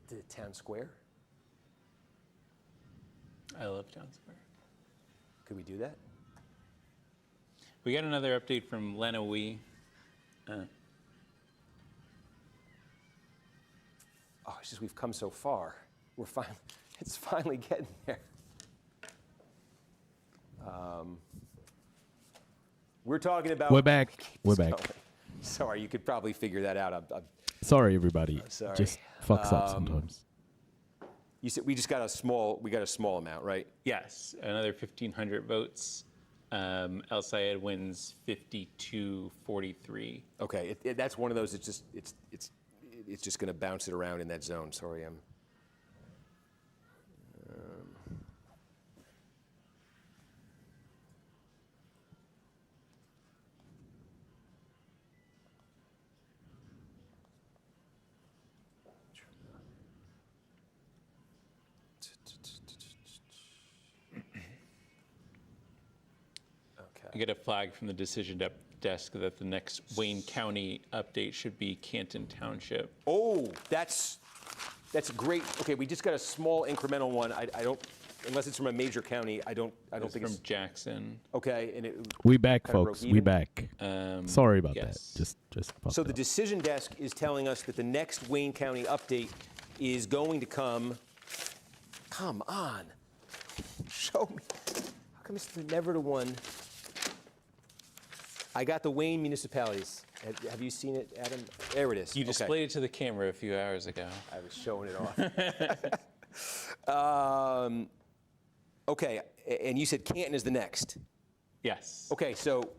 The town square? I love Town Square. Could we do that? We got another update from Lena Wee. Oh, it's just we've come so far. It's finally getting there. We're talking about. We're back. We're Going. back. Sorry, you could probably figure that out. Sorry, everybody. Sorry. Just fucks up sometimes. You said we got a small amount, right? Yes, another 1,500 votes. El Sayed wins 52-43. Okay, that's one of those. It's just going to bounce it around in that zone. Sorry, I'm. I get a flag from the decision desk that the next Wayne County update should be Canton Township. Oh, that's great. Okay, we just got a small incremental one. I don't, unless it's from a major county. I don't think From it's Jackson. okay. And We back, kinda folks. broke We even. back. Sorry about that. Just fucked so the up. decision desk is telling us that the next Wayne County update is going to come. Come on, show me. How come it's never the one? I got the Wayne municipalities. Have you seen it, Adam? There it is. You displayed it to the camera a few hours ago. I was showing it off. Okay, and you said Canton is the next. Yes. Okay, so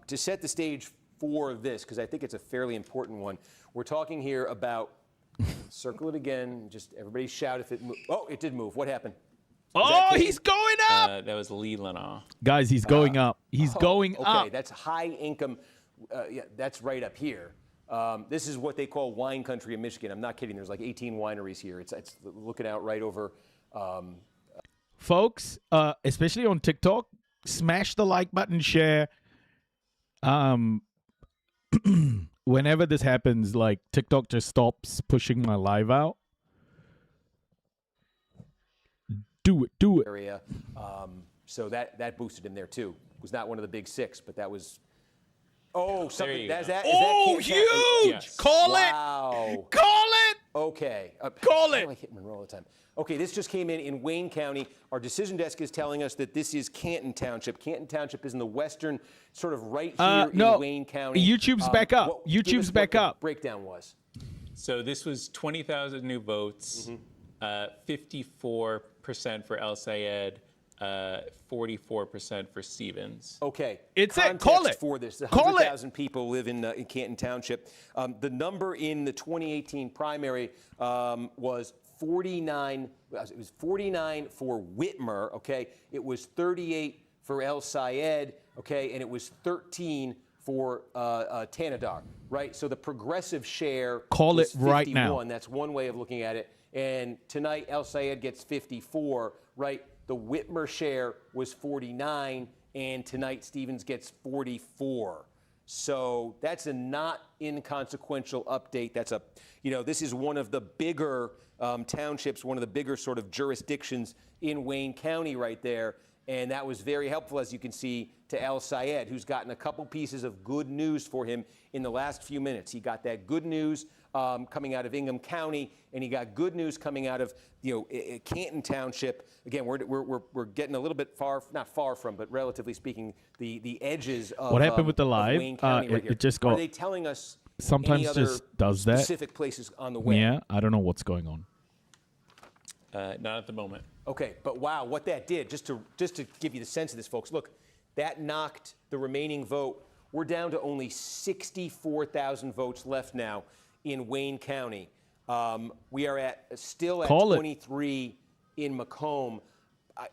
to set the stage for this, because I think it's a fairly important one, we're talking here about, circle it again, just everybody shout if it moves. Oh, it did move. What happened? Oh, he's going up! That was Lee Lenaw. Guys, he's going up. He's going up. Okay, that's high income. Yeah, that's right up here. This is what they call wine country in Michigan. I'm not kidding. There's like 18 wineries here. It's looking out right over. Folks, especially on TikTok, smash the like button, share. Whenever this happens, like TikTok just stops pushing my live out. Do it. Area. So that boosted him there too. It was not one of the big six, but that was. Oh, something. There you go. Oh, is that huge! Yes. Call Wow. it! Call it! Okay. Call I it! like hitting Monroe all the time. Okay, this just came in Wayne County. Our decision desk is telling us that this is Canton Township. Canton Township is in the western, sort of right here no. in Wayne County. YouTube's back up. Give YouTube's us back what up. The breakdown was. So this was 20,000 new votes, 54% for El Sayed, 44% for Stevens. Okay. It's it. Context Call it. for this. Call it. 100,000 people live in Canton Township. The number in the 2018 primary was 49. It was 49 for Whitmer. Okay. It was 38 for El Sayed. Okay, and it was 13 for Tanadar. Right. So the progressive share. Call was it right 51. now. That's one way of looking at it. And tonight El Sayed gets 54. Right. The Whitmer share was 49, and tonight Stevens gets 44. So that's a not inconsequential update. That's this is one of the bigger townships, one of the bigger sort of jurisdictions in Wayne County right there. And that was very helpful, as you can see, to El Sayed, who's gotten a couple pieces of good news for him in the last few minutes. He got that good news coming out of Ingham County, and he got good news coming out of Canton Township. Again, we're getting a little bit not far from, but relatively speaking, the edges of What happened with the live? Wayne County right here. It just got. Are they telling us Sometimes any other just does that. specific places on the way? Yeah, I don't know what's going on. Not at the moment. Okay, but wow, what that did, just to give you the sense of this, folks, look, that knocked the remaining vote. We're down to only 64,000 votes left now in Wayne County. We are still at 23 in Macomb.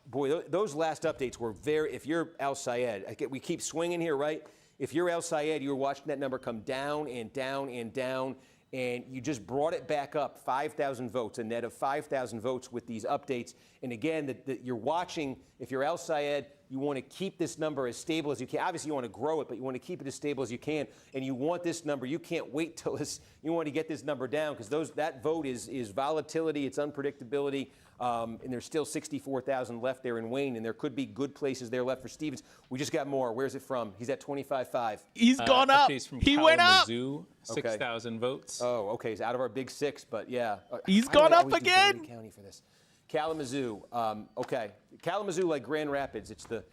Boy, those last updates were if you're El Sayed, we keep swinging here, right? If you're El Sayed, you're watching that number come down and down and down, and you just brought it back up 5,000 votes, a net of 5,000 votes with these updates. And again, you're watching, if you're El Sayed, You want to keep this number as stable as you can. Obviously, you want to grow it, but you want to keep it as stable as you can. And you want this number. You can't wait till this. You want to get this number down because that vote is volatility. It's unpredictability. And there's still 64,000 left there in Wayne, and there could be good places there left for Stevens. We just got more. Where's it from? He's at 25.5. He's gone up. Updates from He went up. Kalamazoo, 6,000 votes. Oh, okay. He's out of our big six, but yeah. He's Why do gone I up always do again. Berry County for this? Kalamazoo. Okay. Kalamazoo, like Grand Rapids, it's the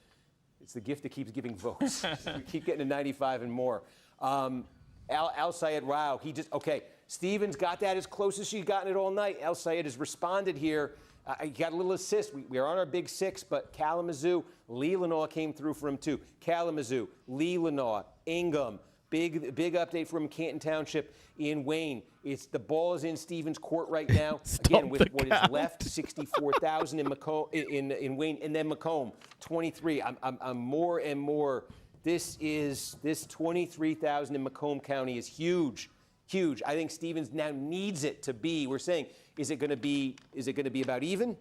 gift that keeps giving votes. We keep getting to 95 and more. Al Sayed, wow, okay. Stevens got that as close as she's gotten it all night. Al Sayed has responded here. He got a little assist. We are on our big six, but Kalamazoo, Lee Lenore came through for him too. Kalamazoo, Lee Lenore, Ingham, big update from Canton Township in Wayne. The ball is in Stevens' court right now. Again, with what is left, 64,000 in Macomb, in Wayne, and then Macomb, 23. I'm more and more. This 23,000 in Macomb County is huge. Huge. I think Stevens now needs it to be. We're saying, is it going to be about even?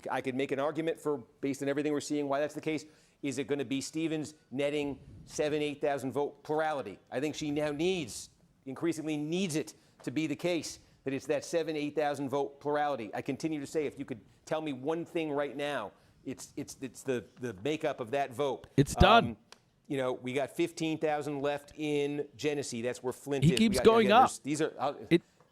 I could make an argument based on everything we're seeing, why that's the case. Is it going to be Stevens netting 8,000 vote plurality? I think she now increasingly needs it to be the case, that it's that 8,000 vote plurality. I continue to say, if you could tell me one thing right now, it's the makeup of that vote. It's done. We got 15,000 left in Genesee. That's where Flint He is. keeps going up.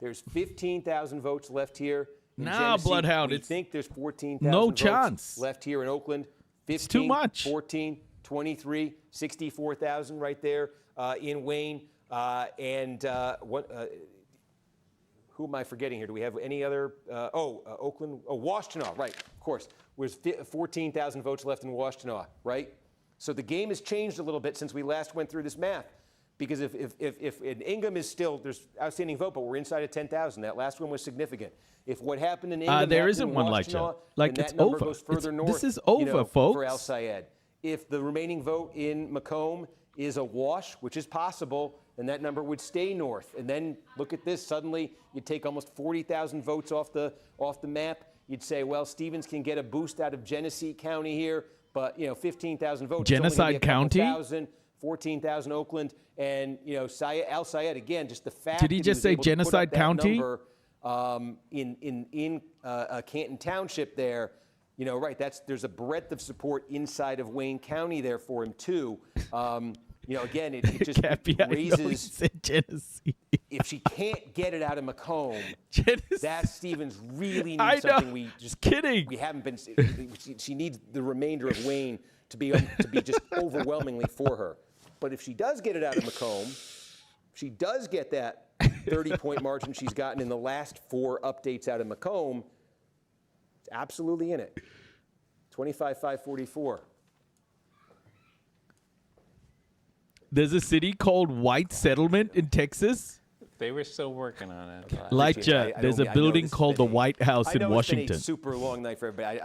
There's 15,000 votes left here. In Nah, Genesee. Bloodhound. We think there's 14,000 no votes chance left here in Oakland. 15, It's too much. 14, 23, 64,000 right there in Wayne. Who am I forgetting here? Do we have any other? Oakland. Oh, Washtenaw, right, of course. There's 14,000 votes left in Washtenaw, right? So the game has changed a little bit since we last went through this math. Because if in Ingham is still, there's outstanding vote, but we're inside of 10,000. That last one was significant. If what happened in Ingham there happened isn't in one like Washtenaw, that. Like, then it's that number over. goes further north. This is over, folks. For Al Sayed. If the remaining vote in Macomb is a wash, which is possible, then that number would stay north. And then look at this. Suddenly, you take almost 40,000 votes off the map. You'd say, well, Stevens can get a boost out of Genesee County here, but 15,000 votes. Genocide County. 14,000 Oakland, and Al Sayed again. Just the fact. Did he that just was say able to put up Genocide that County? number, in Canton Township there. Right? There's a breadth of support inside of Wayne County there for him too. Again, it just Cappy, I know he raises. said Genesee. If she can't get it out of Macomb, Genesee. that Stevens really I needs know. something we just Kidding. We haven't been. She needs the remainder of Wayne to be just overwhelmingly for her. But if she does get it out of Macomb, she does get that 30-point margin she's gotten in the last 4 updates out of Macomb. It's absolutely in it. 25,544. There's a city called White Settlement in Texas. They were still working on it. Elijah, I there's don't- a I know building this has called the been a- White House I in know Washington. It's been a super long night for everybody.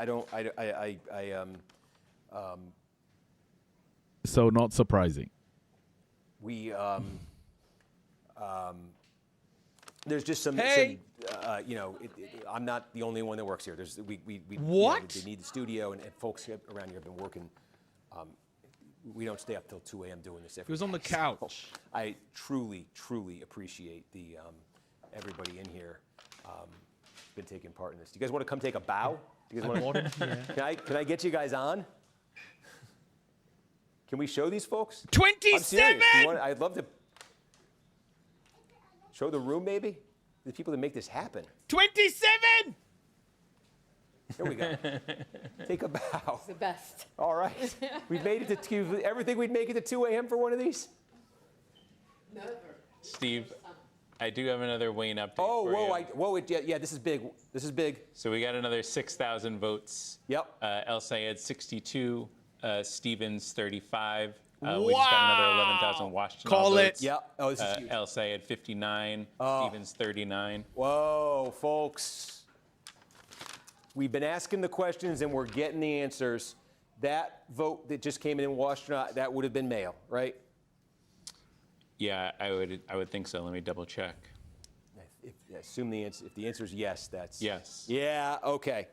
So not surprising. There's just some. Hey! I'm not the only one that works here. What? They need the studio, and folks around here have been working. We don't stay up till 2 a.m. doing this. Every He was on the day. So couch. I truly, truly appreciate the everybody in here been taking part in this. Do you guys want to come take a bow? Do you guys want to? Can I get you guys on? Can we show these folks? 27! I'd love to show the room, maybe? The people that make this happen. 27! Here we go. Take a bow. The best. All right. We've made it to everything we'd make it to 2 a.m. for one of these? Never. Steve, I do have another Wayne update Oh, for you. yeah, this is big. This is big. So we got another 6,000 votes. Yep. El Sayed 62, Stevens 35. We just got another 11,000 Washtenaw Call it. votes. Yeah. Oh, this is huge. El Sayed 59, Stevens 39. Whoa, folks. We've been asking the questions and we're getting the answers. That vote that just came in Washtenaw, that would have been mail, right? Yeah, I would think so. Let me double check. Assume the answer. If the answer is yes, that's Yes. Yeah. Okay.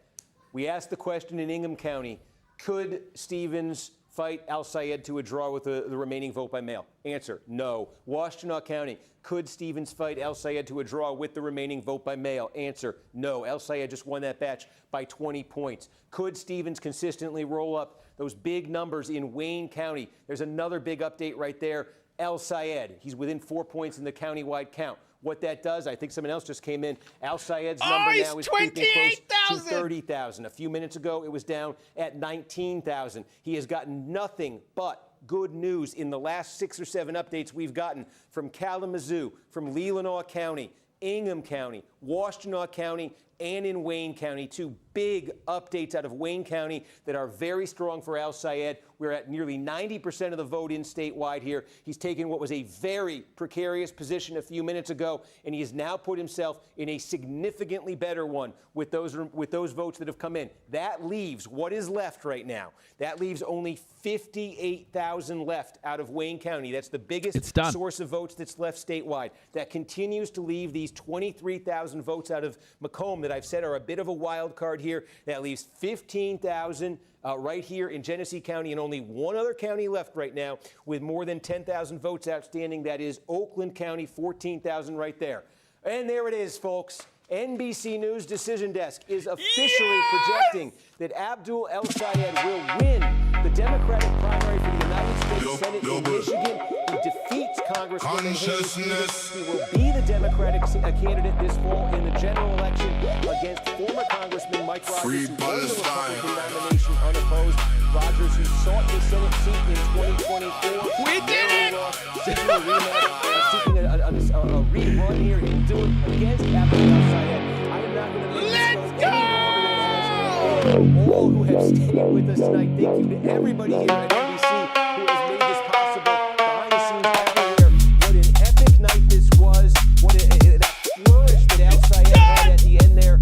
We asked the question in Ingham County: could Stevens fight Al Sayed to a draw with the remaining vote by mail? Answer, no. Washtenaw County, could Stevens fight Al Sayed to a draw with the remaining vote by mail? Answer, no. Al Sayed just won that batch by 20 points. Could Stevens consistently roll up those big numbers in Wayne County? There's another big update right there. Al Sayed, he's within 4 points in the countywide count. What that does, I think someone else just came in. Al Sayed's number now is creeping close to 30,000. A few minutes ago, it was down at 19,000. He has gotten nothing but good news in the last 6 or 7 updates we've gotten from Kalamazoo, from Leelanau County, Ingham County, Washtenaw County, and in Wayne County. 2 big updates out of Wayne County that are very strong for Al Sayed. We're at nearly 90% of the vote in statewide here. He's taken what was a very precarious position a few minutes ago, and he has now put himself in a significantly better one with those votes that have come in. That leaves what is left right now. That leaves only 58,000 left out of Wayne County. That's the biggest source of votes that's left statewide. That continues to leave these 23,000 votes out of Macomb that I've said are a bit of a wild card here. That leaves 15,000 right here in Genesee County, and only one other county left right now with more than 10,000 votes outstanding. That is Oakland County, 14,000 right there. And there it is, folks. NBC News Decision Desk is officially projecting that Abdul El Sayed will win the Democratic primary for the United States Senate in Michigan. He defeats Congresswoman Haley. He will be the Democratic candidate this fall in the general election against former Congressman Mike Rogers, who won the Republican nomination unopposed. Rogers, who sought the Senate seat in 2024. We did it! Seeking a rematch, seeking a rerun here. He'll do it against Abdul El Sayed. I am not going to make this go any longer than it has. All who have stayed with us tonight, thank you to everybody here at NBC who has made this possible. Behind the scenes everywhere, what an epic night this was. What that flourish that Al Sayed had at the end there.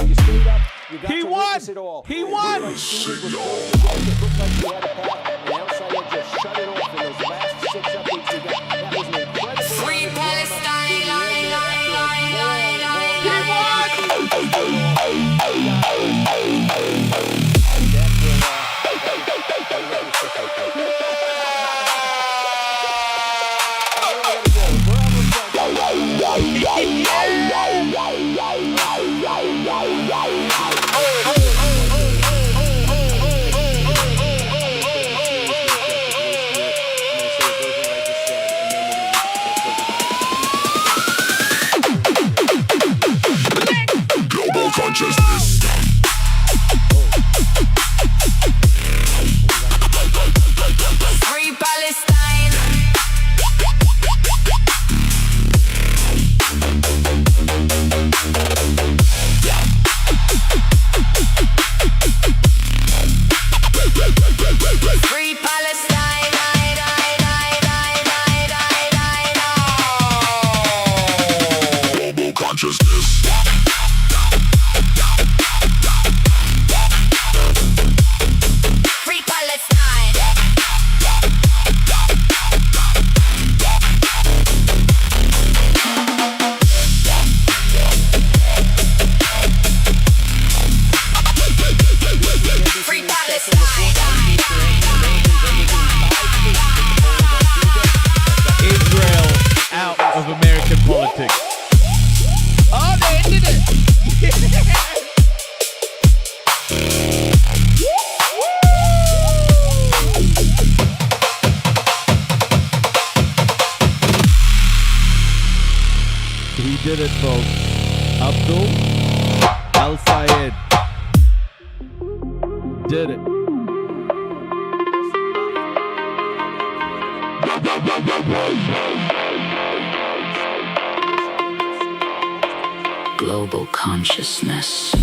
You stayed up. You got to witness it all. He won! It looked like he had a path, and Al Sayed just shut it off in those last 6 updates we got. That was an incredible. Free Palestine! Free Palestine! Free Palestine! Global consciousness. Free Palestine! Free Palestine! Israel out of American politics. Oh, they ended it! He did it, folks. Abdul El Sayed did it. Global consciousness.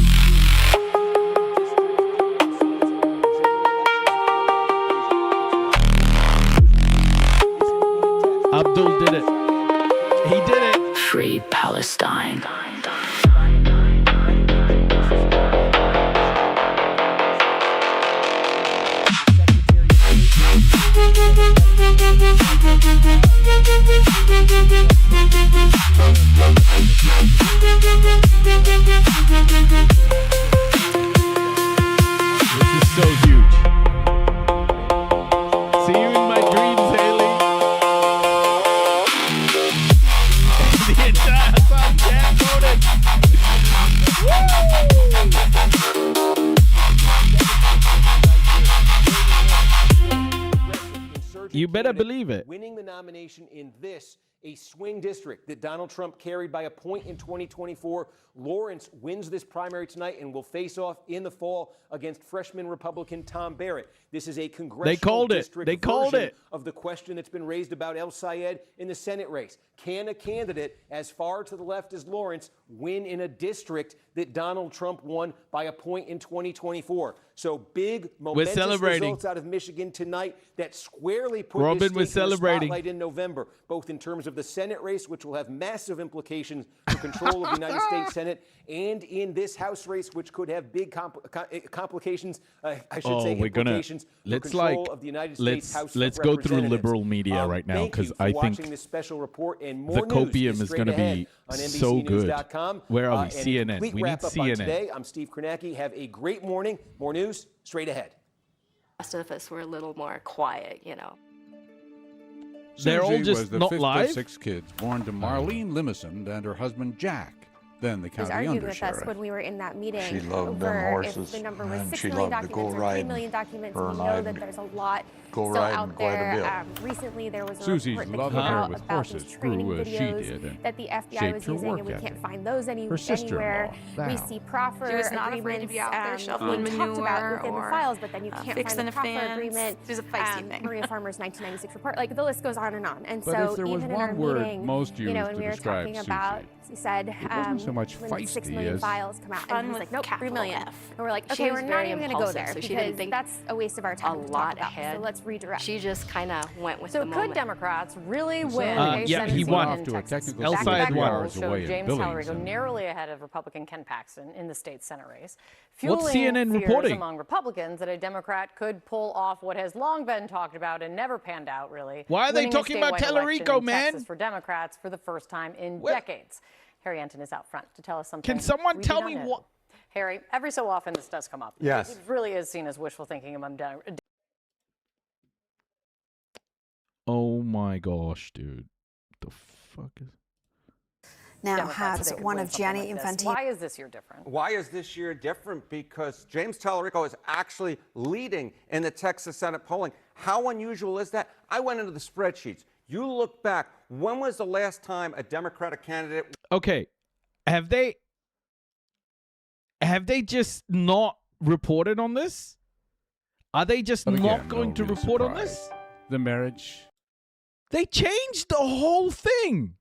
Abdul did it. He did it. Free Palestine. This is so huge. You better candidate believe it. winning the nomination in this, a swing district that Donald Trump carried by a point in 2024. Lawrence wins this primary tonight and will face off in the fall against freshman Republican Tom Barrett. This is a congressional district version of the question that's been raised about El Sayed in the Senate race. Can a candidate as far to the left as Lawrence win in a district that Donald Trump won by a point in 2024? So big, momentous results out of Michigan tonight that squarely put this state in the spotlight in November, both in terms of the Senate race, which will have massive implications for control of the United States Senate, and in this House race, which could have big complications, implications for control of the United States House of Let's go through Representatives. liberal media right now, because I think watching this special report and the more copium news is going to be on so good. NBCnews.com. Where are we? And CNN. complete We need wrap-up on CNN. today. I'm Steve Kornacki. Have a great morning. More news straight ahead. Most of us were a little more quiet, you know. They're all Susie just was the not fifth live? of 6 kids born to Marlene Limison and her husband Jack, then the was county arguing with us undersheriff. when we were in that meeting. She loved them over horses, if the number was and 6 she million loved to go documents or 3 riding. million documents. Her We and know I that there's a lot go still riding out quite a there. bit. Recently, there was a Susie's report that love came affair out with about horses these training grew as she videos did and that the FBI shaped was her using, work and we ethic. can't find those Her sister-in-law, anywhere. We Val. see proffer She was not afraid to agreements be out there shoveling being talked about manure within the or, files, but then you can't find fixing the a proffer fence. agreement. She's a feisty thing. Maria Farmer's 1996 report. Like the list goes on and on. And But so if there was even in our one word meeting, most you know, used when to we were describe talking Susie, about, he said, wasn't so much when 6 feisty million as files come out, fun and he's with like, nope, 3 capital million. F. And we're like, She okay, was we're not very even going to go impulsive, there so she because didn't think that's a waste of our time a to talk lot about. ahead. So let's redirect. She just kind of went with So the could moment. Democrats really win Yeah, a he Senate seat won. in Off to a Texas? technical El Back-to-back Sayed won. polls show Away in James Billings, Tallarico and- narrowly ahead of Republican Ken Paxton in the state Senate race, What's fueling CNN fears reporting? among Republicans that a Democrat could pull off what has long been talked about and never panned out, really. Why are they winning a talking about statewide election Tallarico, in man? Texas for Democrats for the first time in What? decades. Harry Anton is out front to tell us something. Can someone we do tell not me know. what? Harry, every so often this does come up. Yes. It really is seen as wishful thinking among Oh my gosh, dude. The fuck is... Now Democrats has if they could one win of something Gianni like this. Infantino. Why is this year different? Why is this year different? Because James Tallarico is actually leading in the Texas Senate polling. How unusual is that? I went into the spreadsheets. You look back, when was the last time a Democratic candidate... Okay, have they just not reported on this? Are they just But not again, going no to real report on surprise. this? The marriage. They changed the whole thing.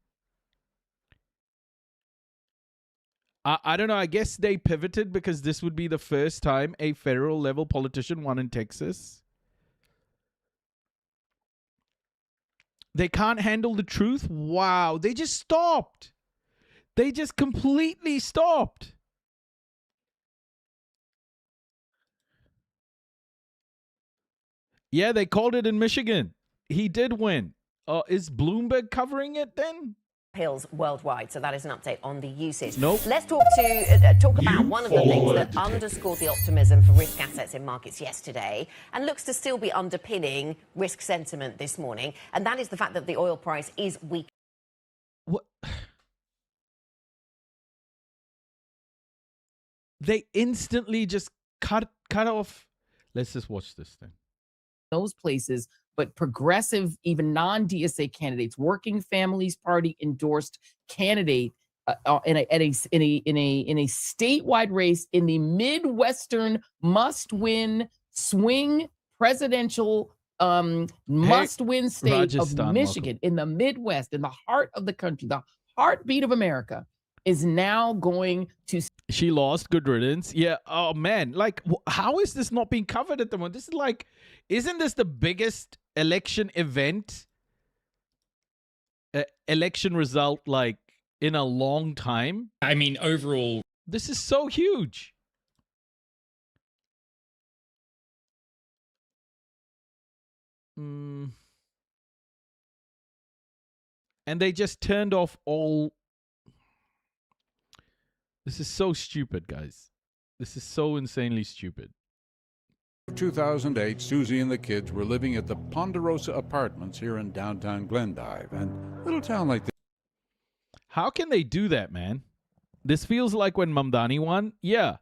I don't know. I guess they pivoted because this would be the first time a federal level politician won in Texas. They can't handle the truth. Wow. They just stopped. They just completely stopped. Yeah, they called it in Michigan. He did win. Is Bloomberg covering it then? Pills worldwide, so that is an update on the usage. Nope. Let's talk about one of the things that underscored the optimism for risk assets in markets yesterday and looks to still be underpinning risk sentiment this morning, and that is the fact that the oil price is weak. What? They instantly just cut off. Let's just watch this thing. Those places, but progressive, even non-DSA candidates, Working Families Party endorsed candidate in a statewide race in the Midwestern must-win swing presidential must-win state Rajasthan, of Michigan, in the Midwest, in the heart of the country, the heartbeat of America, is now going to... She lost. Good riddance. Yeah. Oh, man. Like, how is this not being covered at the moment? This is like, isn't this the biggest election event, election result, like, in a long time? I mean, overall... This is so huge. And they just turned off all... This is so stupid, guys. This is so insanely stupid. 2008, Susie and the kids were living at the Ponderosa Apartments here in downtown Glendive. And a little town like this. How can they do that, man? This feels like when Mamdani won. Yeah.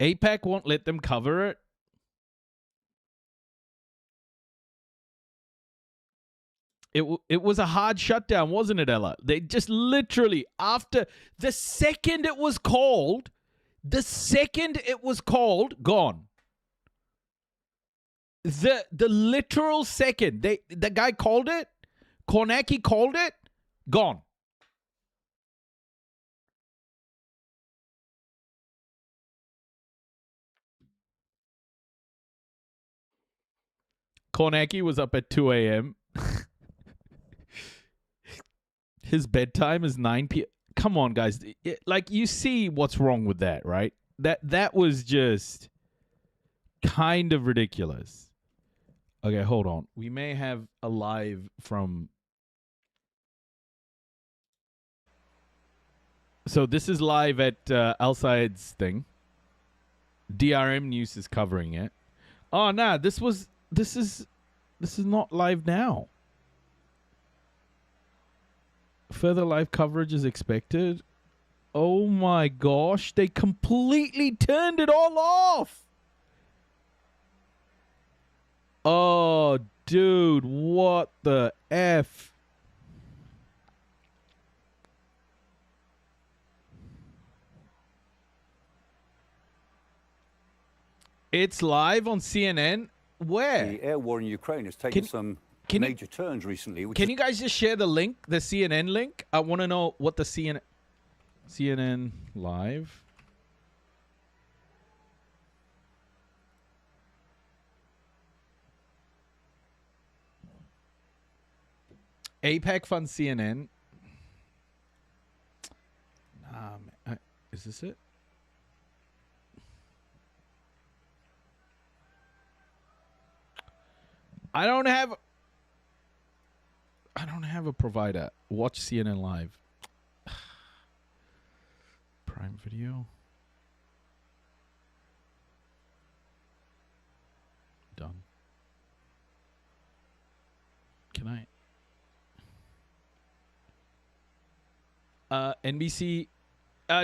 AIPAC won't let them cover it. It was a hard shutdown, wasn't it, Ella? They just literally, after the second it was called, gone. The literal second the guy called it, Kornacki called it, gone. Kornacki was up at 2 a.m. His bedtime is 9 p.m. Come on, guys. Like, you see what's wrong with that, right? That was just kind of ridiculous. Okay, hold on. We may have a live from... So this is live at Al Sayed's thing. DRM News is covering it. Oh, nah, this is not live now. Further live coverage is expected. Oh my gosh, they completely turned it all off. Oh, dude, what the F? It's live on CNN. Where? The air war in Ukraine has taken some major turns recently. Can you guys just share the link, the CNN link? I want to know what the CNN live. APAC Fund CNN. Is this it? I don't have a provider. Watch CNN live. Prime Video. Done. Can I? NBC.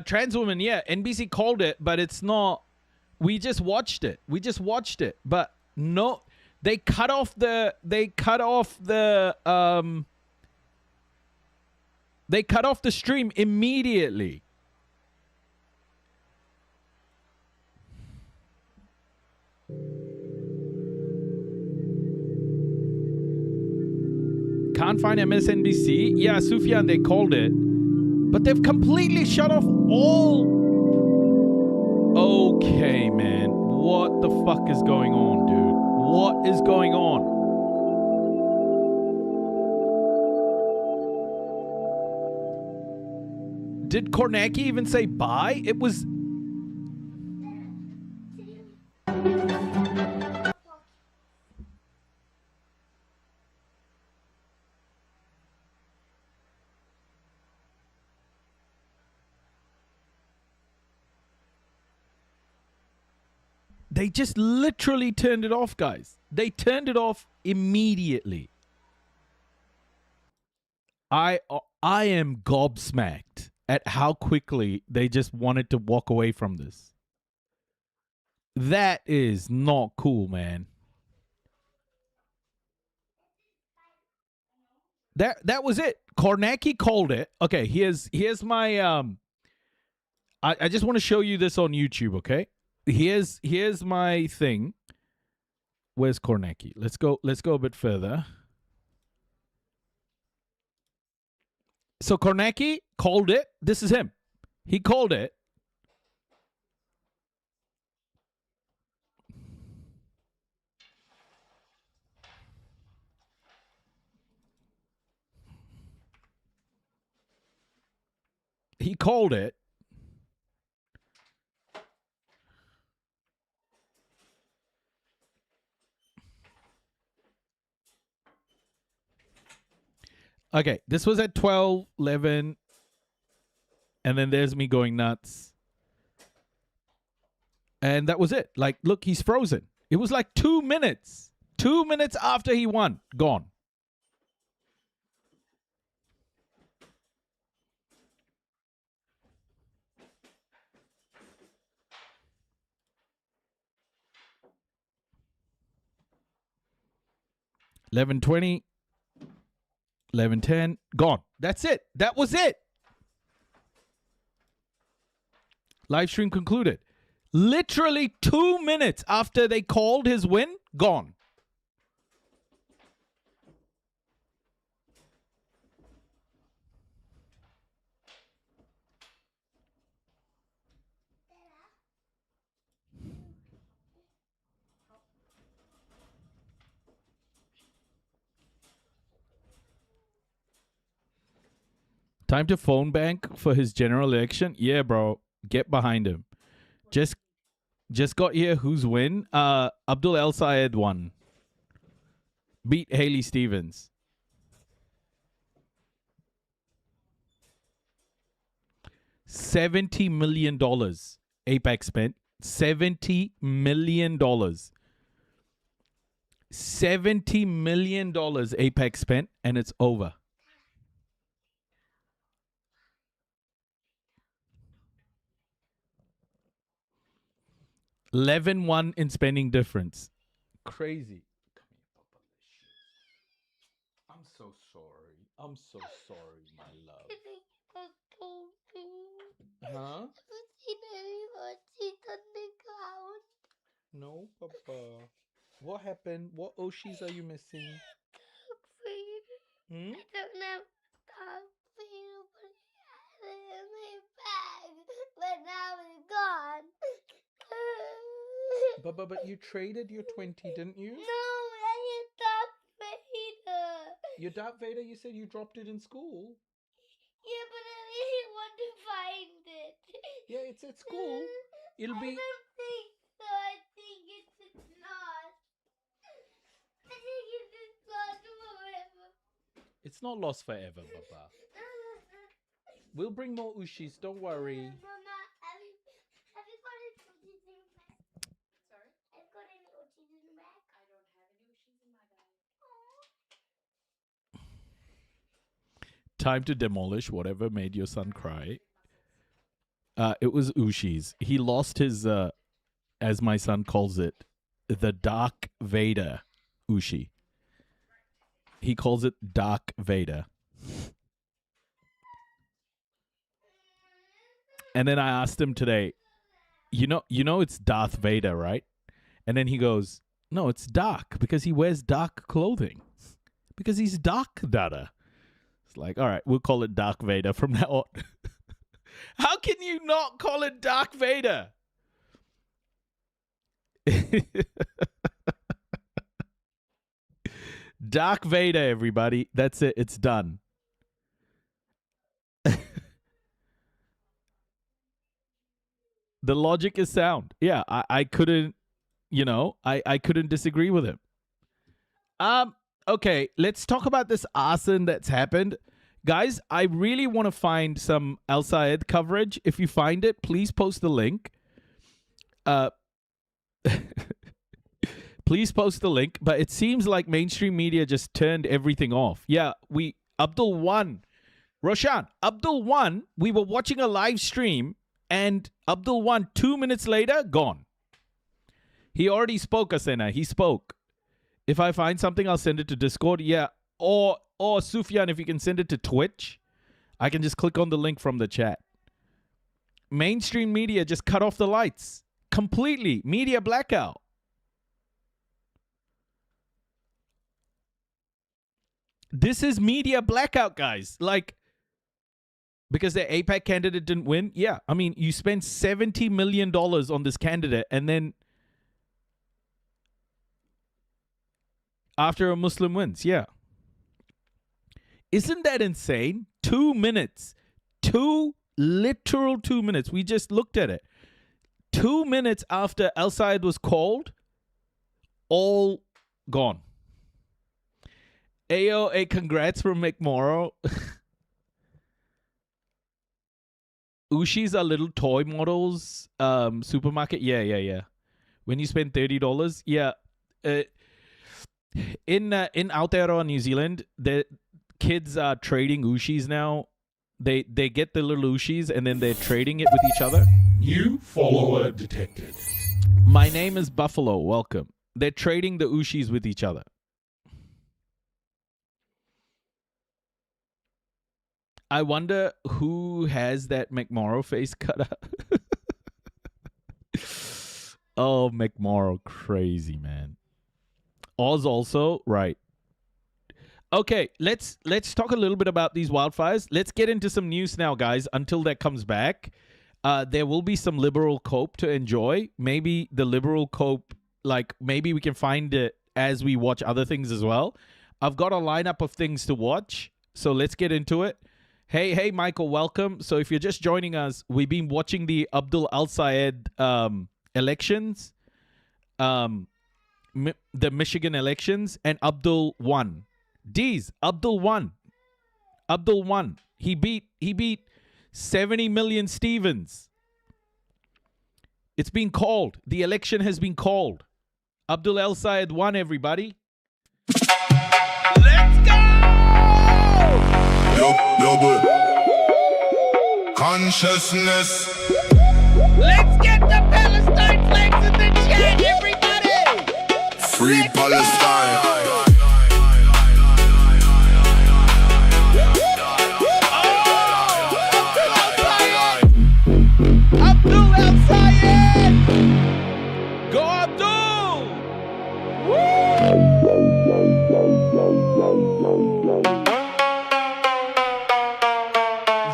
Trans woman, yeah. NBC called it, but it's not. We just watched it. But no. They cut off the stream immediately. Can't find MSNBC. Yeah, Sufyan, they called it. But they've completely shut off all... Okay, man. What the fuck is going on, dude? What is going on? Did Kornacki even say bye? It was... They just literally turned it off, guys. They turned it off immediately. I am gobsmacked at how quickly they just wanted to walk away from this. That is not cool, man. That was it. Kornacki called it. Okay, here's my I just want to show you this on YouTube, okay? Here's my thing. Where's Kornacki? Let's go a bit further. So Kornacki called it. This is him. He called it. He called it. Okay, this was at 12, 11, and then there's me going nuts. And that was it. Like, look, he's frozen. It was like 2 minutes. 2 minutes after he won. Gone. $11.20. 11:10. Gone. That's it. That was it. Live stream concluded. Literally 2 minutes after they called his win, gone. Time to phone bank for his general election? Yeah, bro. Get behind him. Just got here. Who's win? Abdul El Sayed won. Beat Haley Stevens. $70 million AIPAC spent. $70 million. $70 million AIPAC spent, and it's over. $11.1 in spending difference. Crazy. I'm so sorry. I'm so sorry, my love. Huh? No, Papa. What happened? What Oshis are you missing? Hmm? I don't have dog food, but I had it in my bag. But now it's gone. But you traded your 20, didn't you? No, I had Darth Vader. Your Darth Vader, you said you dropped it in school. Yeah, but I didn't want to find it. Yeah, it's at school. It'll be... I don't think so. I think it's lost. I think it's lost forever. It's not lost forever, Papa. We'll bring more Ushis, don't worry. Mama, have you got any Ushis in your bag? Sorry? Have you got any Ushis in your bag? I don't have any Ushis in my bag. Time to demolish whatever made your son cry. It was Ushis. He lost his, as my son calls it, the Dark Vader Ushi. He calls it Dark Vader. And then I asked him today, you know it's Darth Vader, right? And then he goes, no, it's dark because he wears dark clothing. Because he's Dark Dada. It's like, all right, we'll call it Dark Vader from now on. How can you not call it Dark Vader? Dark Vader, everybody. That's it. It's done. The logic is sound. Yeah, I couldn't, I couldn't disagree with him. Okay, let's talk about this arson that's happened. Guys, I really want to find some Al Sayed coverage. If you find it, please post the link. Please post the link. But it seems like mainstream media just turned everything off. Yeah, Abdul won. Roshan, Abdul won. We were watching a live stream. And Abdul won 2 minutes later, gone. He already spoke, Asena. He spoke. If I find something, I'll send it to Discord. Yeah. Or Sufyan, if you can send it to Twitch, I can just click on the link from the chat. Mainstream media just cut off the lights. Completely. Media blackout. This is media blackout, guys. Because the AIPAC candidate didn't win? Yeah. I mean, you spent $70 million on this candidate, and then after a Muslim wins, yeah. Isn't that insane? 2 minutes. Literal 2 minutes. We just looked at it. 2 minutes after Al Sayed was called, all gone. Ayo, congrats from McMorrow. Ushis are little toy models. Supermarket. Yeah. When you spend $30, yeah. In Aotearoa, New Zealand, the kids are trading Ushis now. They get the little Ushis and then they're trading it with each other. New follower detected. My name is Buffalo. Welcome. They're trading the Ushis with each other. I wonder who has that McMorrow face cut up. Oh, McMorrow, crazy, man. Oz also, right. Okay, let's talk a little bit about these wildfires. Let's get into some news now, guys, until that comes back. There will be some liberal cope to enjoy. Maybe the liberal cope, like maybe we can find it as we watch other things as well. I've got a lineup of things to watch, so let's get into it. Hey, Michael, welcome. So if you're just joining us, we've been watching the Abdul Al-Sayed elections, the Michigan elections, and Abdul won. Abdul won. Abdul won. He beat 70 million Stevens. It's been called. The election has been called. Abdul Al-Sayed won, everybody. Let's go! Double consciousness. Let's get the Palestine flags in the chat, everybody! Free Palestine. Abdul Al-Sayed! Go Abdul!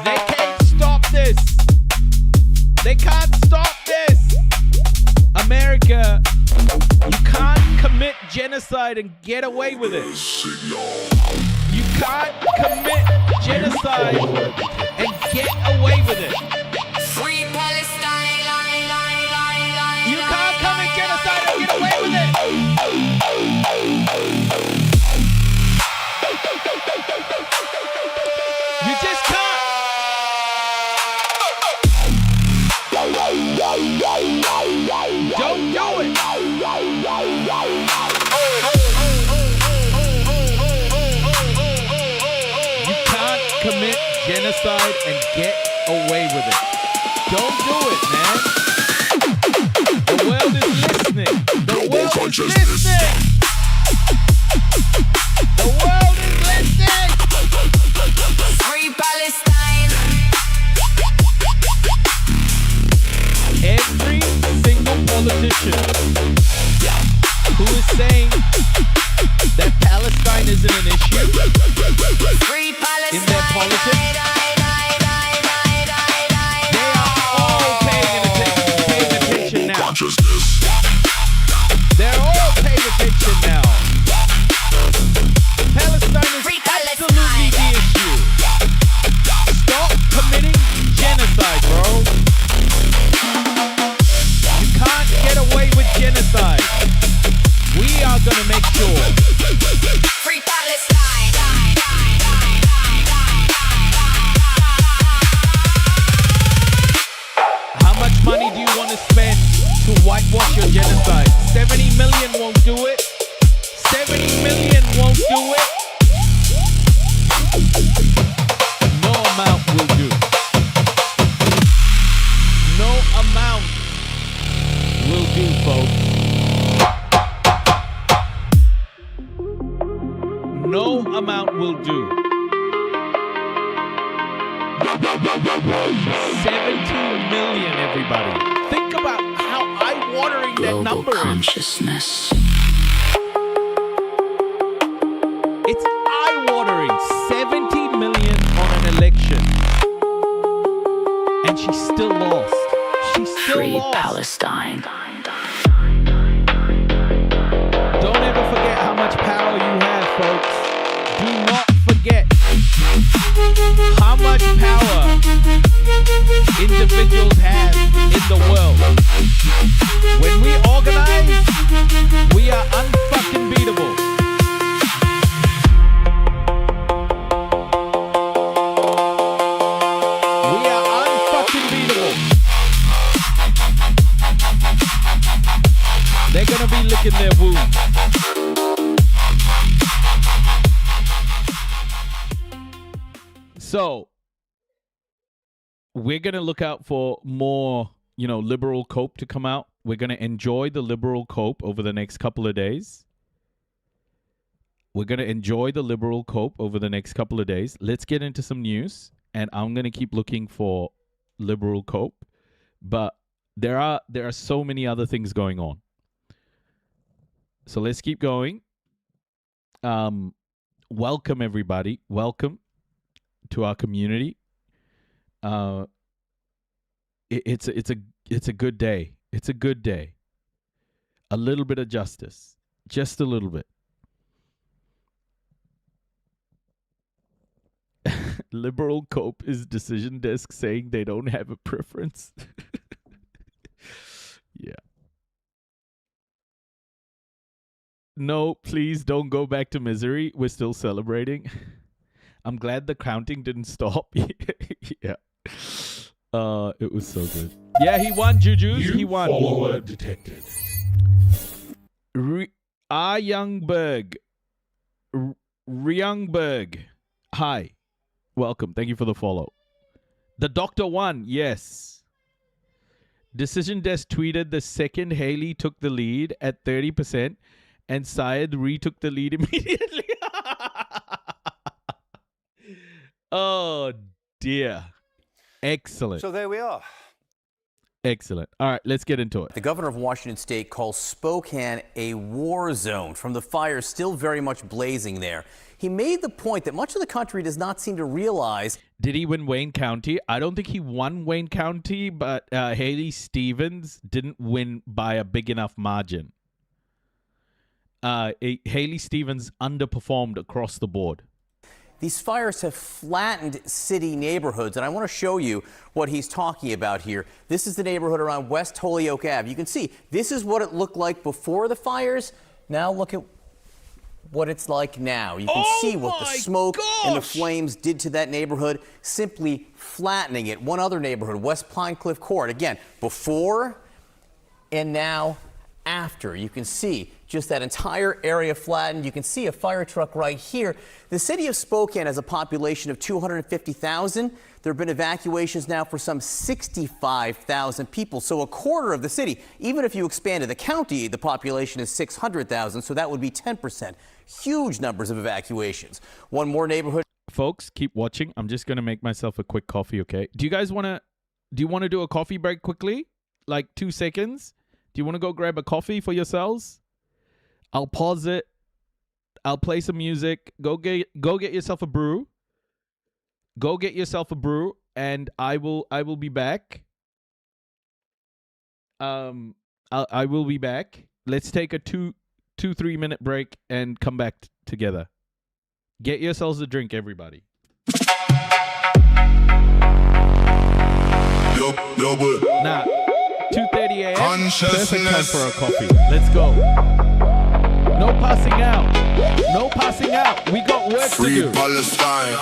They can't stop this. They can't stop this. America, you can't commit genocide and get away with it. You can't commit genocide and get away with it. Free Palestine. You can't commit genocide and get away with it. You just can't. Don't do it. You can't commit genocide and get away with it. Don't do it, man. The world is listening. The world is listening. The world is listening. Free Palestine. Every single politician who is saying that Palestine isn't an issue Free Palestine. in their politics, they are all paying attention now. They're all paying attention now. Palestine is absolutely the issue. Stop committing genocide, bro. You can't get away with genocide. We are gonna make sure. Free Palestine. How much money do you want to spend to whitewash your genocide? 70 million won't do it. 70 million won't do it. No amount will do. No amount will do, folks. No amount will do. 17 million, everybody. Think about how eye-watering that Global number consciousness. is. It's eye-watering. 17 million on an election. And she still lost. She still Free lost. Palestine. Don't ever forget how much power you have, folks. Do not forget how much power individuals have in the world. When we organize, we are unfucking beatable. We are unfucking beatable. They're gonna be licking their wounds. So we're going to look out for more, liberal cope to come out. We're going to enjoy the liberal cope over the next couple of days. Let's get into some news. and I'm gonna keep looking for liberal cope, but there are so many other things going on. So let's keep going. Welcome everybody. Welcome to our community. It's a good day. It's a good day. A little bit of justice, just a little bit. Liberal cope is decision desk saying they don't have a preference. Yeah. No, please don't go back to misery. We're still celebrating. I'm glad the counting didn't stop. Yeah. It was so good. Yeah, he won, Jujus. He won. Follower detected. Youngberg. Youngberg. Hi. Welcome. Thank you for the follow. The doctor won. Yes. Decision Desk tweeted the second Haley took the lead at 30%. And Syed retook the lead immediately. Oh, dear. Excellent. So there we are. Excellent. All right, let's get into it. The governor of Washington State calls Spokane a war zone from the fires still very much blazing there. He made the point that much of the country does not seem to realize. Did he win Wayne County? I don't think he won Wayne County, but Haley Stevens didn't win by a big enough margin. Haley Stevens underperformed across the board. These fires have flattened city neighborhoods, and I want to show you what he's talking about here. This is the neighborhood around West Holyoke Ave. You can see this is what it looked like before the fires. Now look at what it's like now. You can see what the smoke and the flames did to that neighborhood, simply flattening it. One other neighborhood, West Pinecliff Court. Again, before and now after. You can see just that entire area flattened. You can see a fire truck right here. The city of Spokane has a population of 250,000. There have been evacuations now for some 65,000 people, so a quarter of the city. Even if you expanded the county, the population is 600,000, so that would be 10%. Huge numbers of evacuations. One more neighborhood. Folks, keep watching. I'm just going to make myself a quick coffee, okay? Do you want to do a coffee break quickly? Like 2 seconds? Do you want to go grab a coffee for yourselves? I'll pause it. I'll play some music. Go get yourself a brew. Go get yourself a brew, and I will be back. I will be back. Let's take a 2-3 minute break and come back together. Get yourselves a drink, everybody. Nah, 2:30 a.m. Perfect time for a coffee. Let's go. No passing out. No passing out. We got work to do. Free Palestine.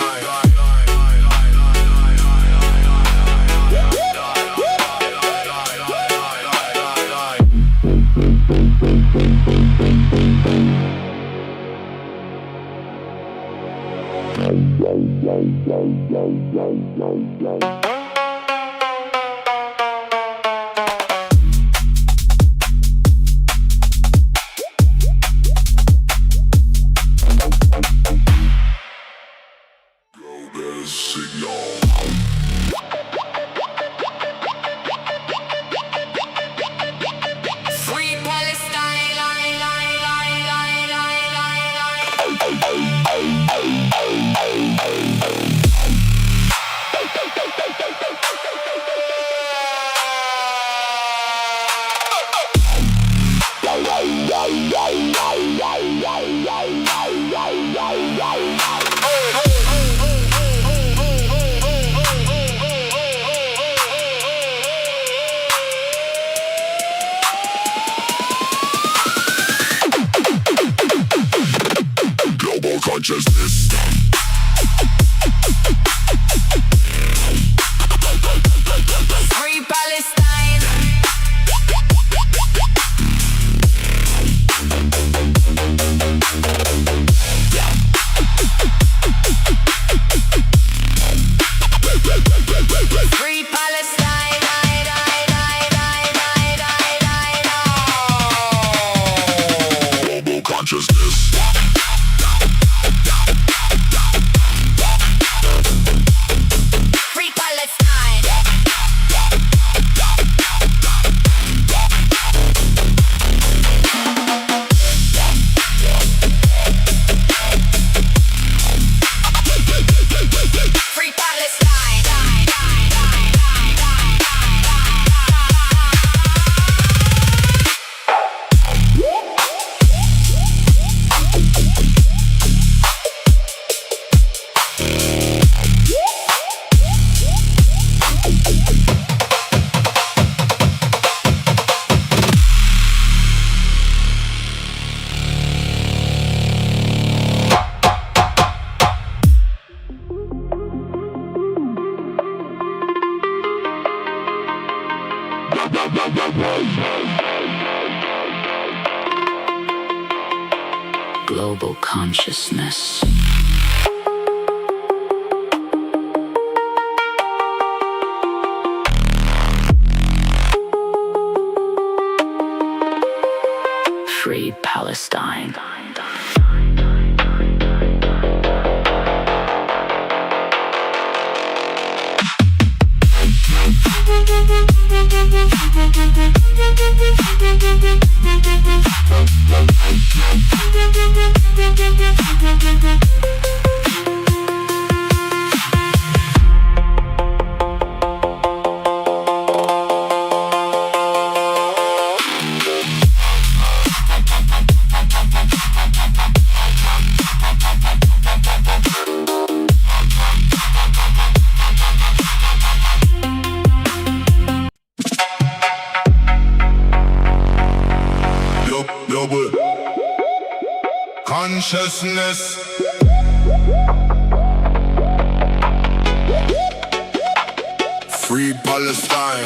Free Palestine. Global consciousness. Free Palestine. Free Palestine. Global consciousness. global consciousness. Free Palestine. Global consciousness. Free Palestine. Free Palestine.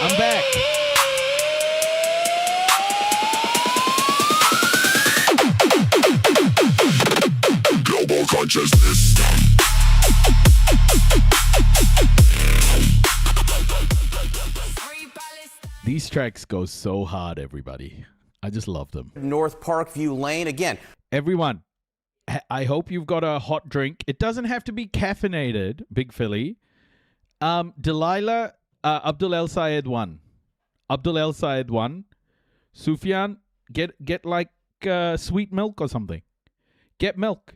I'm back. Global consciousness. These tracks go so hard, everybody. I just love them. North Parkview Lane again. Everyone, I hope you've got a hot drink. It doesn't have to be caffeinated, Big Philly. Delilah, Abdul El Sayed won. Abdul El Sayed won. Sufyan, get like sweet milk or something. Get milk.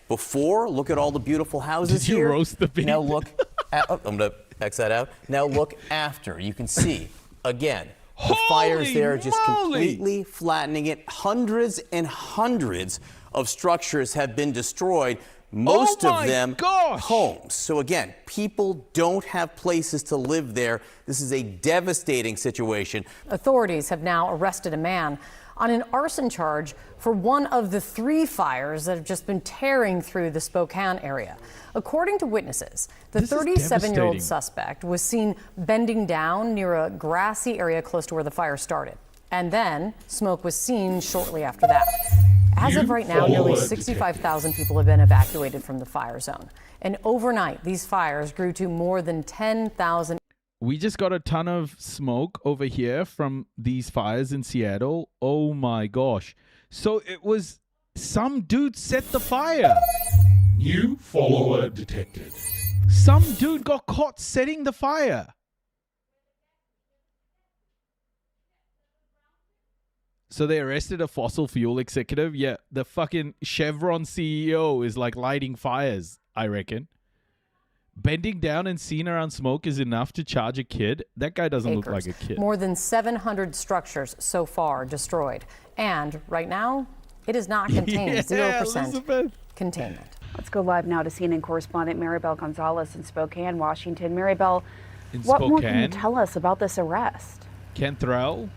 Before, look at all the beautiful houses Did you here. roast the beef? Now look, I'm going to X that out. Now look after. You can see, again, the fires there are just completely flattening it. Hundreds and hundreds of structures have been destroyed. Most of them homes. So again, people don't have places to live there. This is a devastating situation. Authorities have now arrested a man on an arson charge for one of the 3 fires that have just been tearing through the Spokane area. According to witnesses, the 37-year-old suspect was seen bending down near a grassy area close to where the fire started. And then smoke was seen shortly after that. As of right now, nearly 65,000 people have been evacuated from the fire zone. And overnight, these fires grew to more than 10,000. We just got a ton of smoke over here from these fires in Seattle. Oh my gosh. So it was some dude set the fire. New follower detected. Some dude got caught setting the fire. So they arrested a fossil fuel executive. Yeah, the fucking Chevron CEO is like lighting fires, I reckon. Bending down and seen around smoke is enough to charge a kid. That guy doesn't look like a kid. More than 700 structures so far destroyed. And right now, it is not contained. 0% containment. Let's go live now to CNN correspondent Maribel Gonzalez in Spokane, Washington. Maribel, what more can you tell us about this arrest? Cantrell?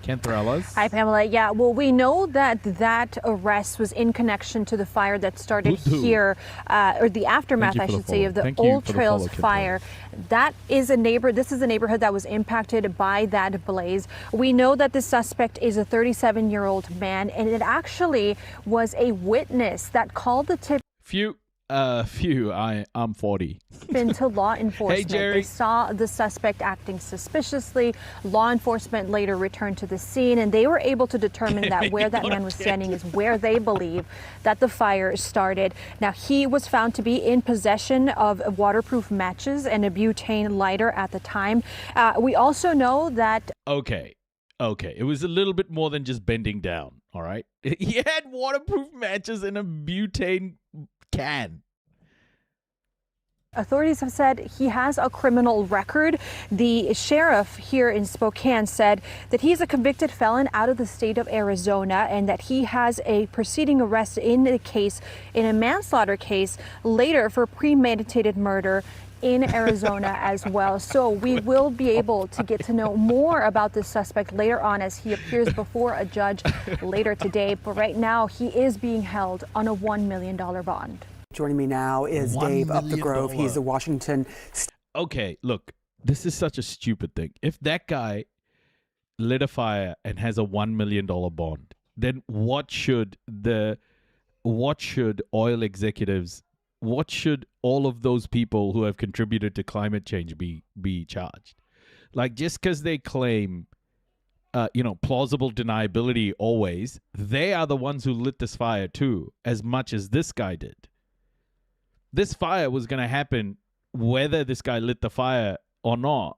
Cantrellas? Hi, Pamela. Yeah, well, we know that that arrest was in connection to the fire that started here, or the aftermath, I should say, of the Old Trails fire. That is this is a neighborhood that was impacted by that blaze. We know that the suspect is a 37-year-old man, and it actually was a witness that called the tip. I'm 40. Been to law enforcement. Jerry. They saw the suspect acting suspiciously. Law enforcement later returned to the scene, and they were able to determine that where that man was standing is where they believe that the fire started. Now, he was found to be in possession of waterproof matches and a butane lighter at the time. We also know that... Okay. It was a little bit more than just bending down, all right? He had waterproof matches in a butane can. Authorities have said he has a criminal record. The sheriff here in Spokane said that he's a convicted felon out of the state of Arizona and that he has a preceding arrest in a manslaughter case later for premeditated murder in Arizona as well. So we will be able to get to know more about this suspect later on as he appears before a judge later today. But right now, he is being held on a $1 million bond. Joining me now is Dave Upthegrove. He's the Washington. Okay, look, this is such a stupid thing. If that guy lit a fire and has a $1 million bond, then what should oil executives, what should all of those people who have contributed to climate change be charged? Like, just because they claim, plausible deniability always, they are the ones who lit this fire too, as much as this guy did. This fire was going to happen whether this guy lit the fire or not.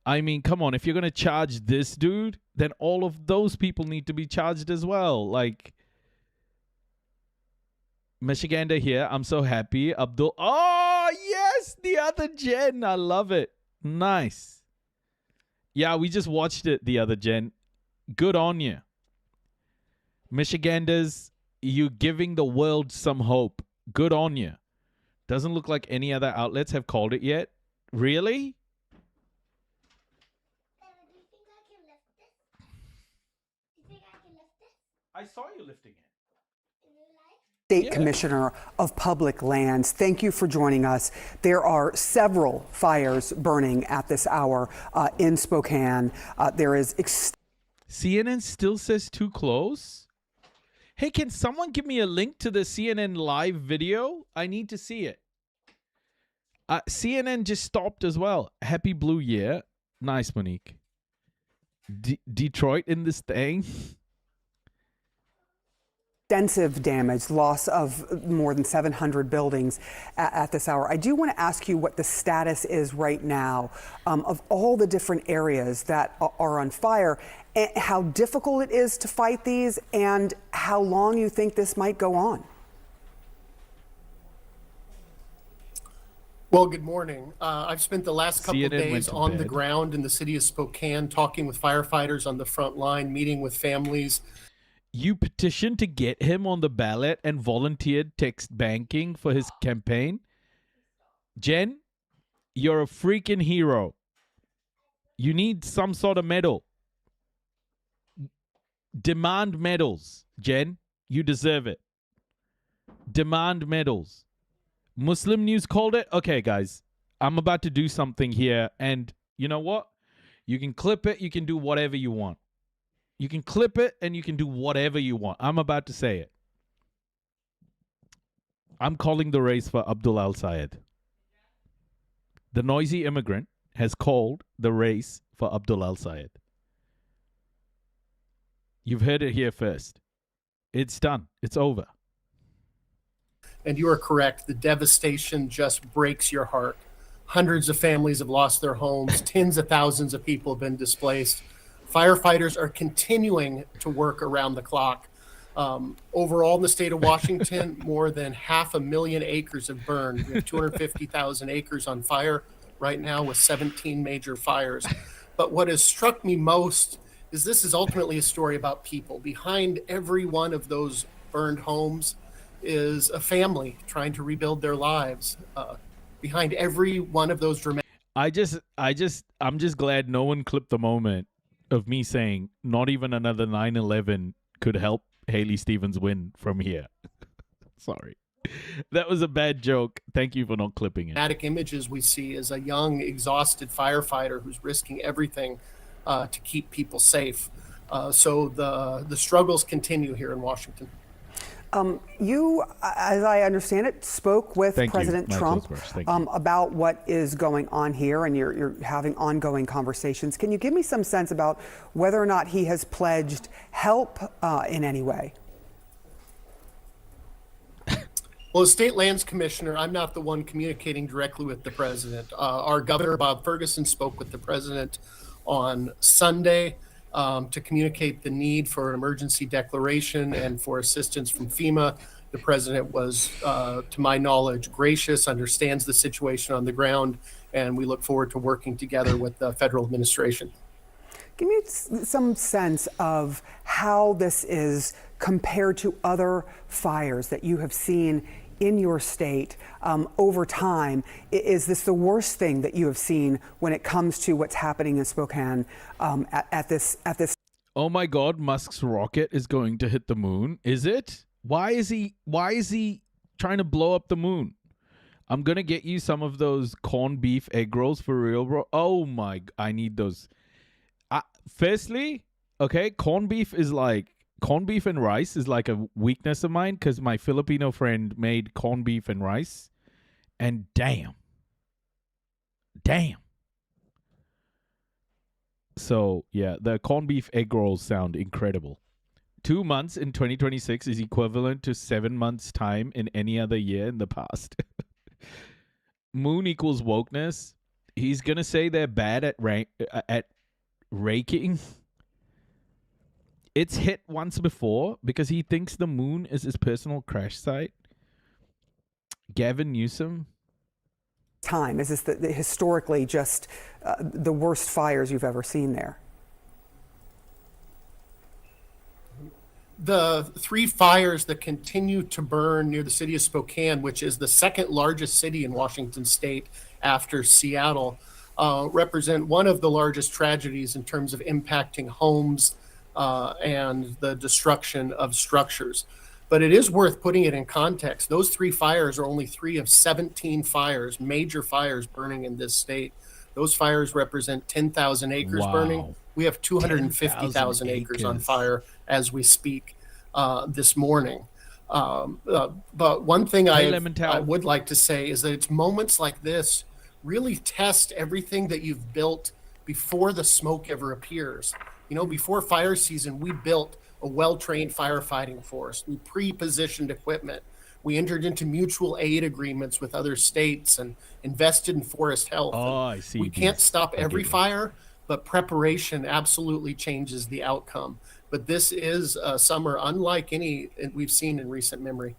I mean, come on, if you're going to charge this dude, then all of those people need to be charged as well. Like, Michigander here. I'm so happy. Abdul. Oh, yes. The other gen. I love it. Nice. Yeah, we just watched it the other gen. Good on you. Michiganders, you giving the world some hope. Good on you. Doesn't look like any other outlets have called it yet. Really? I saw you lifting it. State Commissioner of Public Lands, thank you for joining us. There are several fires burning at this hour in Spokane. There is... CNN still says too close? Hey, can someone give me a link to the CNN live video? I need to see it. CNN just stopped as well. Happy Blue Year. Nice, Monique. Detroit in this thing. Extensive damage, loss of more than 700 buildings at this hour. I do want to ask you what the status is right now of all the different areas that are on fire, and how difficult it is to fight these, and how long you think this might go on. Well, good morning. I've spent the last couple of days on the ground in the city of Spokane, talking with firefighters on the front line, meeting with families. You petitioned to get him on the ballot and volunteered text banking for his campaign? Jen, you're a freaking hero. You need some sort of medal. Demand medals, Jen. You deserve it. Demand medals. Muslim News called it? Okay, guys. I'm about to do something here, and you know what? You can clip it. You can do whatever you want. You can clip it and you can do whatever you want. I'm about to say it. I'm calling the race for Abdul Al-Sayed. The noisy immigrant has called the race for Abdul Al-Sayed. You've heard it here first. It's done. It's over. And you are correct. The devastation just breaks your heart. Hundreds of families have lost their homes. Tens of thousands of people have been displaced. Firefighters are continuing to work around the clock. Overall in the state of Washington, more than 500,000 acres have burned. We have 250,000 acres on fire right now with 17 major fires. But what has struck me most is this is ultimately a story about people. Behind every one of those burned homes is a family trying to rebuild their lives. Behind every one of those dramatic... I'm just glad no one clipped the moment of me saying not even another 9/11 could help Haley Stevens win from here. Sorry. That was a bad joke. Thank you for not clipping it. Dramatic images we see is a young, exhausted firefighter who's risking everything to keep people safe. So the struggles continue here in Washington. You, as I understand it, spoke with Thank you, President Mike Trump Osborne. Thank you. about what is going on here, and you're having ongoing conversations. Can you give me some sense about whether or not he has pledged help in any way? Well, as State Lands Commissioner, I'm not the one communicating directly with the president. Our governor, Bob Ferguson, spoke with the president on Sunday to communicate the need for an emergency declaration and for assistance from FEMA. The president was, to my knowledge, gracious, understands the situation on the ground, and we look forward to working together with the federal administration. Give me some sense of how this is compared to other fires that you have seen in your state over time. Is this the worst thing that you have seen when it comes to what's happening in Spokane at this? Oh my God, Musk's rocket is going to hit the moon. Is it? Why is he trying to blow up the moon? I'm going to get you some of those corned beef egg rolls for real, bro. Oh my, I need those. Firstly, okay, corned beef and rice is like a weakness of mine because my Filipino friend made corned beef and rice, and damn. So, yeah, the corned beef egg rolls sound incredible. 2 months in 2026 is equivalent to 7 months' time in any other year in the past. Moon equals wokeness. He's going to say they're bad at raking. It's hit once before because he thinks the moon is his personal crash site. Gavin Newsom. Is this historically just the worst fires you've ever seen there? The 3 fires that continue to burn near the city of Spokane, which is the second largest city in Washington state after Seattle, represent one of the largest tragedies in terms of impacting homes and the destruction of structures. But it is worth putting it in context. Those 3 fires are only 3 of 17 fires, major fires burning in this state. Those fires represent 10,000 acres burning. We have 250,000 acres on fire as we speak this morning. But one thing I would like to say is that it's moments like this really test everything that you've built before the smoke ever appears. You know, before fire season, we built a well-trained firefighting force. We pre-positioned equipment. We entered into mutual aid agreements with other states and invested in forest health. Oh, I see. We can't stop every fire, but preparation absolutely changes the outcome. But this is a summer unlike any we've seen in recent memory.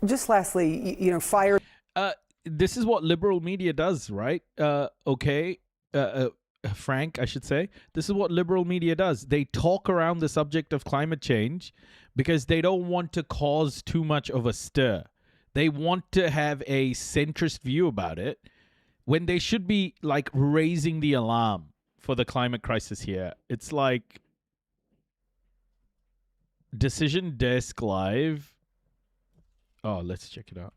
Just lastly, you know, fire. This is what liberal media does, right? Frank, I should say. This is what liberal media does. They talk around the subject of climate change because they don't want to cause too much of a stir. They want to have a centrist view about it when they should be like raising the alarm for the climate crisis here. It's like Decision Desk Live. Oh, let's check it out.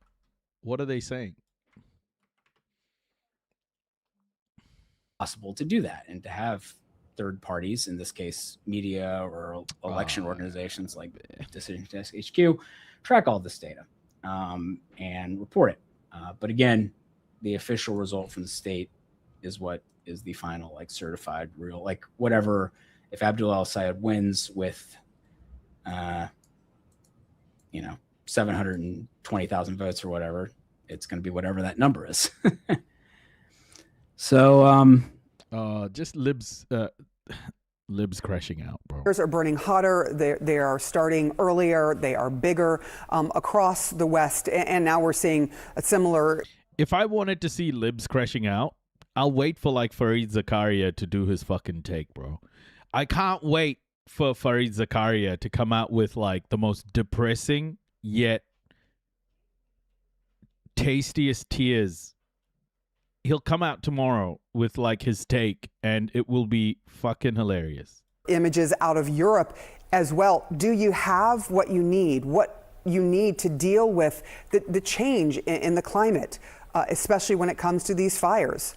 What are they saying? Possible to do that and to have third parties, in this case media or election organizations like Decision Desk HQ, track all this data and report it. But again, the official result from the state is what is the final, like, certified real, like, whatever. If Abdul El-Sayed wins with 720,000 votes or whatever, it's going to be whatever that number is. So just libs crashing out, bro. Fires are burning hotter. They are starting earlier. They are bigger across the West, and now we're seeing a similar. If I wanted to see libs crashing out, I'll wait for like Fareed Zakaria to do his fucking take, bro. I can't wait for Fareed Zakaria to come out with like the most depressing yet tastiest tears. He'll come out tomorrow with like his take and it will be fucking hilarious. Images out of Europe as well. Do you have what you need? What you need to deal with the change in the climate, especially when it comes to these fires?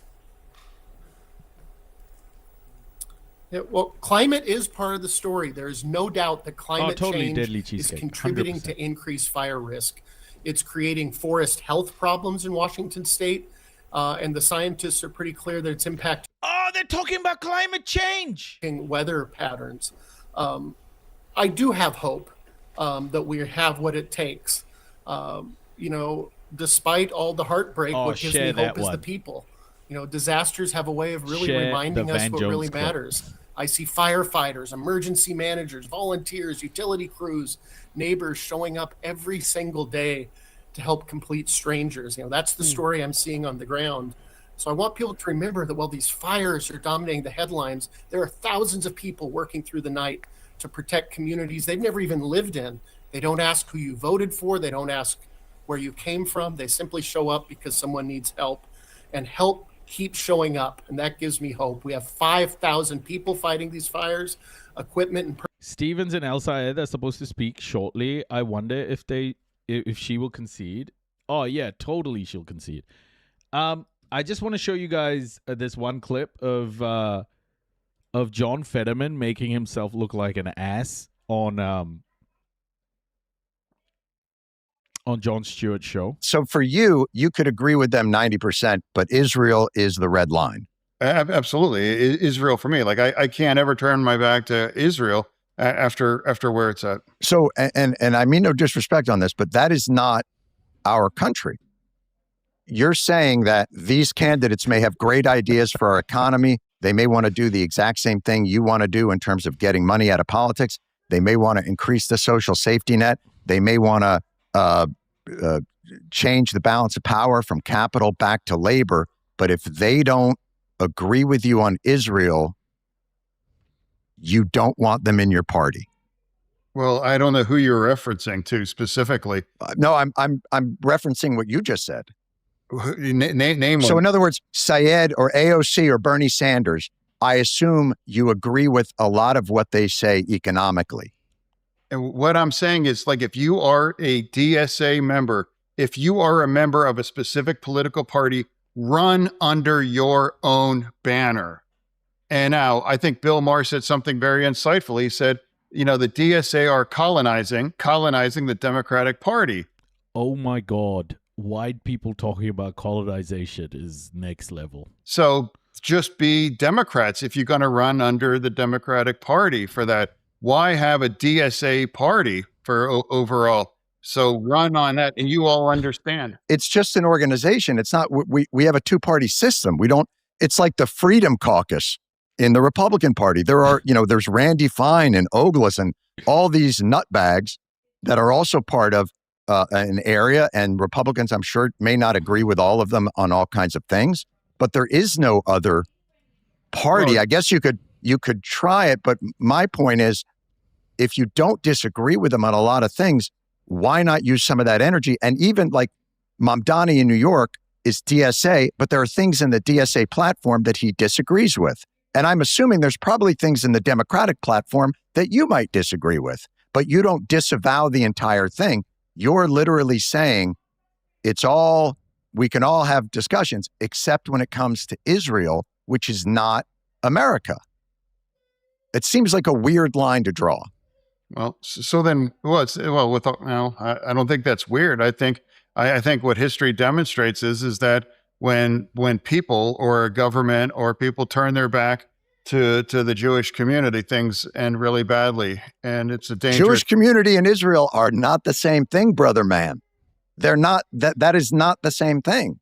Yeah, well, climate is part of the story. There is no doubt that climate change is contributing 100%. to increased fire risk. It's creating forest health problems in Washington state, and the scientists are pretty clear that it's impacting. Oh, they're talking about climate change. Weather patterns. I do have hope that we have what it takes. Despite all the heartbreak, what gives me hope is the people. Disasters have a way of really reminding us what really matters. I see firefighters, emergency managers, volunteers, utility crews, neighbors showing up every single day to help complete strangers. That's the story I'm seeing on the ground. So I want people to remember that while these fires are dominating the headlines, there are thousands of people working through the night to protect communities they've never even lived in. They don't ask who you voted for. They don't ask where you came from. They simply show up because someone needs help, and help keeps showing up. And that gives me hope. We have 5,000 people fighting these fires, equipment and Stevens and El Sayed are supposed to speak shortly. I wonder if she will concede. Oh yeah, totally she'll concede. I just want to show you guys this one clip of John Fetterman making himself look like an ass on Jon Stewart's show. So for you could agree with them 90%, but Israel is the red line. Absolutely. Israel for me. Like I can't ever turn my back to Israel after where it's at. So, and I mean no disrespect on this, but that is not our country. You're saying that these candidates may have great ideas for our economy. They may want to do the exact same thing you want to do in terms of getting money out of politics. They may want to increase the social safety net. They may want to change the balance of power from capital back to labor. But if they don't agree with you on Israel, you don't want them in your party. Well, I don't know who you're referencing to specifically. No, I'm referencing what you just said. Name So one. in other words, Syed or AOC or Bernie Sanders, I assume you agree with a lot of what they say economically. And what I'm saying is, like, if you are a DSA member, if you are a member of a specific political party, run under your own banner. And now I think Bill Maher said something very insightful. He said, the DSA are colonizing the Democratic Party. Oh my God. White people talking about colonization is next level. So just be Democrats if you're going to run under the Democratic Party for that. Why have a DSA party for overall? So run on that, and you all understand. It's just an organization. It's not, we have a two-party system. It's like the Freedom Caucus in the Republican Party. There are, there's Randy Fine and Ogles and all these nutbags that are also part of an area, and Republicans, I'm sure, may not agree with all of them on all kinds of things, but there is no other party. Well, I guess you could try it, but my point is, if you don't disagree with them on a lot of things, why not use some of that energy? And even like Mamdani in New York is DSA, but there are things in the DSA platform that he disagrees with. And I'm assuming there's probably things in the Democratic platform that you might disagree with, but you don't disavow the entire thing. You're literally saying we can all have discussions, except when it comes to Israel, which is not America. It seems like a weird line to draw. Well, so then, I don't think that's weird. I think what history demonstrates is that when people or a government or people turn their back to the Jewish community, things end really badly, and it's a dangerous. Jewish community and Israel are not the same thing, brother man. They're not. That is not the same thing.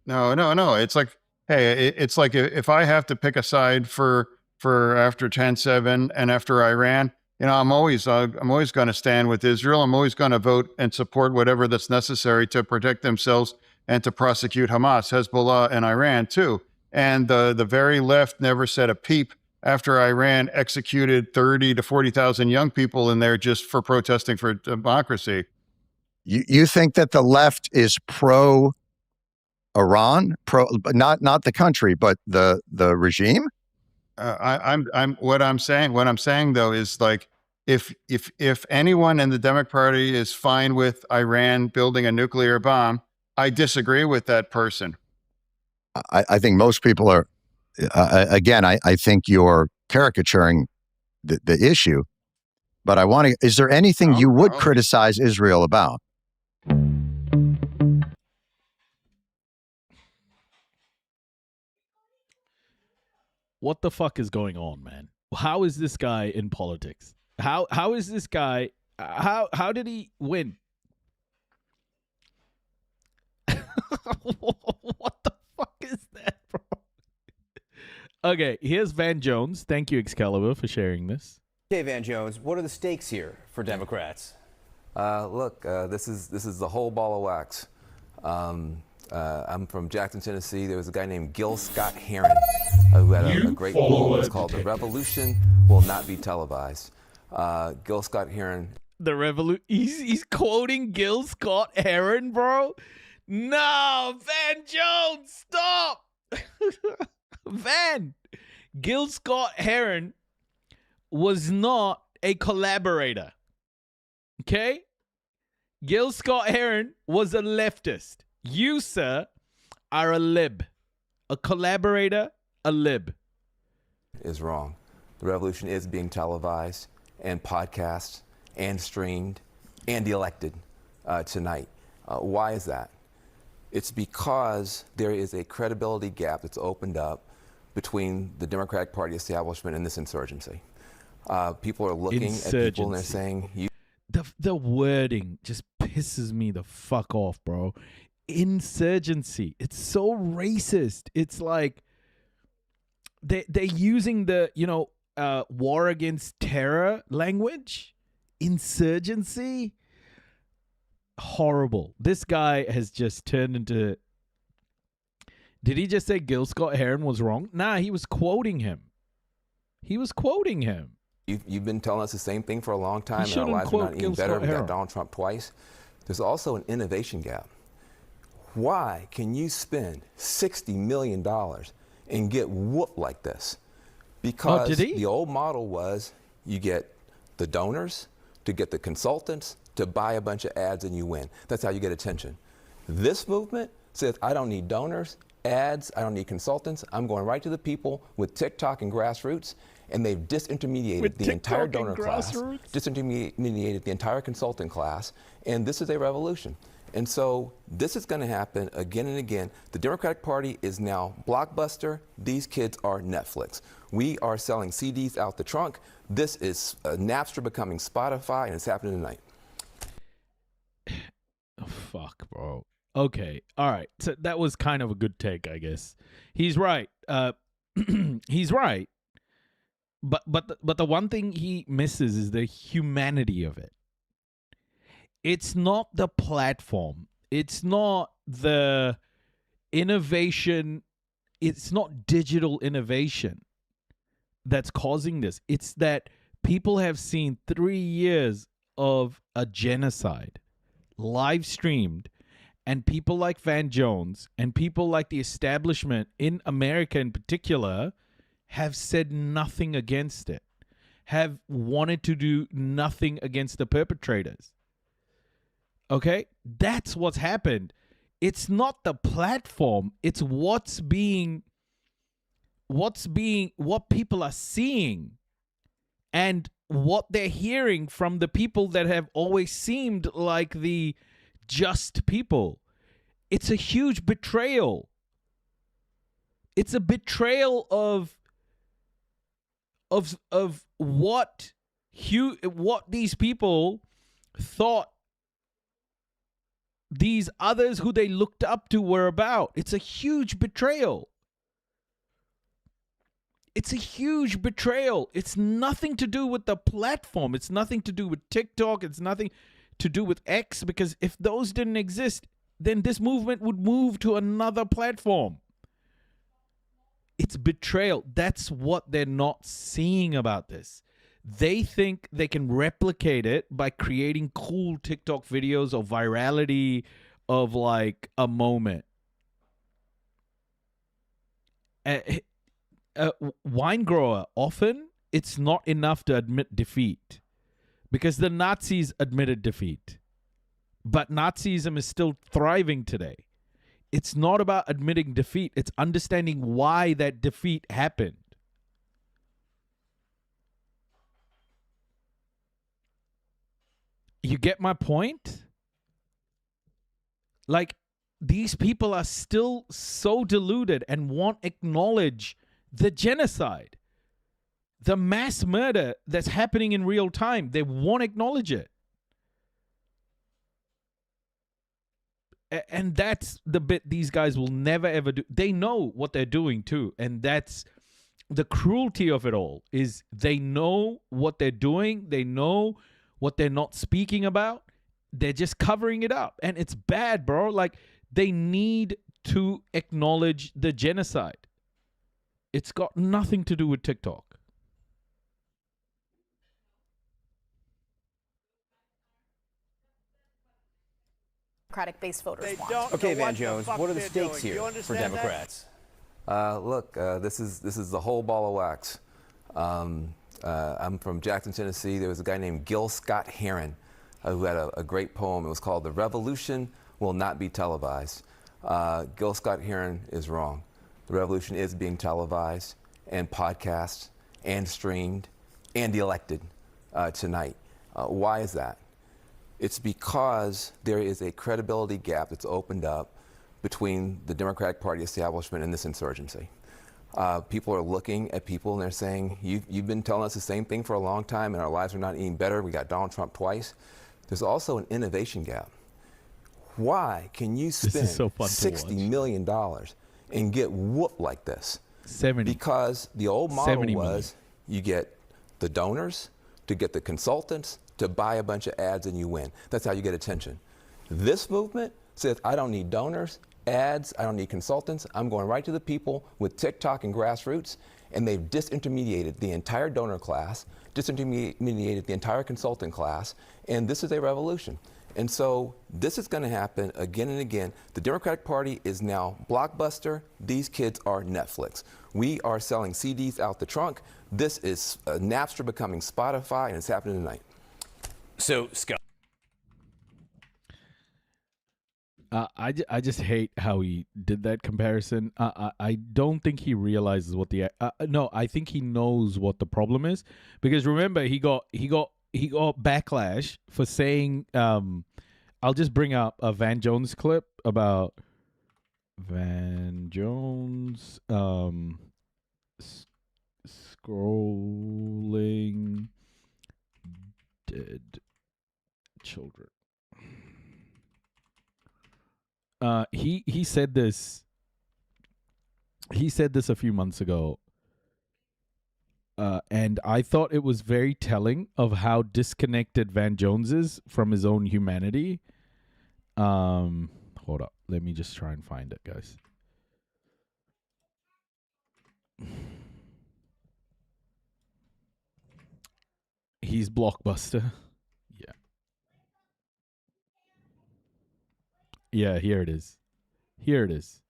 No. It's like, hey, it's like if I have to pick a side for after 10/7 and after Iran, I'm always going to stand with Israel. I'm always going to vote and support whatever that's necessary to protect themselves and to prosecute Hamas, Hezbollah, and Iran too. And the very left never said a peep after Iran executed 30 to 40,000 young people in there just for protesting for democracy. You think that the left is pro Iran, not the country, but the regime? What I'm saying though is, like, if anyone in the Democratic Party is fine with Iran building a nuclear bomb, I disagree with that person. I think most people are. Again, I think you're caricaturing the issue. But I want to, is there anything you would criticize Israel about? What the fuck is going on, man? How is this guy in politics? How is this guy, how did he win? What the fuck is that, bro? Okay, here's Van Jones. Thank you, Excalibur, for sharing this. Okay, Van Jones, what are the stakes here for Democrats? Look, this is the whole ball of wax. I'm from Jackson, Tennessee. There was a guy named Gil Scott Heron who had a great poem. It's called "The Revolution Will Not Be Televised." Gil Scott Heron. The revolution. He's quoting Gil Scott Heron, bro. No, Van Jones, stop. Gil Scott Heron was not a collaborator. Okay? Gil Scott Heron was a leftist. You, sir, are a lib. A collaborator, a lib. Is wrong. The revolution is being televised and podcast and streamed and elected tonight. Why is that? It's because there is a credibility gap that's opened up between the Democratic Party establishment and this insurgency. People are looking at people and they're saying... The wording just pisses me the fuck off, bro. Insurgency. It's so racist. It's like they're using the, war against terror language. Insurgency. Horrible. This guy has just turned into... Did he just say Gil Scott Heron was wrong? Nah, he was quoting him. You've been telling us the same thing for a long time, and our lives are not any better. We got Donald Trump twice. There's also an innovation gap. Why can you spend $60 million and get whooped like this? Because the old model was you get the donors to get the consultants to buy a bunch of ads and you win. That's how you get attention. This movement says, I don't need donors, ads, I don't need consultants. I'm going right to the people with TikTok and grassroots. And they've disintermediated the entire donor class, disintermediated the entire consultant class, and this is a revolution. And so this is going to happen again and again. The Democratic Party is now Blockbuster. These kids are Netflix. We are selling CDs out the trunk. This is Napster becoming Spotify, and it's happening tonight. Oh, fuck, bro. Okay, all right. So that was kind of a good take, I guess. He's right. He's right. But the one thing he misses is the humanity of it. It's not the platform. It's not the innovation. It's not digital innovation that's causing this. It's that people have seen 3 years of a genocide live streamed, and people like Van Jones and people like the establishment in America in particular have said nothing against it, have wanted to do nothing against the perpetrators. Okay? That's what's happened. It's not the platform. It's what people are seeing and what they're hearing from the people that have always seemed like the just people. It's a huge betrayal. It's a betrayal of what these people thought these others who they looked up to were about. It's a huge betrayal. It's a huge betrayal. It's nothing to do with the platform. It's nothing to do with TikTok. It's nothing to do with X, because if those didn't exist, then this movement would move to another platform. It's betrayal. That's what they're not seeing about this. They think they can replicate it by creating cool TikTok videos or virality of like a moment. Wine grower, often it's not enough to admit defeat, because the Nazis admitted defeat, but Nazism is still thriving today. It's not about admitting defeat. It's understanding why that defeat happened. You get my point? Like, these people are still so deluded and won't acknowledge the genocide, the mass murder that's happening in real time. They won't acknowledge it. And that's the bit these guys will never, ever do. They know what they're doing, too. And that's the cruelty of it all, is they know what they're doing. They know what they're not speaking about. They're just covering it up. And it's bad, bro. Like, they need to acknowledge the genocide. It's got nothing to do with TikTok. Democratic-based voters want. Okay, Van Jones, what are the stakes here for Democrats? Look, this is the whole ball of wax. I'm from Jackson, Tennessee. There was a guy named Gil Scott Heron who had a great poem. It was called "The Revolution Will Not Be Televised." Gil Scott Heron is wrong. The revolution is being televised and podcast and streamed and elected tonight. Why is that? It's because there is a credibility gap that's opened up between the Democratic Party establishment and this insurgency. People are looking at people and they're saying, you've been telling us the same thing for a long time and our lives are not any better. We got Donald Trump twice. There's also an innovation gap. Why can you spend $60 million and get whooped like this? 70. Because the old model was you get the donors to get the consultants to buy a bunch of ads and you win. That's how you get attention. This movement says, I don't need donors, ads, I don't need consultants. I'm going right to the people with TikTok and grassroots, and they've disintermediated the entire donor class, disintermediated the entire consultant class, and this is a revolution. And so this is going to happen again and again. The Democratic Party is now Blockbuster. These kids are Netflix. We are selling CDs out the trunk. This is Napster becoming Spotify, and it's happening tonight. So, Scott. I just hate how he did that comparison. I don't think he realizes what the no. I think he knows what the problem is, because remember he got backlash for saying. I'll just bring up a Van Jones clip about Van Jones scrolling dead children. He said this. He said this a few months ago, and I thought it was very telling of how disconnected Van Jones is from his own humanity. Hold up, let me just try and find it, guys. He's Blockbuster. Yeah, here it is. Here it is.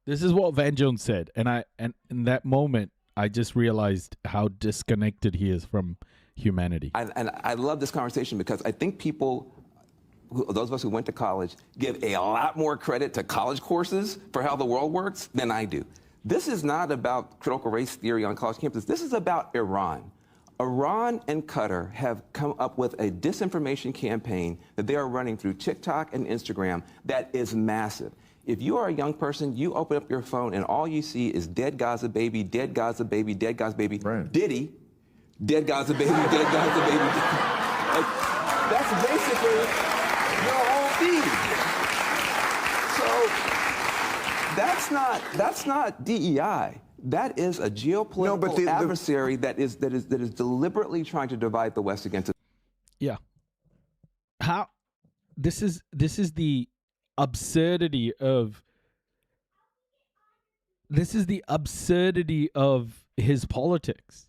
This is what Van Jones said, and in that moment, I just realized how disconnected he is from humanity. And I love this conversation because I think people, those of us who went to college, give a lot more credit to college courses for how the world works than I do. This is not about critical race theory on college campuses. This is about Iran. Iran and Qatar have come up with a disinformation campaign that they are running through TikTok and Instagram that is massive. If you are a young person, you open up your phone and all you see is dead Gaza baby, dead Gaza baby, dead Gaza baby, right. Diddy, dead Gaza baby, dead Gaza baby. Like, that's basically your whole feed. So that's not DEI. That is a geopolitical adversary that is deliberately trying to divide the West against it. Yeah. How this is the absurdity of his politics,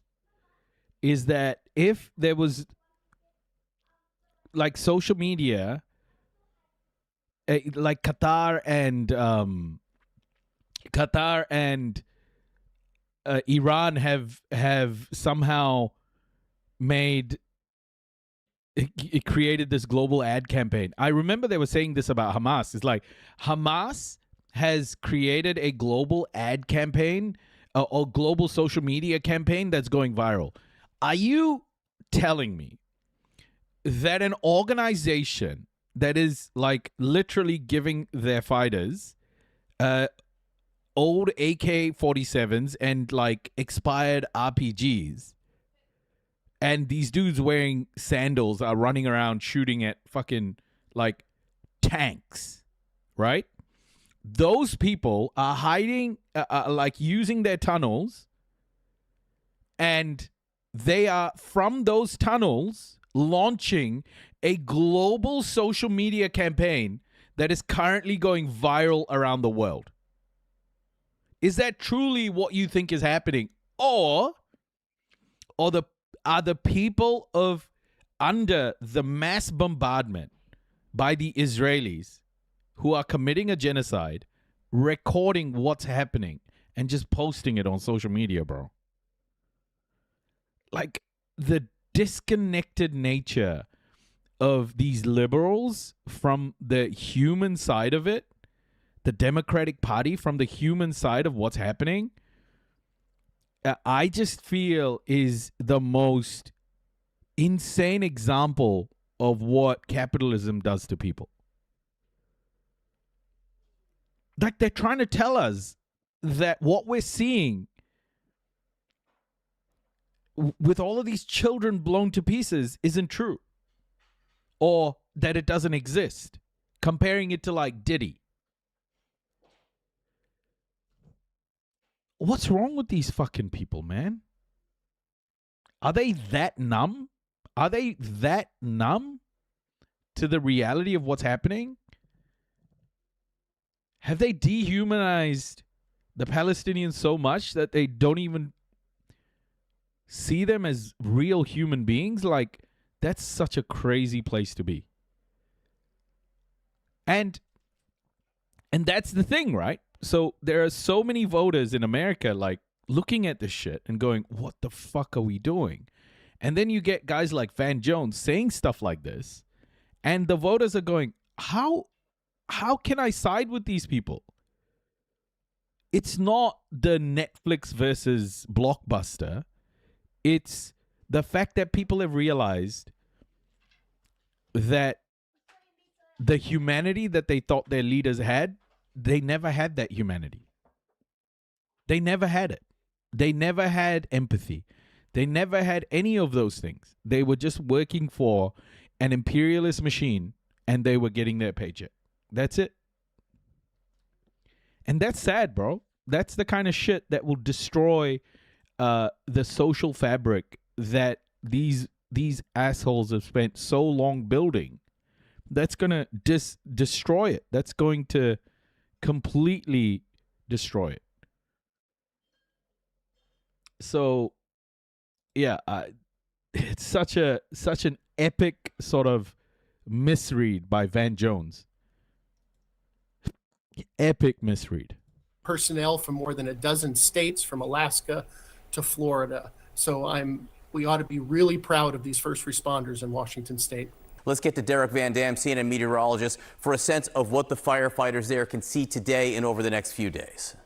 is that if there was like social media, like Qatar and Iran have somehow created this global ad campaign. I remember they were saying this about Hamas. It's like Hamas has created a global ad campaign, a global social media campaign that's going viral. Are you telling me that an organization that is like literally giving their fighters old AK-47s and like expired RPGs, and these dudes wearing sandals are running around shooting at fucking like tanks, right? Those people are hiding, like using their tunnels, and they are from those tunnels launching a global social media campaign that is currently going viral around the world. Is that truly what you think is happening? Or are the people of under the mass bombardment by the Israelis who are committing a genocide recording what's happening and just posting it on social media, bro? Like, the disconnected nature of these liberals from the human side of it, the Democratic Party from the human side of what's happening, I just feel is the most insane example of what capitalism does to people. Like, they're trying to tell us that what we're seeing with all of these children blown to pieces isn't true, or that it doesn't exist, comparing it to like Diddy. What's wrong with these fucking people, man? Are they that numb? Are they that numb to the reality of what's happening? Have they dehumanized the Palestinians so much that they don't even see them as real human beings? Like, that's such a crazy place to be. And that's the thing, right? So there are so many voters in America like looking at this shit and going, what the fuck are we doing? And then you get guys like Van Jones saying stuff like this, and the voters are going, how can I side with these people? It's not the Netflix versus Blockbuster. It's the fact that people have realized that the humanity that they thought their leaders had, they never had that humanity. They never had it. They never had empathy. They never had any of those things. They were just working for an imperialist machine, and they were getting their paycheck. That's it. And that's sad, bro. That's the kind of shit that will destroy the social fabric that these assholes have spent so long building. That's going to destroy it. That's going to completely destroy it. So, yeah, it's such an epic sort of misread by Van Jones. Epic misread. Personnel from more than a dozen states, from Alaska to Florida. So we ought to be really proud of these first responders in Washington State. Let's get to Derek Van Dam, CNN meteorologist, for a sense of what the firefighters there can see today and over the next few days.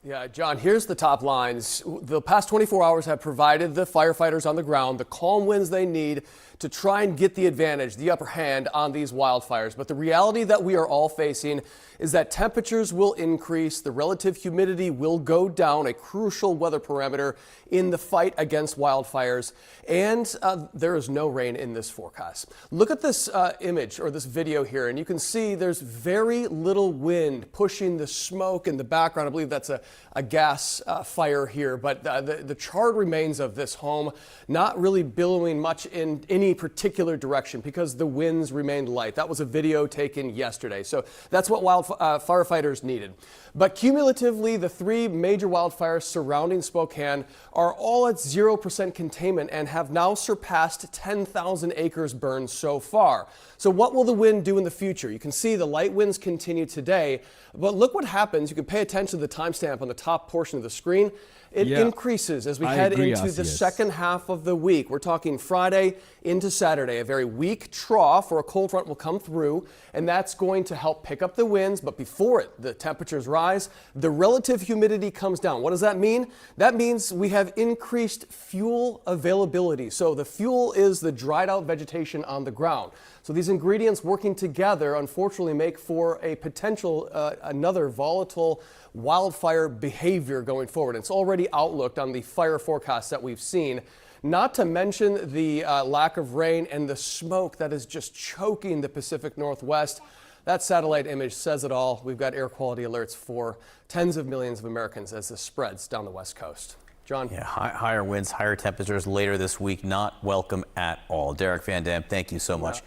Yeah, John, here's the top lines. The past 24 hours have provided the firefighters on the ground the calm winds they need to try and get the advantage, the upper hand on these wildfires. But the reality that we are all facing is that temperatures will increase, the relative humidity will go down, a crucial weather parameter in the fight against wildfires, and there is no rain in this forecast. Look at this image or this video here, and you can see there's very little wind pushing the smoke in the background. I believe that's a gas fire here, but the charred remains of this home not really billowing much in any particular direction because the winds remained light. That was a video taken yesterday. So that's what firefighters needed. But cumulatively, the three major wildfires surrounding Spokane are all at 0% containment and have now surpassed 10,000 acres burned so far. So what will the wind do in the future? You can see the light winds continue today, but look what happens. You can pay attention to the timestamp on the top portion of the screen. It increases as we head into the second half of the week. We're talking Friday into Saturday. A very weak trough or a cold front will come through, and that's going to help pick up the winds. But before the temperatures rise, the relative humidity comes down. What does that mean? That means we have increased fuel availability. So the fuel is the dried out vegetation on the ground. So these ingredients working together, unfortunately, make for a potential another volatile wildfire behavior going forward. It's already outlooked on the fire forecasts that we've seen, not to mention the lack of rain and the smoke that is just choking the Pacific Northwest. That satellite image says it all. We've got air quality alerts for tens of millions of Americans as this spreads down the West Coast. John? Yeah, higher winds, higher temperatures later this week, not welcome at all. Derek Van Dam, thank you so much.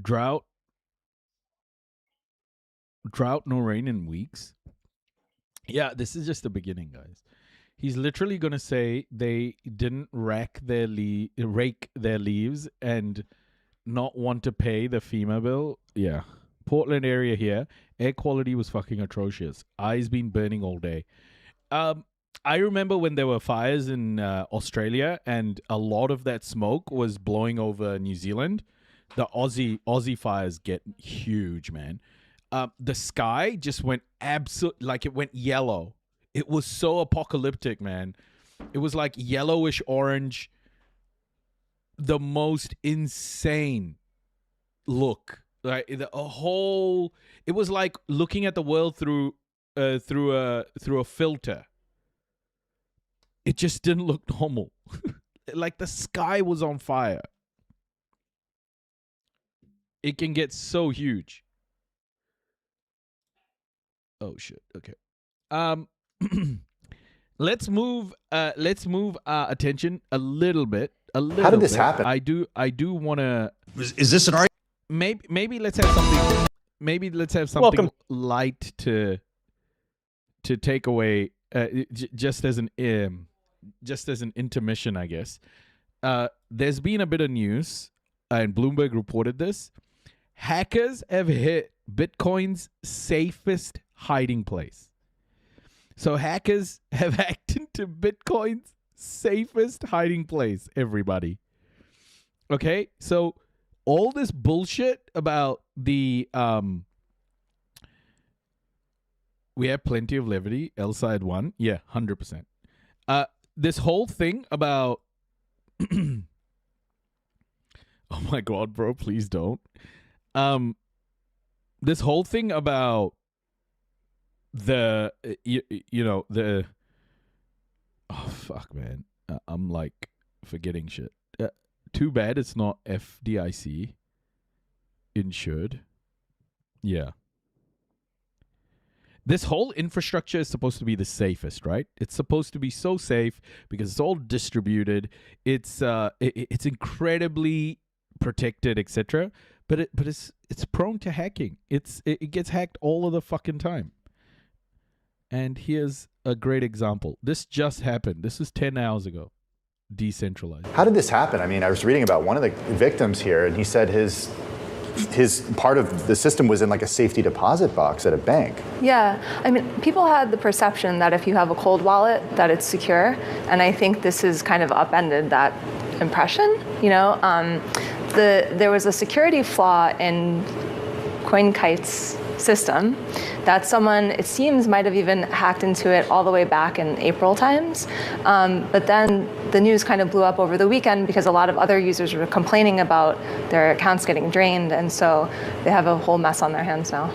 Drought, no rain in weeks. Yeah, this is just the beginning, guys. He's literally going to say they didn't rake their leaves and not want to pay the FEMA bill. Yeah. Portland area here, air quality was fucking atrocious. Eyes been burning all day. I remember when there were fires in Australia and a lot of that smoke was blowing over New Zealand. The Aussie fires get huge, man. The sky just went it went yellow. It was so apocalyptic, man. It was like yellowish orange. The most insane look. Like it was like looking at the world through a filter. It just didn't look normal. Like the sky was on fire. It can get so huge. Oh shit. Okay. Let's move our attention a little bit. How did this happen? I do want to. Is this an argument? Maybe let's have something. Maybe let's have something light to take away. Just as an intermission, I guess. There's been a bit of news, and Bloomberg reported this. Hackers have hit Bitcoin's safest hiding place. So hackers have hacked into Bitcoin's safest hiding place, everybody. Okay? So all this bullshit about the we have plenty of levity, L side 1. Yeah, 100%. This whole thing about oh my god, bro, please don't. This whole thing about the the oh fuck, man. I'm like forgetting shit. Too bad it's not FDIC insured. Yeah. This whole infrastructure is supposed to be the safest, right? It's supposed to be so safe because it's all distributed. It's incredibly protected, etc. But it's prone to hacking. It gets hacked all of the fucking time. And here's a great example. This just happened. This was 10 hours ago. Decentralized. How did this happen? I mean, I was reading about one of the victims here, and he said his part of the system was in like a safety deposit box at a bank. Yeah, I mean, people had the perception that if you have a cold wallet, that it's secure, and I think this has kind of upended that impression. You know, there was a security flaw in CoinKite's system that someone, it seems, might have even hacked into it all the way back in April times. But then the news kind of blew up over the weekend because a lot of other users were complaining about their accounts getting drained, and so they have a whole mess on their hands now.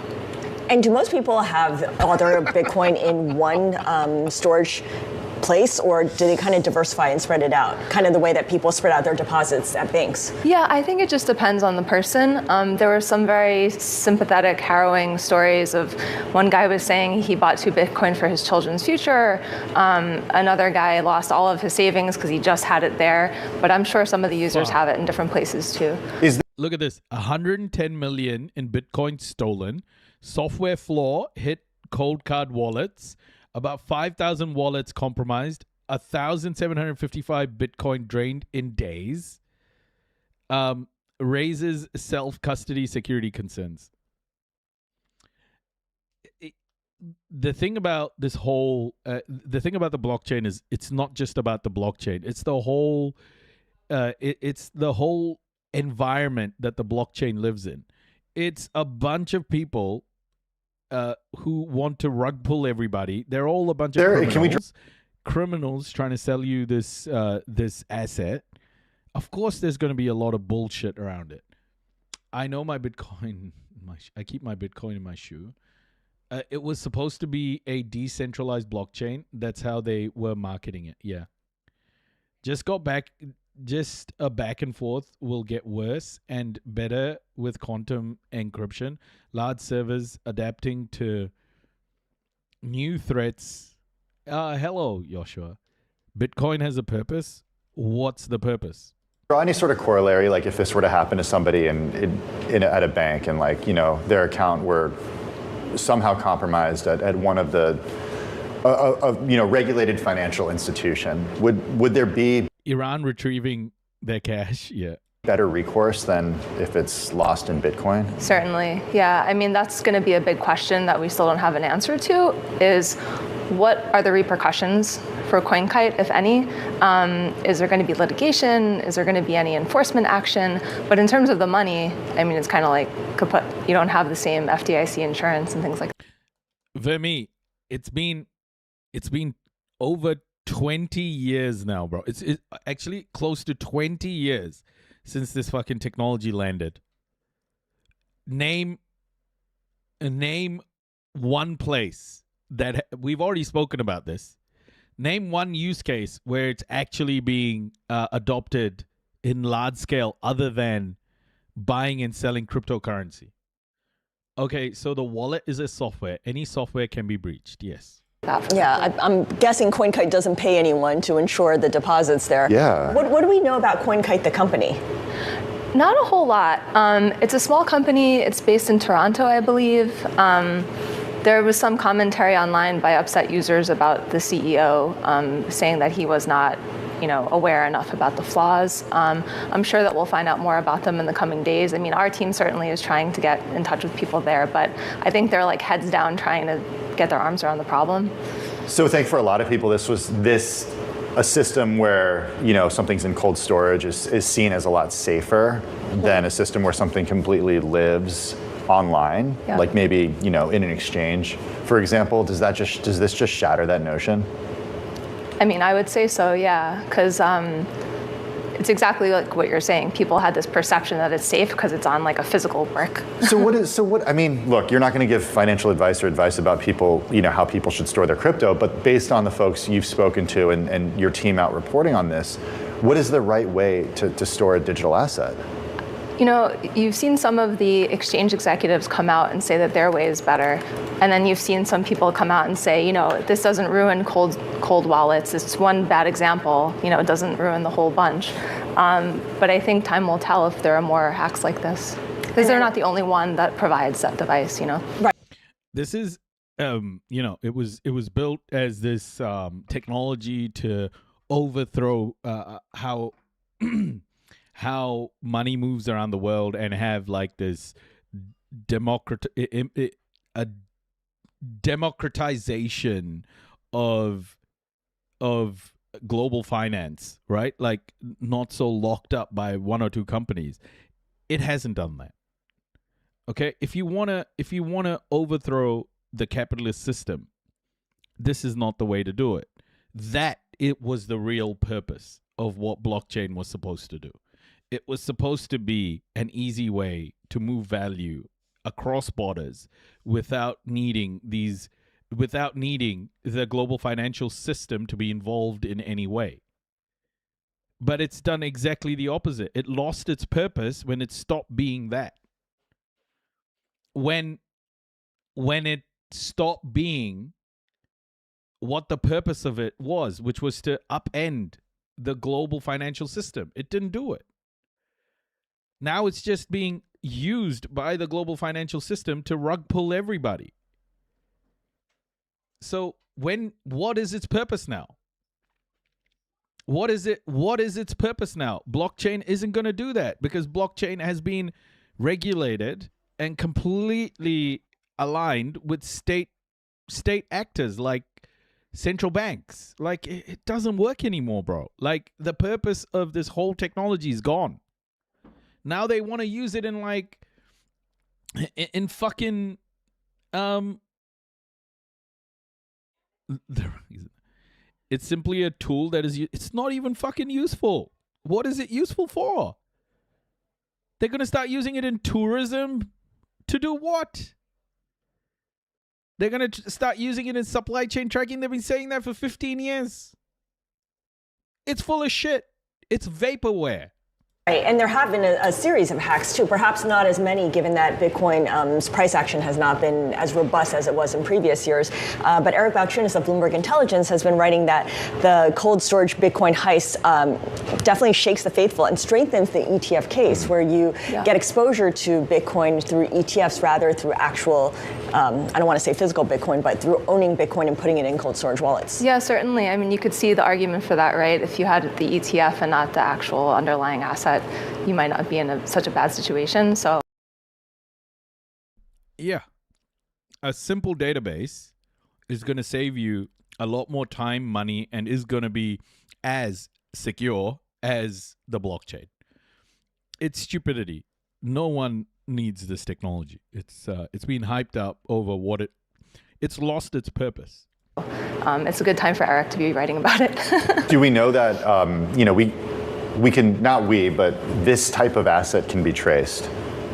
And do most people have all their Bitcoin in one storage place, or do they kind of diversify and spread it out, kind of the way that people spread out their deposits at banks? Yeah, I think it just depends on the person. There were some very sympathetic, harrowing stories of one guy was saying he bought 2 Bitcoin for his children's future. Another guy lost all of his savings because he just had it there. But I'm sure some of the users have it in different places too. Look at this, 110 million in Bitcoin stolen. Software flaw hit cold card wallets. About 5,000 wallets compromised, 1,755 Bitcoin drained in days, raises self-custody security concerns. the thing about this whole the thing about the blockchain is it's not just about the blockchain. It's the whole it's the whole environment that the blockchain lives in. It's a bunch of people who want to rug pull everybody. They're all a bunch of criminals trying to sell you this this asset. Of course, there's going to be a lot of bullshit around it. I know my Bitcoin. I keep my Bitcoin in my shoe. It was supposed to be a decentralized blockchain. That's how they were marketing it. Yeah. Just a back and forth will get worse and better with quantum encryption. Large servers adapting to new threats. Hello, Joshua. Bitcoin has a purpose. What's the purpose? Draw any sort of corollary, like if this were to happen to somebody at a bank and like, their account were somehow compromised at one of the regulated financial institution, would there be Iran retrieving their cash? Yeah. Better recourse than if it's lost in Bitcoin? Certainly, yeah. I mean, that's going to be a big question that we still don't have an answer to, is what are the repercussions for CoinKite, if any? Is there going to be litigation? Is there going to be any enforcement action? But in terms of the money, I mean, it's kind of like kaput. You don't have the same FDIC insurance and things like that. For me, it's been over 20 years now, bro. It's actually close to 20 years since this fucking technology landed. Name one place that we've already spoken about this. Name one use case where it's actually being adopted in large scale other than buying and selling cryptocurrency. Okay, so the wallet is a software. Any software can be breached, yes. Yeah, I'm guessing CoinKite doesn't pay anyone to ensure the deposits there. Yeah. What do we know about CoinKite, the company? Not a whole lot. It's a small company. It's based in Toronto, I believe. There was some commentary online by upset users about the CEO saying that he was not, aware enough about the flaws. I'm sure that we'll find out more about them in the coming days. I mean, our team certainly is trying to get in touch with people there, but I think they're like heads down trying to get their arms around the problem. So I think for a lot of people, this was a system where, something's in cold storage is seen as a lot safer than a system where something completely lives online, like maybe, in an exchange, for example. Does this just shatter that notion? I mean, I would say so, yeah, because it's exactly like what you're saying. People had this perception that it's safe because it's on like a physical brick. I mean, look, you're not going to give financial advice or advice about people, how people should store their crypto, but based on the folks you've spoken to and your team out reporting on this, what is the right way to store a digital asset? You've seen some of the exchange executives come out and say that their way is better. And then you've seen some people come out and say, this doesn't ruin cold wallets. It's one bad example. It doesn't ruin the whole bunch. But I think time will tell if there are more hacks like this. Because they're not the only one that provides that device, Right. This is, it was built as this technology to overthrow how how money moves around the world and have like this democratization of global finance, right? Like not so locked up by one or two companies. It hasn't done that. Okay, if you wanna overthrow the capitalist system, this is not the way to do it. It was the real purpose of what blockchain was supposed to do. It was supposed to be an easy way to move value across borders without needing the global financial system to be involved in any way. But it's done exactly the opposite. It lost its purpose when it stopped being that. When it stopped being what the purpose of it was, which was to upend the global financial system, it didn't do it. Now it's just being used by the global financial system to rug pull everybody. So what is its purpose now? What is its purpose now? Blockchain isn't going to do that because blockchain has been regulated and completely aligned with state state actors like central banks. Like, it doesn't work anymore, bro. Like, the purpose of this whole technology is gone. Now they want to use it in like in fucking it's simply a tool that is, it's not even fucking useful. What is it useful for? They're going to start using it in tourism to do what? They're going to start using it in supply chain tracking. They've been saying that for 15 years. It's full of shit. It's vaporware. Right, and there have been a series of hacks too, perhaps not as many given that Bitcoin's price action has not been as robust as it was in previous years. But Eric Balchunas of Bloomberg Intelligence has been writing that the cold storage Bitcoin heist definitely shakes the faithful and strengthens the ETF case, where you get exposure to Bitcoin through ETFs rather through actual, I don't want to say physical Bitcoin, but through owning Bitcoin and putting it in cold storage wallets. Yeah, certainly. I mean, you could see the argument for that, right? If you had the ETF and not the actual underlying asset, you might not be in such a bad situation. So, yeah, a simple database is going to save you a lot more time, money, and is going to be as secure as the blockchain. It's stupidity. No one needs this technology. It's been hyped up over what it's lost its purpose. It's a good time for Eric to be writing about it. Do we know that we can, not we, but this type of asset can be traced?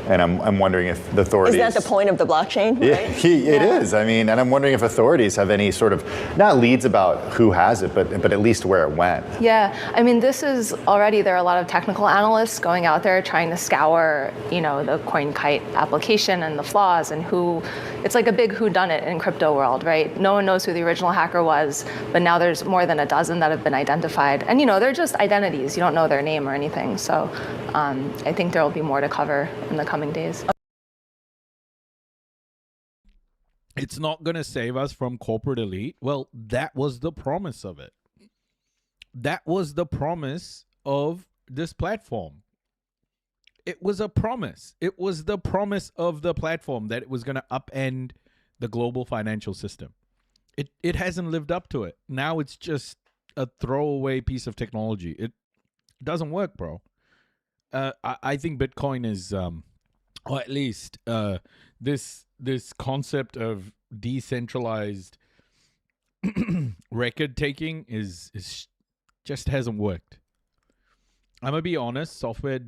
And I'm wondering if the authorities... Isn't that the point of the blockchain? Yeah, right? It is. I mean, and I'm wondering if authorities have any sort of, not leads about who has it, but at least where it went. Yeah, I mean, this is already, there are a lot of technical analysts going out there trying to scour, the CoinKite application and the flaws and it's like a big whodunit in crypto world, right? No one knows who the original hacker was, but now there's more than a dozen that have been identified. And, they're just identities. You don't know their name or anything. So I think there will be more to cover in the coming days. It's not going to save us from corporate elite. Well, that was the promise of it. That was the promise of this platform. It was a promise. It was the promise of the platform that it was going to upend the global financial system. It hasn't lived up to it. Now it's just a throwaway piece of technology. It doesn't work, bro. I think Bitcoin is, or at least this concept of decentralized record taking is just hasn't worked. I'm gonna be honest. Software.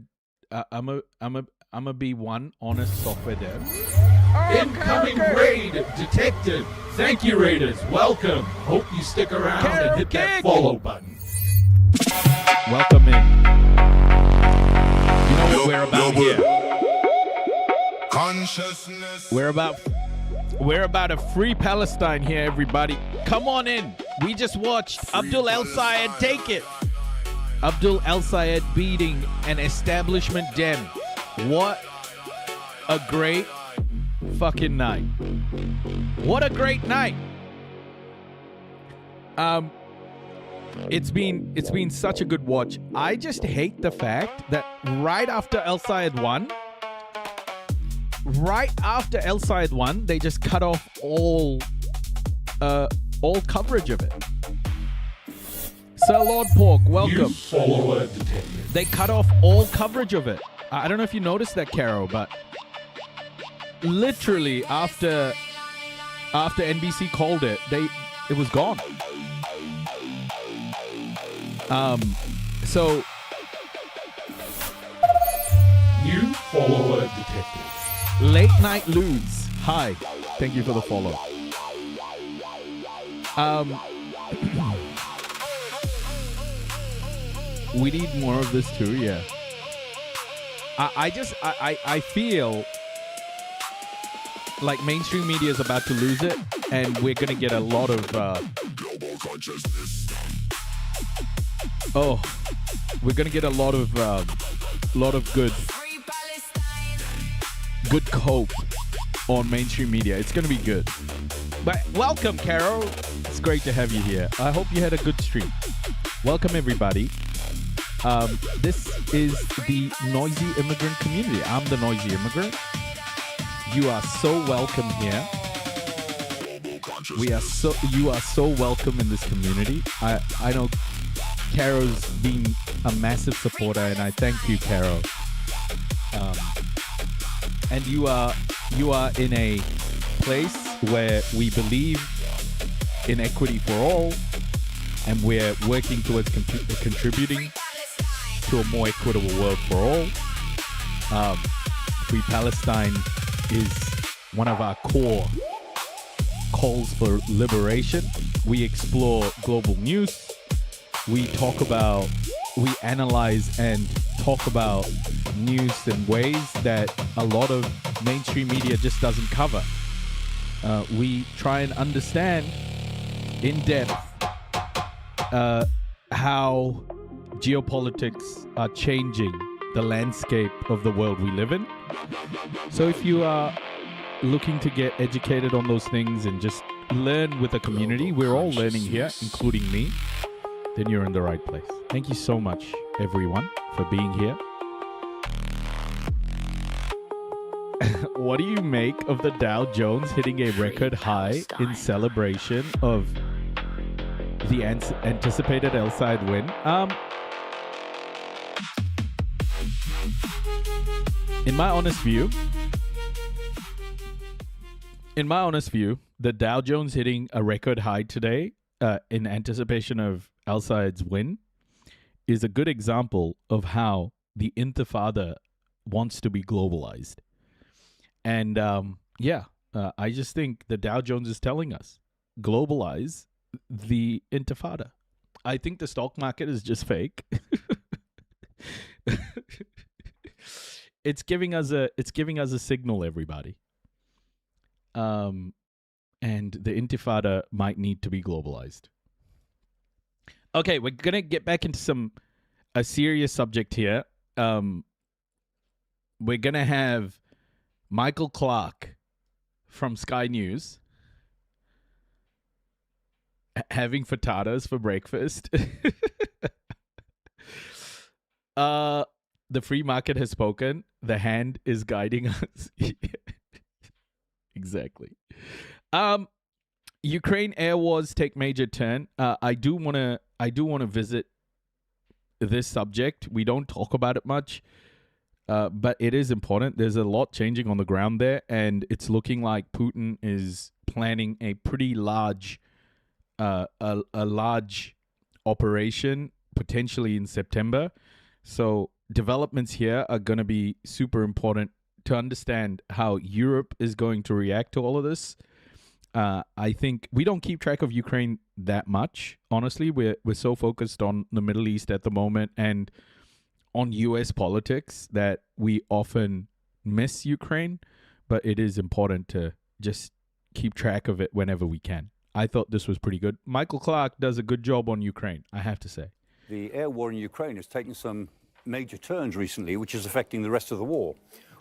I'm gonna be one honest software dev. Incoming raid detected. Thank you, Raiders. Welcome. Hope you stick around and hit that follow button. Welcome in. You know what we're about here? Consciousness. We're about a free Palestine here, everybody. Come on in. We just watched Abdul El Sayed take it. Abdul El Sayed beating an establishment dem. What a great fucking night. What a great night. It's been such a good watch. I just hate the fact that right after El Sayed won, they just cut off all coverage of it. Sir Lord Pork, welcome. Follower detected. They cut off all coverage of it. I don't know if you noticed that, Caro, but literally after NBC called it, it was gone. So new follower detected. Late Night Ludes. Hi. Thank you for the follow. We need more of this too, yeah. I feel like mainstream media is about to lose it, and we're gonna get a lot of we're gonna get a lot of good cope on mainstream media. It's gonna be good. But welcome, Carol. It's great to have you here. I hope you had a good stream. Welcome, everybody. This is the Noisy Immigrant community. I'm the Noisy Immigrant. You are so welcome here. You are so welcome in this community. I know Caro's been a massive supporter, and I thank you, Caro. And you are in a place where we believe in equity for all, and we're working towards contributing to a more equitable world for all. Free Palestine is one of our core calls for liberation. We explore global news. We analyze and talk about news in ways that a lot of mainstream media just doesn't cover. We try and understand in depth how geopolitics are changing the landscape of the world we live in. So if you are looking to get educated on those things and just learn with a community, we're all learning here, including me, then you're in the right place. Thank you so much, everyone, for being here. What do you make of the Dow Jones hitting a record high in celebration of the anticipated El-Sayed win? In my honest view, the Dow Jones hitting a record high today in anticipation of El-Sayed's win is a good example of how the Intifada wants to be globalized. And I just think the Dow Jones is telling us, globalize the Intifada. I think the stock market is just fake. It's giving us a signal, everybody. And the Intifada might need to be globalized. Okay, we're gonna get back into a serious subject here. We're gonna have Michael Clark from Sky News having frittatas for breakfast. The free market has spoken. The hand is guiding us. Exactly. Ukraine air wars take major turn. I do want to visit this subject. We don't talk about it much, but it is important. There's a lot changing on the ground there, and it's looking like Putin is planning a pretty large, a large operation potentially in September. So developments here are going to be super important to understand how Europe is going to react to all of this. I think we don't keep track of Ukraine that much. Honestly, we're so focused on the Middle East at the moment and on U.S. politics that we often miss Ukraine. But it is important to just keep track of it whenever we can. I thought this was pretty good. Michael Clark does a good job on Ukraine, I have to say. The air war in Ukraine has taken some major turns recently, which is affecting the rest of the war.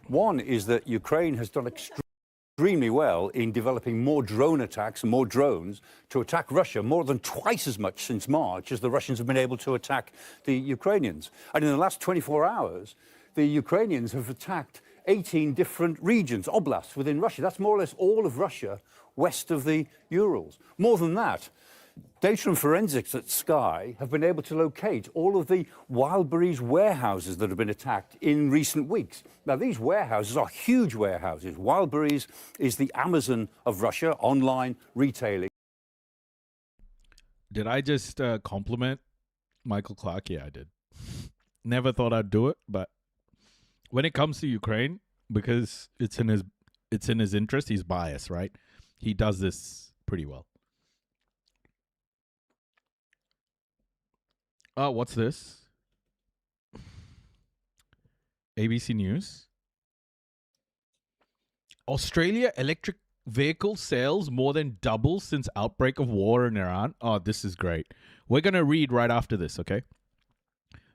One is that Ukraine has done extremely well in developing more drone attacks and more drones to attack Russia, more than twice as much since March as the Russians have been able to attack the Ukrainians. And in the last 24 hours, the Ukrainians have attacked 18 different regions, oblasts within Russia. That's more or less all of Russia west of the Urals. More than that, data and forensics at Sky have been able to locate all of the Wildberries warehouses that have been attacked in recent weeks. Now, these warehouses are huge warehouses. Wildberries is the Amazon of Russia, online retailing. Did I just compliment Michael Clark? Yeah, I did. Never thought I'd do it, but when it comes to Ukraine, because it's in his interest, he's biased, right? He does this pretty well. What's this? ABC News. Australia electric vehicle sales more than double since outbreak of war in Iran. Oh, this is great. We're going to read right after this, okay?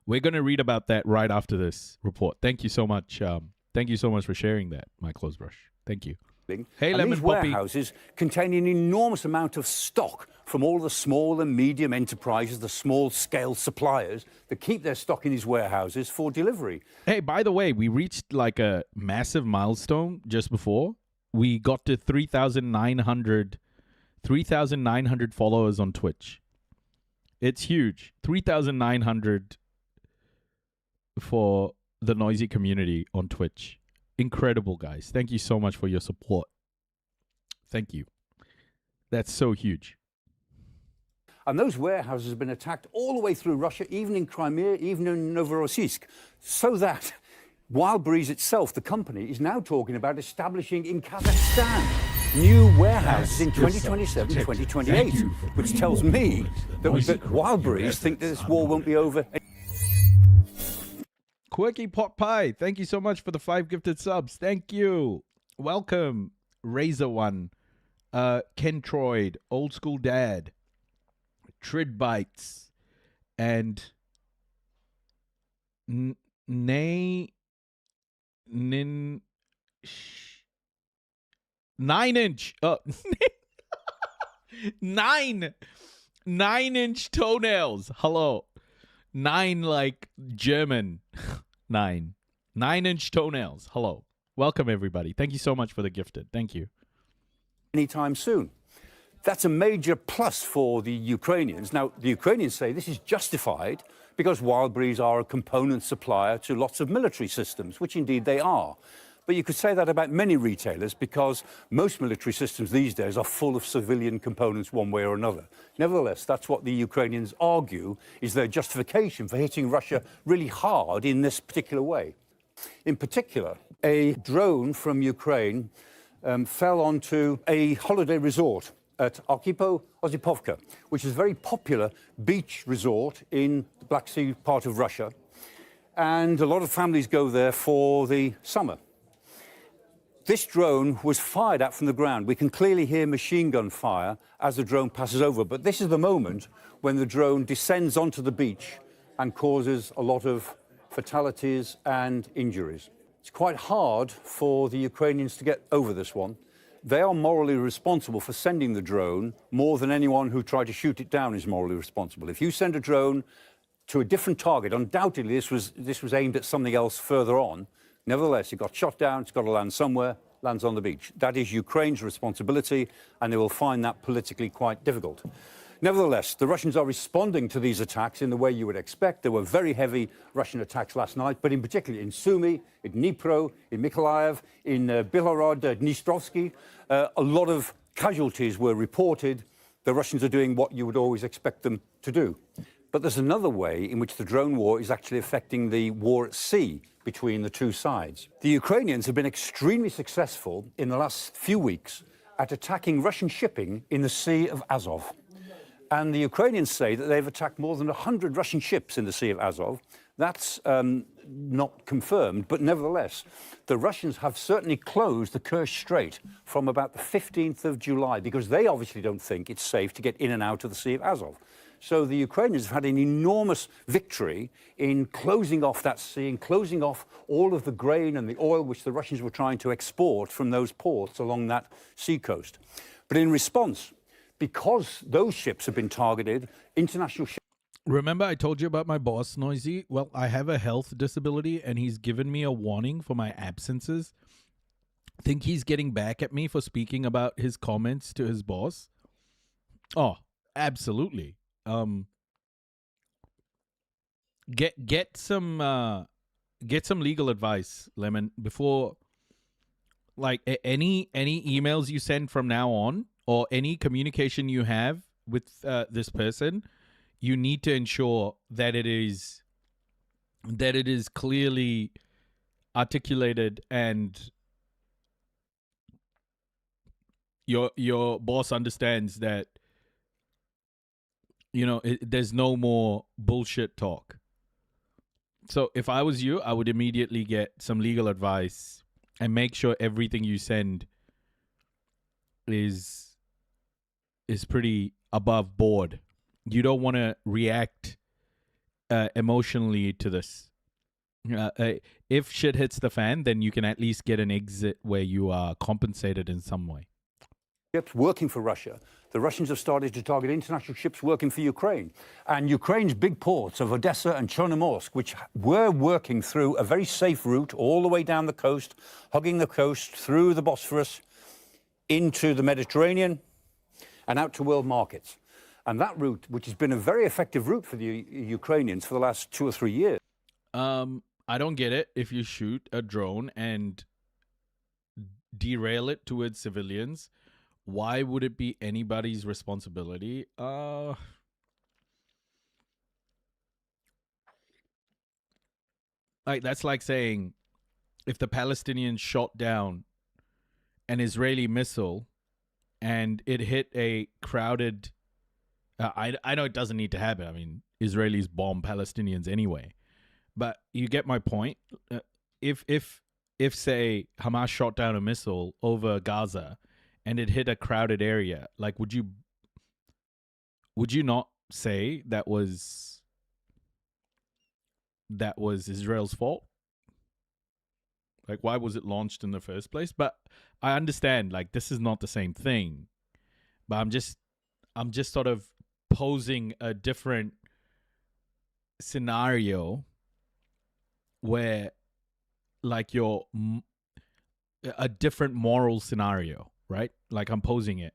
We're going to read about that right after this report. Thank you so much. Thank you so much for sharing that, my clothes brush. Thank you. Hey, Lemon these Poppy. Warehouses contain an enormous amount of stock from all the small and medium enterprises, the small-scale suppliers that keep their stock in these warehouses for delivery. Hey, by the way, we reached like a massive milestone just before. We got to 3,900 3,900 followers on Twitch. It's huge. 3,900 for the Noisy community on Twitch. Incredible, guys. Thank you so much for your support. Thank you. That's so huge. And those warehouses have been attacked all the way through Russia, even in Crimea, even in Novorossiysk. So that Wildberries itself, the company, is now talking about establishing in Kazakhstan new warehouses in 2027, 2028, which tells me that Wildberries think that this war won't be over. Quirky Pot Pie, thank you so much for the 5 gifted subs. Thank you. Welcome, Razor One, Kentroid, Old School Dad, Trid Bites, and Nine Inch. 9-inch toenails. Hello. 9 like German. 9-inch toenails. Hello. Welcome, everybody. Thank you so much for the gifted. Thank you. Anytime soon. That's a major plus for the Ukrainians. Now, the Ukrainians say this is justified because Wildberries are a component supplier to lots of military systems, which indeed they are. But you could say that about many retailers because most military systems these days are full of civilian components one way or another. Nevertheless, that's what the Ukrainians argue is their justification for hitting Russia really hard in this particular way. In particular, a drone from Ukraine fell onto a holiday resort at Arkipo Osipovka, which is a very popular beach resort in the Black Sea part of Russia. And a lot of families go there for the summer. This drone was fired at from the ground. We can clearly hear machine gun fire as the drone passes over. But this is the moment when the drone descends onto the beach and causes a lot of fatalities and injuries. It's quite hard for the Ukrainians to get over this one. They are morally responsible for sending the drone more than anyone who tried to shoot it down is morally responsible. If you send a drone to a different target, undoubtedly this was aimed at something else further on. Nevertheless, it got shot down, it's got to land somewhere, lands on the beach. That is Ukraine's responsibility, and they will find that politically quite difficult. Nevertheless, the Russians are responding to these attacks in the way you would expect. There were very heavy Russian attacks last night, but in particular in Sumy, in Dnipro, in Mykolaiv, in Belgorod, Dnistrovsky, a lot of casualties were reported. The Russians are doing what you would always expect them to do. But there's another way in which the drone war is actually affecting the war at sea between the two sides. The Ukrainians have been extremely successful in the last few weeks at attacking Russian shipping in the Sea of Azov. And the Ukrainians say that they've attacked more than 100 Russian ships in the Sea of Azov. That's not confirmed, but nevertheless, the Russians have certainly closed the Kerch Strait from about the 15th of July because they obviously don't think it's safe to get in and out of the Sea of Azov. So the Ukrainians have had an enormous victory in closing off that sea and closing off all of the grain and the oil which the Russians were trying to export from those ports along that seacoast. But in response, because those ships have been targeted, international ships... Remember I told you about my boss, Noisy? Well, I have a health disability, and he's given me a warning for my absences. Think he's getting back at me for speaking about his comments to his boss? Oh, absolutely. Get some legal advice, Lemon, before, like, any emails you send from now on, or any communication you have with this person, you need to ensure that it is clearly articulated and your boss understands that, you know, there's no more bullshit talk. So if I was you, I would immediately get some legal advice and make sure everything you send is pretty above board. You don't want to react emotionally to this. If shit hits the fan, then you can at least get an exit where you are compensated in some way. Ships working for Russia. The Russians have started to target international ships working for Ukraine. And Ukraine's big ports of Odessa and Chornomorsk, which were working through a very safe route all the way down the coast, hugging the coast through the Bosphorus into the Mediterranean and out to world markets. And that route, which has been a very effective route for the Ukrainians for the last 2 or 3 years. I don't get it. If you shoot a drone and derail it towards civilians, why would it be anybody's responsibility? Like, that's like saying if the Palestinians shot down an Israeli missile and it hit a crowded, I know it doesn't need to happen. I mean, Israelis bomb Palestinians anyway, but you get my point. If say Hamas shot down a missile over Gaza and it hit a crowded area, like, would you not say that was Israel's fault? Like, why was it launched in the first place? But I understand, like, this is not the same thing. But I'm just sort of posing a different scenario where, like, a different moral scenario, right? Like, I'm posing it.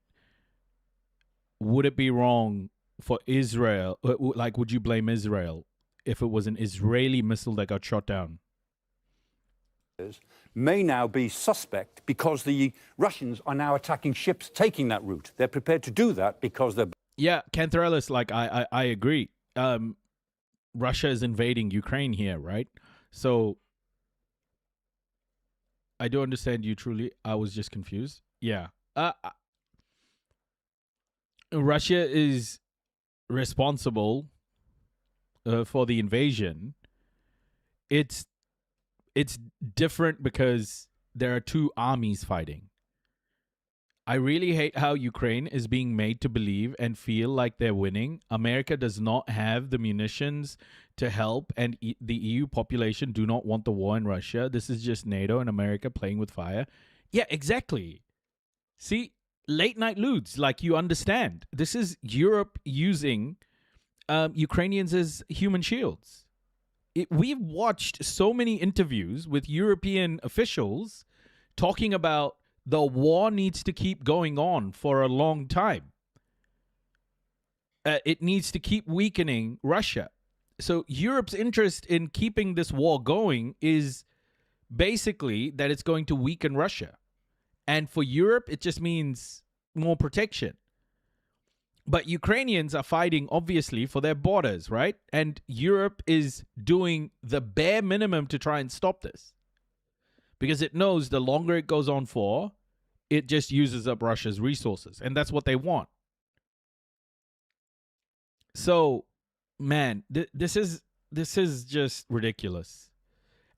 Would it be wrong for Israel? Like, would you blame Israel if it was an Israeli missile that got shot down? May now be suspect because the Russians are now attacking ships taking that route. They're prepared to do that because they're... Yeah, Cantherelis, like, I agree. Russia is invading Ukraine here, right? So I do understand you truly. I was just confused. Yeah. Russia is responsible for the invasion. It's different because there are two armies fighting. I really hate how Ukraine is being made to believe and feel like they're winning. America does not have the munitions to help, and the EU population do not want the war in Russia. This is just NATO and America playing with fire. Yeah, exactly. See, late night lewds, like, you understand. This is Europe using Ukrainians as human shields. We've watched so many interviews with European officials talking about the war needs to keep going on for a long time. It needs to keep weakening Russia. So Europe's interest in keeping this war going is basically that it's going to weaken Russia. And for Europe, it just means more protection. But Ukrainians are fighting, obviously, for their borders, right? And Europe is doing the bare minimum to try and stop this. Because it knows the longer it goes on for, it just uses up Russia's resources. And that's what they want. So, man, this is just ridiculous.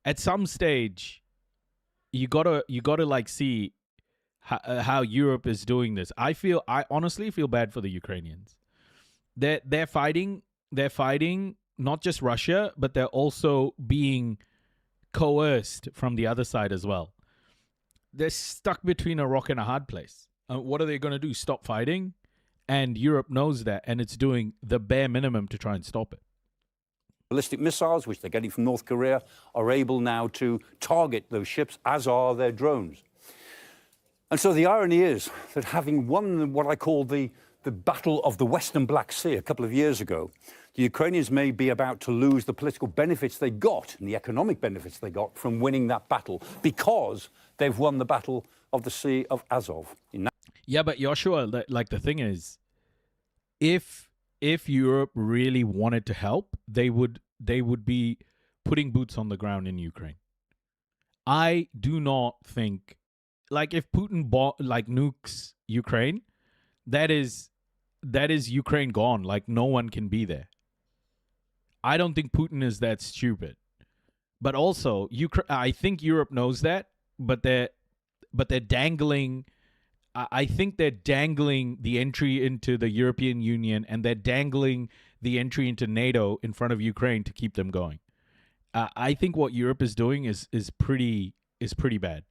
At some stage, you gotta like see how Europe is doing this. I honestly feel bad for the Ukrainians. They're fighting not just Russia, but they're also being coerced from the other side as well. They're stuck between a rock and a hard place. What are they going to do? Stop fighting? And Europe knows that, and it's doing the bare minimum to try and stop it. Ballistic missiles, which they're getting from North Korea, are able now to target those ships, as are their drones. And so the irony is that having won what I call the Battle of the Western Black Sea a couple of years ago, the Ukrainians may be about to lose the political benefits they got and the economic benefits they got from winning that battle because they've won the Battle of the Sea of Azov. Yeah, but Joshua, like, the thing is, if Europe really wanted to help, they would be putting boots on the ground in Ukraine. I do not think, like, if Putin nukes Ukraine, that is Ukraine gone. Like, no one can be there. I don't think Putin is that stupid. But also, I think Europe knows that, but they're dangling. I think they're dangling the entry into the European Union, and they're dangling the entry into NATO in front of Ukraine to keep them going. I think what Europe is doing is pretty bad.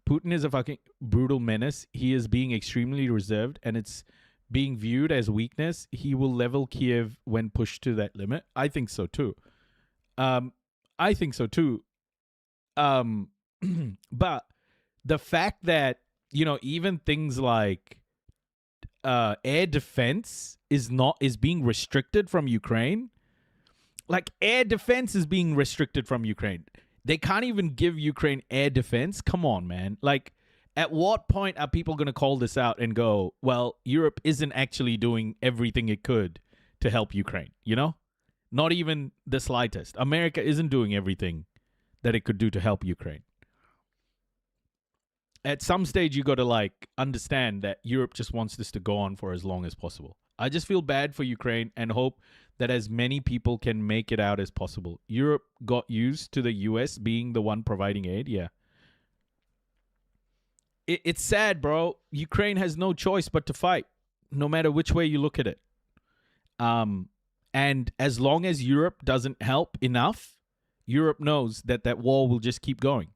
Putin is a fucking brutal menace. He is being extremely reserved, and it's being viewed as weakness. He will level Kiev when pushed to that limit. I think so too. But the fact that, even things like air defense is being restricted from Ukraine. Like, air defense is being restricted from Ukraine. They can't even give Ukraine air defense. Come on, man. Like, at what point are people going to call this out and go, well, Europe isn't actually doing everything it could to help Ukraine, you know? Not even the slightest. America isn't doing everything that it could do to help Ukraine. At some stage, you got to, like, understand that Europe just wants this to go on for as long as possible. I just feel bad for Ukraine and hope that as many people can make it out as possible. Europe got used to the US being the one providing aid. Yeah. It's sad, bro. Ukraine has no choice but to fight, no matter which way you look at it. And as long as Europe doesn't help enough, Europe knows that that war will just keep going.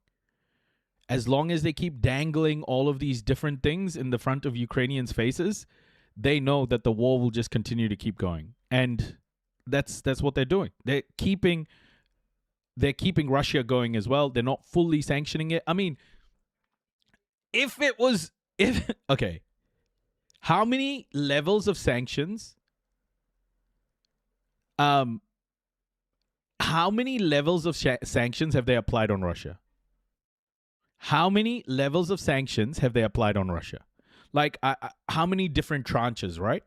As long as they keep dangling all of these different things in the front of Ukrainians' faces, they know that the war will just continue to keep going. And that's what they're doing. They're keeping Russia going as well. They're not fully sanctioning it. I mean, okay, how many levels of sanctions? How many levels of sanctions have they applied on Russia? How many levels of sanctions have they applied on Russia? Like, how many different tranches, right?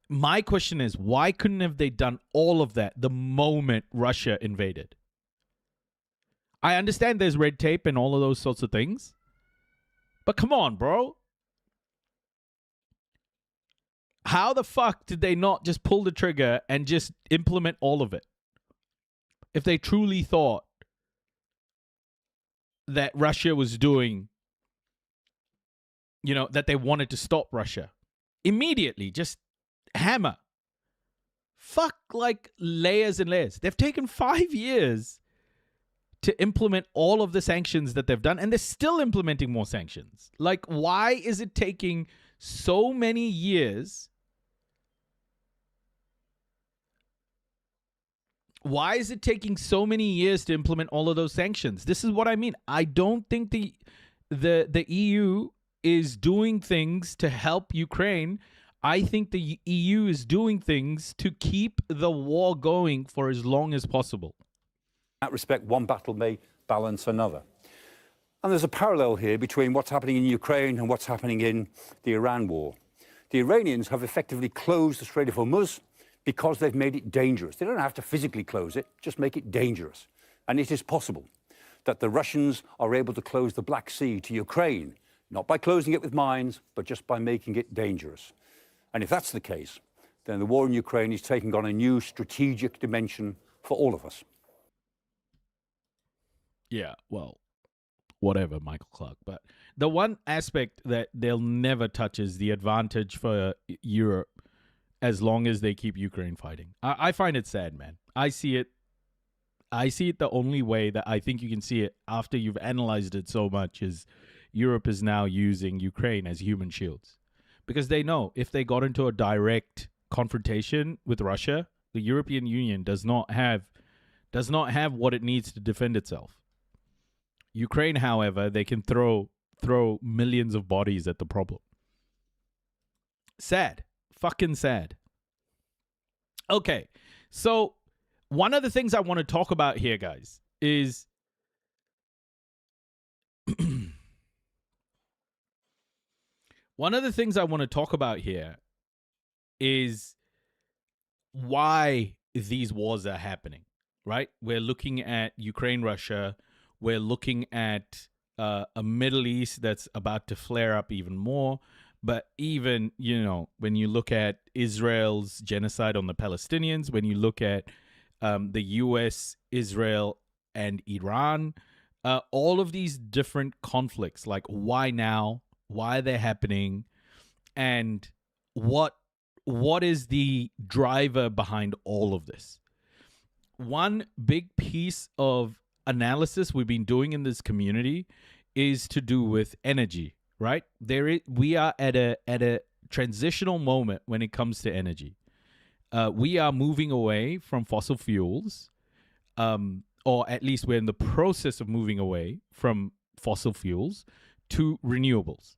My question is, why couldn't have they done all of that the moment Russia invaded? I understand there's red tape and all of those sorts of things. But come on, bro. How the fuck did they not just pull the trigger and just implement all of it? If they truly thought that Russia was doing, you know, that they wanted to stop Russia. Immediately, just hammer. Fuck, like, layers and layers. They've taken 5 years to implement all of the sanctions that they've done, and they're still implementing more sanctions. Like, why is it taking so many years? Why is it taking so many years to implement all of those sanctions? This is what I mean. I don't think the EU is doing things to help Ukraine. I think the EU is doing things to keep the war going for as long as possible. In that respect, one battle may balance another. And there's a parallel here between what's happening in Ukraine and what's happening in the Iran war. The Iranians have effectively closed the Strait of Hormuz because they've made it dangerous. They don't have to physically close it, just make it dangerous. And it is possible that the Russians are able to close the Black Sea to Ukraine, not by closing it with mines, but just by making it dangerous. And if that's the case, then the war in Ukraine is taking on a new strategic dimension for all of us. Yeah, well, whatever, Michael Clark. But the one aspect that they'll never touch is the advantage for Europe as long as they keep Ukraine fighting. I find it sad, man. I see it the only way that I think you can see it after you've analyzed it so much is Europe is now using Ukraine as human shields. Because they know if they got into a direct confrontation with Russia, the European Union does not have what it needs to defend itself. Ukraine, however, they can throw millions of bodies at the problem. Sad. Fucking sad. Okay, so one of the things I want to talk about here, guys, is one of the things I want to talk about here is why these wars are happening, right? We're looking at Ukraine, Russia. We're looking at a Middle East that's about to flare up even more. But even, you know, when you look at Israel's genocide on the Palestinians, when you look at the U.S., Israel, and Iran, all of these different conflicts, like why now, why they're happening, and what is the driver behind all of this. One big piece of analysis we've been doing in this community is to do with energy. Right? We are at a transitional moment when it comes to energy. We are moving away from fossil fuels, or at least we're in the process of moving away from fossil fuels to renewables.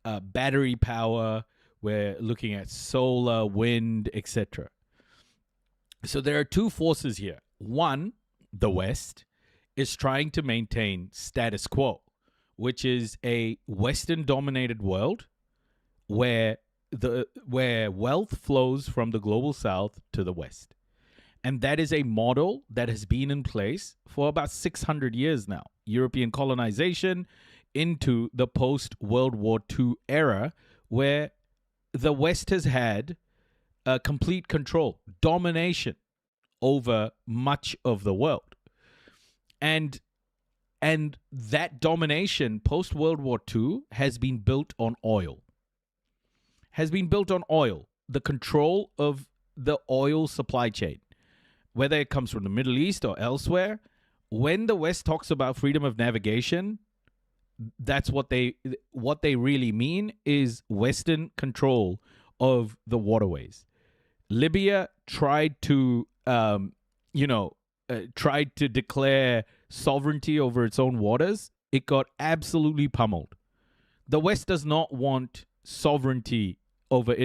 Battery power, We're looking at solar, wind, etc. So there are two forces here. One, the West, is trying to maintain status quo, which is a Western-dominated world where wealth flows from the global South to the West. And that is a model that has been in place for about 600 years now. European colonization into the post-World War II era, where the West has had complete control, domination over much of the world. And that domination post-World War II has been built on oil. The control of the oil supply chain, whether it comes from the Middle East or elsewhere. When the West talks about freedom of navigation, that's what they really mean is Western control of the waterways. Libya tried to declare sovereignty over its own waters. It got absolutely pummeled. The West does not want sovereignty over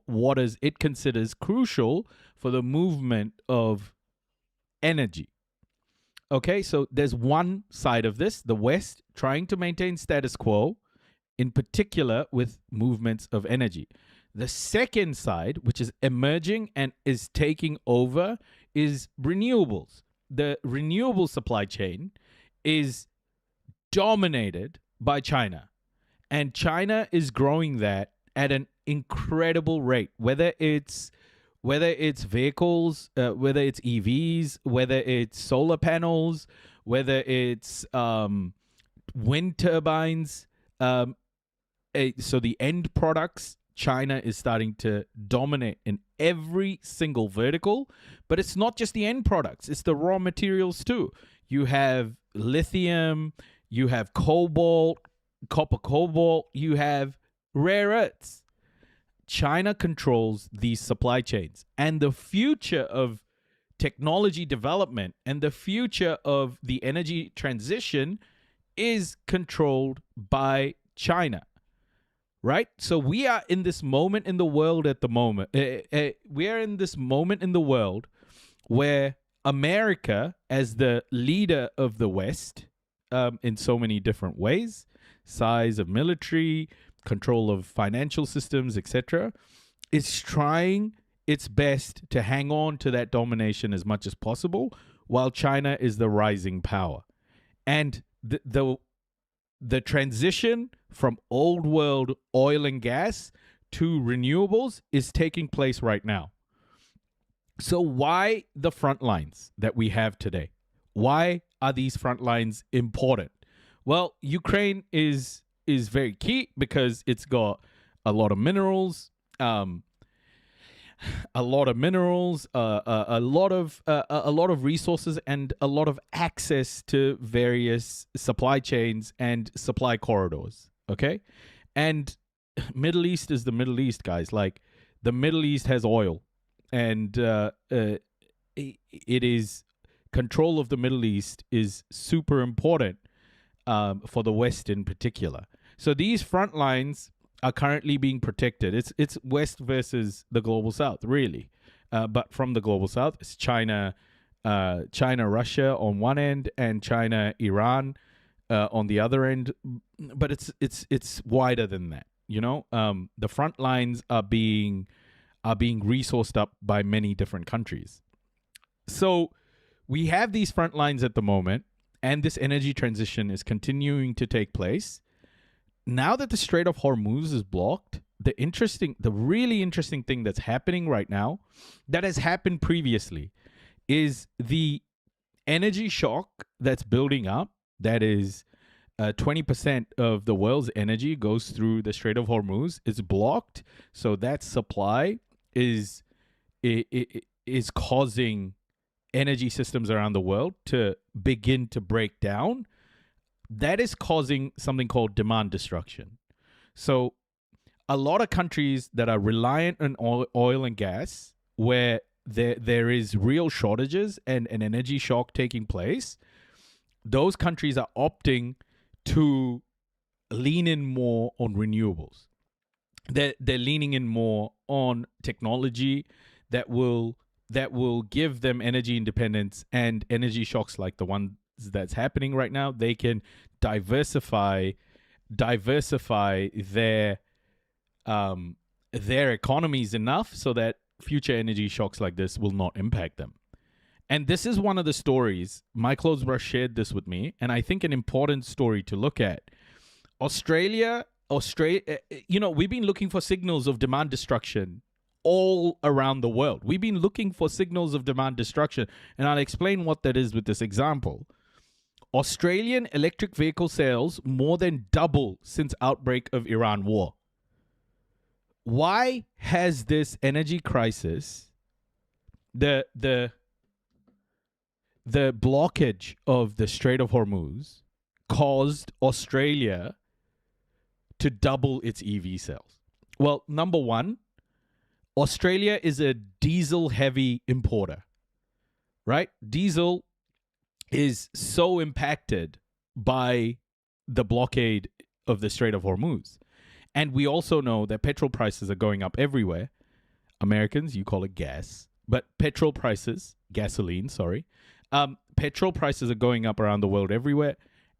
waters it considers crucial for the movement of energy. Okay, so there's one side of this, the West trying to maintain status quo, in particular with movements of energy. The second side, which is emerging and is taking over, is renewables. The renewable supply chain is dominated by China, and China is growing that at an incredible rate, whether it's vehicles, whether it's EVs, whether it's solar panels, whether it's wind turbines. So the end products, China is starting to dominate in every single vertical. But it's not just the end products, it's the raw materials too. You have lithium, you have cobalt, copper cobalt, you have rare earths. China controls these supply chains, and the future of technology development and the future of the energy transition is controlled by China, right? So we are in this moment in the world at the moment. We are in this moment in the world where America, as the leader of the West, in so many different ways, size of military, control of financial systems, etc., is trying its best to hang on to that domination as much as possible, while China is the rising power. And the transition from old world oil and gas to renewables is taking place right now. So why the front lines that we have today? Why are these front lines important? Well, Ukraine is very key because it's got a lot of minerals, a lot of resources, and a lot of access to various supply chains and supply corridors. Okay, and Middle East is the Middle East, guys. Like, the Middle East has oil, and it is control of the Middle East is super important for the West in particular. So these front lines are currently being protected. It's West versus the global South, really. But from the global South, it's China, Russia on one end, and China, Iran on the other end. But it's wider than that. You know, the front lines are being resourced up by many different countries. So we have these front lines at the moment, and this energy transition is continuing to take place. Now that the Strait of Hormuz is blocked, the really interesting thing that's happening right now, that has happened previously, is the energy shock that's building up. That is 20% of the world's energy goes through the Strait of Hormuz. It's blocked. So that supply is causing energy systems around the world to begin to break down. That is causing something called demand destruction. So a lot of countries that are reliant on oil and gas, where there is real shortages and an energy shock taking place, those countries are opting to lean in more on renewables. they're leaning in more on technology that will give them energy independence and energy shocks like the ones that's happening right now. They can diversify their economies enough so that future energy shocks like this will not impact them. And this is one of the stories. My clothes brush shared this with me, and I think an important story to look at. Australia, we've been looking for signals of demand destruction all around the world. We've been looking for signals of demand destruction, and I'll explain what that is with this example. Australian electric vehicle sales more than double since outbreak of Iran war. Why has this energy crisis, the blockage of the Strait of Hormuz, caused Australia to double its EV sales? Well, number one, Australia is a diesel-heavy importer, right? Diesel is so impacted by the blockade of the Strait of Hormuz. And we also know that petrol prices are going up everywhere. Americans, you call it gas, but petrol prices, gasoline, sorry. Petrol prices are going up around the world everywhere.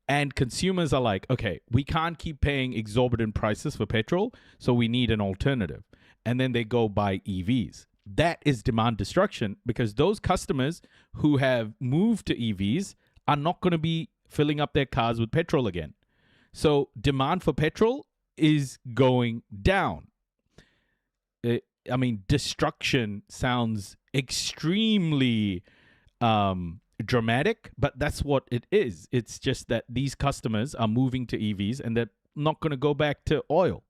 And consumers are like, okay, we can't keep paying exorbitant prices for petrol, so we need an alternative. And then they go buy EVs. That is demand destruction, because those customers who have moved to EVs are not going to be filling up their cars with petrol again. So demand for petrol is going down. Destruction sounds extremely dramatic, but that's what it is. It's just that these customers are moving to EVs and they're not going to go back to oil.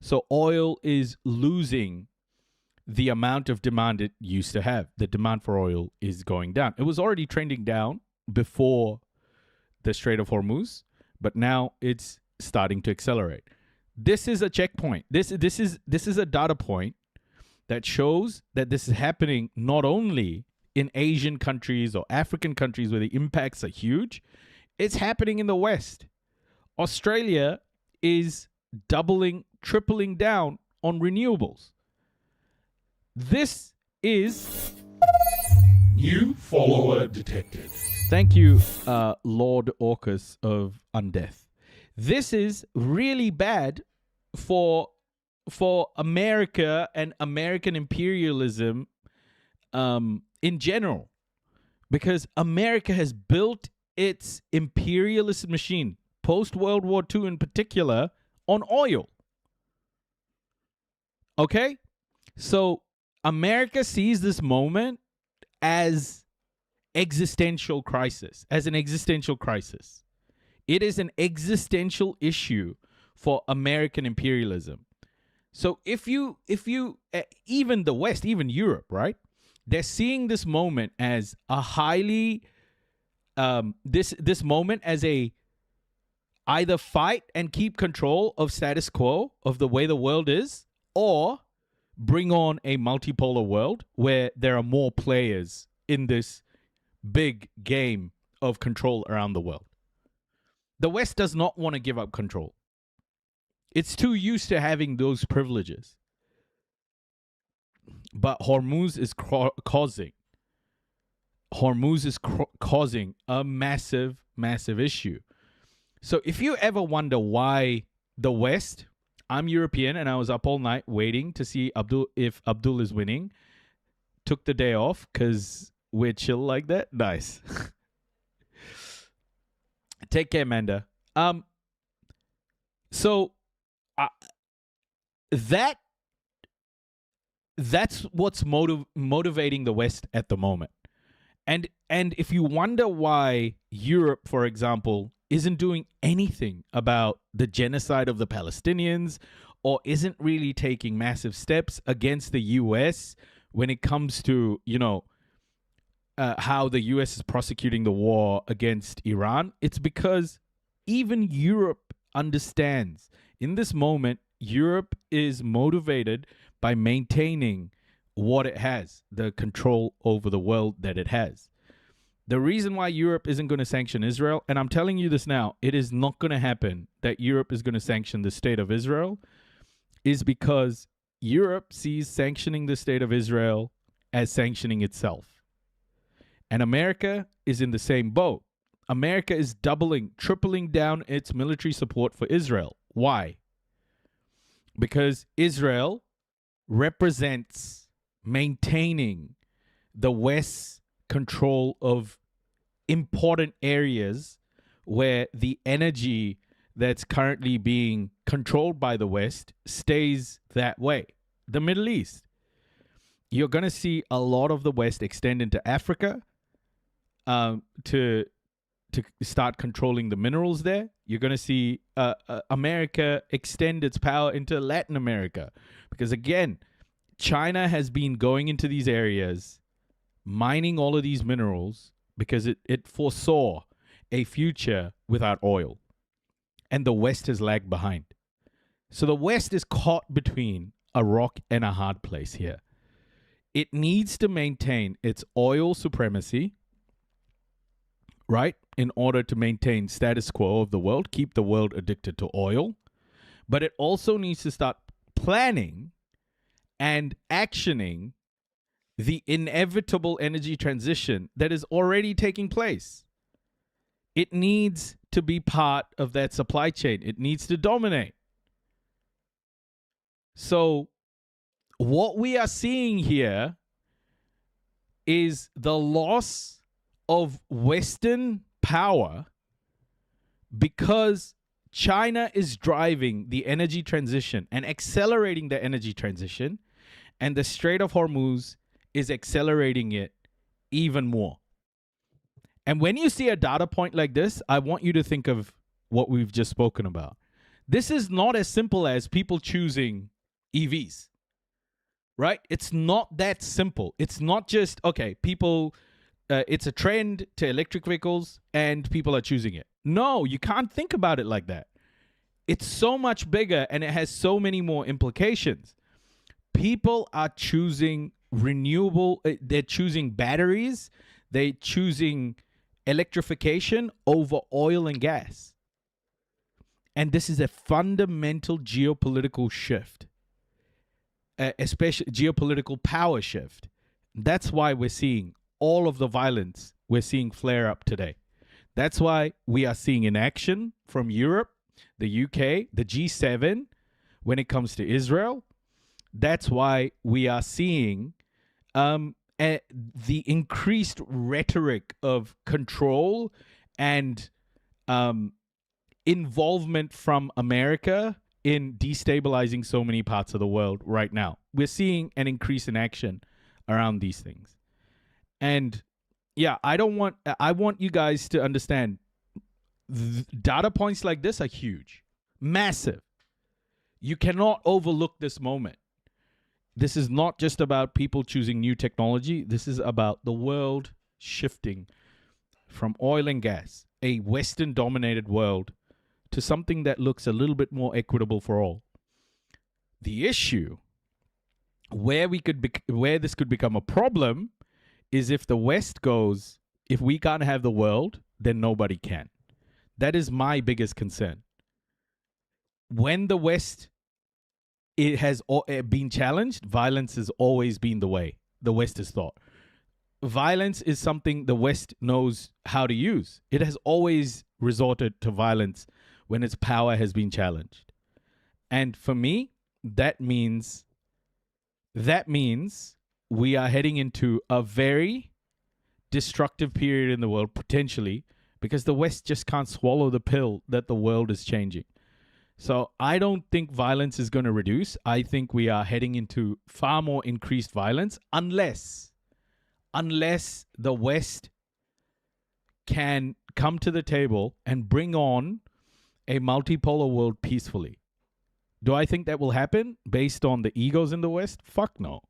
So oil is losing the amount of demand it used to have. The demand for oil is going down. It was already trending down before the Strait of Hormuz, but now it's starting to accelerate. This is a checkpoint. This is a data point that shows that this is happening not only in Asian countries or African countries where the impacts are huge. It's happening in the West. Australia is doubling, tripling down on renewables. This is new follower detected. Thank you, Lord Orcus of Undeath. This is really bad for America and American imperialism in general, because America has built its imperialist machine, post-World War II in particular, on oil. Okay? So America sees this moment as existential crisis, as an existential crisis. It is an existential issue for American imperialism. So if you even the West, even Europe, right? They're seeing this moment as a highly this moment as a either fight and keep control of status quo of the way the world is, or bring on a multipolar world where there are more players in this big game of control around the world. The West does not want to give up control. It's too used to having those privileges. But Hormuz is causing a massive, massive issue. So if you ever wonder why the West, I'm European and I was up all night waiting to see if Abdul is winning, took the day off because we're chill like that. Nice. Take care, Amanda. That's what's motivating the West at the moment. And if you wonder why Europe, for example, isn't doing anything about the genocide of the Palestinians, or isn't really taking massive steps against the U.S. when it comes to, how the U.S. is prosecuting the war against Iran, it's because even Europe understands. In this moment, Europe is motivated by maintaining what it has, the control over the world that it has. The reason why Europe isn't going to sanction Israel, and I'm telling you this now, it is not going to happen that Europe is going to sanction the state of Israel, is because Europe sees sanctioning the state of Israel as sanctioning itself. And America is in the same boat. America is doubling, tripling down its military support for Israel. Why? Because Israel represents maintaining the West's control of important areas where the energy that's currently being controlled by the West stays that way. The Middle East. You're going to see a lot of the West extend into Africa to start controlling the minerals there. You're going to see America extend its power into Latin America. Because again, China has been going into these areas, mining all of these minerals because it foresaw a future without oil. And the West has lagged behind. So the West is caught between a rock and a hard place here. It needs to maintain its oil supremacy, right, in order to maintain status quo of the world, keep the world addicted to oil. But it also needs to start planning and actioning the inevitable energy transition that is already taking place. It needs to be part of that supply chain. It needs to dominate. So what we are seeing here is the loss of Western power because China is driving the energy transition and accelerating the energy transition, and the Strait of Hormuz is accelerating it even more. And when you see a data point like this, I want you to think of what we've just spoken about. This is not as simple as people choosing EVs, right? It's not that simple. It's not just, okay, people, it's a trend to electric vehicles and people are choosing it. No, you can't think about it like that. It's so much bigger and it has so many more implications. People are choosing renewable, they're choosing batteries, they're choosing electrification over oil and gas. And this is a fundamental geopolitical shift, especially geopolitical power shift. That's why we're seeing all of the violence we're seeing flare up today. That's why we are seeing inaction from Europe, the UK, the G7 when it comes to Israel. That's why we are seeing the increased rhetoric of control and involvement from America in destabilizing so many parts of the world right now. We're seeing an increase in action around these things. And yeah, I want you guys to understand data points like this are huge, massive. You cannot overlook this moment. This is not just about people choosing new technology. This is about the world shifting from oil and gas, a Western-dominated world, to something that looks a little bit more equitable for all. The issue where this could become a problem is if the West goes, if we can't have the world, then nobody can. That is my biggest concern. When the West has been challenged, violence has always been the way the West has thought. Violence is something the West knows how to use. It has always resorted to violence when its power has been challenged. And for me, that means we are heading into a very destructive period in the world, potentially, because the West just can't swallow the pill that the world is changing. So I don't think violence is going to reduce. I think we are heading into far more increased violence unless the West can come to the table and bring on a multipolar world peacefully. Do I think that will happen based on the egos in the West? Fuck no.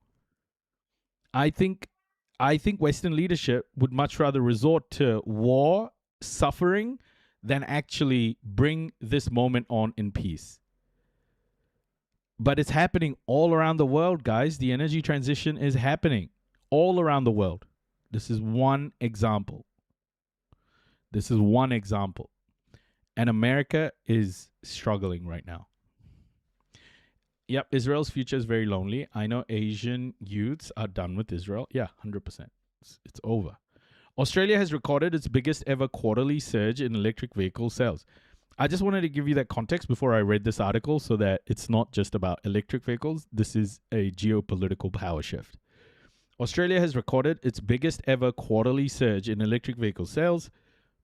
I think Western leadership would much rather resort to war, suffering, than actually bring this moment on in peace. But it's happening all around the world, guys. The energy transition is happening all around the world. This is one example. And America is struggling right now. Yep, Israel's future is very lonely. I know Asian youths are done with Israel. Yeah, 100%. It's over. Australia has recorded its biggest ever quarterly surge in electric vehicle sales. I just wanted to give you that context before I read this article so that it's not just about electric vehicles. This is a geopolitical power shift. Australia has recorded its biggest ever quarterly surge in electric vehicle sales,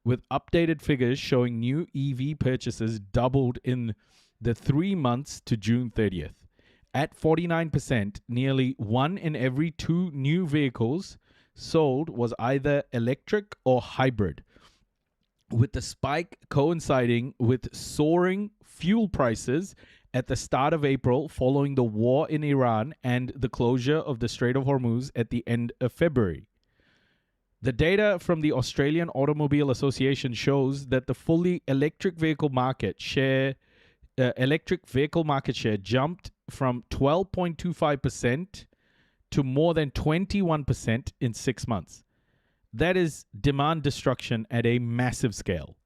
with updated figures showing new EV purchases doubled in the 3 months to June 30th. At 49%, nearly 1 in every 2 new vehicles sold was either electric or hybrid, with the spike coinciding with soaring fuel prices at the start of April following the war in Iran and the closure of the Strait of Hormuz at the end of February. The data from the Australian Automobile Association shows that the fully electric vehicle market share jumped from 12.25% to more than 21% in 6 months. That is demand destruction at a massive scale.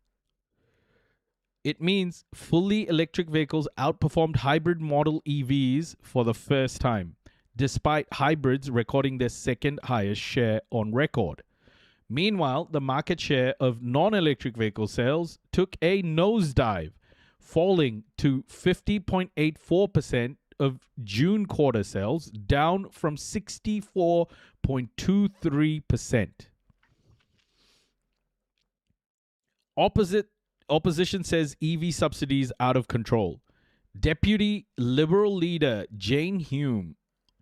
It means fully electric vehicles outperformed hybrid model EVs for the first time, despite hybrids recording their second highest share on record. Meanwhile, the market share of non-electric vehicle sales took a nosedive, falling to 50.84% of June quarter sales, down from 64.23%. Opposition says EV subsidies out of control. Deputy Liberal leader Jane Hume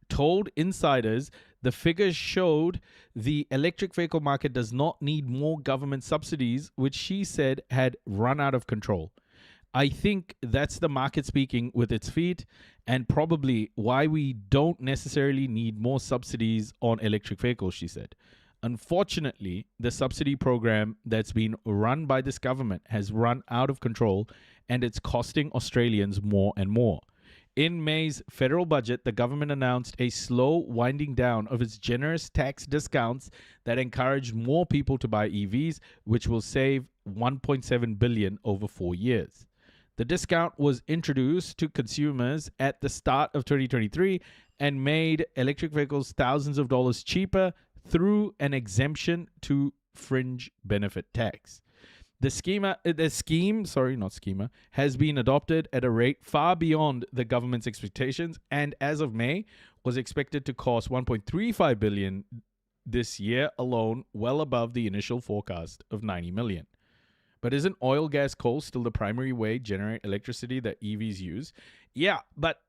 told insiders the figures showed the electric vehicle market does not need more government subsidies, which she said had run out of control. I think that's the market speaking with its feet, and probably why we don't necessarily need more subsidies on electric vehicles, she said. Unfortunately, the subsidy program that's been run by this government has run out of control, and it's costing Australians more and more. In May's federal budget, the government announced a slow winding down of its generous tax discounts that encouraged more people to buy EVs, which will save $1.7 billion over 4 years. The discount was introduced to consumers at the start of 2023 and made electric vehicles thousands of dollars cheaper through an exemption to fringe benefit tax. The scheme has been adopted at a rate far beyond the government's expectations, and as of May, was expected to cost $1.35 billion this year alone, well above the initial forecast of $90 million. But isn't oil, gas, coal still the primary way to generate electricity that EVs use? Yeah, but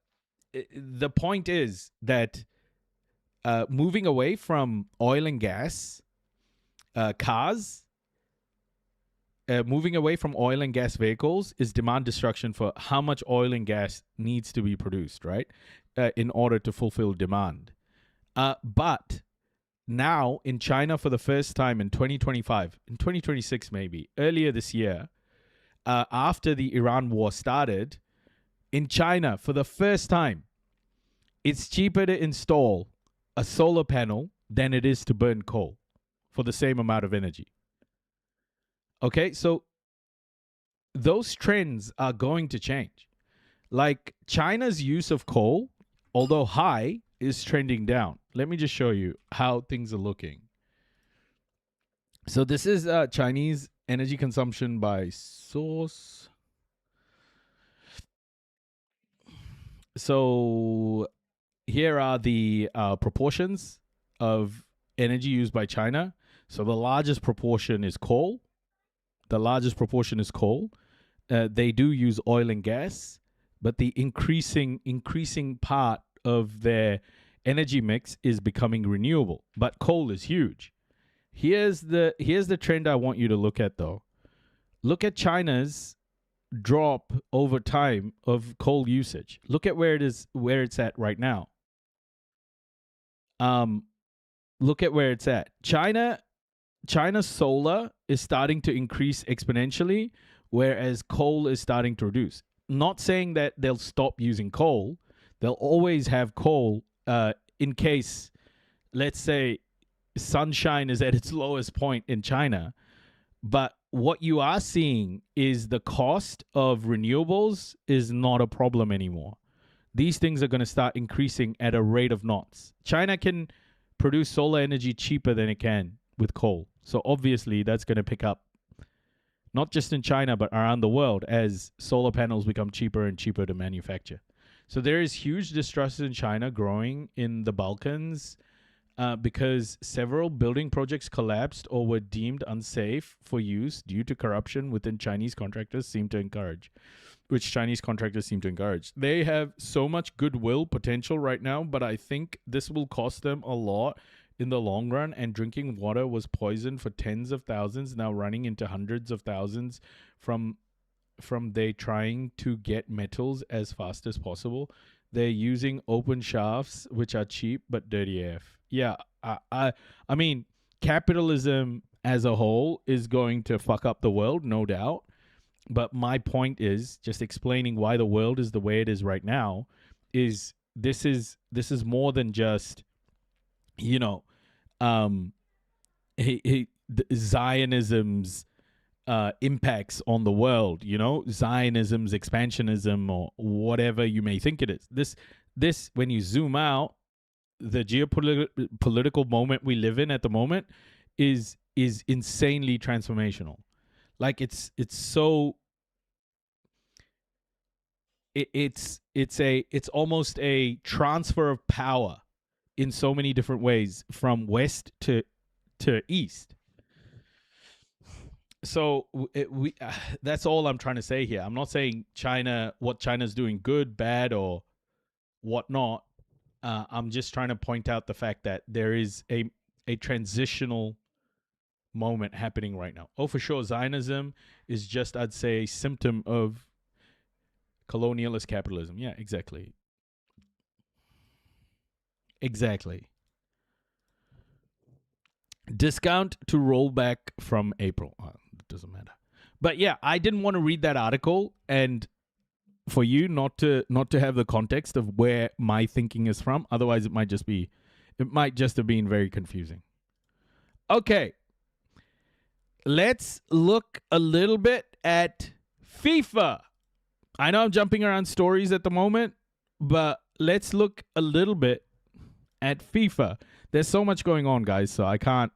the point is that moving away from oil and gas cars, moving away from oil and gas vehicles is demand destruction for how much oil and gas needs to be produced, right? In order to fulfill demand. But now in China, for the first time in 2025, in 2026 maybe, earlier this year, after the Iran war started, in China, for the first time, it's cheaper to install a solar panel than it is to burn coal for the same amount of energy. Okay, so those trends are going to change. Like China's use of coal, although high, is trending down. Let me just show you how things are looking. So this is Chinese energy consumption by source. So here are the proportions of energy used by China. So the largest proportion is coal. They do use oil and gas, but the increasing part of their energy mix is becoming renewable. But coal is huge. Here's the trend I want you to look at, though. Look at China's drop over time of coal usage. Look at where it's at right now. Look at where it's at. China's solar is starting to increase exponentially, whereas coal is starting to reduce. Not saying that they'll stop using coal. They'll always have coal in case, let's say, sunshine is at its lowest point in China. But what you are seeing is the cost of renewables is not a problem anymore. these things are going to start increasing at a rate of knots. China can produce solar energy cheaper than it can with coal. So obviously that's going to pick up, not just in China, but around the world as solar panels become cheaper and cheaper to manufacture. So there is huge distrust in China growing in the Balkans because several building projects collapsed or were deemed unsafe for use due to corruption within Chinese contractors seem to encourage. They have so much goodwill potential right now, but I think this will cost them a lot in the long run, and drinking water was poisoned for tens of thousands, now running into hundreds of thousands from they trying to get metals as fast as possible. They're using open shafts, which are cheap but dirty AF. Yeah, I mean, capitalism as a whole is going to fuck up the world, no doubt. But my point is just explaining why the world is the way it is right now. Is this is more than just, you know, Zionism's impacts on the world, you know, Zionism's expansionism or whatever you may think it is. This when you zoom out, the geopolitical moment we live in at the moment is insanely transformational. Like it's almost a transfer of power in so many different ways from west to east. So that's all I'm trying to say here. I'm not saying what China's doing good, bad, or whatnot. I'm just trying to point out the fact that there is a transitional moment happening right now. Oh, for sure, Zionism is just, I'd say, a symptom of colonialist capitalism. Yeah, exactly. Discount to roll back from April. It doesn't matter. But yeah, I didn't want to read that article, and for you not to have the context of where my thinking is from. Otherwise, it might just have been very confusing. Okay. Let's look a little bit at FIFA. I know I'm jumping around stories at the moment, but let's look a little bit at FIFA. There's so much going on, guys, so I can't,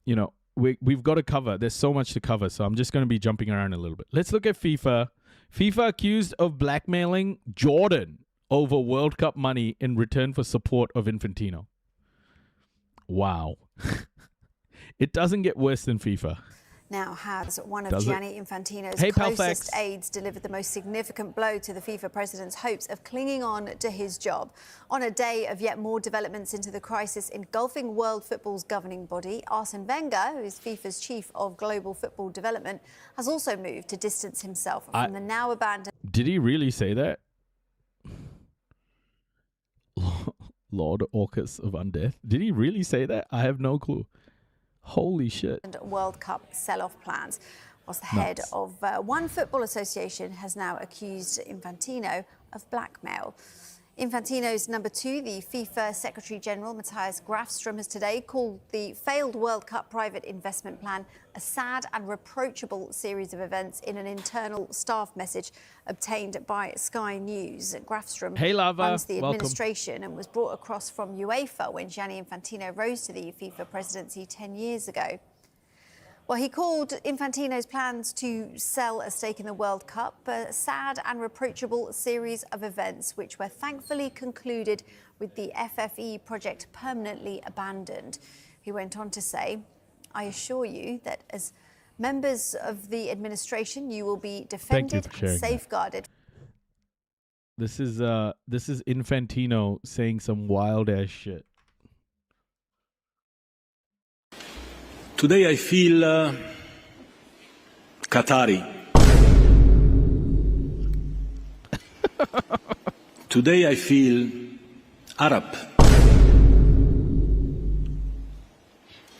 you know, we've got to cover. There's so much to cover, so I'm just going to be jumping around a little bit. Let's look at FIFA. FIFA accused of blackmailing Jordan over World Cup money in return for support of Infantino. Wow. It doesn't get worse than FIFA. Now has one of Gianni Infantino's closest aides delivered the most significant blow to the FIFA president's hopes of clinging on to his job. On a day of yet more developments into the crisis engulfing world football's governing body, Arsene Wenger, who is FIFA's chief of global football development, has also moved to distance himself from the now abandoned... Did he really say that? Lord Orcus of Undeath. Did he really say that? I have no clue. Holy shit. World Cup sell-off plans. Whilst the head of one football association has now accused Infantino of blackmail. Infantino's number two, the FIFA Secretary General Matthias Grafström, has today called the failed World Cup private investment plan a sad and reproachable series of events in an internal staff message obtained by Sky News. Grafström runs the administration and was brought across from UEFA when Gianni Infantino rose to the FIFA presidency 10 years ago. Well, he called Infantino's plans to sell a stake in the World Cup a sad and reproachable series of events, which were thankfully concluded with the FFE project permanently abandoned. He went on to say, I assure you that as members of the administration, you will be defended and safeguarded. This is Infantino saying some wild ass shit. Today I feel Qatari. Today I feel Arab.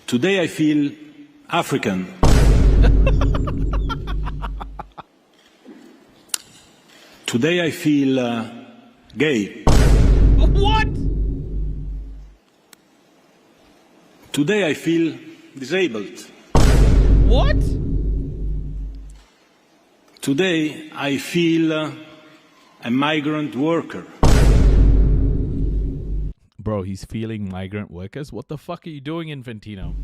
Today I feel African. Today I feel gay. What? Today I feel disabled. What? Today I feel a migrant worker. Bro, he's feeling migrant workers? What the fuck are you doing, Infantino?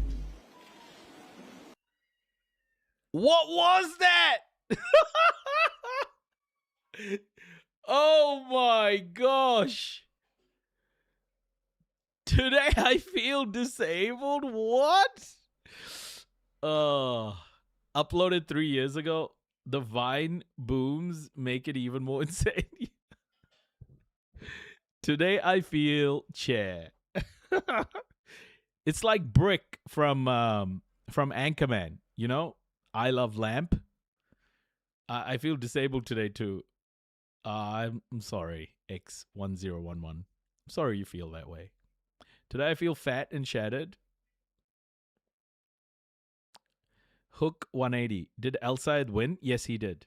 What was that? Oh my gosh. Today I feel disabled? What? Uploaded 3 years ago. The Vine booms make it even more insane. Today I feel chair. It's like Brick from Anchorman, you know? I Love Lamp. I feel disabled today too. I'm sorry, X1011. I'm sorry you feel that way. Today I feel fat and shattered. Hook 180. Did El Sayed win? Yes, he did.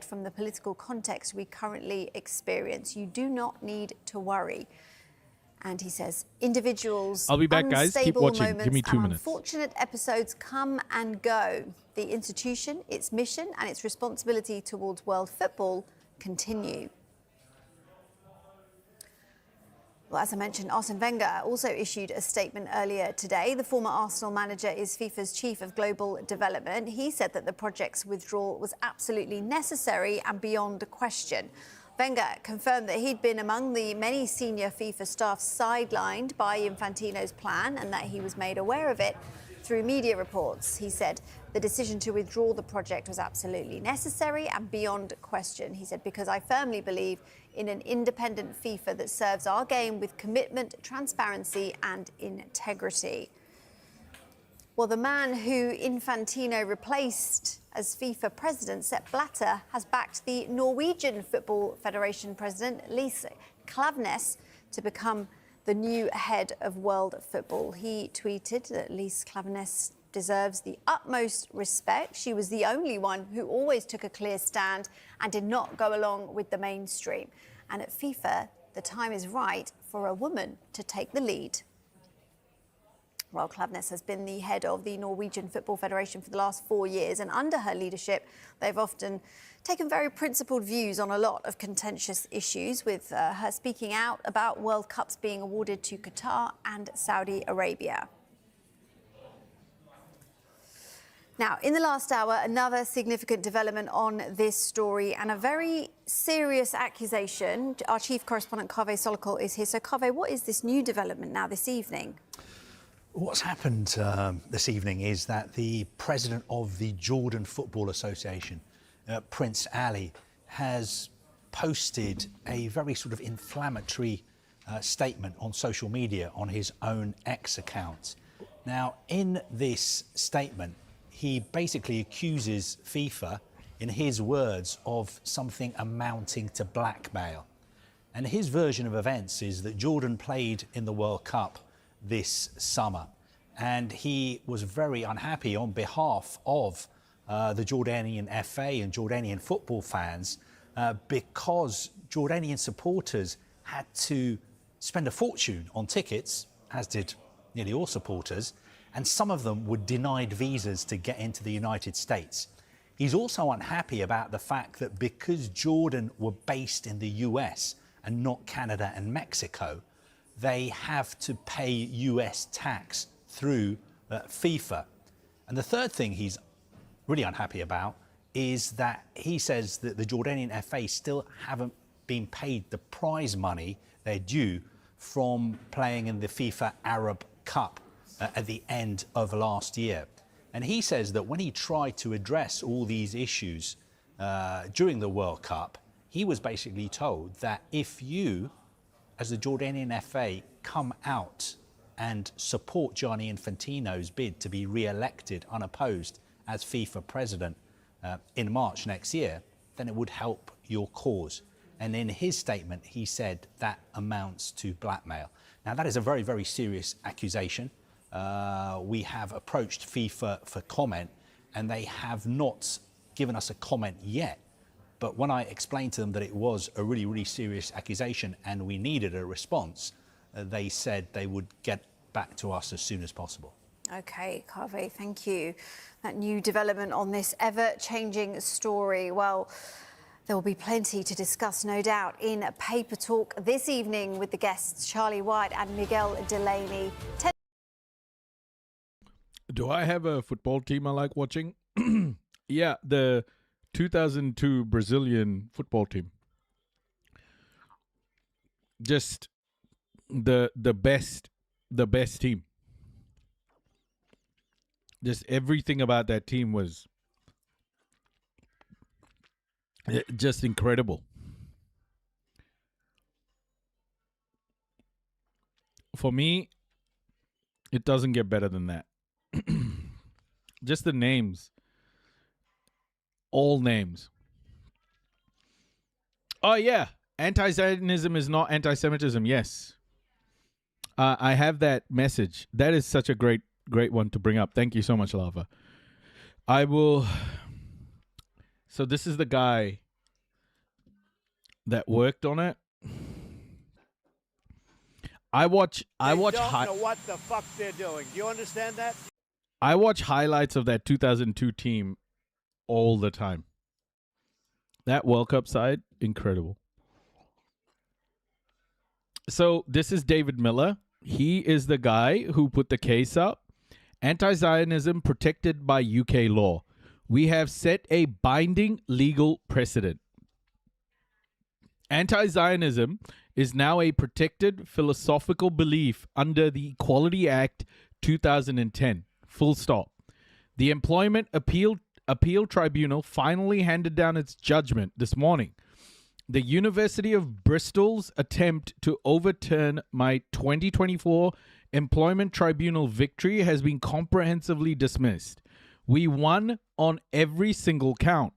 From the political context we currently experience, you do not need to worry. And he says, individuals, I'll be back, guys. Keep watching. Moments Give me 2 minutes. Unfortunate episodes come and go. The institution, its mission, and its responsibility towards world football continue. Well, as I mentioned, Arsene Wenger also issued a statement earlier today. The former Arsenal manager is FIFA's chief of global development. He said that the project's withdrawal was absolutely necessary and beyond question. Wenger confirmed that he'd been among the many senior FIFA staff sidelined by Infantino's plan and that he was made aware of it through media reports. He said the decision to withdraw the project was absolutely necessary and beyond question. He said, because I firmly believe in an independent FIFA that serves our game with commitment, transparency and integrity. Well, the man who Infantino replaced as FIFA president, Sepp Blatter, has backed the Norwegian Football Federation president, Lise Klaveness, to become the new head of world football. He tweeted that Lise Klaveness deserves the utmost respect. She was the only one who always took a clear stand and did not go along with the mainstream. And at FIFA, the time is right for a woman to take the lead. Well, Klaveness has been the head of the Norwegian Football Federation for the last 4 years, and under her leadership, they've often taken very principled views on a lot of contentious issues, with her speaking out about World Cups being awarded to Qatar and Saudi Arabia. Now, in the last hour, another significant development on this story and a very serious accusation. Our chief correspondent, Kaveh Solokol, is here. So, Kaveh, what is this new development now this evening? What's happened this evening is that the president of the Jordan Football Association, Prince Ali, has posted a very sort of inflammatory statement on social media on his own X account. Now, in this statement, he basically accuses FIFA, in his words, of something amounting to blackmail. And his version of events is that Jordan played in the World Cup this summer, and he was very unhappy on behalf of the Jordanian FA and Jordanian football fans because Jordanian supporters had to spend a fortune on tickets, as did nearly all supporters, and some of them were denied visas to get into the United States. He's also unhappy about the fact that because Jordan were based in the US and not Canada and Mexico, they have to pay US tax through FIFA. And the third thing he's really unhappy about is that he says that the Jordanian FA still haven't been paid the prize money they're due from playing in the FIFA Arab Cup at the end of last year. And he says that when he tried to address all these issues during the World Cup, he was basically told that if you, as the Jordanian FA, come out and support Gianni Infantino's bid to be re-elected unopposed as FIFA president in March next year, then it would help your cause. And in his statement, he said that amounts to blackmail. Now, that is a very, very serious accusation. We have approached FIFA for comment, and they have not given us a comment yet. But when I explained to them that it was a really, really serious accusation and we needed a response, they said they would get back to us as soon as possible. OK, Kaveh, thank you. That new development on this ever-changing story. Well, There will be plenty to discuss, no doubt, in Paper Talk this evening with the guests Charlie White and Miguel Delaney. Do I have a football team I like watching? Yeah, the 2002 Brazilian football team. Just the best team. Just everything about that team was just incredible. For me, it doesn't get better than that. Just the names. All names. Oh, yeah. Anti-Zionism is not anti-Semitism. Yes. I have that message. That is such a great one to bring up. Thank you so much, Lava. I will... So this is the guy that worked on it. I watch. They don't know what the fuck they're doing. Do you understand that? I watch highlights of that 2002 team all the time. That World Cup side, incredible. So this is David Miller. He is the guy who put the case up. Anti-Zionism protected by UK law. We have set a binding legal precedent. Anti-Zionism is now a protected philosophical belief under the Equality Act 2010. Full stop. The Employment Appeal Tribunal finally handed down its judgment this morning. The University of Bristol's attempt to overturn my 2024 Employment Tribunal victory has been comprehensively dismissed. We won on every single count.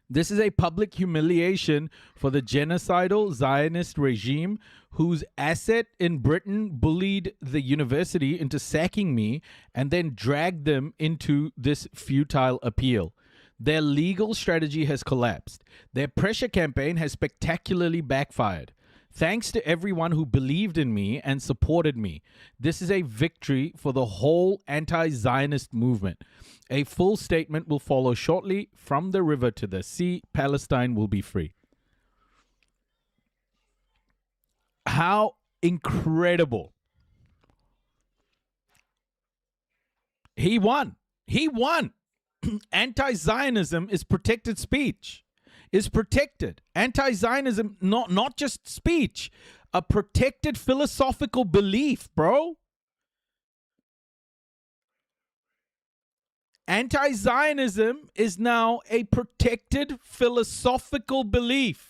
This is a public humiliation for the genocidal Zionist regime whose asset in Britain bullied the university into sacking me and then dragged them into this futile appeal. Their legal strategy has collapsed. Their pressure campaign has spectacularly backfired. Thanks to everyone who believed in me and supported me. This is a victory for the whole anti-Zionist movement. A full statement will follow shortly. From the river to the sea, Palestine will be free. How incredible. He won. He won. Anti-Zionism is protected speech. Is protected. Anti-Zionism, not just speech, a protected philosophical belief, bro. Anti-Zionism is now a protected philosophical belief.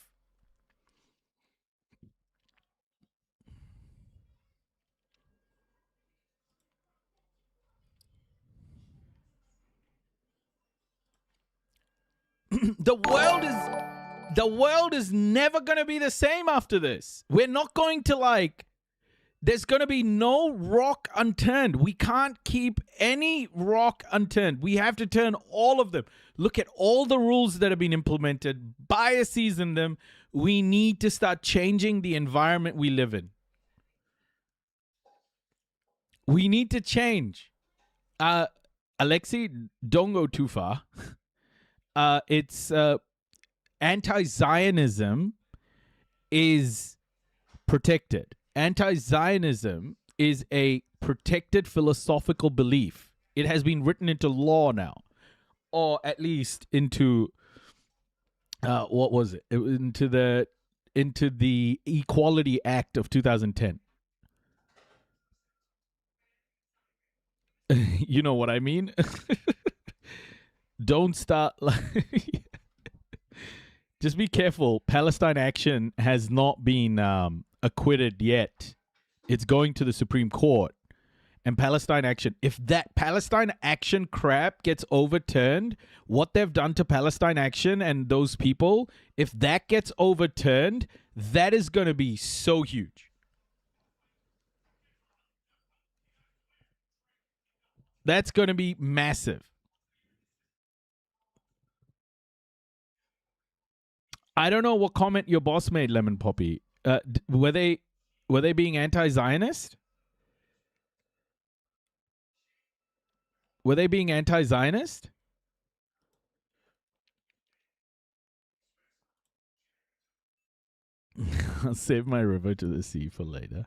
The world is never going to be the same after this. We're not going to there's going to be no rock unturned. We can't keep any rock unturned. We have to turn all of them. Look at all the rules that have been implemented, biases in them. We need to start changing the environment we live in. We need to change. Alexei, don't go too far. It's anti-Zionism is protected. Anti-Zionism is a protected philosophical belief. It has been written into law now, or at least into what was it? Into the Equality Act of 2010. You know what I mean? Don't start just be careful. Palestine Action has not been acquitted yet. It's going to the Supreme Court. And Palestine Action, if that Palestine Action crap gets overturned, what they've done to Palestine Action and those people, if that gets overturned, that is going to be so huge. That's going to be massive. I don't know what comment your boss made, Lemon Poppy. Were they being anti-Zionist? Were they being anti-Zionist? I'll save my river to the sea for later.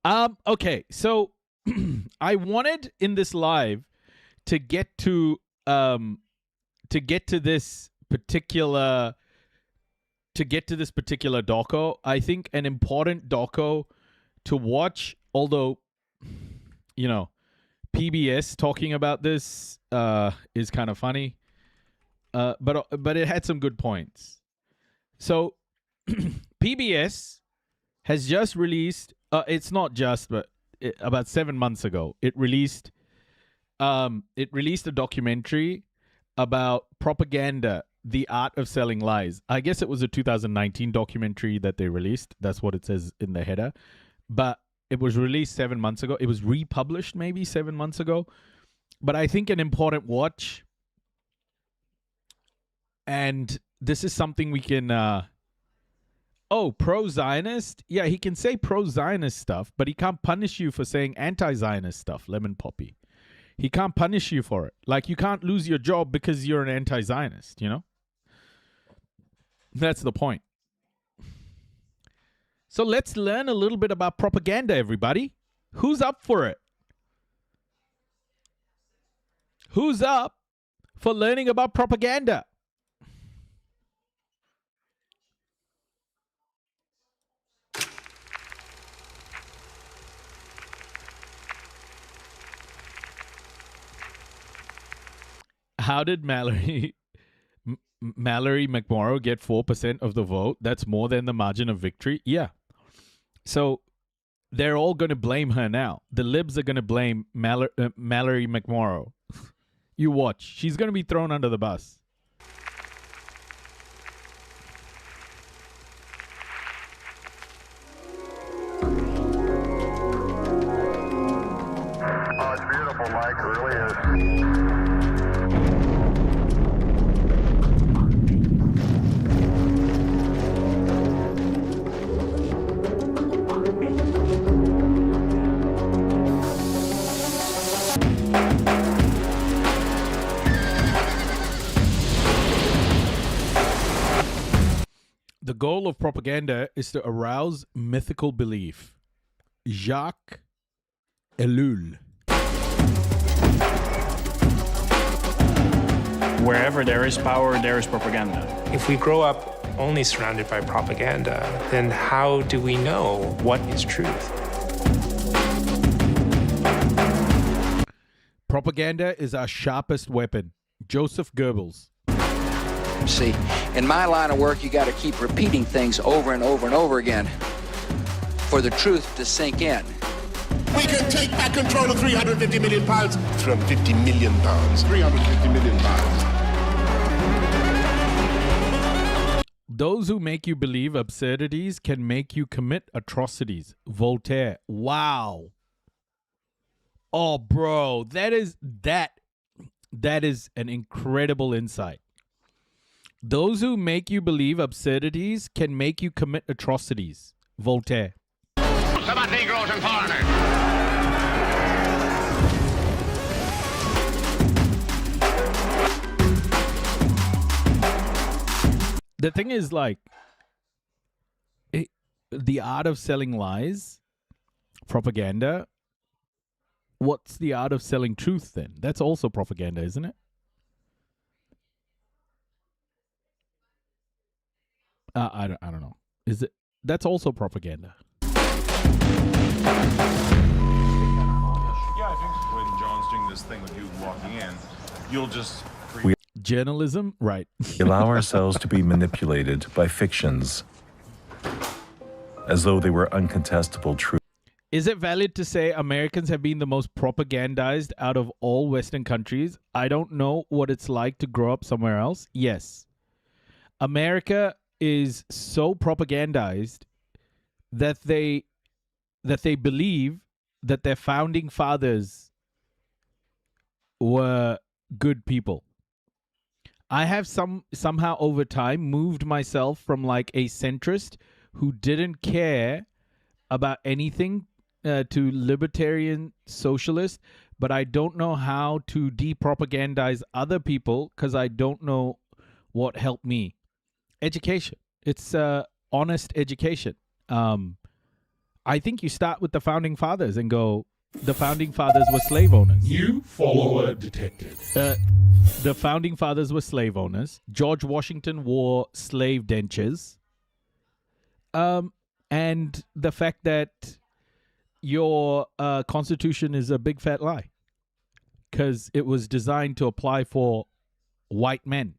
Okay, so I wanted in this live to get to this particular doco. I think an important doco to watch, although PBS talking about this is kind of funny, but it had some good points. So PBS has just released. It's not just, but about 7 months ago, it released a documentary about propaganda, the art of selling lies. I guess it was a 2019 documentary that they released. That's what it says in the header. But it was released 7 months ago. It was republished maybe 7 months ago. But I think an important watch. And this is something we can... pro-Zionist? Yeah, he can say pro-Zionist stuff, but he can't punish you for saying anti-Zionist stuff, Lemon Poppy. He can't punish you for it. Like, you can't lose your job because you're an anti-Zionist, you know? That's the point. So let's learn a little bit about propaganda, everybody. Who's up for it? Who's up for learning about propaganda? How did Mallory McMorrow get 4% of the vote? That's more than the margin of victory. Yeah. So they're all going to blame her now. The libs are going to blame Mallory McMorrow. You watch. She's going to be thrown under the bus. Oh, it's beautiful, Mike. It really is. The goal of propaganda is to arouse mythical belief. Jacques Ellul. Wherever there is power, there is propaganda. If we grow up only surrounded by propaganda, then how do we know what is truth? Propaganda is our sharpest weapon. Joseph Goebbels. See, in my line of work, you got to keep repeating things over and over and over again for the truth to sink in. We can take back control of 350 million pounds. 350 million pounds. 350 million pounds. Those who make you believe absurdities can make you commit atrocities. Voltaire. Wow. Oh, bro, that is an incredible insight. Those who make you believe absurdities can make you commit atrocities. Voltaire. About Negroes and foreigners. The thing is, like, the art of selling lies, propaganda. What's the art of selling truth then? That's also propaganda, isn't it? I don't know. Is it? That's also propaganda. Yeah, I think when John's doing this thing with you walking in, you'll just... Journalism? Right. Allow ourselves to be manipulated by fictions as though they were uncontestable truth. Is it valid to say Americans have been the most propagandized out of all Western countries? I don't know what it's like to grow up somewhere else. Yes. America is so propagandized that they believe that their founding fathers were good people. I have somehow over time moved myself from like a centrist who didn't care about anything to libertarian socialist, but I don't know how to depropagandize other people because I don't know what helped me. Education. It's honest education. I think you start with the founding fathers and go, the founding fathers were slave owners. New follower detected. The founding fathers were slave owners. George Washington wore slave dentures. And the fact that your constitution is a big fat lie. Because it was designed to apply for white men.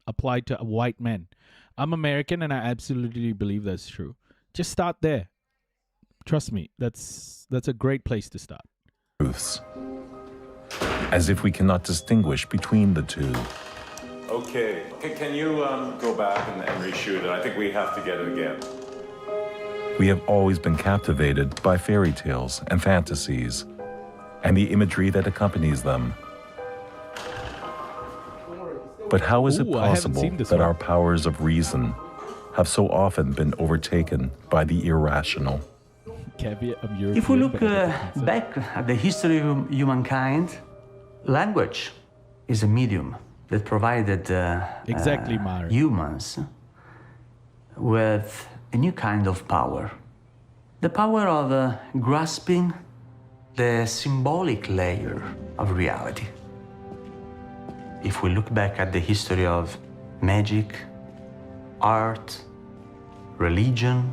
Applied to white men. I'm American and I absolutely believe that's true. Just start there. Trust me, that's a great place to start. Truths. As if we cannot distinguish between the two. Okay. Can you go back and reshoot it? I think we have to get it again. We have always been captivated by fairy tales and fantasies, and the imagery that accompanies them. But how is it possible that our powers of reason have so often been overtaken by the irrational? If we look back at the history of humankind, language is a medium that provided humans with a new kind of power. The power of grasping the symbolic layer of reality. If we look back at the history of magic, art, religion,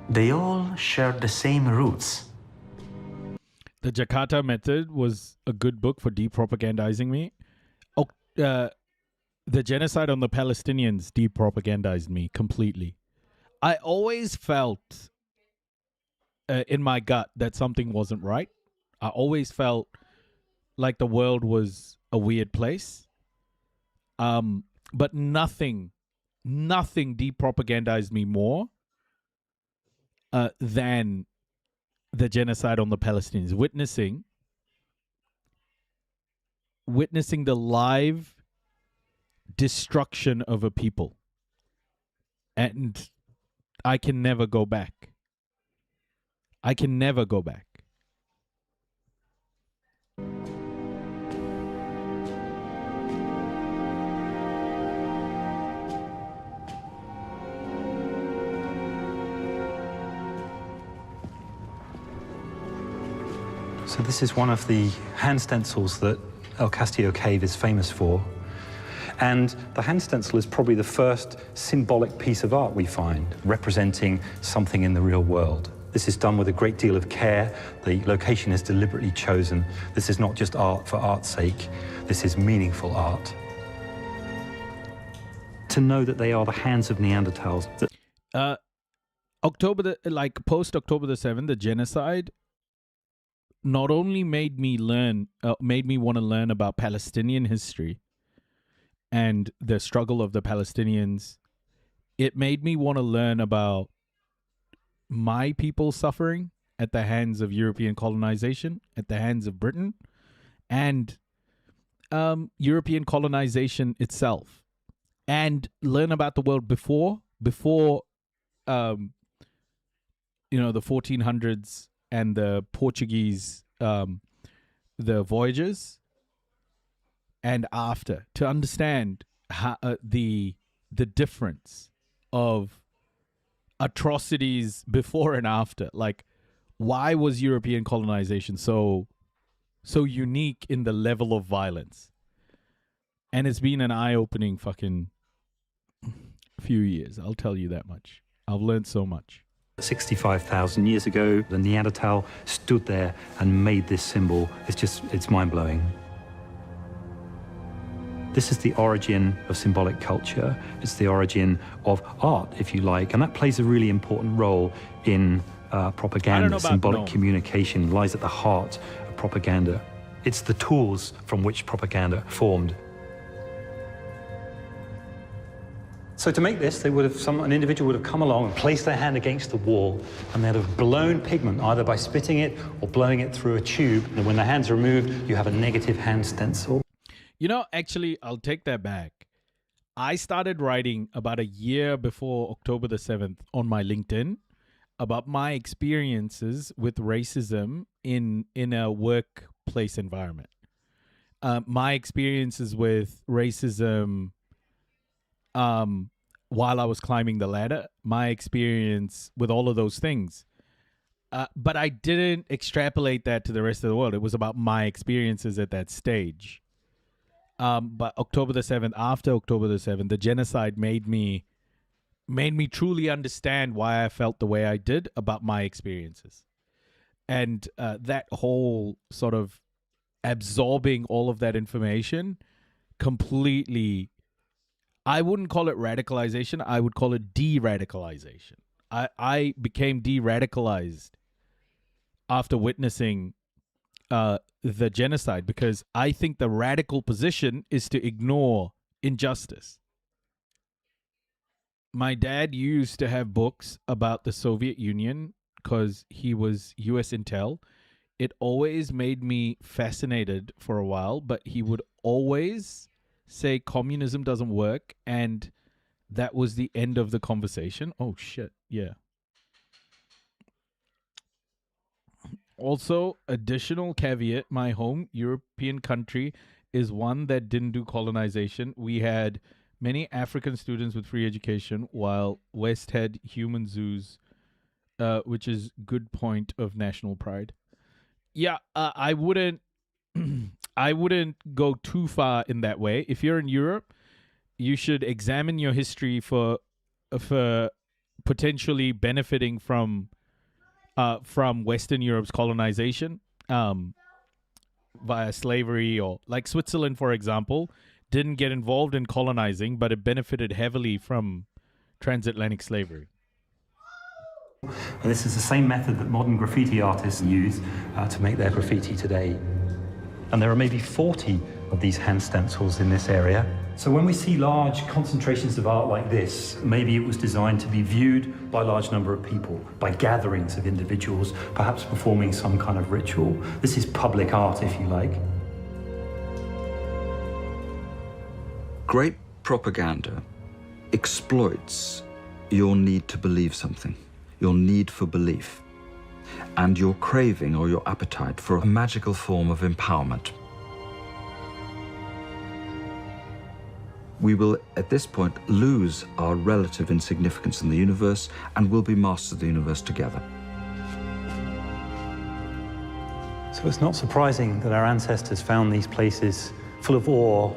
they all share the same roots. The Jakarta Method was a good book for de-propagandizing me. The genocide on the Palestinians de-propagandized me completely. I always felt in my gut that something wasn't right. I always felt like the world was a weird place. But nothing de-propagandized me more than the genocide on the Palestinians. Witnessing the live destruction of a people. And I can never go back. I can never go back. So this is one of the hand stencils that El Castillo Cave is famous for. And the hand stencil is probably the first symbolic piece of art we find, representing something in the real world. This is done with a great deal of care. The location is deliberately chosen. This is not just art for art's sake. This is meaningful art. To know that they are the hands of Neanderthals. Post October the 7th, the genocide not only made me want to learn about Palestinian history and the struggle of the Palestinians, it made me want to learn about my people suffering at the hands of European colonization, at the hands of Britain, and European colonization itself, and learn about the world before the 1400s and the Portuguese, the voyages, and after, to understand how, the difference of atrocities before and after. Like, why was European colonization so unique in the level of violence? And it's been an eye-opening fucking few years, I'll tell you that much. I've learned so much. 65,000 years ago, the Neanderthal stood there and made this symbol. It's mind-blowing. This is the origin of symbolic culture. It's the origin of art, if you like, and that plays a really important role in propaganda. Symbolic communication lies at the heart of propaganda. It's the tools from which propaganda formed. So to make this, an individual would have come along and placed their hand against the wall, and they'd have blown pigment either by spitting it or blowing it through a tube. And when the hands are removed, you have a negative hand stencil. You know, actually, I'll take that back. I started writing about a year before October the 7th on my LinkedIn about my experiences with racism in a workplace environment. My experiences with racism while I was climbing the ladder, my experience with all of those things. But I didn't extrapolate that to the rest of the world. It was about my experiences at that stage. But October the 7th, after October the 7th, the genocide made me truly understand why I felt the way I did about my experiences. And that whole sort of absorbing all of that information completely, I wouldn't call it radicalization. I would call it de-radicalization. I became de-radicalized after witnessing the genocide, because I think the radical position is to ignore injustice. My dad used to have books about the Soviet Union because he was US Intel. It always made me fascinated for a while, but he would always say communism doesn't work, and that was the end of the conversation. Oh, shit. Yeah. Also, additional caveat, my home European country is one that didn't do colonization. We had many African students with free education, while West had human zoos, which is good point of national pride. Yeah, I wouldn't go too far in that way. If you're in Europe, you should examine your history for potentially benefiting from Western Europe's colonization via slavery, or like Switzerland, for example, didn't get involved in colonizing, but it benefited heavily from transatlantic slavery. This is the same method that modern graffiti artists use to make their graffiti today. And there are maybe 40 of these hand stencils in this area. So when we see large concentrations of art like this, maybe it was designed to be viewed by a large number of people, by gatherings of individuals, perhaps performing some kind of ritual. This is public art, if you like. Great propaganda exploits your need to believe something, your need for belief, and your craving or your appetite for a magical form of empowerment. We will, at this point, lose our relative insignificance in the universe and will be masters of the universe together. So it's not surprising that our ancestors found these places full of awe.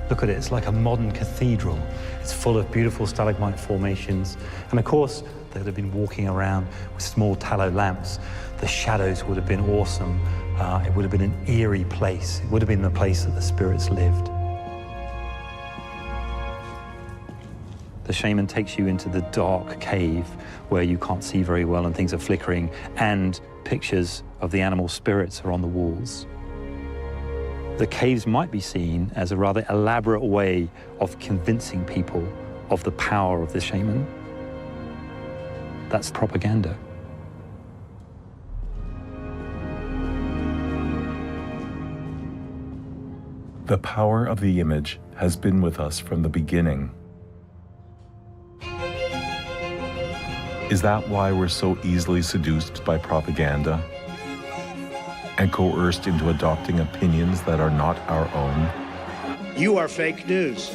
Look at it, it's like a modern cathedral. It's full of beautiful stalagmite formations. And of course, they would have been walking around with small tallow lamps. The shadows would have been awesome. It would have been an eerie place. It would have been the place that the spirits lived. The shaman takes you into the dark cave where you can't see very well and things are flickering, and pictures of the animal spirits are on the walls. The caves might be seen as a rather elaborate way of convincing people of the power of the shaman. That's propaganda. The power of the image has been with us from the beginning. Is that why we're so easily seduced by propaganda and coerced into adopting opinions that are not our own? You are fake news.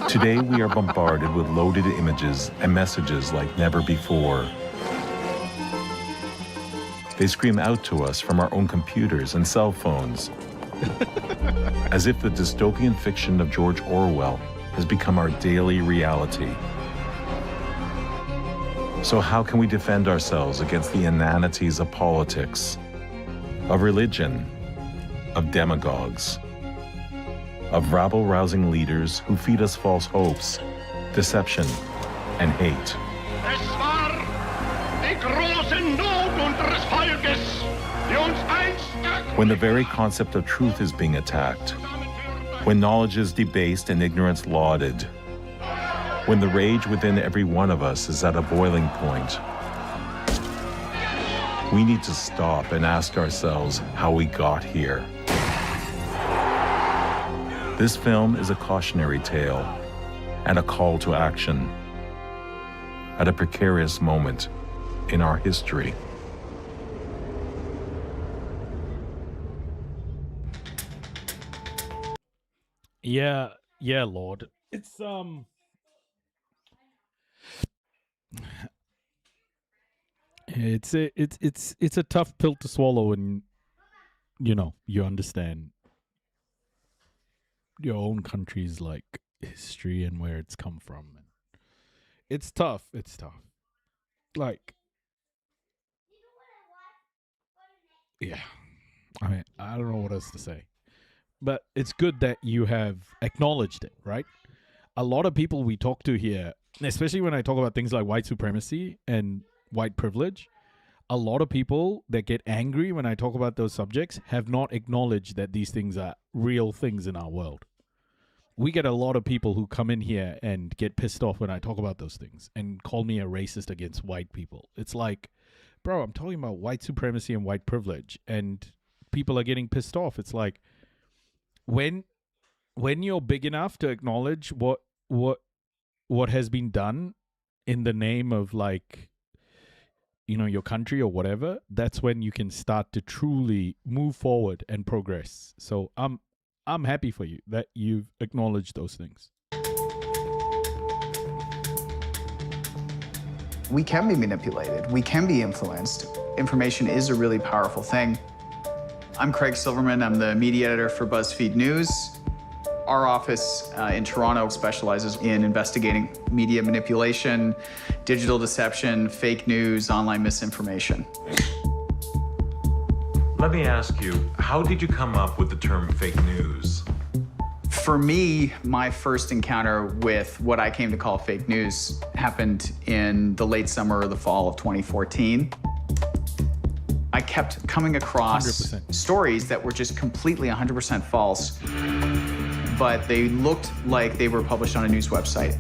Today we are bombarded with loaded images and messages like never before. They scream out to us from our own computers and cell phones, as if the dystopian fiction of George Orwell has become our daily reality. So how can we defend ourselves against the inanities of politics, of religion, of demagogues, of rabble-rousing leaders who feed us false hopes, deception, and hate? Es war die große Not unseres Volkes, die uns einst... When the very concept of truth is being attacked, when knowledge is debased and ignorance lauded, when the rage within every one of us is at a boiling point, we need to stop and ask ourselves how we got here. This film is a cautionary tale and a call to action at a precarious moment in our history. Yeah, Lord. It's It's a tough pill to swallow, and you understand your own country's like history and where it's come from. And it's tough. It's tough. Like, yeah. I mean, I don't know what else to say. But it's good that you have acknowledged it, right? A lot of people we talk to here, especially when I talk about things like white supremacy and white privilege, a lot of people that get angry when I talk about those subjects have not acknowledged that these things are real things in our world. We get a lot of people who come in here and get pissed off when I talk about those things and call me a racist against white people. It's like, bro, I'm talking about white supremacy and white privilege, and people are getting pissed off. It's like, when you're big enough to acknowledge what has been done in the name of, like, your country or whatever, that's when you can start to truly move forward and progress. So I'm happy for you that you've acknowledged those things. We can be manipulated. We can be influenced. Information is a really powerful thing. I'm Craig Silverman. I'm the media editor for BuzzFeed News. Our office in Toronto specializes in investigating media manipulation, digital deception, fake news, online misinformation. Let me ask you, how did you come up with the term fake news? For me, my first encounter with what I came to call fake news happened in the late summer or the fall of 2014. I kept coming across 100%. stories that were just completely 100% false, but they looked like they were published on a news website.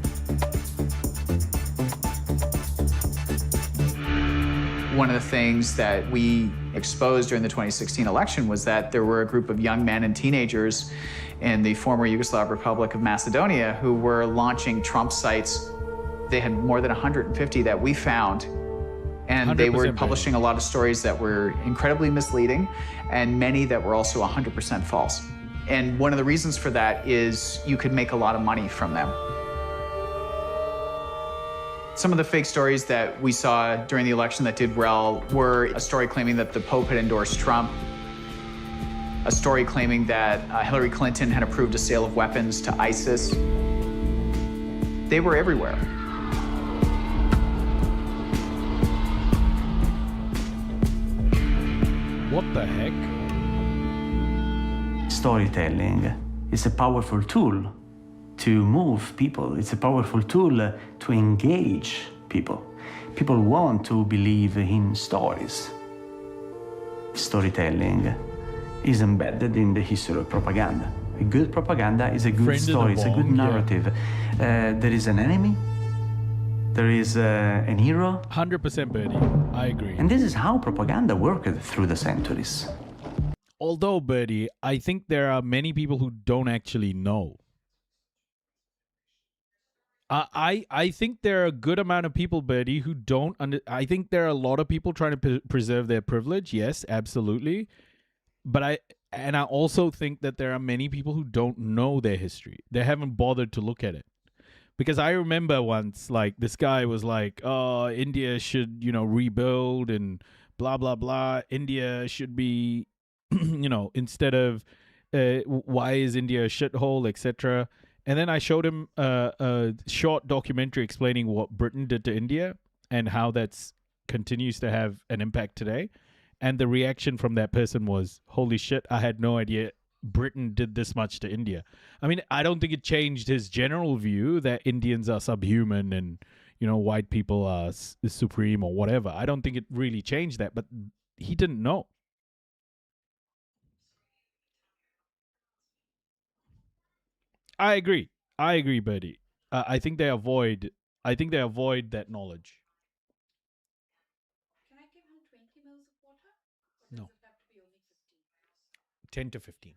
One of the things that we exposed during the 2016 election was that there were a group of young men and teenagers in the former Yugoslav Republic of Macedonia who were launching Trump sites. They had more than 150 that we found. And they were publishing a lot of stories that were incredibly misleading and many that were also 100% false. And one of the reasons for that is you could make a lot of money from them. Some of the fake stories that we saw during the election that did well were a story claiming that the Pope had endorsed Trump, a story claiming that Hillary Clinton had approved a sale of weapons to ISIS. They were everywhere. What the heck? Storytelling is a powerful tool to move people. It's a powerful tool to engage people. People want to believe in stories. Storytelling is embedded in the history of propaganda. A good propaganda is a good story, it's a good narrative. There is an enemy, there is an hero. 100% Birdie, I agree. And this is how propaganda worked through the centuries. Although, Birdie, I think there are many people who don't actually know. I think there are a good amount of people, Birdie, who don't I think there are a lot of people trying to preserve their privilege. Yes, absolutely. But I also think that there are many people who don't know their history. They haven't bothered to look at it. Because I remember once, like, this guy was like, oh, India should, rebuild and blah, blah, blah. India should be, instead of why is India a shithole, etc. And then I showed him a short documentary explaining what Britain did to India and how that's continues to have an impact today. And the reaction from that person was, holy shit, I had no idea Britain did this much to India. I mean, I don't think it changed his general view that Indians are subhuman and, white people are supreme or whatever. I don't think it really changed that, but he didn't know. I agree, Birdie. I think they avoid that knowledge. Can I give him 20 mils of water? Or No. Does it have to be only 15? 10 to 15.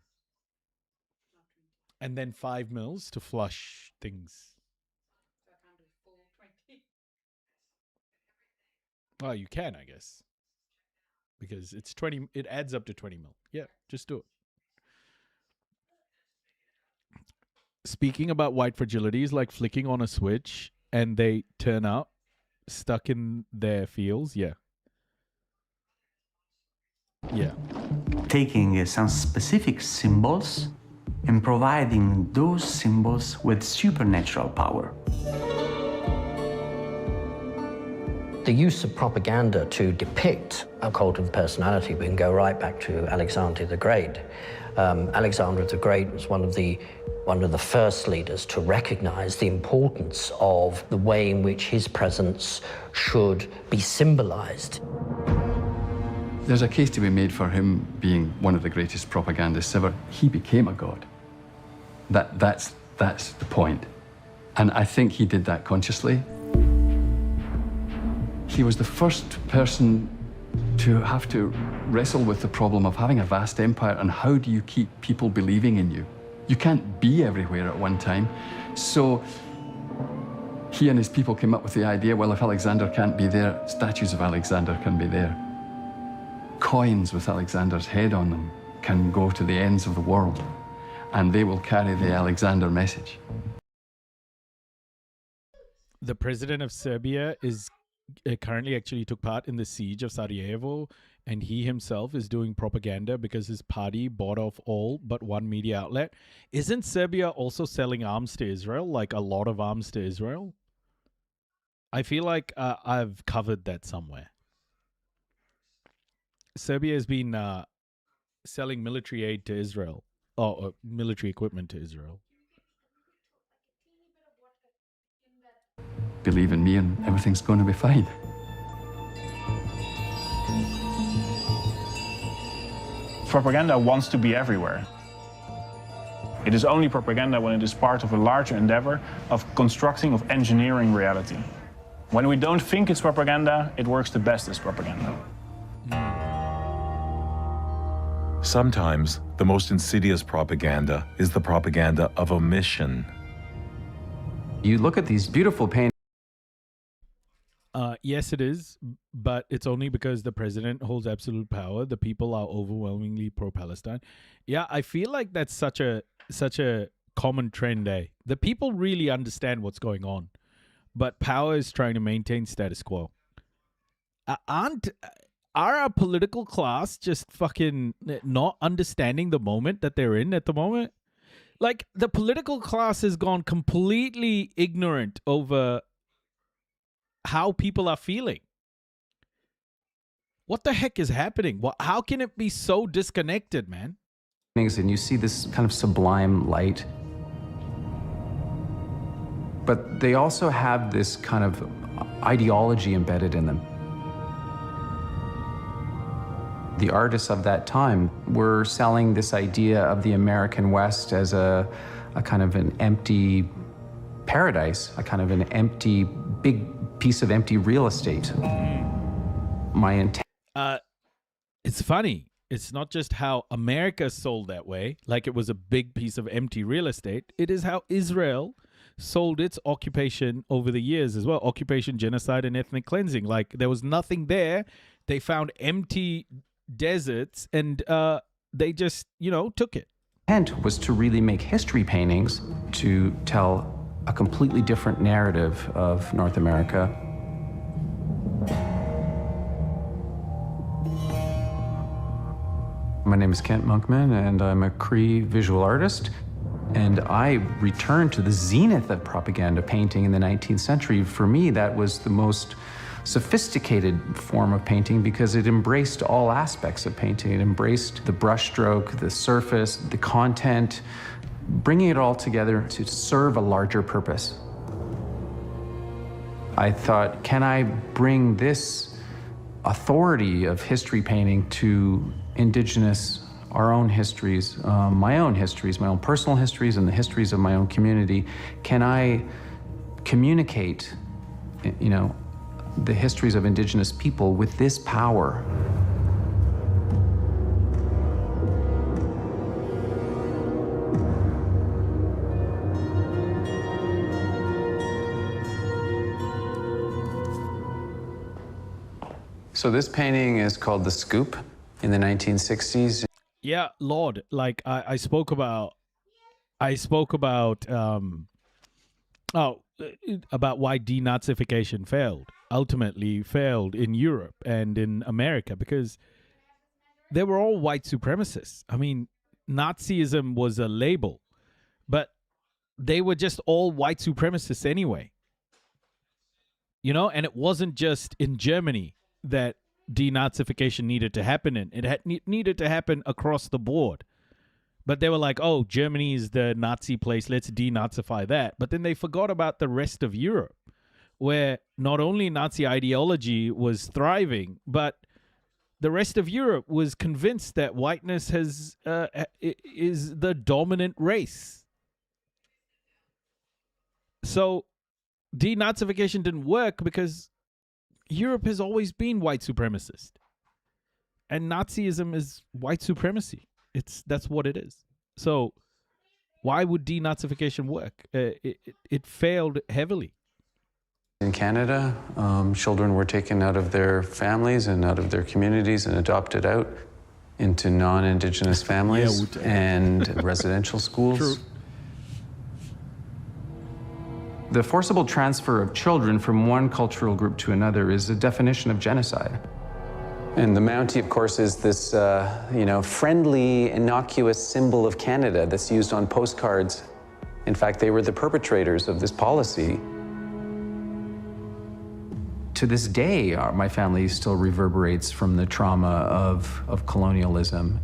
And then 5 mils to flush things. So I can't do full 20. Well, you can, I guess. Because it's 20, it adds up to 20 mil. Yeah, just do it. Speaking about white fragilities, like flicking on a switch and they turn out stuck in their fields, yeah. Yeah. Taking some specific symbols and providing those symbols with supernatural power. The use of propaganda to depict a cult of personality, we can go right back to Alexander the Great. Alexander the Great was one of the first leaders to recognize the importance of the way in which his presence should be symbolized. There's a case to be made for him being one of the greatest propagandists ever. He became a god. That's the point. And I think he did that consciously. He was the first person to have to wrestle with the problem of having a vast empire and how do you keep people believing in you? You can't be everywhere at one time. So he and his people came up with the idea, well, if Alexander can't be there, statues of Alexander can be there. Coins with Alexander's head on them can go to the ends of the world, and they will carry the Alexander message. The president of Serbia is currently actually took part in the siege of Sarajevo, and he himself is doing propaganda because his party bought off all but one media outlet. Isn't Serbia also selling arms to Israel, like a lot of arms to Israel? I feel like I've covered that somewhere. Serbia has been selling military aid to Israel, or military equipment to Israel. Believe in me and everything's going to be fine. Propaganda wants to be everywhere. It is only propaganda when it is part of a larger endeavor of constructing, of engineering reality. When we don't think it's propaganda, it works the best as propaganda. Sometimes the most insidious propaganda is the propaganda of omission. You look at these beautiful paintings. Yes, it is, but it's only because the president holds absolute power. The people are overwhelmingly pro-Palestine. Yeah, I feel like that's such a common trend, eh? The people really understand what's going on, but power is trying to maintain status quo. Are our political class just fucking not understanding the moment that they're in at the moment? Like, the political class has gone completely ignorant over how people are feeling. What the heck is happening? How can it be so disconnected, man? And you see this kind of sublime light. But they also have this kind of ideology embedded in them. The artists of that time were selling this idea of the American West as a kind of an empty paradise, a kind of an empty, big piece of empty real estate. My intent. It's funny. It's not just how America sold that way, like it was a big piece of empty real estate. It is how Israel sold its occupation over the years as well. Occupation, genocide, and ethnic cleansing. Like, there was nothing there. They found empty deserts and they just, took it. Intent was to really make history paintings to tell a completely different narrative of North America. My name is Kent Monkman, and I'm a Cree visual artist. And I returned to the zenith of propaganda painting in the 19th century. For me, that was the most sophisticated form of painting because it embraced all aspects of painting. It embraced the brushstroke, the surface, the content, bringing it all together to serve a larger purpose. I thought, can I bring this authority of history painting to Indigenous, our own histories, my own personal histories, and the histories of my own community? Can I communicate, the histories of Indigenous people with this power? So this painting is called The Scoop in the 1960s. Yeah, Lord, like I spoke about why denazification ultimately failed in Europe and in America, because they were all white supremacists. I mean, Nazism was a label, but they were just all white supremacists anyway. You know, and it wasn't just in Germany that denazification needed to happen in. It needed to happen across the board. But they were like, oh, Germany is the Nazi place, let's denazify that. But then they forgot about the rest of Europe, where not only Nazi ideology was thriving, but the rest of Europe was convinced that whiteness is the dominant race. So denazification didn't work because Europe has always been white supremacist. And Nazism is white supremacy. That's what it is. So why would denazification work? It failed heavily. In Canada, children were taken out of their families and out of their communities and adopted out into non-Indigenous families and residential schools. True. The forcible transfer of children from one cultural group to another is a definition of genocide. And the Mountie, of course, is this, friendly, innocuous symbol of Canada that's used on postcards. In fact, they were the perpetrators of this policy. To this day, my family still reverberates from the trauma of colonialism.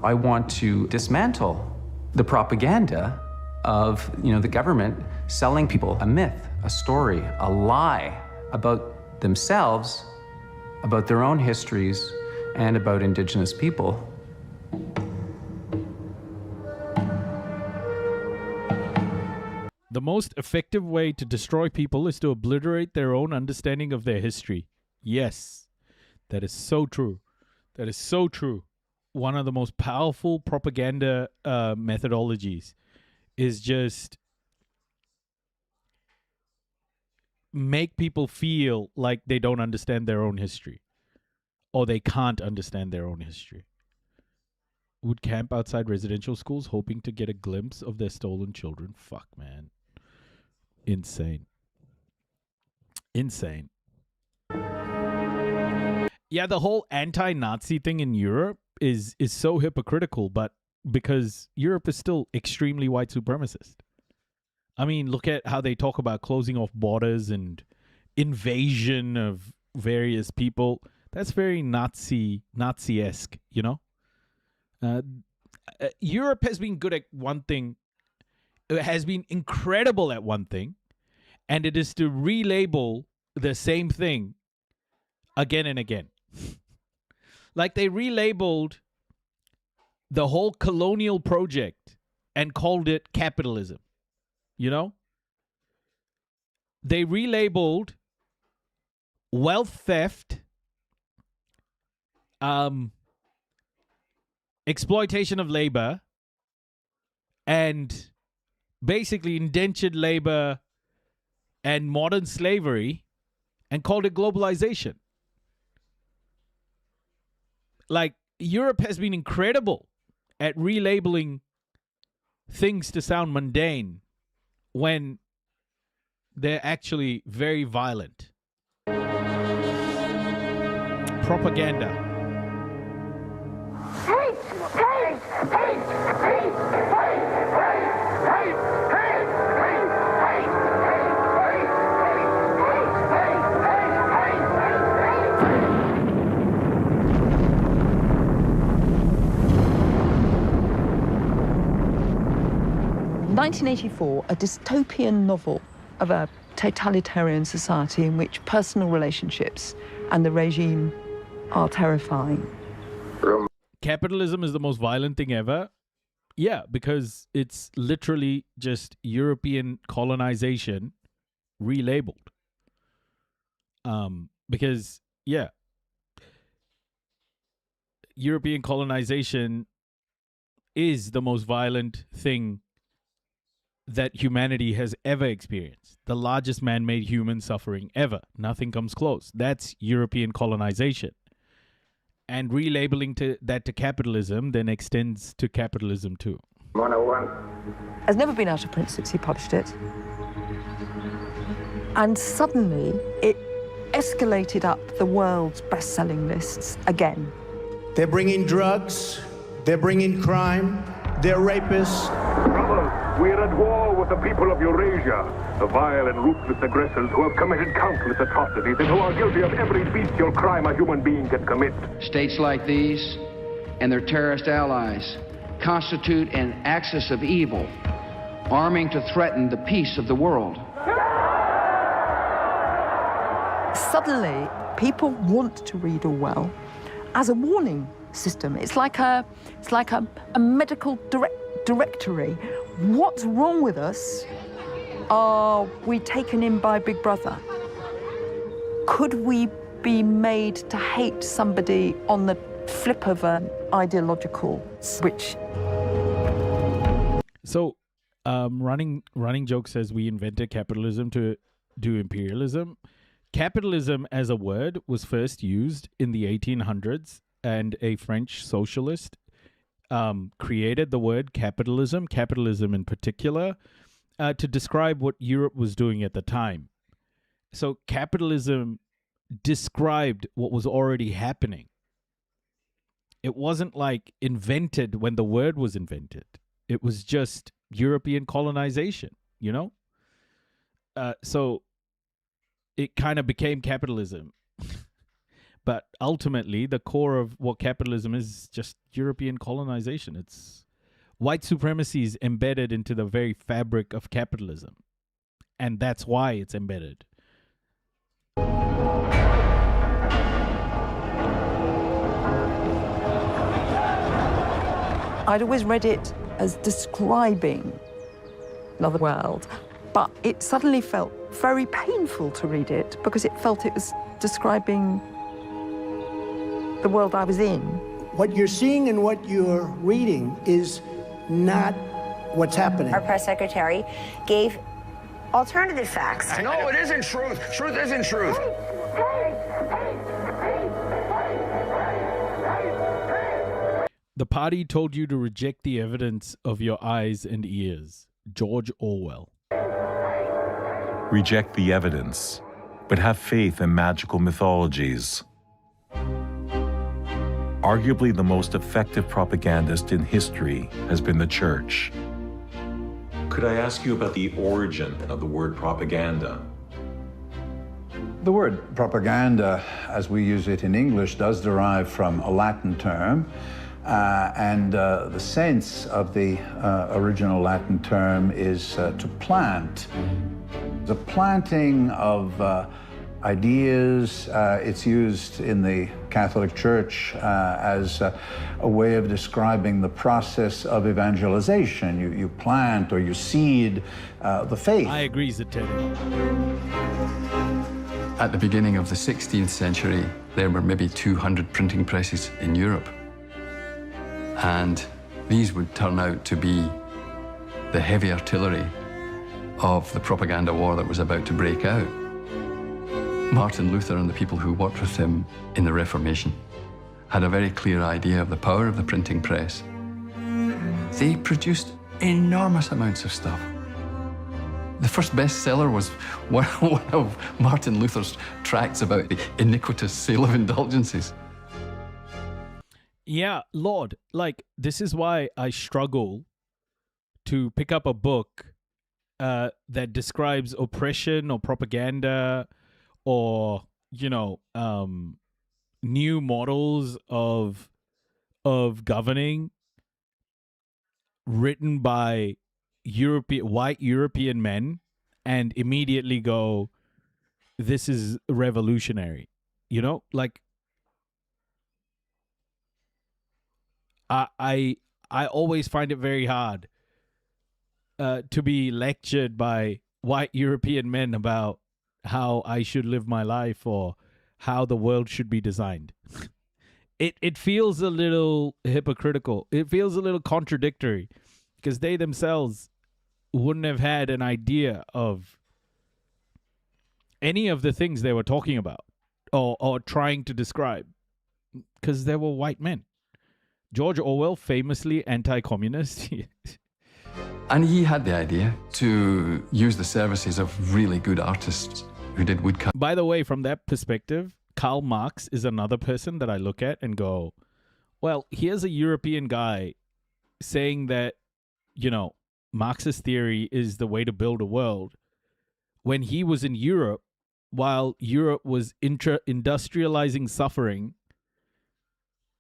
I want to dismantle the propaganda of, the government selling people a myth, a story, a lie about themselves, about their own histories, and about Indigenous people. The most effective way to destroy people is to obliterate their own understanding of their history. Yes, that is so true. That is so true. One of the most powerful propaganda methodologies is just make people feel like they don't understand their own history or they can't understand their own history. Would camp outside residential schools hoping to get a glimpse of their stolen children. Fuck, man. Insane. Insane. Yeah, the whole anti-Nazi thing in Europe is so hypocritical, but because Europe is still extremely white supremacist. I mean, look at how they talk about closing off borders and invasion of various people. That's very Nazi-esque, you know? Europe has been good at one thing. It has been incredible at one thing, and it is to relabel the same thing again and again. Like they relabeled the whole colonial project and called it capitalism. You know? They relabeled wealth theft, exploitation of labor, and basically indentured labor and modern slavery, and called it globalization. Like, Europe has been incredible at relabeling things to sound mundane when they're actually very violent. Propaganda. Hate! Hate! Hate! Hate! Hate! Hate! In 1984, a dystopian novel of a totalitarian society in which personal relationships and the regime are terrifying. Capitalism is the most violent thing ever. Yeah, because it's literally just European colonization relabeled. Because, yeah, European colonization is the most violent thing that humanity has ever experienced. The largest man-made human suffering ever. Nothing comes close. That's European colonization. And relabeling that to capitalism then extends to capitalism too. 101. Has never been out of print since he published it. And suddenly it escalated up the world's best-selling lists again. They're bringing drugs, they're bringing crime, they're rapists. Brothers, we are at war with the people of Eurasia, the vile and ruthless aggressors who have committed countless atrocities and who are guilty of every bestial crime a human being can commit. States like these and their terrorist allies constitute an axis of evil, arming to threaten the peace of the world. Suddenly, people want to read Orwell as a warning system. It's like a medical directory. What's wrong with us? Are we taken in by Big Brother? Could we be made to hate somebody on the flip of an ideological switch? So, running joke says we invented capitalism to do imperialism. Capitalism as a word was first used in the 1800s, and a French socialist created the word capitalism in particular, to describe what Europe was doing at the time. So capitalism described what was already happening. It wasn't like invented when the word was invented. It was just European colonization, you know? So it kind of became capitalism. But ultimately, the core of what capitalism is just European colonization. It's white supremacy is embedded into the very fabric of capitalism. And that's why it's embedded. I'd always read it as describing another world, but it suddenly felt very painful to read it because it felt it was describing the world I was in. What you're seeing and what you're reading is not what's happening. Our press secretary gave alternative facts. No, it isn't truth. Truth isn't truth. The party told you to reject the evidence of your eyes and ears. George Orwell. Reject the evidence, but have faith in magical mythologies. Arguably the most effective propagandist in history has been the church. Could I ask you about the origin of the word propaganda? The word propaganda, as we use it in English, does derive from a Latin term. And the sense of the original Latin term is to plant. The planting of ideas, it's used in the Catholic Church as a way of describing the process of evangelization. You plant or you seed the faith. I agree, Zeteri. At the beginning of the 16th century, there were maybe 200 printing presses in Europe. And these would turn out to be the heavy artillery of the propaganda war that was about to break out. Martin Luther and the people who worked with him in the Reformation had a very clear idea of the power of the printing press. They produced enormous amounts of stuff. The first bestseller was one of Martin Luther's tracts about the iniquitous sale of indulgences. Yeah, Lord, like, this is why I struggle to pick up a book that describes oppression or propaganda or, you know, new models of governing written by white European men and immediately go, this is revolutionary. You know, like, I always find it very hard to be lectured by white European men about how I should live my life or how the world should be designed. It feels a little hypocritical. It feels a little contradictory because they themselves wouldn't have had an idea of any of the things they were talking about or trying to describe because they were white men. George Orwell, famously anti-communist. And he had the idea to use the services of really good artists who did woodcut. By the way, from that perspective, Karl Marx is another person that I look at and go, Well, here's a European guy saying that, Marxist theory is the way to build a world when he was in Europe while Europe was industrializing suffering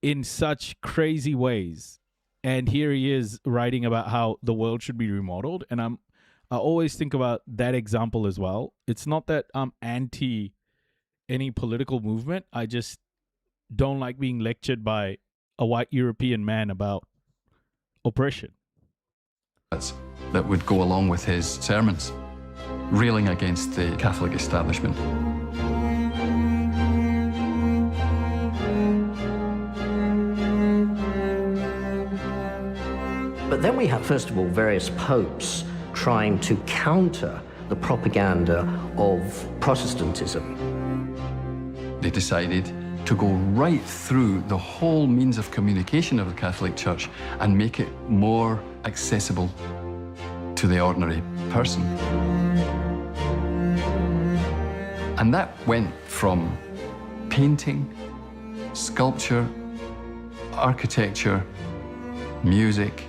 in such crazy ways. And here he is writing about how the world should be remodeled. And I always think about that example as well. It's not that I'm anti any political movement. I just don't like being lectured by a white European man about oppression. That would go along with his sermons, railing against the Catholic establishment. But then we have, first of all, various popes trying to counter the propaganda of Protestantism. They decided to go right through the whole means of communication of the Catholic Church and make it more accessible to the ordinary person. And that went from painting, sculpture, architecture, music,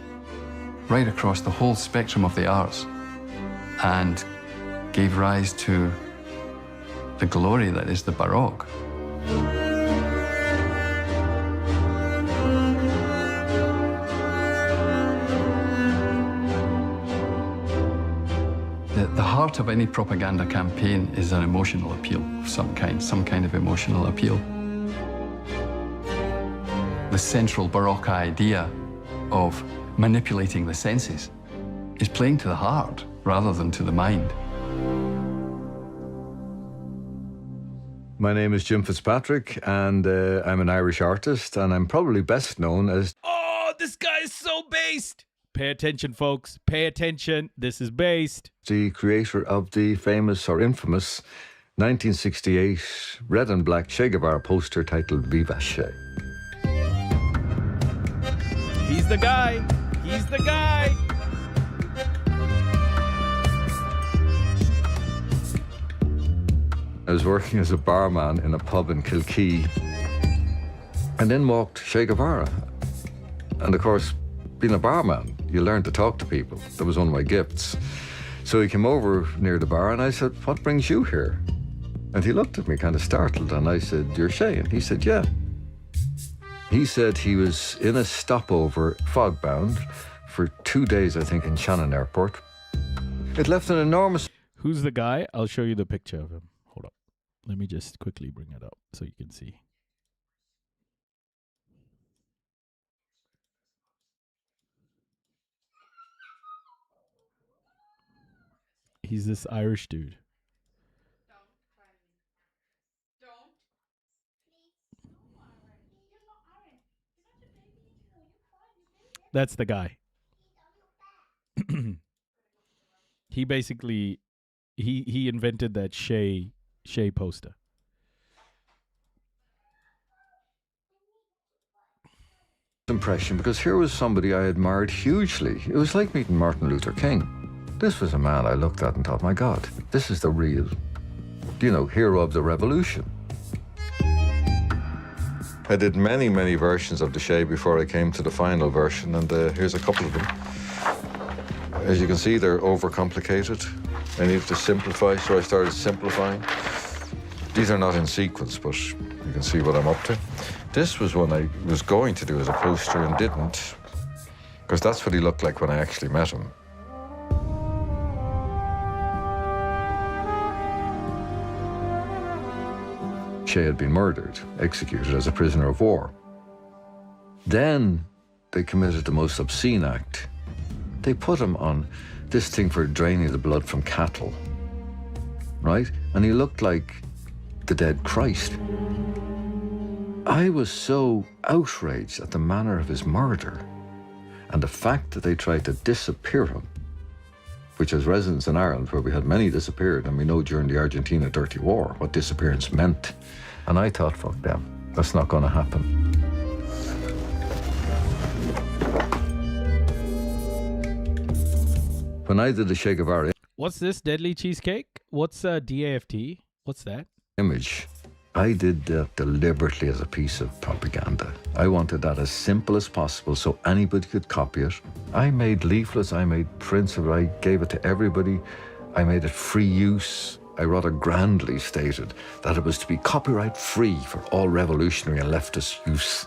right across the whole spectrum of the arts, and gave rise to the glory that is the Baroque. The heart of any propaganda campaign is an emotional appeal of some kind of emotional appeal. The central Baroque idea of manipulating the senses is playing to the heart rather than to the mind. My name is Jim Fitzpatrick, and I'm an Irish artist, and I'm probably best known as... Oh, this guy is so based. Pay attention, folks. Pay attention. This is based. The creator of the famous or infamous 1968 red and black Che Guevara poster titled Viva Che. He's the guy. He's the guy. I was working as a barman in a pub in Kilkee, and then walked Che Guevara. And of course, being a barman, you learn to talk to people. That was one of my gifts. So he came over near the bar, and I said, "What brings you here?" And he looked at me kind of startled, and I said, "You're Che?" And he said, "Yeah." He said he was in a stopover, fog-bound, for 2 days, I think, in Shannon Airport. It left an enormous... Who's the guy? I'll show you the picture of him. Hold up. Let me just quickly bring it up so you can see. He's this Irish dude. That's the guy. He basically he invented that Che poster. Impression, because here was somebody I admired hugely. It was like meeting Martin Luther King. This was a man I looked at and thought, my God, this is the real, hero of the revolution. I did many, many versions of the Che before I came to the final version, and here's a couple of them. As you can see, they're overcomplicated. I needed to simplify, so I started simplifying. These are not in sequence, but you can see what I'm up to. This was one I was going to do as a poster and didn't, because that's what he looked like when I actually met him. Che had been murdered, executed as a prisoner of war. Then they committed the most obscene act. They put him on this thing for draining the blood from cattle, right? And he looked like the dead Christ. I was so outraged at the manner of his murder and the fact that they tried to disappear him, which as residents in Ireland, where we had many disappeared, and we know during the Argentina Dirty War what disappearance meant. And I thought, fuck them, that's not going to happen. When I did the Che Guevara What's this? Deadly Cheesecake? What's DAFT? What's that? image, I did that deliberately as a piece of propaganda. I wanted that as simple as possible so anybody could copy it. I made leaflets, I made prints of it, I gave it to everybody. I made it free use. I rather grandly stated that it was to be copyright free for all revolutionary and leftist use.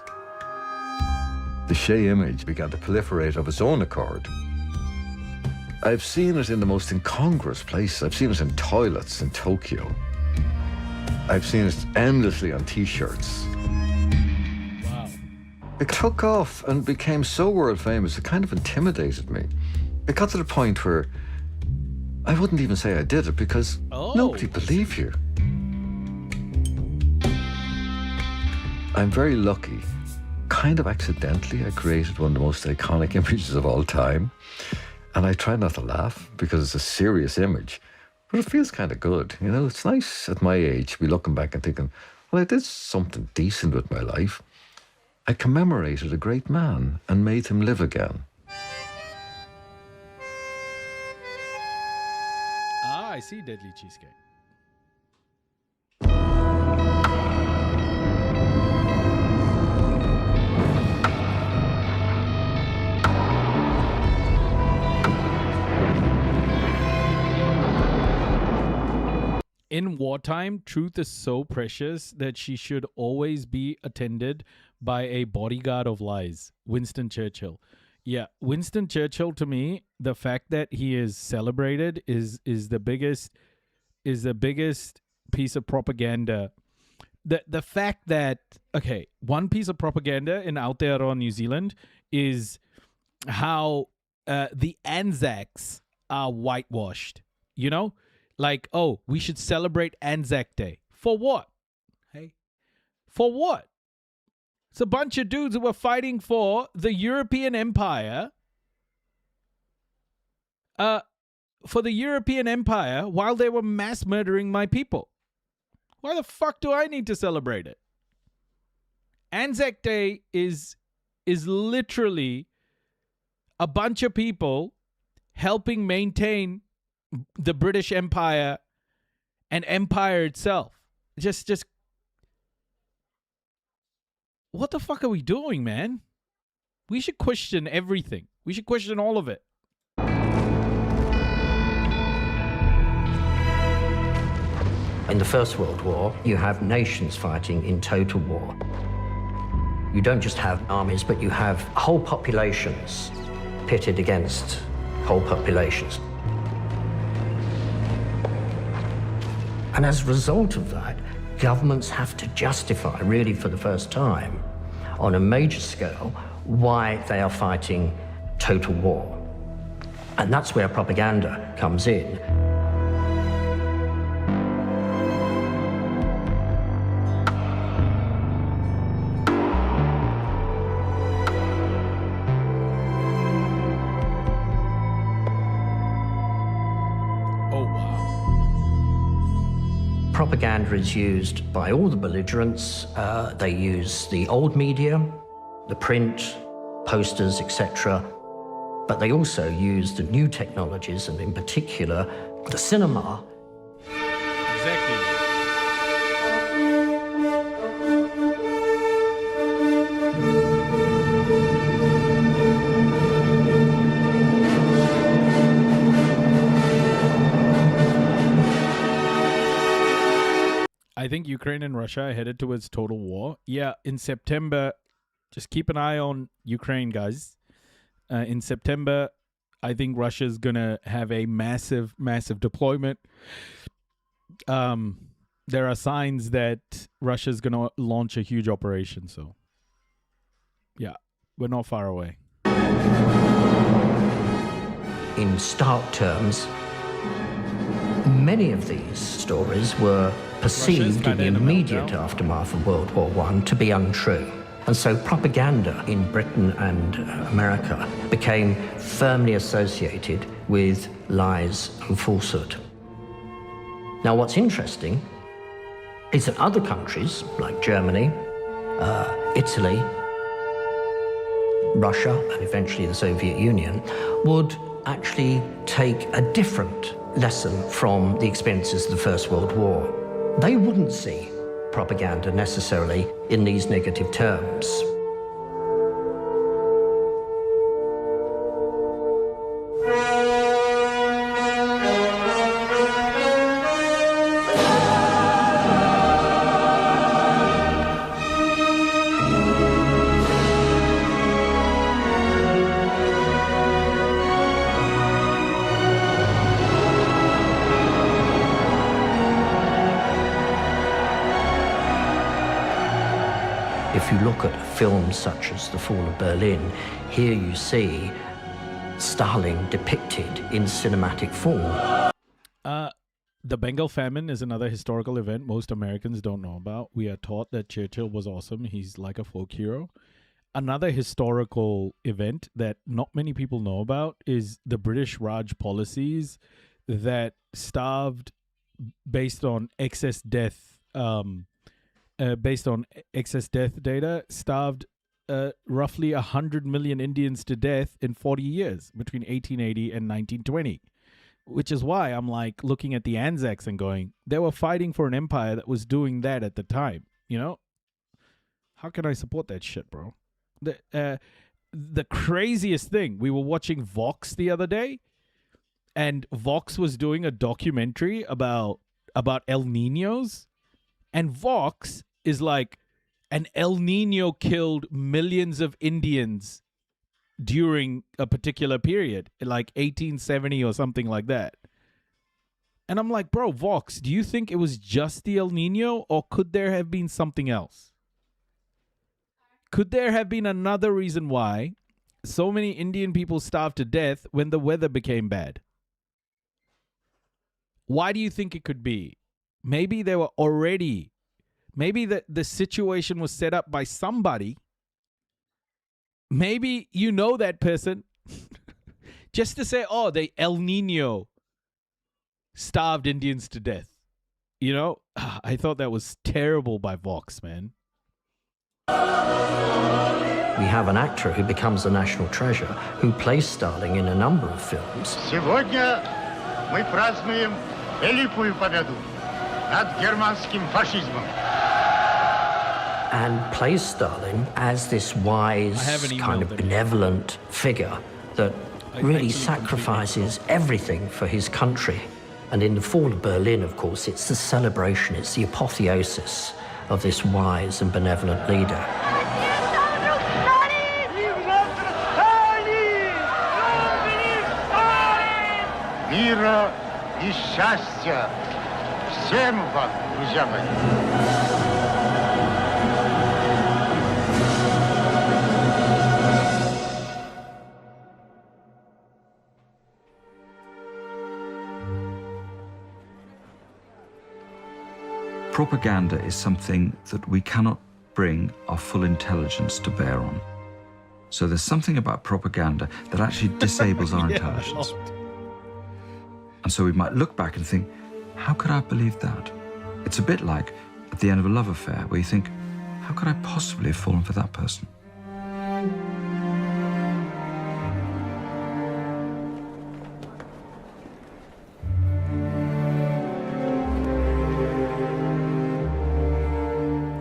The Che image began to proliferate of its own accord. I've seen it in the most incongruous places. I've seen it in toilets in Tokyo. I've seen it endlessly on T-shirts. Wow. It took off and became so world famous, it kind of intimidated me. It got to the point where I wouldn't even say I did it because nobody believed you. I'm very lucky. Kind of accidentally, I created one of the most iconic images of all time. And I try not to laugh because it's a serious image. But it feels kind of good. You know, it's nice at my age to be looking back and thinking, well, I did something decent with my life. I commemorated a great man and made him live again. Ah, I see Deadly Cheesecake. In wartime, truth is so precious that she should always be attended by a bodyguard of lies. Winston Churchill. Yeah, Winston Churchill, to me, the fact that he is celebrated is the biggest piece of propaganda. The fact that, okay, one piece of propaganda in Aotearoa, New Zealand, is how the Anzacs are whitewashed, you know? Like, oh, we should celebrate Anzac Day. For what? Hey? For what? It's a bunch of dudes who were fighting for the European Empire. For the European Empire while they were mass murdering my people. Why the fuck do I need to celebrate it? Anzac Day is literally a bunch of people helping maintain the British Empire and empire itself. Just what the fuck are we doing, man? We should question everything. We should question all of it. In the First World War, you have nations fighting in total war. You don't just have armies, but you have whole populations pitted against whole populations. And as a result of that, governments have to justify, really for the first time, on a major scale, why they are fighting total war. And that's where propaganda comes in. Propaganda is used by all the belligerents. They use the old media, the print, posters, etc. But they also use the new technologies, and in particular, the cinema. Exactly. I think Ukraine and Russia are headed towards total war. Yeah, in September, just keep an eye on Ukraine, guys. In September, I think Russia's going to have a massive, massive deployment. There are signs that Russia's going to launch a huge operation. So, yeah, we're not far away. In stark terms, many of these stories were perceived in the immediate aftermath of World War I to be untrue. And so propaganda in Britain and America became firmly associated with lies and falsehood. Now, what's interesting is that other countries like Germany, Italy, Russia, and eventually the Soviet Union would actually take a different lesson from the experiences of the First World War. They wouldn't see propaganda necessarily in these negative terms. If you look at films such as The Fall of Berlin, here you see Stalin depicted in cinematic form. The Bengal famine is another historical event most Americans don't know about. We are taught that Churchill was awesome. He's like a folk hero. Another historical event that not many people know about is the British Raj policies that starved based on excess death data, starved roughly 100 million Indians to death in 40 years between 1880 and 1920. Which is why I'm like looking at the Anzacs and going, they were fighting for an empire that was doing that at the time. You know, how can I support that shit, bro? The craziest thing, we were watching Vox the other day, and Vox was doing a documentary about El Niños, and Vox is like, an El Nino killed millions of Indians during a particular period, like 1870 or something like that. And I'm like, bro, Vox, do you think it was just the El Nino, or could there have been something else? Could there have been another reason why so many Indian people starved to death when the weather became bad? Why do you think it could be? Maybe they were already, maybe the situation was set up by somebody. Maybe you know that person just to say, oh, they El Nino starved Indians to death. You know, I thought that was terrible by Vox, man. We have an actor who becomes a national treasure, who plays Stalin in a number of films. Сегодня мы празднуем великую победу над германским фашизмом. And plays Stalin as this wise, kind of benevolent figure that really sacrifices everything for his country. And in The Fall of Berlin, of course, it's the celebration, it's the apotheosis of this wise and benevolent leader. Мира и счастья всем вам, друзья мои. Propaganda is something that we cannot bring our full intelligence to bear on. So there's something about propaganda that actually disables our intelligence. And so we might look back and think, how could I have believed that? It's a bit like at the end of a love affair where you think, how could I possibly have fallen for that person?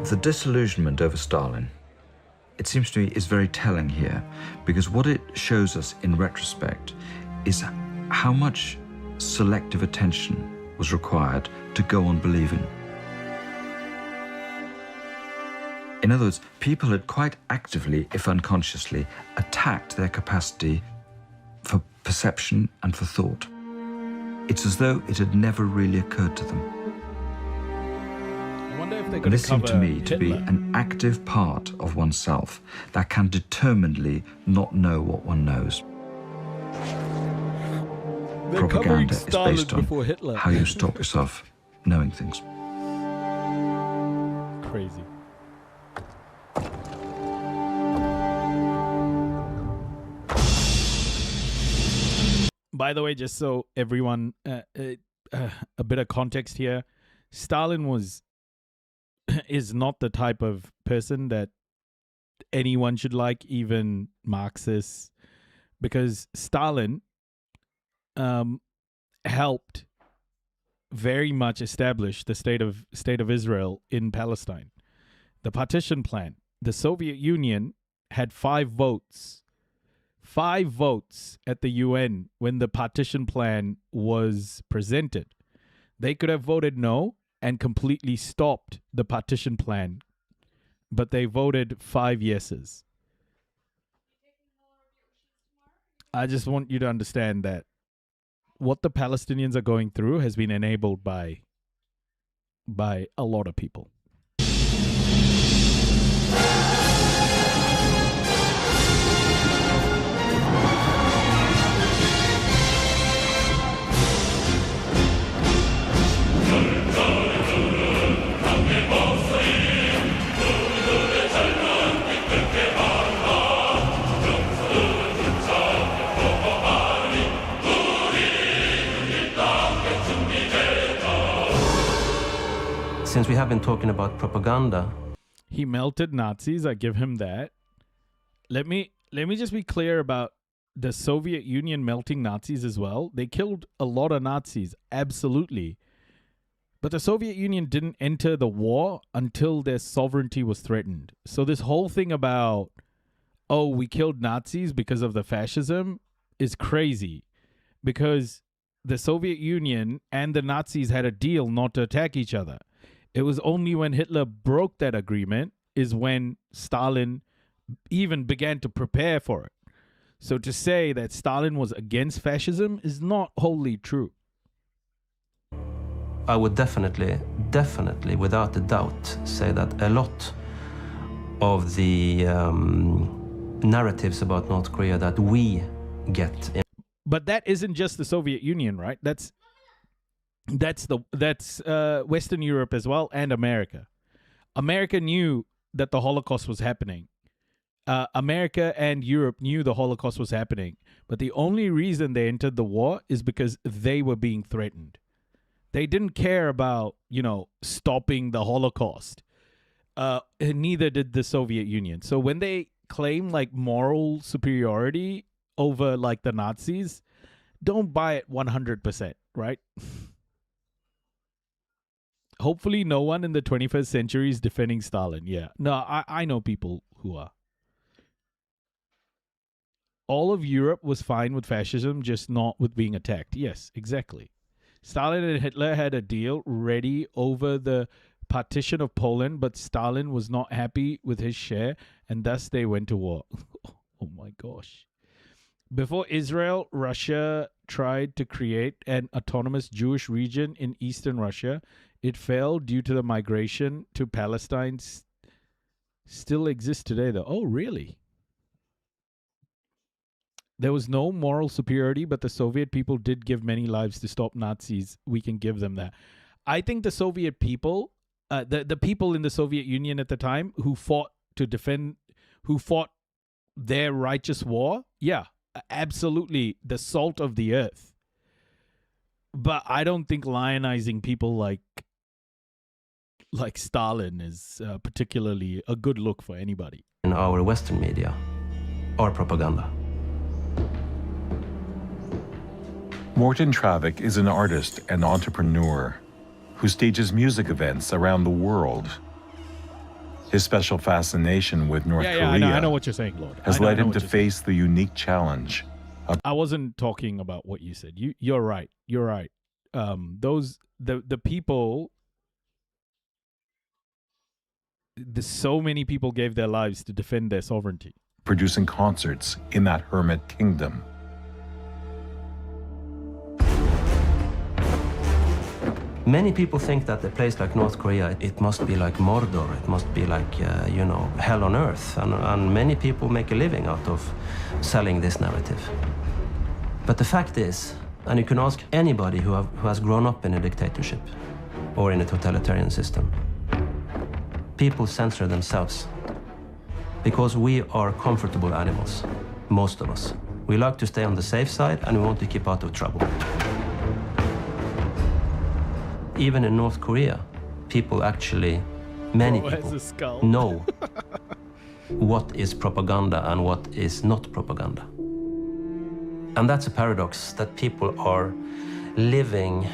The disillusionment over Stalin, it seems to me, is very telling here, because what it shows us in retrospect is how much selective attention was required to go on believing. In other words, people had quite actively, if unconsciously, attacked their capacity for perception and for thought. It's as though it had never really occurred to them. And this seemed to me to be an active part of oneself that can determinedly not know what one knows. Propaganda is based on how you stop yourself knowing things. Crazy. By the way, just so everyone, a bit of context here, Stalin is not the type of person that anyone should like, even Marxists, because Stalin helped very much established the state of Israel in Palestine. The partition plan. The Soviet Union had 5 votes. 5 votes at the UN when the partition plan was presented. They could have voted no and completely stopped the partition plan, but they voted 5 yeses. I just want you to understand that what the Palestinians are going through has been enabled by a lot of people. Since we have been talking about propaganda, he melted Nazis. I give him that. Let me just be clear about the Soviet Union melting Nazis as well. They killed a lot of Nazis, absolutely. But the Soviet Union didn't enter the war until their sovereignty was threatened. So this whole thing about, oh, we killed Nazis because of the fascism is crazy. Because the Soviet Union and the Nazis had a deal not to attack each other. It was only when Hitler broke that agreement is when Stalin even began to prepare for it. So to say that Stalin was against fascism is not wholly true. I would definitely, without a doubt, say that a lot of the narratives about North Korea that we get. But that isn't just the Soviet Union, right? That's Western Europe as well, and America. America knew that the Holocaust was happening. America and Europe knew the Holocaust was happening, but the only reason they entered the war is because they were being threatened. They didn't care about, stopping the Holocaust. And neither did the Soviet Union. So when they claim like moral superiority over like the Nazis, don't buy it 100%, right? Hopefully no one in the 21st century is defending Stalin. Yeah. No, I know people who are. All of Europe was fine with fascism, just not with being attacked. Yes, exactly. Stalin and Hitler had a deal ready over the partition of Poland, but Stalin was not happy with his share, and thus they went to war. Oh my gosh. Before Israel, Russia tried to create an autonomous Jewish region in eastern Russia. It failed due to the migration to Palestine. Still exists today, though. Oh, really? There was no moral superiority, but the Soviet people did give many lives to stop Nazis. We can give them that. I think the Soviet people, the people in the Soviet Union at the time who fought to defend, who fought their righteous war, yeah, absolutely, the salt of the earth. But I don't think lionizing people like Stalin is particularly a good look for anybody. In our Western media, or propaganda. Morten Travik is an artist and entrepreneur who stages music events around the world. His special fascination with North Korea I know what you're saying, Lord. has led him to face the unique challenge of... I wasn't talking about what you said. You're right. You're right. The people... so many people gave their lives to defend their sovereignty. Producing concerts in that hermit kingdom. Many people think that a place like North Korea, it must be like Mordor, it must be like, hell on earth. And many people make a living out of selling this narrative. But the fact is, and you can ask anybody who has grown up in a dictatorship or in a totalitarian system, people censor themselves because we are comfortable animals, most of us. We like to stay on the safe side and we want to keep out of trouble. Even in North Korea, people actually, many people know what is propaganda and what is not propaganda. And that's a paradox, that people are living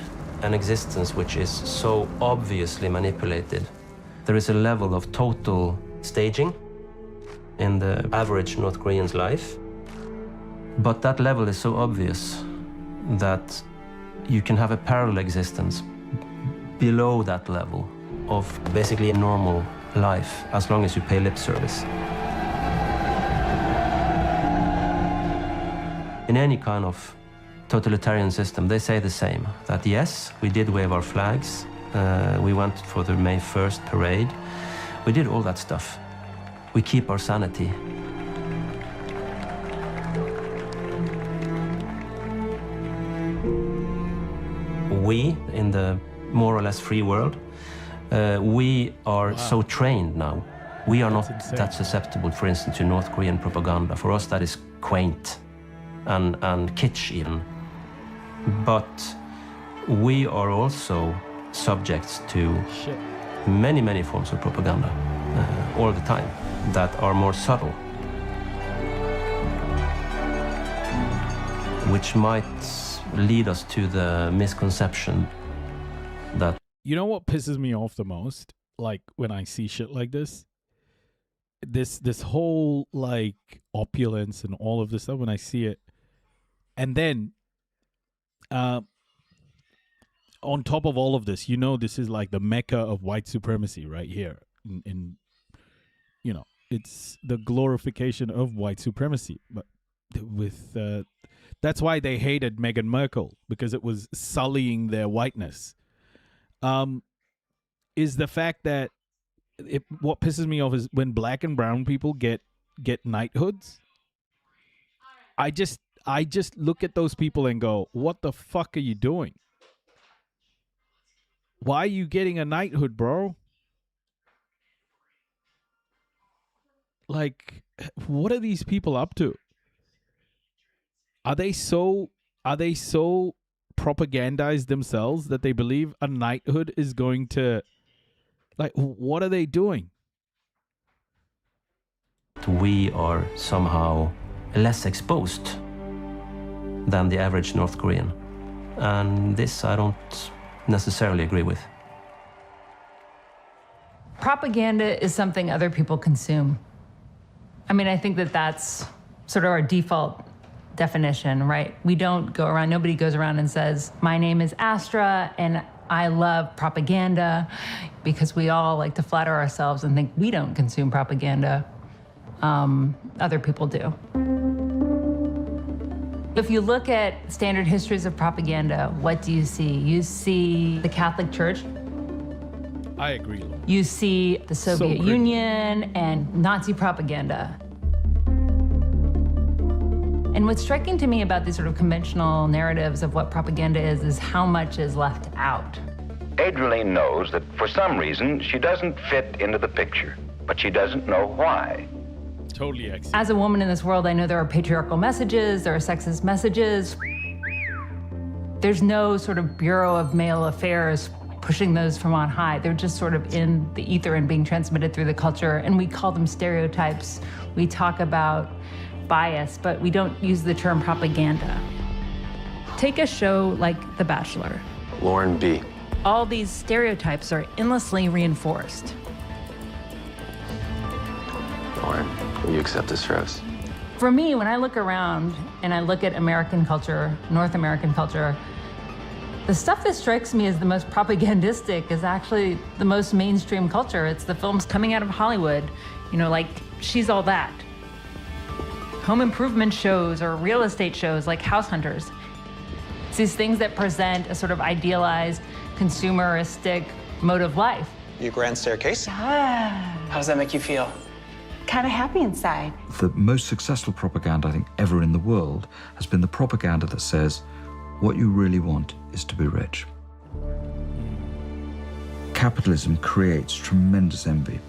an existence which is so obviously manipulated. There is a level of total staging in the average North Korean's life, but that level is so obvious that you can have a parallel existence below that level of basically a normal life as long as you pay lip service. In any kind of totalitarian system, they say the same, that yes, we did wave our flags, we went for the May 1st parade, we did all that stuff. We keep our sanity. We, in the more or less free world, we are so trained now. We are not that susceptible, for instance, to North Korean propaganda. For us, that is quaint and kitsch even. But we are also subjects to many, many forms of propaganda all the time that are more subtle, which might lead us to the misconception that... You know what pisses me off the most? Like, when I see shit like this? This whole, like, opulence and all of this stuff, when I see it. And then, on top of all of this, you know, this is like the mecca of white supremacy right here. In you know, it's the glorification of white supremacy. But with... that's why they hated Meghan Markle, because it was sullying their whiteness. Is the fact that what pisses me off is when black and brown people get knighthoods. I just look at those people and go, what the fuck are you doing? Why are you getting a knighthood, bro? Like, what are these people up to? Are they so propagandized themselves that they believe a knighthood is going to, like, what are they doing? We are somehow less exposed than the average North Korean. And this I don't necessarily agree with. Propaganda is something other people consume. I mean, I think that that's sort of our default definition, right? We don't go around, nobody goes around and says, my name is Astra and I love propaganda, because we all like to flatter ourselves and think we don't consume propaganda. Other people do. If you look at standard histories of propaganda, what do you see? You see the Catholic Church. I agree. You see the Soviet Union and Nazi propaganda. And what's striking to me about these sort of conventional narratives of what propaganda is how much is left out. Adrienne knows that for some reason she doesn't fit into the picture, but she doesn't know why. Totally excellent. As a woman in this world, I know there are patriarchal messages, there are sexist messages. There's no sort of Bureau of Male Affairs pushing those from on high. They're just sort of in the ether and being transmitted through the culture, and we call them stereotypes. We talk about bias, but we don't use the term propaganda. Take a show like The Bachelor. Lauren B. All these stereotypes are endlessly reinforced. Lauren, will you accept this rose? For me, when I look around and I look at American culture, North American culture, the stuff that strikes me as the most propagandistic is actually the most mainstream culture. It's the films coming out of Hollywood, you know, like She's All That. Home improvement shows or real estate shows like House Hunters. It's these things that present a sort of idealized, consumeristic mode of life. Your grand staircase? Ah. How does that make you feel? Kind of happy inside. The most successful propaganda, I think, ever in the world has been the propaganda that says, what you really want is to be rich. Capitalism creates tremendous envy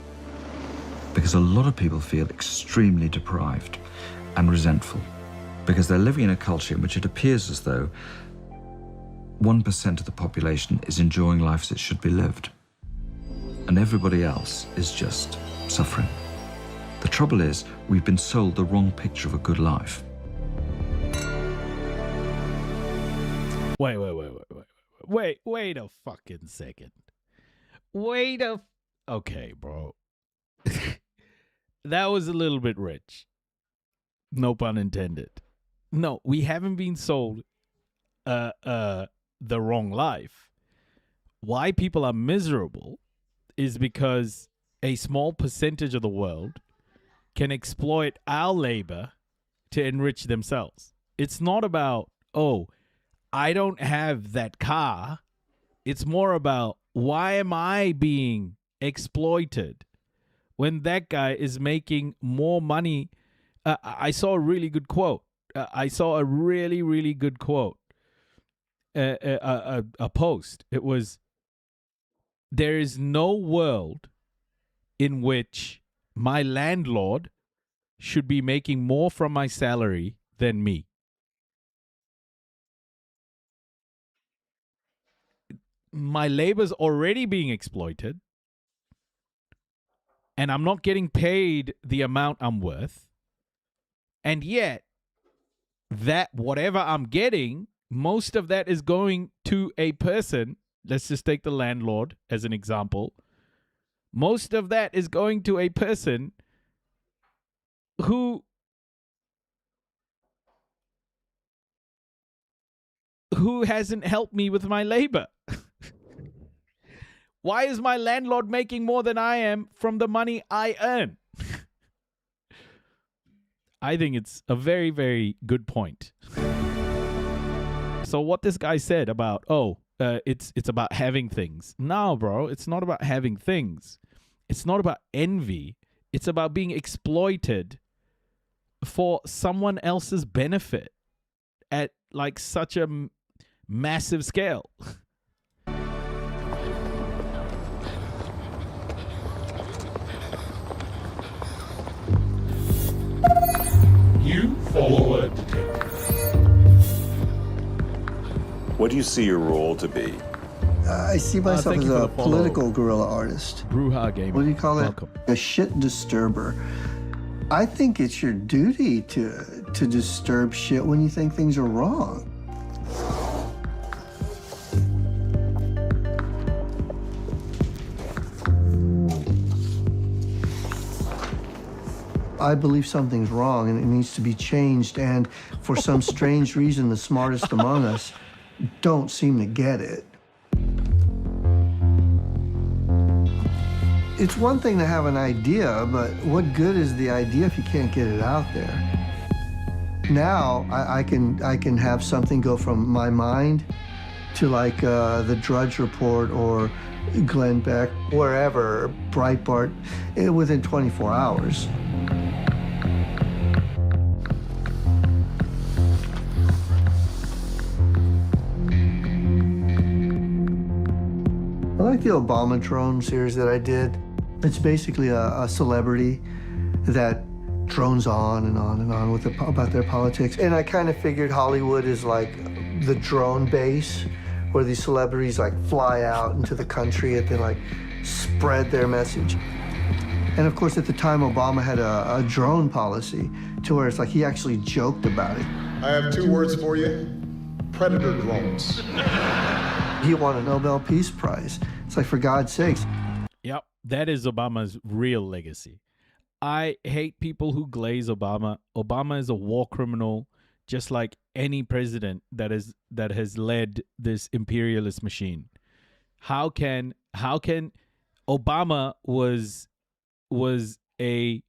because a lot of people feel extremely deprived and resentful because they're living in a culture in which it appears as though 1% of the population is enjoying life as it should be lived, and everybody else is just suffering. The trouble is, we've been sold the wrong picture of a good life. Wait. Wait a fucking second. Okay, bro. That was a little bit rich. No pun intended. No, we haven't been sold the wrong life. Why people are miserable is because a small percentage of the world can exploit our labor to enrich themselves. It's not about, oh, I don't have that car. It's more about, why am I being exploited when that guy is making more money? I saw a really good quote. A post. It was, there is no world in which my landlord should be making more from my salary than me. My labor's already being exploited, and I'm not getting paid the amount I'm worth. And yet, that whatever I'm getting, most of that is going to a person. Let's just take the landlord as an example. Most of that is going to a person who hasn't helped me with my labor. Why is my landlord making more than I am from the money I earn? I think it's a very, very good point. So what this guy said about, it's about having things. No, bro, it's not about having things. It's not about envy. It's about being exploited for someone else's benefit at like such a massive scale. You follow a detective. What do you see your role to be? I see myself as a political guerrilla artist. Bruja Gaming. What do you call it? Welcome. A shit disturber. I think it's your duty to disturb shit when you think things are wrong. I believe something's wrong and it needs to be changed, and for some strange reason, the smartest among us don't seem to get it. It's one thing to have an idea, but what good is the idea if you can't get it out there? Now, I can have something go from my mind to like the Drudge Report or Glenn Beck, wherever, Breitbart, within 24 hours. I like the Obama drone series that I did. It's basically a celebrity that drones on and on and on with about their politics. And I kind of figured Hollywood is like the drone base where these celebrities like fly out into the country and then like spread their message. And of course, at the time, Obama had a drone policy to where it's like he actually joked about it. I have two words for you: predator drones. He won a Nobel Peace Prize. It's like, for God's sakes. Yep, that is Obama's real legacy. I hate people who glaze Obama. Obama is a war criminal, just like any president that has led this imperialist machine. How can Obama was a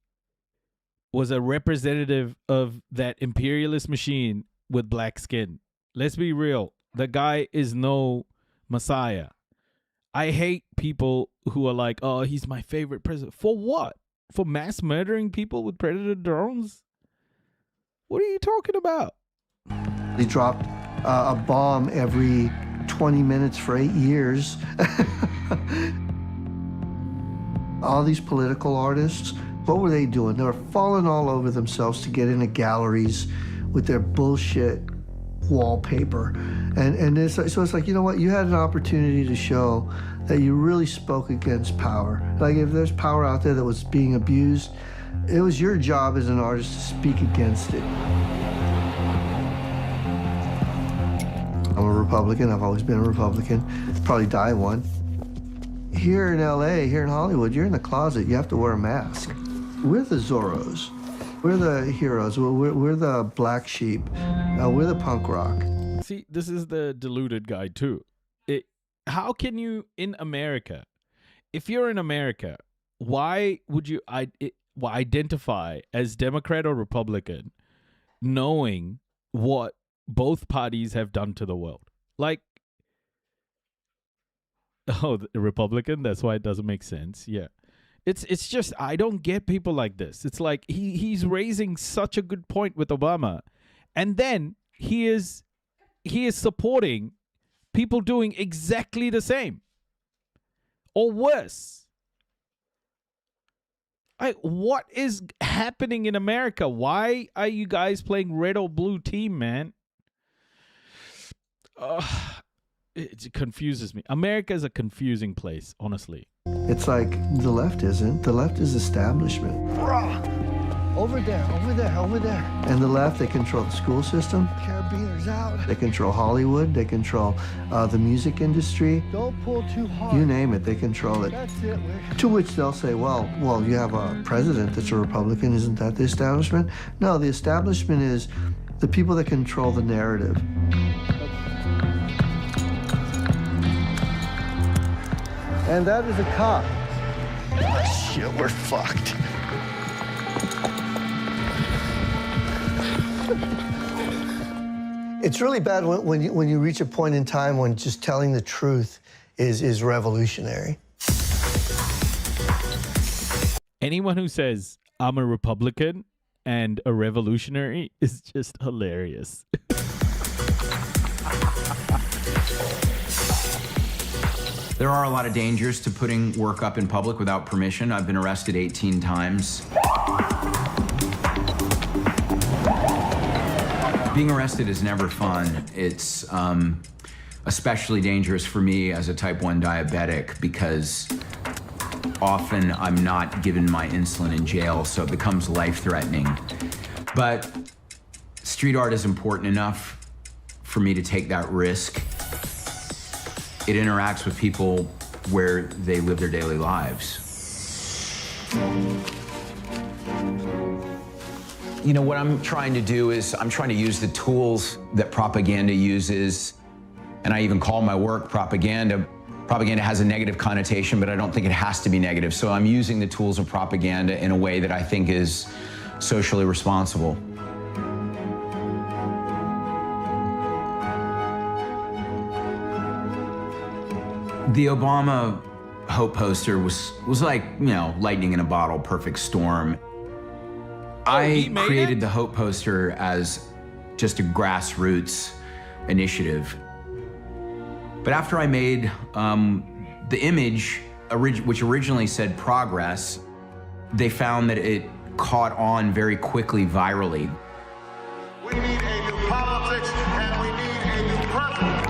representative of that imperialist machine with black skin? Let's be real. The guy is no messiah. I hate people who are like, oh, he's my favorite president. For what? For mass murdering people with predator drones? What are you talking about? He dropped a bomb every 20 minutes for 8 years. All these political artists, what were they doing? They were falling all over themselves to get into galleries with their bullshit wallpaper. And so it's like, you know what? You had an opportunity to show that you really spoke against power. Like, if there's power out there that was being abused, it was your job as an artist to speak against it. I'm a Republican. I've always been a Republican. Probably die one. Here in LA, here in Hollywood, you're in the closet. You have to wear a mask. We're the Zorros. We're the heroes. We're the black sheep. We're the punk rock. See, this is the deluded guy too. How can you, in America, if you're in America, why would you identify as Democrat or Republican, knowing what both parties have done to the world? Like, oh, the Republican, that's why it doesn't make sense. Yeah. It's just, I don't get people like this. It's like he's raising such a good point with Obama, and then he is supporting people doing exactly the same or worse. What is happening in America? Why are you guys playing red or blue team, man? It confuses me. America is a confusing place, honestly. It's like the left isn't. The left is establishment. Over there, over there, over there. And the left, they control the school system. Carabiners out. They control Hollywood. They control the music industry. Don't pull too hard. You name it, they control it. That's it. To which they'll say, well, you have a president that's a Republican. Isn't that the establishment? No, the establishment is the people that control the narrative. And that is a cop. Oh, shit, we're fucked. It's really bad when you reach a point in time when just telling the truth is revolutionary. Anyone who says, I'm a Republican and a revolutionary is just hilarious. There are a lot of dangers to putting work up in public without permission. I've been arrested 18 times. Being arrested is never fun. It's especially dangerous for me as a type 1 diabetic because often I'm not given my insulin in jail, so it becomes life-threatening. But street art is important enough for me to take that risk. It interacts with people where they live their daily lives. You know, what I'm trying to do is I'm trying to use the tools that propaganda uses, and I even call my work propaganda. Propaganda has a negative connotation, but I don't think it has to be negative. So I'm using the tools of propaganda in a way that I think is socially responsible. The Obama Hope poster was like, you know, lightning in a bottle, perfect storm. I created the Hope poster as just a grassroots initiative. But after I made the image, which originally said progress, they found that it caught on very quickly virally. We need a new politics and we need a new president.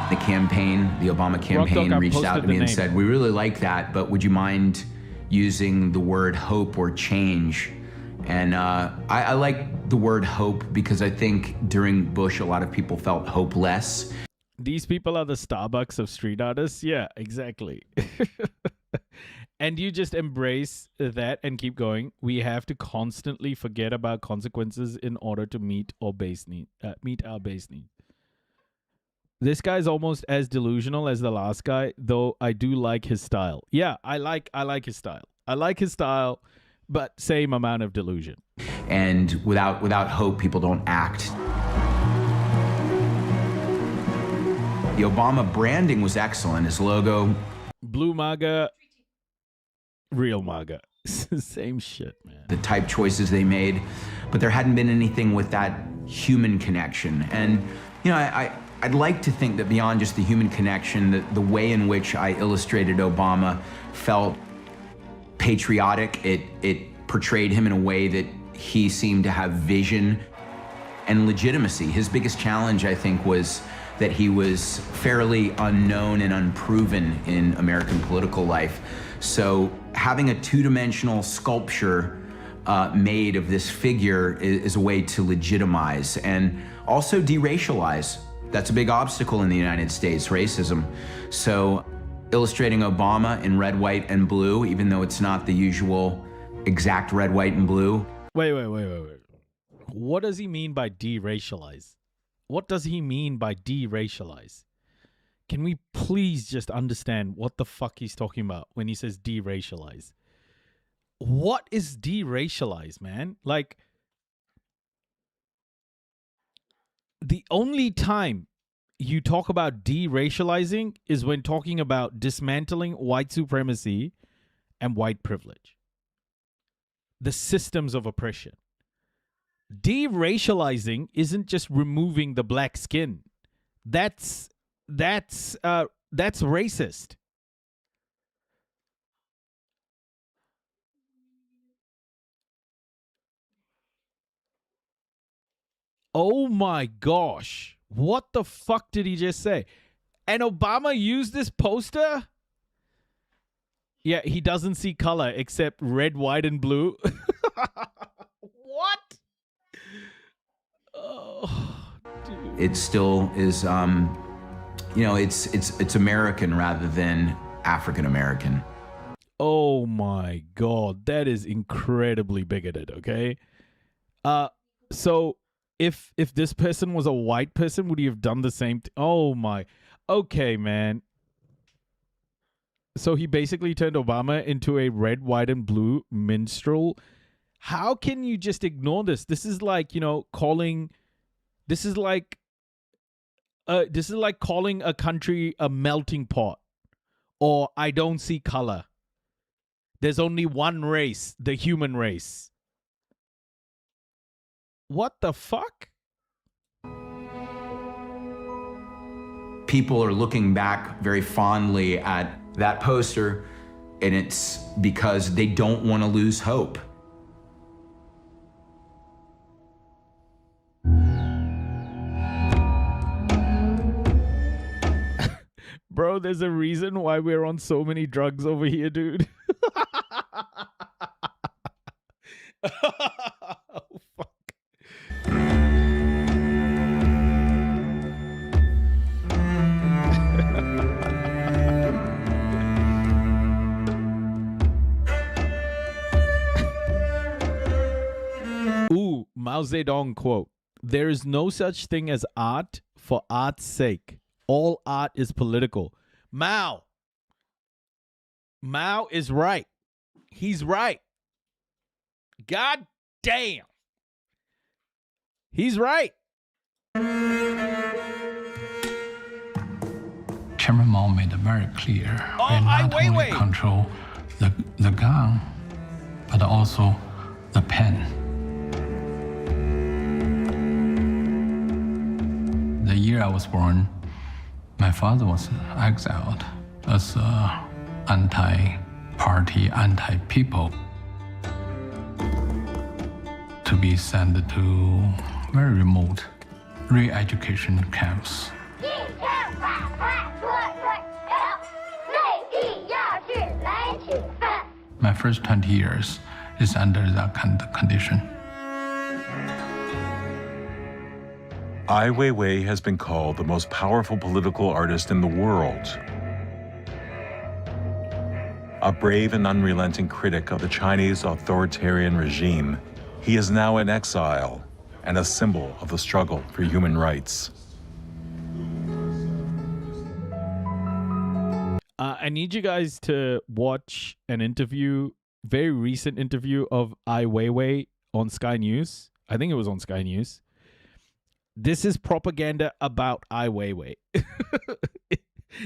The campaign, the Obama campaign, reached out to me and said, we really like that, but would you mind using the word hope or change? And I like the word hope because I think during Bush, a lot of people felt hopeless. These people are the Starbucks of street artists? Yeah, exactly. And you just embrace that and keep going. We have to constantly forget about consequences in order to meet our base need. This guy's almost as delusional as the last guy, though I do like his style. Yeah, I like his style. I like his style, but same amount of delusion. And without hope, people don't act. The Obama branding was excellent. His logo. Blue MAGA, real MAGA. Same shit, man. The type choices they made, but there hadn't been anything with that human connection. And, you know, I'd like to think that beyond just the human connection, that the way in which I illustrated Obama felt patriotic. It portrayed him in a way that he seemed to have vision and legitimacy. His biggest challenge, I think, was that he was fairly unknown and unproven in American political life. So having a two-dimensional sculpture made of this figure is a way to legitimize and also deracialize That's a big obstacle in the United States, racism. So illustrating Obama in red, white, and blue, even though it's not the usual exact red, white, and blue. Wait. What does he mean by deracialize? What does he mean by deracialize? Can we please just understand what the fuck he's talking about when he says deracialize? What is deracialize, man? Like, the only time you talk about deracializing is when talking about dismantling white supremacy and white privilege. The systems of oppression. Deracializing isn't just removing the black skin. That's racist. Oh my gosh. What the fuck did he just say? And Obama used this poster? Yeah, he doesn't see color except red, white, and blue. What? Oh, dude. It still is, it's American rather than African American. Oh my God, that is incredibly bigoted. Okay, so if this person was a white person, would he have done the same thing? Oh my, okay, man. So he basically turned Obama into a red, white, and blue minstrel. How can you just ignore this? This is like, calling. This is like calling a country a melting pot, or I don't see color. There's only one race, the human race. What the fuck? People are looking back very fondly at that poster, and it's because they don't want to lose hope. Bro, there's a reason why we're on so many drugs over here, dude. Oh, fuck. Ooh, Mao Zedong quote. There is no such thing as art for art's sake. All art is political. Mao is right. He's right. God damn. He's right. Chairman Mao made it very clear we not only control the gun, but also the pen. The year I was born, my father was exiled as anti-party, anti-people, to be sent to very remote re-education camps. My first 20 years is under that kind of condition. Ai Weiwei has been called the most powerful political artist in the world. A brave and unrelenting critic of the Chinese authoritarian regime, he is now in exile and a symbol of the struggle for human rights. I need you guys to watch an interview, very recent interview of Ai Weiwei on Sky News. I think it was on Sky News. This is propaganda about Ai Weiwei.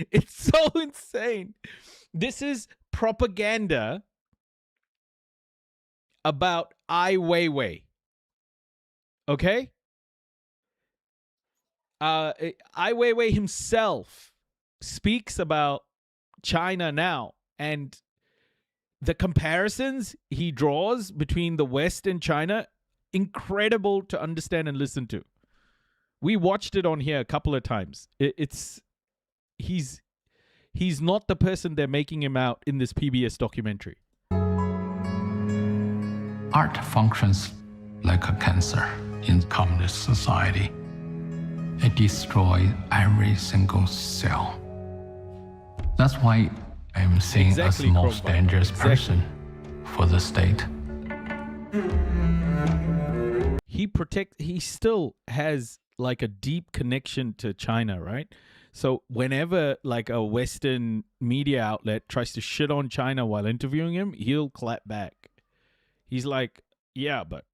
It's so insane. This is propaganda about Ai Weiwei. Okay? Ai Weiwei himself speaks about China now, and the comparisons he draws between the West and China, incredible to understand and listen to. We watched it on here a couple of times. He's not the person they're making him out in this PBS documentary. Art functions like a cancer in communist society. it destroys every single cell. That's why I'm seen as the most dangerous person for the state. He still has like a deep connection to China, right? So whenever like a Western media outlet tries to shit on China while interviewing him, he'll clap back. He's like, yeah, but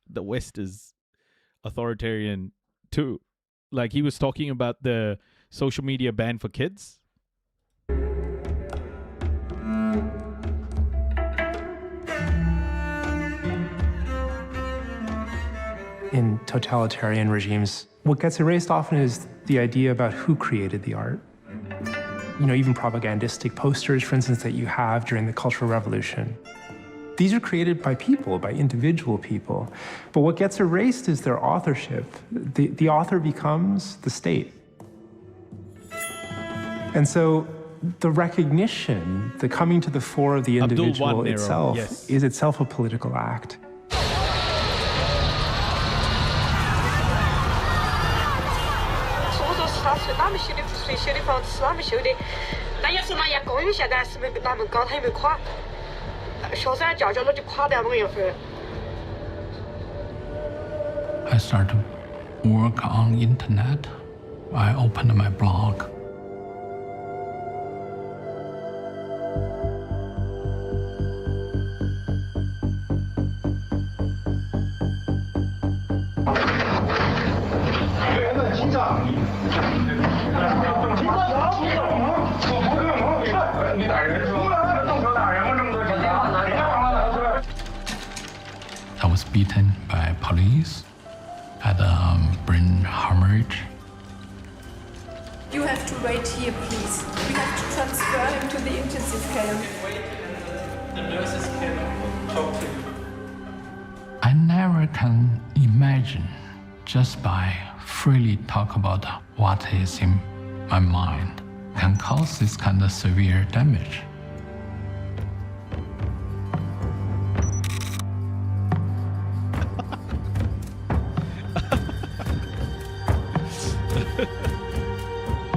the West is authoritarian too. Like he was talking about the social media ban for kids. In totalitarian regimes, what gets erased often is the idea about who created the art. You know, even propagandistic posters, for instance, that you have during the Cultural Revolution. These are created by people, by individual people. But what gets erased is their authorship. The author becomes the state. And so the recognition, the coming to the fore of the individual itself, is itself a political act. I started to work on the internet. I opened my blog. I was beaten by police, had a brain hemorrhage. You have to wait here, please. We have to transfer him to the intensive care. The nurses can talk to you. I never can imagine, just by freely talk about what is in my mind, can cause this kind of severe damage.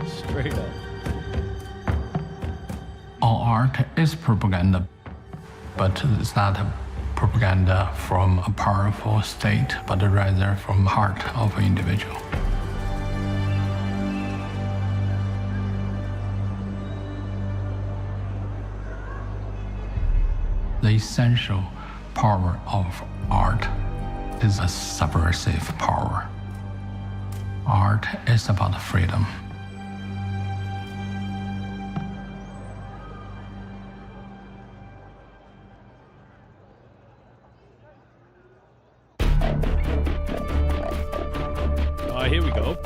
Straight up. All art is propaganda, but it's not a propaganda from a powerful state, but rather from the heart of an individual. The essential power of art is a subversive power. Art is about freedom. Here we go.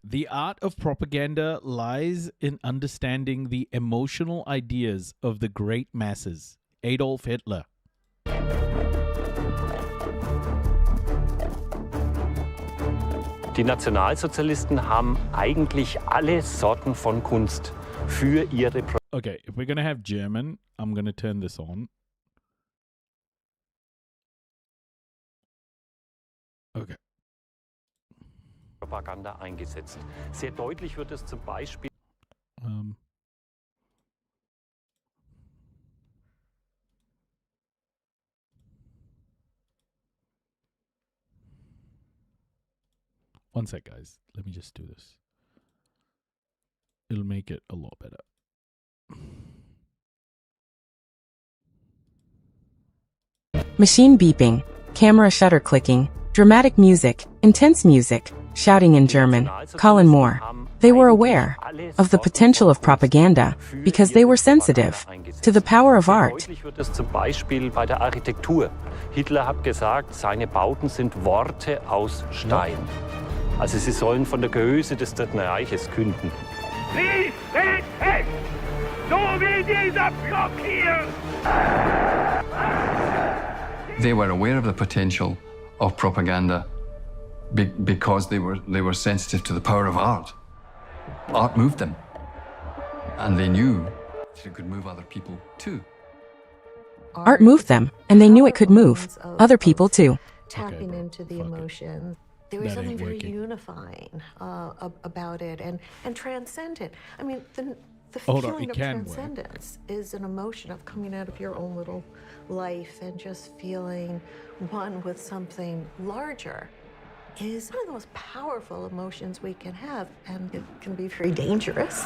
The art of propaganda lies in understanding the emotional ideas of the great masses. Adolf Hitler. Die Nationalsozialisten haben eigentlich alle Sorten von Kunst für ihre Okay, if we're going to have German, I'm going to turn this on. Okay. Propaganda eingesetzt. Sehr deutlich wird es zum Beispiel. One sec, guys. Let me just do this. It'll make it a lot better. Machine beeping, camera shutter clicking, dramatic music, intense music, shouting in German, Colin Moore. They were aware of the potential of propaganda because they were sensitive to the power of art. Deutlich wird es zum Beispiel bei der Architektur. Hitler hat gesagt, seine Bauten sind Worte aus Stein. Also sie sollen von der Größe des Dritten Reiches künden. Sie steht fest, so wie dieser Block hier. They were aware of the potential of propaganda because they were sensitive to the power of art. Art moved them, and they knew that it could move other people too. Art moved them, and they knew it could move other people too. tapping bro, into the fuck it. emotion. There was That something ain't very working. unifying about it and transcendent. I mean, the Hold on, feeling it of can work. transcendence is an emotion of coming out of your own little life and just feeling one with something larger. Is one of the most powerful emotions we can have, and it can be very dangerous.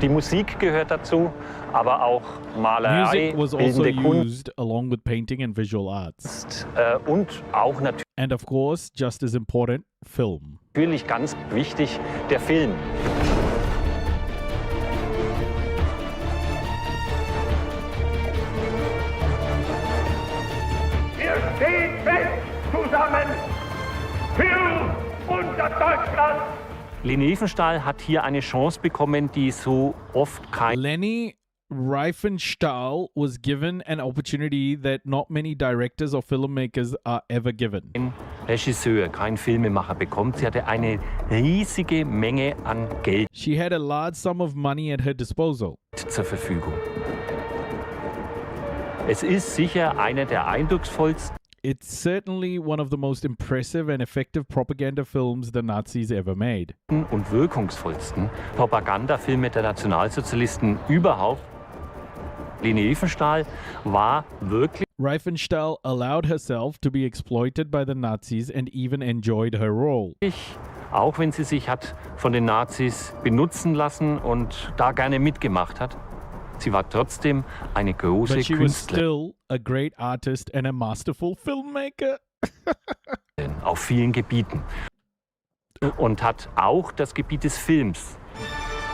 Die Musik gehört dazu, aber auch Malerei, Music was also bildende Kunst used along with painting and visual arts. Und auch And of course, just as important, film. natürlich ganz wichtig, der Film. Wir stehen fest zusammen für unser Deutschland. Leni Riefenstahl hat hier eine Chance bekommen, die so oft kein Leni Riefenstahl was given an opportunity that not many directors or filmmakers are ever given. Regisseur, kein Filmemacher bekommt. Sie hatte eine riesige Menge an Geld She had a large sum of money at her disposal. zur Verfügung. Es ist sicher einer der eindrucksvollsten It's certainly one of the most impressive and effective propaganda films the Nazis ever made. und wirkungsvollsten Propagandafilme der Nationalsozialisten überhaupt. Leni Riefenstahl war wirklich Riefenstahl allowed herself to be exploited by the Nazis and even enjoyed her role. auch wenn sie sich hat von den Nazis benutzen lassen und da gerne mitgemacht hat, sie war trotzdem eine große But she was Künstlerin still a great artist and a masterful filmmaker. auf vielen Gebieten und hat auch das Gebiet des Films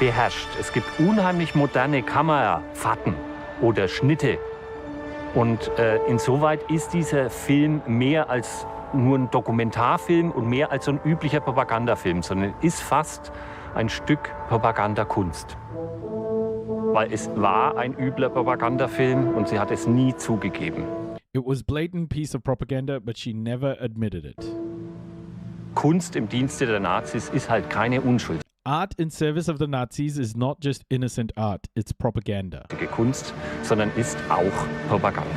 beherrscht. Es gibt unheimlich moderne Kamerafahrten oder Schnitte und insoweit ist dieser Film mehr als nur ein Dokumentarfilm und mehr als so ein üblicher Propagandafilm, sondern ist fast ein Stück Propagandakunst. Weil es war ein übler Propagandafilm und sie hat es nie zugegeben. It was blatant piece of propaganda, but she never admitted it. Kunst im Dienste der Nazis ist halt keine Unschuld. Art in service of the Nazis is not just innocent art, it's propaganda. Kunst, sondern ist auch Propaganda.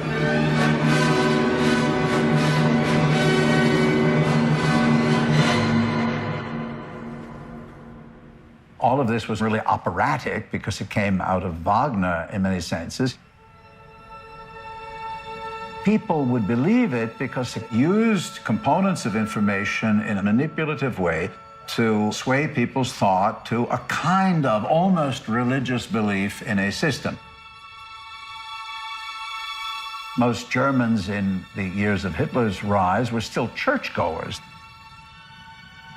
All of this was really operatic because it came out of Wagner in many senses. People would believe it because it used components of information in a manipulative way to sway people's thought to a kind of almost religious belief in a system. Most Germans in the years of Hitler's rise were still churchgoers.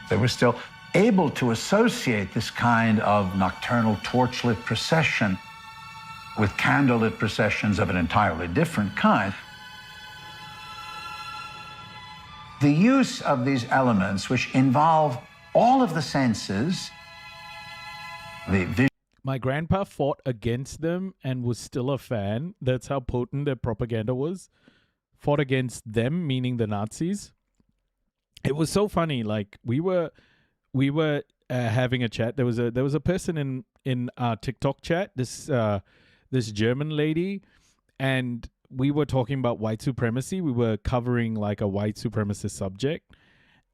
They were still able to associate this kind of nocturnal torchlit procession with candlelit processions of an entirely different kind. The use of these elements, which involve all of the senses, the vision. My grandpa fought against them and was still a fan. That's how potent their propaganda was. Fought against them, meaning the Nazis. It was so funny. Like we were having a chat. There was a person in our TikTok chat. This German lady, and we were talking about white supremacy. We were covering like a white supremacist subject,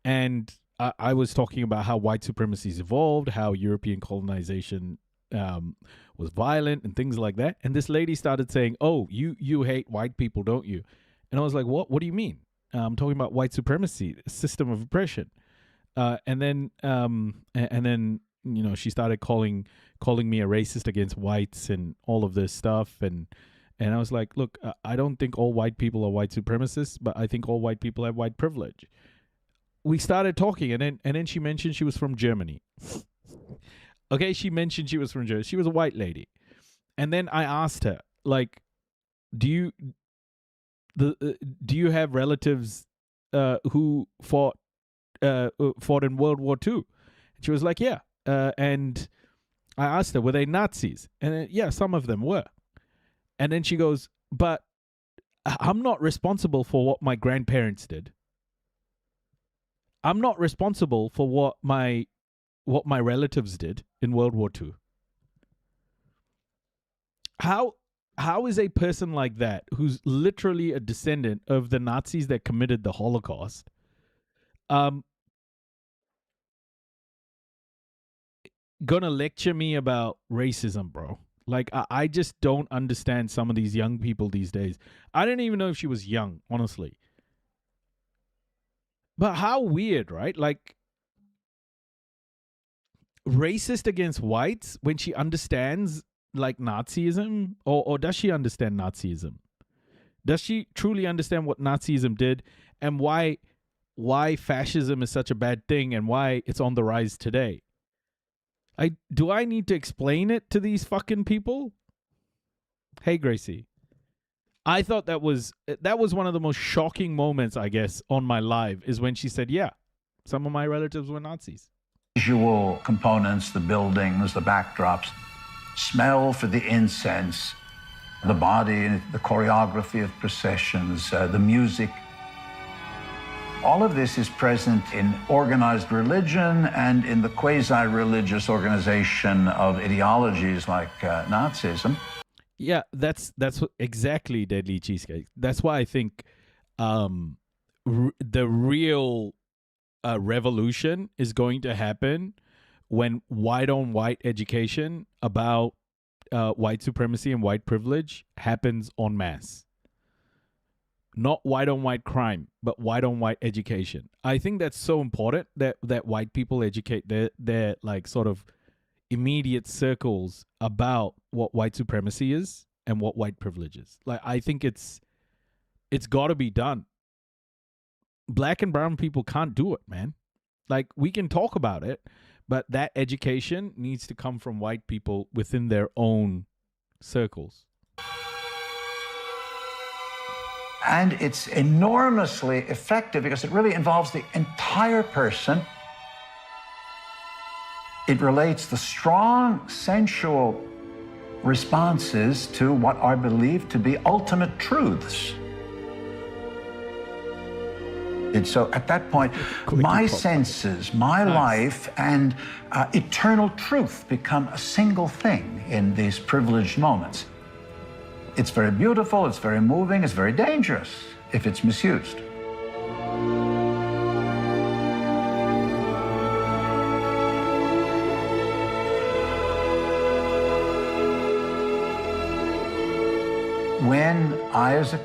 and I was talking about how white supremacy's evolved, how European colonization was violent and things like that. And this lady started saying, "Oh, you hate white people, don't you?" And I was like, "What? What do you mean?" I'm talking about white supremacy, a system of oppression. And then you know, she started calling me a racist against whites and all of this stuff. And I was like, look, I don't think all white people are white supremacists, but I think all white people have white privilege. We started talking, and then she mentioned she was from Germany. Okay, she mentioned she was from Germany. She was a white lady. And then I asked her, like, do you have relatives who fought in World War II? And she was like, yeah. And I asked her, were they Nazis? And yeah, some of them were. And then she goes, but I'm not responsible for what my grandparents did. I'm not responsible for what my relatives did in World War II. How how is a person like that, who's literally a descendant of the Nazis that committed the Holocaust, gonna lecture me about racism, bro? Like, I just don't understand some of these young people these days. I didn't even know if she was young, honestly. But how weird, right? Like, racist against whites when she understands, like, Nazism? Or does she understand Nazism? Does she truly understand what Nazism did and why fascism is such a bad thing and why it's on the rise today? Do I need to explain it to these fucking people? Hey, Gracie. I thought that was one of the most shocking moments, I guess, on my live, is when she said, yeah, some of my relatives were Nazis. Visual components, the buildings, the backdrops, smell for the incense, the body, the choreography of processions, the music. All of this is present in organized religion and in the quasi-religious organization of ideologies like Nazism. Yeah, that's exactly Deadly Cheesecake. That's why I think the real revolution is going to happen when white-on-white education about white supremacy and white privilege happens en masse. Not white-on-white crime, but white-on-white education. I think that's so important that white people educate their like sort of immediate circles about what white supremacy is and what white privilege is. Like, I think it's got to be done. Black and brown people can't do it, man. Like, we can talk about it, but that education needs to come from white people within their own circles. And it's enormously effective because it really involves the entire person. It relates the strong sensual responses to what are believed to be ultimate truths. And so at that point, my senses, my life, and eternal truth become a single thing in these privileged moments. It's very beautiful, it's very moving, it's very dangerous if it's misused. When I as a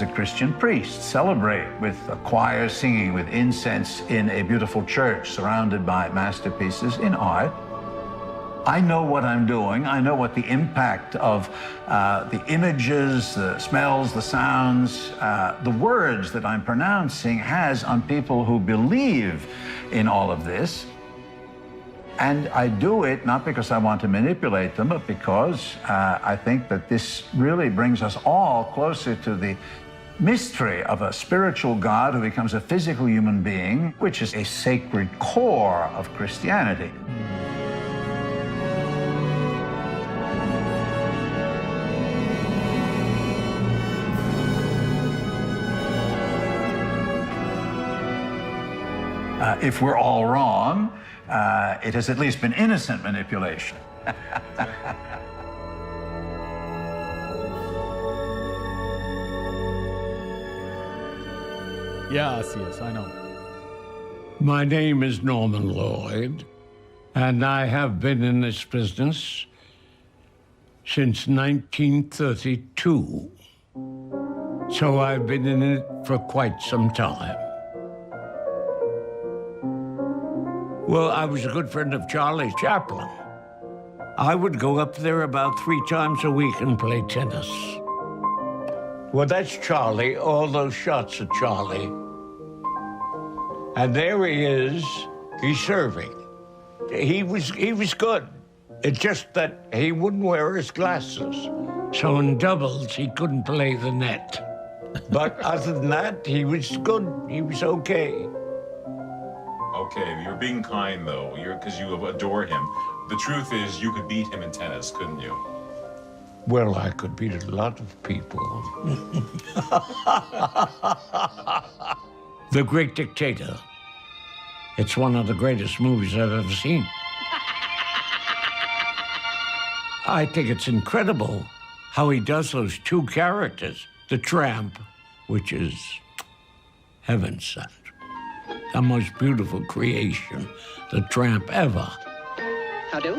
Christian priest, celebrate with a choir singing with incense in a beautiful church surrounded by masterpieces in art, I know what I'm doing. I know what the impact of the images, the smells, the sounds, the words that I'm pronouncing has on people who believe in all of this. And I do it not because I want to manipulate them, but because I think that this really brings us all closer to the mystery of a spiritual God who becomes a physical human being, which is a sacred core of Christianity. If we're all wrong, it has at least been innocent manipulation. Yes, I know. My name is Norman Lloyd, and I have been in this business since 1932. So I've been in it for quite some time. Well, I was a good friend of Charlie Chaplin. I would go up there about 3 times a week and play tennis. Well, that's Charlie, all those shots of Charlie. And there he is, he's serving. He was good. It's just that he wouldn't wear his glasses. So in doubles, he couldn't play the net. But other than that, he was good. He was okay. Okay, you're being kind, though, because you adore him. The truth is, you could beat him in tennis, couldn't you? Well, I could beat a lot of people. The Great Dictator. It's one of the greatest movies I've ever seen. I think it's incredible how he does those two characters. The tramp, which is heaven sent. The most beautiful creation, the tramp ever. How do?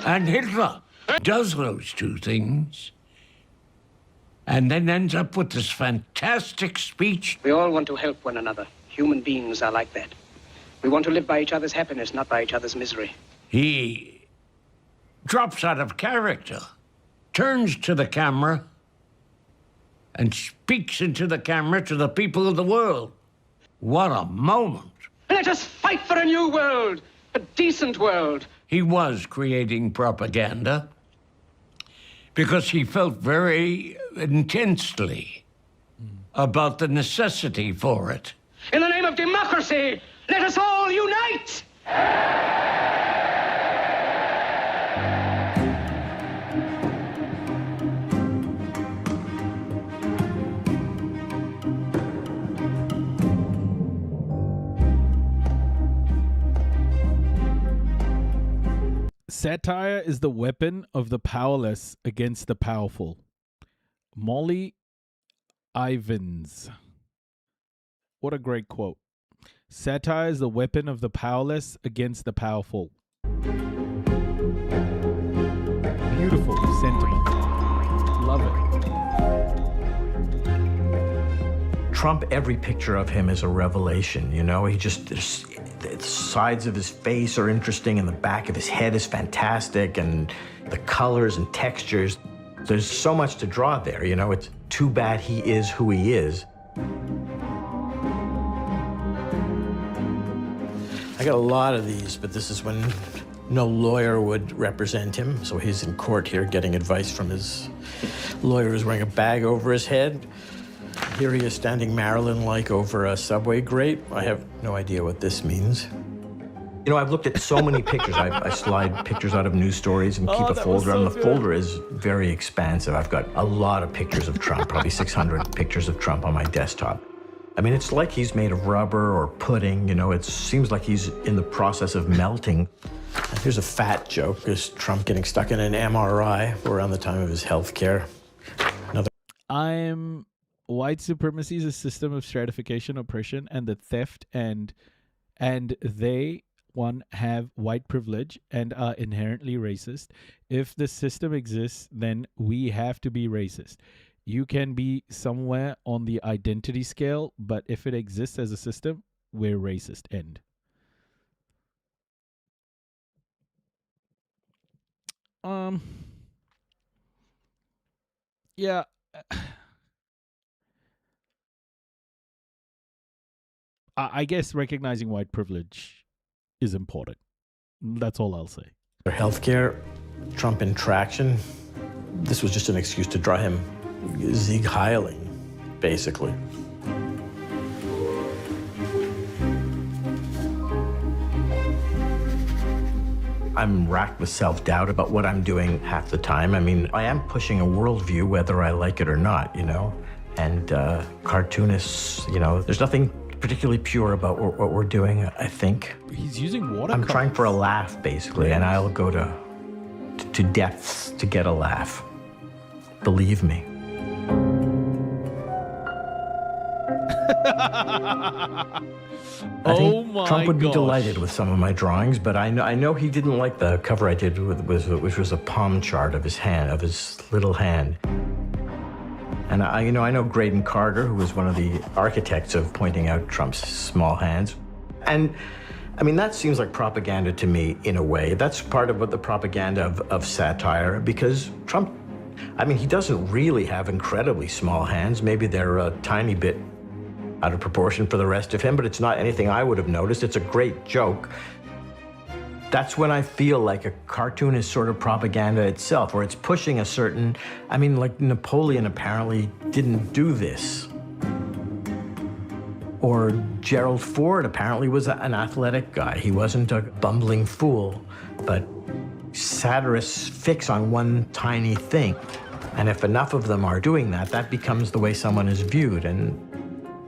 And Hitler does those two things and then ends up with this fantastic speech. We all want to help one another. Human beings are like that. We want to live by each other's happiness, not by each other's misery. He drops out of character, turns to the camera, and speaks into the camera to the people of the world. What a moment. Let us fight for a new world, a decent world. He was creating propaganda because he felt very intensely about the necessity for it. In the name of democracy, let us all unite! Satire is the weapon of the powerless against the powerful. Molly Ivins. What a great quote. Satire is the weapon of the powerless against the powerful. Beautiful sentiment. Love it. Trump, every picture of him is a revelation, you know? He just, the sides of his face are interesting and the back of his head is fantastic and the colors and textures. There's so much to draw there, you know? It's too bad he is who he is. I got a lot of these, but this is when no lawyer would represent him. So he's in court here getting advice from his lawyer who's wearing a bag over his head. Here he is standing Marilyn-like over a subway grate. I have no idea what this means. You know, I've looked at so many pictures. I slide pictures out of news stories and keep a folder. And the folder is very expansive. I've got a lot of pictures of Trump, probably 600 pictures of Trump on my desktop. I mean, it's like he's made of rubber or pudding, you know, it seems like he's in the process of melting. Here's a fat joke, is Trump getting stuck in an MRI around the time of his health care. White supremacy is a system of stratification, oppression, and the theft, and they, one, have white privilege and are inherently racist. If the system exists, then we have to be racist. You can be somewhere on the identity scale, but if it exists as a system, we're racist. End. Yeah. I guess recognizing white privilege is important. That's all I'll say. For healthcare, Trump in traction, this was just an excuse to draw him Sieg Heiling, basically. I'm racked with self-doubt about what I'm doing half the time. I mean, I am pushing a worldview, whether I like it or not, you know? And cartoonists, you know, there's nothing particularly pure about what we're doing, I think. He's using watercolors. I'm trying for a laugh, basically, and I'll go to depths to get a laugh. Believe me. I think Trump would be delighted with some of my drawings, but I know he didn't like the cover I did, which was a palm chart of his hand, of his little hand. And I know Graydon Carter, who was one of the architects of pointing out Trump's small hands. And I mean, that seems like propaganda to me in a way. That's part of what the propaganda of satire, because Trump, I mean, he doesn't really have incredibly small hands. Maybe they're a tiny bit out of proportion for the rest of him, but it's not anything I would have noticed. It's a great joke. That's when I feel like a cartoon is sort of propaganda itself, or it's pushing a certain, I mean, like Napoleon apparently didn't do this. Or Gerald Ford apparently was an athletic guy. He wasn't a bumbling fool, but satirists fix on one tiny thing. And if enough of them are doing that, that becomes the way someone is viewed. And,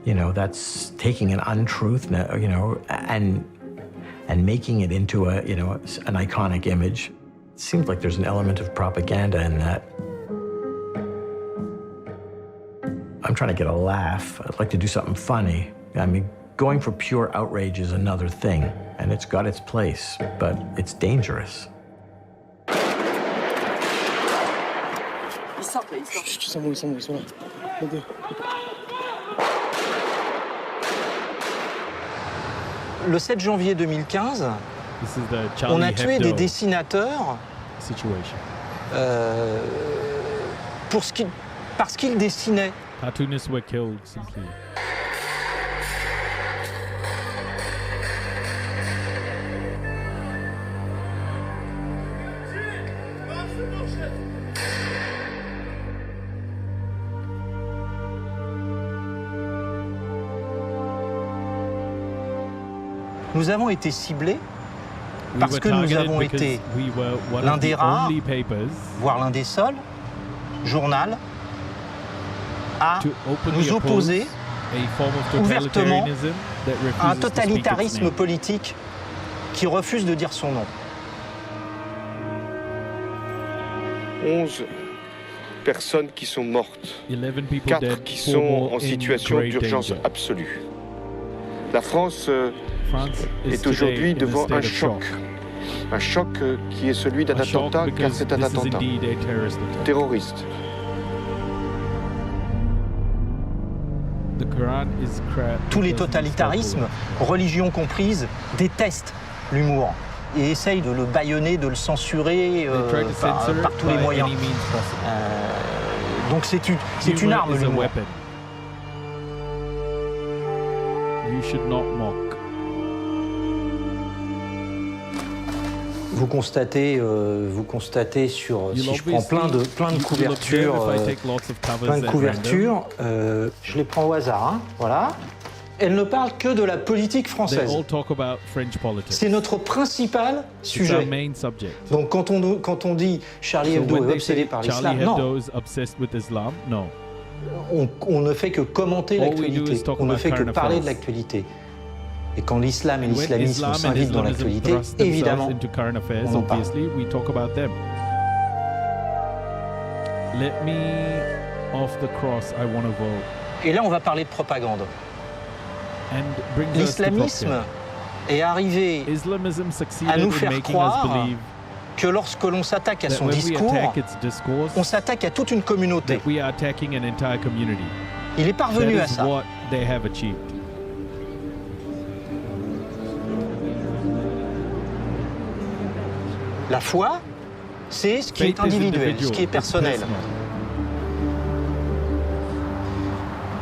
you know, that's taking an untruth, you know, and making it into a, you know, an iconic image. It seems like there's an element of propaganda in that. I'm trying to get a laugh. I'd like to do something funny. I mean, going for pure outrage is another thing, and it's got its place, but it's dangerous. Le 7 janvier 2015, on a tué des dessinateurs parce qu'ils dessinaient. Cartoonists were killed simply. Nous avons été ciblés parce que nous avons été l'un des rares, voire l'un des seuls, journal à nous opposer ouvertement à un totalitarisme politique qui refuse de dire son nom. 11 personnes qui sont mortes, 4 qui sont en situation d'urgence absolue. La France est aujourd'hui devant un choc qui est celui d'un attentat, car c'est un attentat terroriste. Tous les totalitarismes, religion comprise, détestent l'humour et essayent de le bâillonner, de le censurer par tous les moyens. Donc c'est une arme, l'humour. You should not mock. Vous constatez sur, si je prends plein de couvertures, je les prends au hasard, hein, voilà. Elles ne parlent que de la politique française. C'est notre principal sujet. Donc quand on dit Charlie Hebdo est obsédé par l'islam, non. On ne fait que commenter l'actualité, on ne fait que parler de l'actualité. Et quand l'islam et l'islamisme s'invitent dans l'actualité, évidemment, on en parle. Et là, on va parler de propagande. L'islamisme est arrivé à nous faire croire que lorsque l'on s'attaque à son discours, on s'attaque à toute une communauté. Il est parvenu à ça. La foi, c'est ce qui est individuel, ce qui est personnel.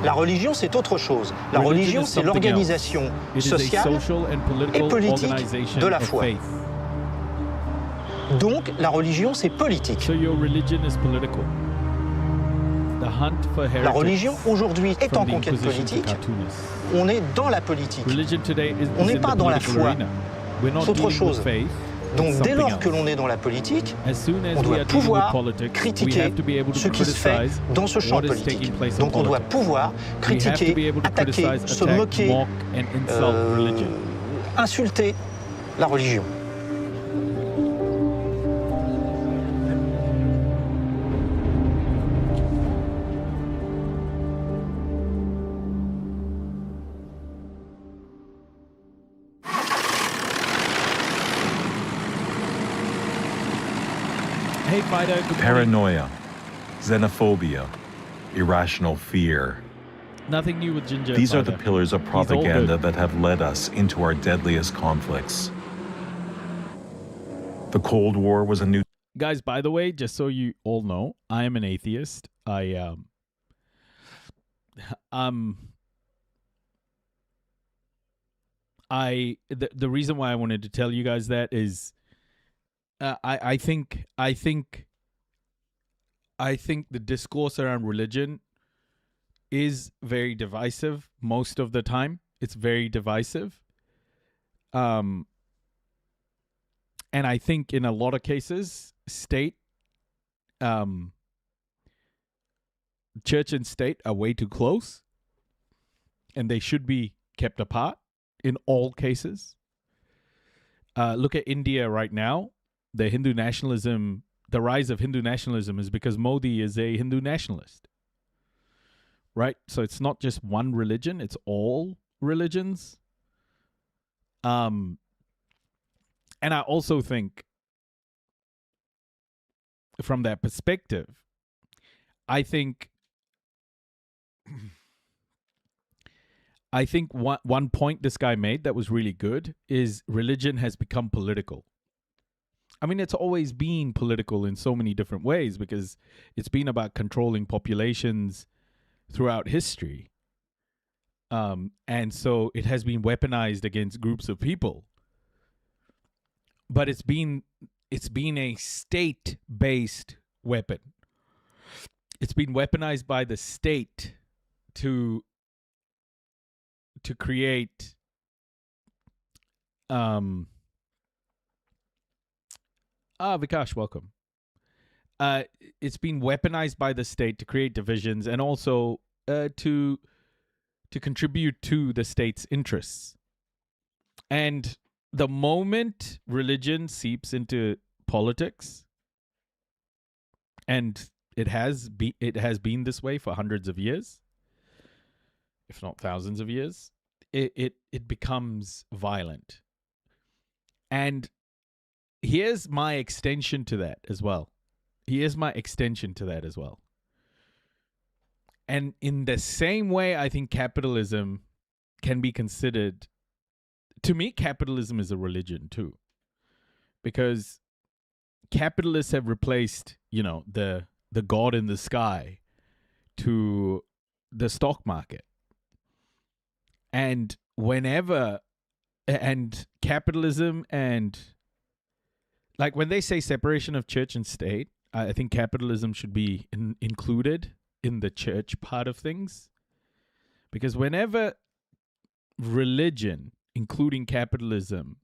La religion, c'est autre chose. La religion, c'est l'organisation sociale et politique de la foi. Donc, la religion, c'est politique. La religion, aujourd'hui, est en conquête politique. On est dans la politique. On n'est pas dans la foi. C'est autre chose. Donc, dès lors que l'on est dans la politique, on doit pouvoir critiquer ce qui se fait dans ce champ politique. Donc, on doit pouvoir critiquer, attaquer, se moquer, insulter la religion. Paranoia, xenophobia, irrational fear. Nothing new with Ginger. These are the pillars of propaganda that have led us into our deadliest conflicts. The Cold War was a new... Guys, by the way, just so you all know, I am an atheist. The reason why I wanted to tell you guys that is I think the discourse around religion is very divisive most of the time. It's very divisive. And I think in a lot of cases, church and state are way too close, and they should be kept apart in all cases. Look at India right now. The Hindu nationalism, the rise of Hindu nationalism is because Modi is a Hindu nationalist. right? So it's not just one religion, it's all religions. And I also think from that perspective, I think one point this guy made that was really good is religion has become political. I mean, it's always been political in so many different ways because it's been about controlling populations throughout history. And so it has been weaponized against groups of people. But it's been a state-based weapon. It's been weaponized by the state to create Vikash, welcome. It's been weaponized by the state to create divisions and also to contribute to the state's interests. And the moment religion seeps into politics, and it has been this way for hundreds of years, if not thousands of years, it becomes violent. And here's my extension to that as well. And in the same way, I think capitalism can be considered, to me, capitalism is a religion too. Because capitalists have replaced, the God in the sky to the stock market. And capitalism and like when they say separation of church and state, I think capitalism should be included in the church part of things. Because whenever religion, including capitalism,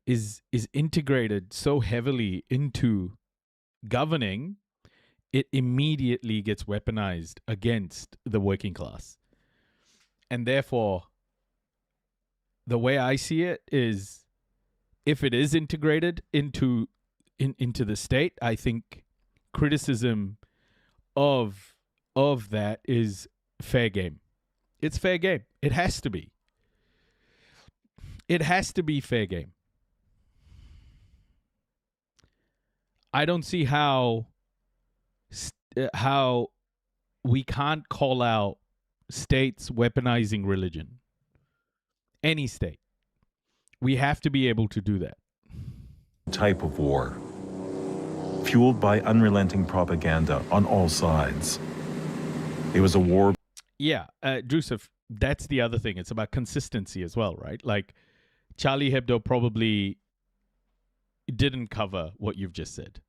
is integrated so heavily into governing, it immediately gets weaponized against the working class. And therefore, the way I see it is, if it is integrated into the state, I think criticism of that is fair game. It's fair game. It has to be. It has to be fair game. I don't see how we can't call out states weaponizing religion. Any state. We have to be able to do that. Type of war, fueled by unrelenting propaganda on all sides. It was a war. Yeah, Joseph, that's the other thing. It's about consistency as well, right? Like, Charlie Hebdo probably didn't cover what you've just said.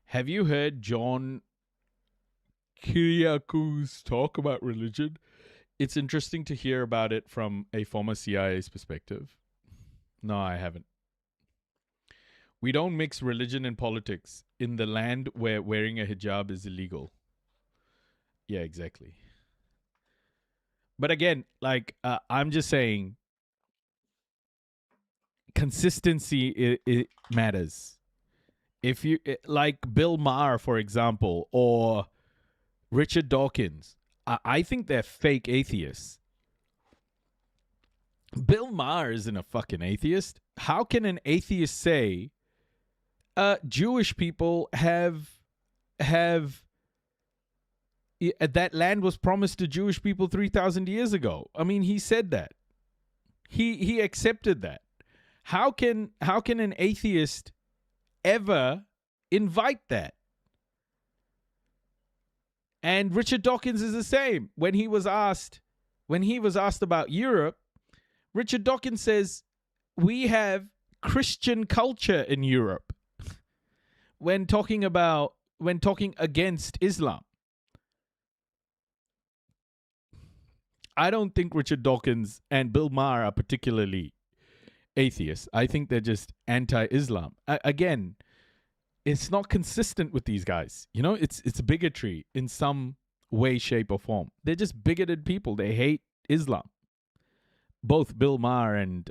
Have you heard John Kiriakou's talk about religion? It's interesting to hear about it from a former CIA's perspective. No, I haven't. We don't mix religion and politics in the land where wearing a hijab is illegal. Yeah, exactly. But again, like, I'm just saying, consistency it matters. If you, like Bill Maher, for example, or Richard Dawkins, I think they're fake atheists. Bill Maher isn't a fucking atheist. How can an atheist say Jewish people have that land was promised to Jewish people 3,000 years ago? I mean, he said that. He accepted that. How can an atheist ever invite that? And Richard Dawkins is the same. When he was asked about Europe, Richard Dawkins says, we have Christian culture in Europe when talking against Islam. I don't think Richard Dawkins and Bill Maher are particularly atheists. I think they're just anti-Islam. Again, it's not consistent with these guys. You know, it's bigotry in some way, shape, or form. They're just bigoted people. They hate Islam. Both Bill Maher and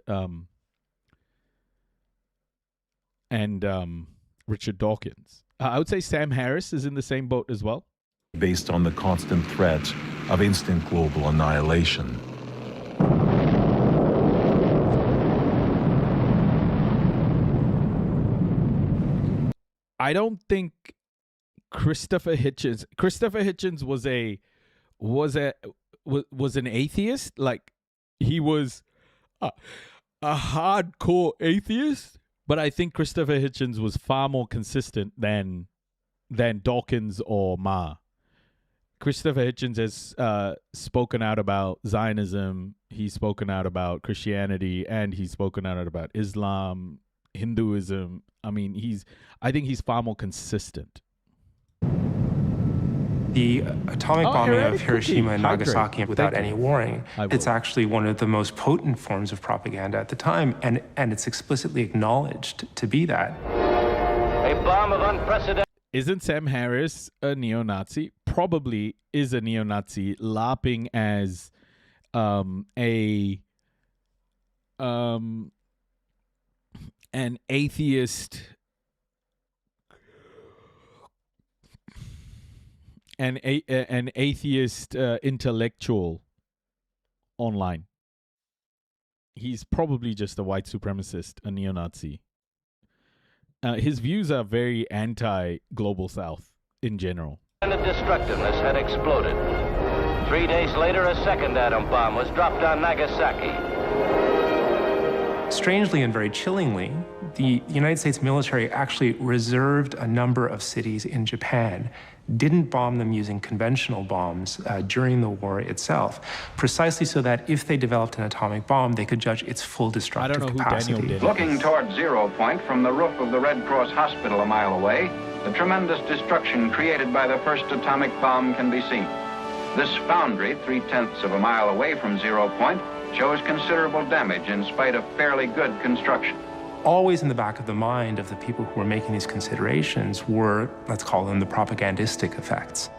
Richard Dawkins. I would say Sam Harris is in the same boat as well. Based on the constant threat of instant global annihilation. I don't think Christopher Hitchens was an atheist. Like, he was a hardcore atheist, but I think Christopher Hitchens was far more consistent than Dawkins or Ma. Christopher Hitchens has spoken out about Zionism, he's spoken out about Christianity, and he's spoken out about Islam, Hinduism. I mean, I think he's far more consistent. The atomic bombing of Hiroshima and Nagasaki without any warning, it's actually one of the most potent forms of propaganda at the time, and it's explicitly acknowledged to be that. A bomb of unprecedented... Isn't Sam Harris a neo-Nazi? Probably is a neo-Nazi, LARPing as an atheist, an atheist intellectual online. He's probably just a white supremacist, a neo-Nazi. His views are very anti-Global South in general. Destructiveness had exploded. 3 days later, a second atom bomb was dropped on Nagasaki. Strangely and very chillingly, the United States military actually reserved a number of cities in Japan, didn't bomb them using conventional bombs during the war itself, precisely so that if they developed an atomic bomb, they could judge its full destructive capacity. Looking toward 0 Point from the roof of the Red Cross Hospital a mile away, the tremendous destruction created by the first atomic bomb can be seen. This foundry, 3/10 of a mile away from 0 Point, shows considerable damage in spite of fairly good construction. Always in the back of the mind of the people who were making these considerations were, let's call them, the propagandistic effects.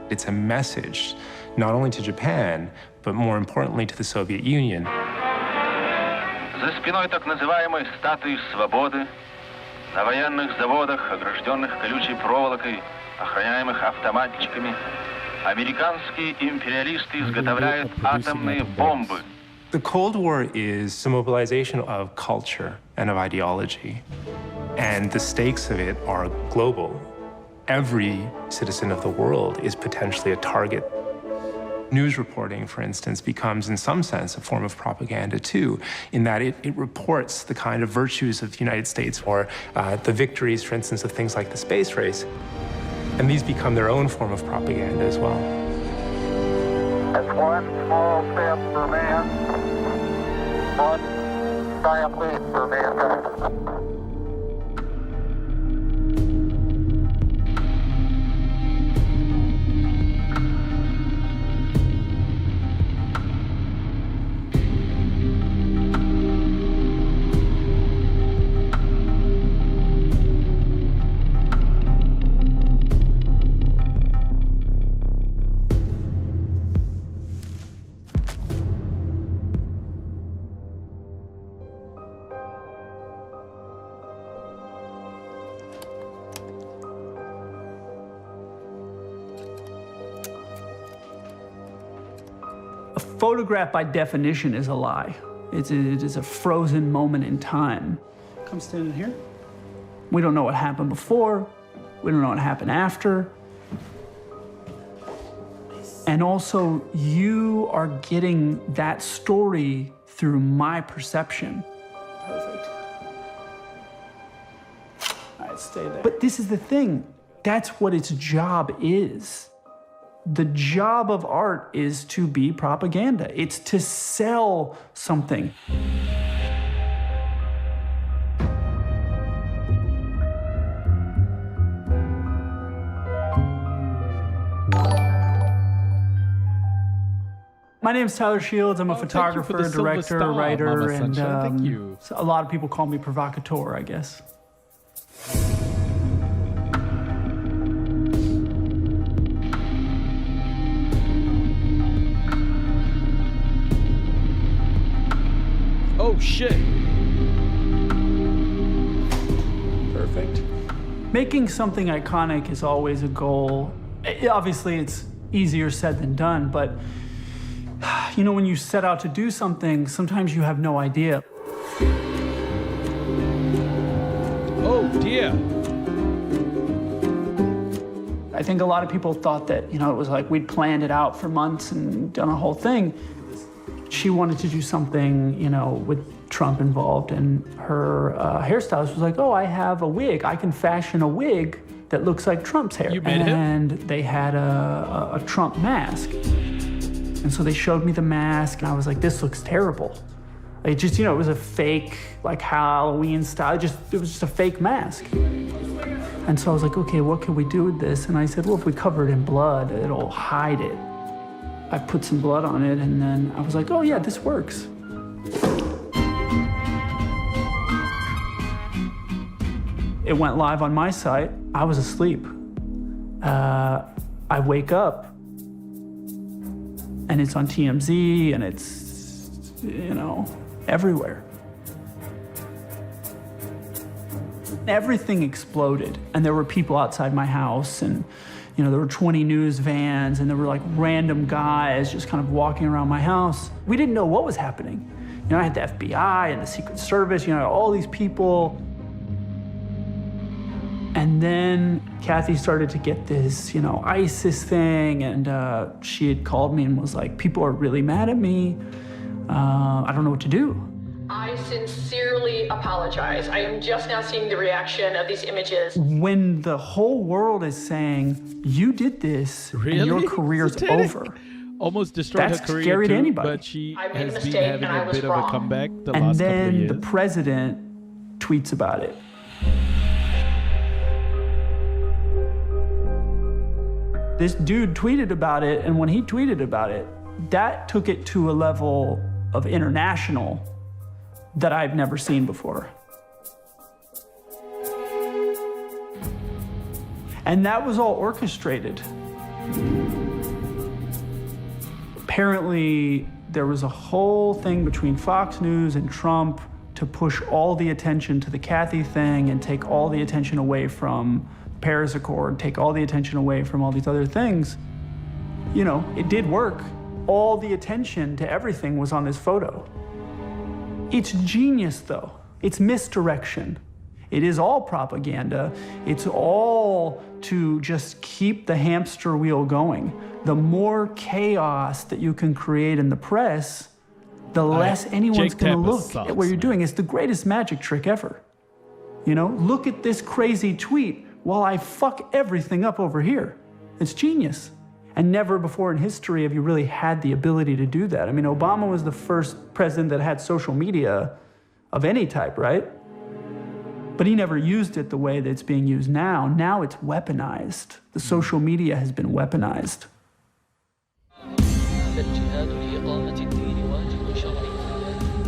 It's a message, not only to Japan, but more importantly to the Soviet Union. За спиной так называемой статуи свободы, на военных заводах, огражденных колючей проволокой, охраняемых автоматчиками, американские империалисты изготовляют атомные бомбы. The Cold War is the mobilization of culture and of ideology, and the stakes of it are global. Every citizen of the world is potentially a target. News reporting, for instance, becomes in some sense a form of propaganda too, in that it reports the kind of virtues of the United States or the victories, for instance, of things like the space race. And these become their own form of propaganda as well. That's one small step for man, one giant leap for mankind. Photograph, by definition, is a lie. It is a frozen moment in time. Come stand in here. We don't know what happened before. We don't know what happened after. And also, you are getting that story through my perception. Perfect. All right, stay there. But this is the thing. That's what its job is. The job of art is to be propaganda. It's to sell something. My name's Tyler Shields. I'm a photographer, director, writer, and a lot of people call me provocateur, I guess. Oh, shit. Perfect. Making something iconic is always a goal. Obviously, it's easier said than done, but you know, when you set out to do something, sometimes you have no idea. Oh dear. I think a lot of people thought that, you know, it was like we'd planned it out for months and done a whole thing. She wanted to do something, you know, with Trump involved, and her hairstylist was like, oh, I have a wig. I can fashion a wig that looks like Trump's hair. You made and they had a Trump mask. And so they showed me the mask, and I was like, this looks terrible. It just, you know, it was a fake, like Halloween style. It was just a fake mask. And so I was like, okay, what can we do with this? And I said, well, if we cover it in blood, it'll hide it. I put some blood on it, and then I was like, oh yeah, this works. It went live on my site. I was asleep. I wake up, and it's on TMZ, and it's, you know, everywhere. Everything exploded, and there were people outside my house, and you know, there were 20 news vans, and there were like random guys just kind of walking around my house. We didn't know what was happening. You know, I had the FBI and the Secret Service, you know, all these people. And then Kathy started to get this, you know, ISIS thing, and she had called me and was like, people are really mad at me. I don't know what to do. I sincerely apologize. I am just now seeing the reaction of these images. When the whole world is saying, you did this, really? And your career's over. Almost destroyed That's her career scary to too, anybody. but she has been having a bit of a comeback the and last couple of then years. the president tweets about it. This dude tweeted about it, and when he tweeted about it, that took it to a level of international that I've never seen before. And that was all orchestrated. Apparently, there was a whole thing between Fox News and Trump to push all the attention to the Kathy thing and take all the attention away from Paris Accord, take all the attention away from all these other things. You know, it did work. All the attention to everything was on this photo. It's genius, though. It's misdirection. It is all propaganda. It's all to just keep the hamster wheel going. The more chaos that you can create in the press, the less anyone's going to look at what you're doing. It's the greatest magic trick ever. You know, look at this crazy tweet while I fuck everything up over here. It's genius. And never before in history have you really had the ability to do that. I mean, Obama was the first president that had social media of any type, right? But he never used it the way that it's being used now. Now it's weaponized. The social media has been weaponized.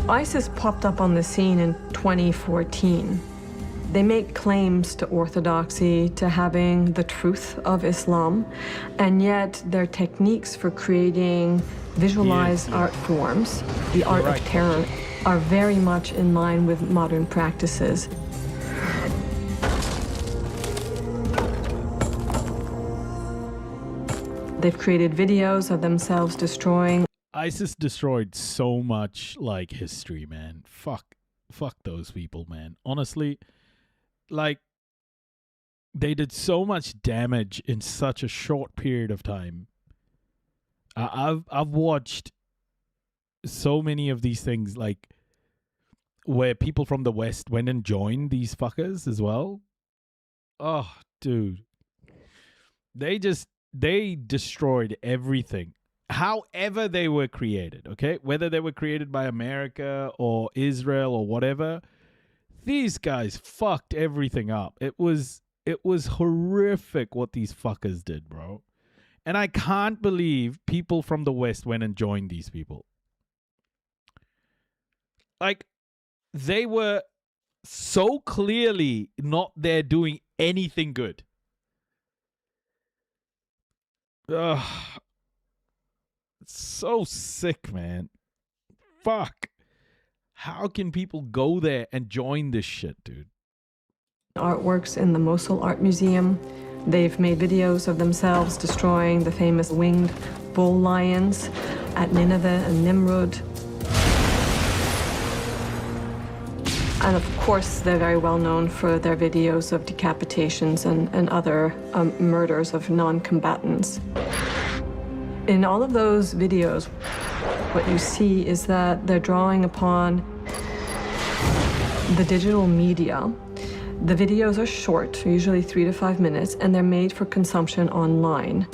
ISIS popped up on the scene in 2014. They make claims to orthodoxy, to having the truth of Islam, and yet their techniques for creating visualized art forms, the art of terror, are very much in line with modern practices. They've created videos of themselves destroying. ISIS destroyed so much, like, history, man. Fuck those people, man. Honestly, like, they did so much damage in such a short period of time. I've watched so many of these things, like, where people from the West went and joined these fuckers as well. Oh, dude. They destroyed everything. However they were created, okay? Whether they were created by America or Israel or whatever, these guys fucked everything up. It was horrific what these fuckers did, bro. And I can't believe people from the West went and joined these people. Like, they were so clearly not there doing anything good. Ugh. It's so sick, man. Fuck. How can people go there and join this shit, dude? Artworks in the Mosul Art Museum, They've made videos of themselves destroying the famous winged bull lions at Nineveh and Nimrud. And of course, they're very well known for their videos of decapitations and other murders of non-combatants. In all of those videos, what you see is that they're drawing upon the digital media. The videos are short, usually 3 to 5 minutes, and they're made for consumption online.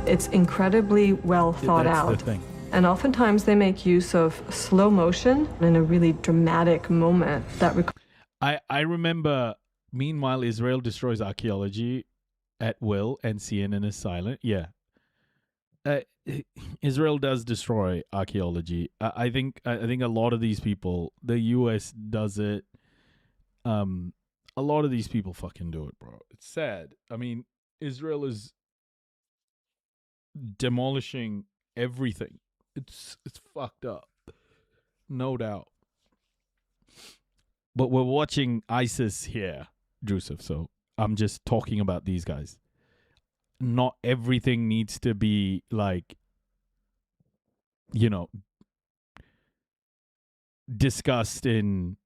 It's incredibly well thought out. That's the thing. And oftentimes they make use of slow motion in a really dramatic moment that I remember, meanwhile, Israel destroys archaeology at will and CNN is silent. Yeah. Israel does destroy archaeology. I think a lot of these people, the US does it. A lot of these people fucking do it, bro. It's sad. I mean, Israel is demolishing everything. It's fucked up. No doubt. But we're watching ISIS here, Joseph, so I'm just talking about these guys. Not everything needs to be like, you know, discussed in,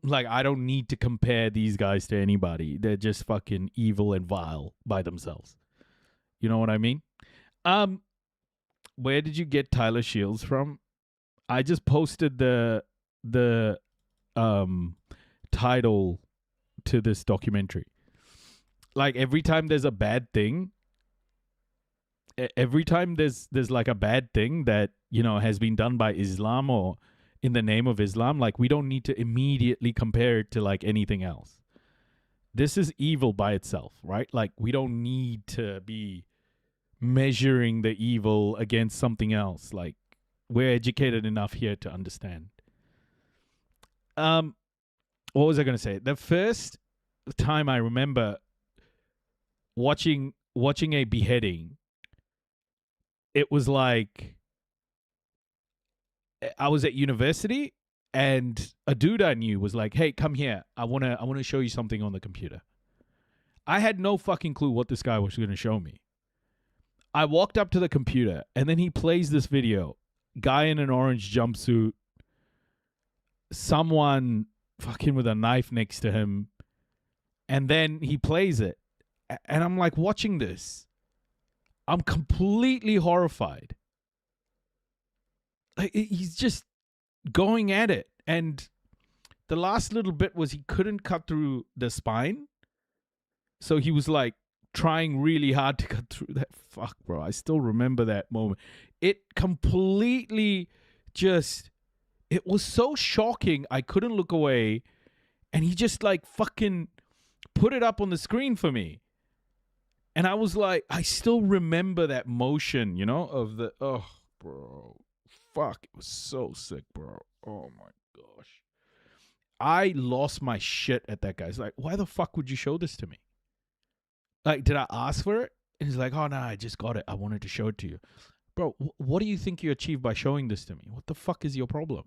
like, I don't need to compare these guys to anybody. They're just fucking evil and vile by themselves. You know what I mean? Where did you get Tyler Shields from? I just posted the title to this documentary. Like, every time there's a bad thing, every time there's like a bad thing that, you know, has been done by Islam or in the name of Islam, like, we don't need to immediately compare it to like anything else. This is evil by itself, right? Like, we don't need to be measuring the evil against something else. Like, we're educated enough here to understand. What was I going to say? The first time I remember watching a beheading, it was like I was at university and a dude I knew was like, "Hey, come here. I want to show you something on the computer." I had no fucking clue what this guy was going to show me. I walked up to the computer and then he plays this video. Guy in an orange jumpsuit, someone fucking with a knife next to him, and then he plays it. And I'm like watching this. I'm completely horrified. He's just going at it. And the last little bit was he couldn't cut through the spine. So he was like trying really hard to cut through that. Fuck, bro. I still remember that moment. It completely just, it was so shocking. I couldn't look away. And he just like fucking put it up on the screen for me. And I was like, I still remember that motion, you know, of the, oh, bro. Fuck, it was so sick, bro. Oh my gosh. I lost my shit at that guy. It's like, why the fuck would you show this to me? Like, did I ask for it? And he's like, oh, no, I just got it. I wanted to show it to you. Bro, what do you think you achieved by showing this to me? What the fuck is your problem?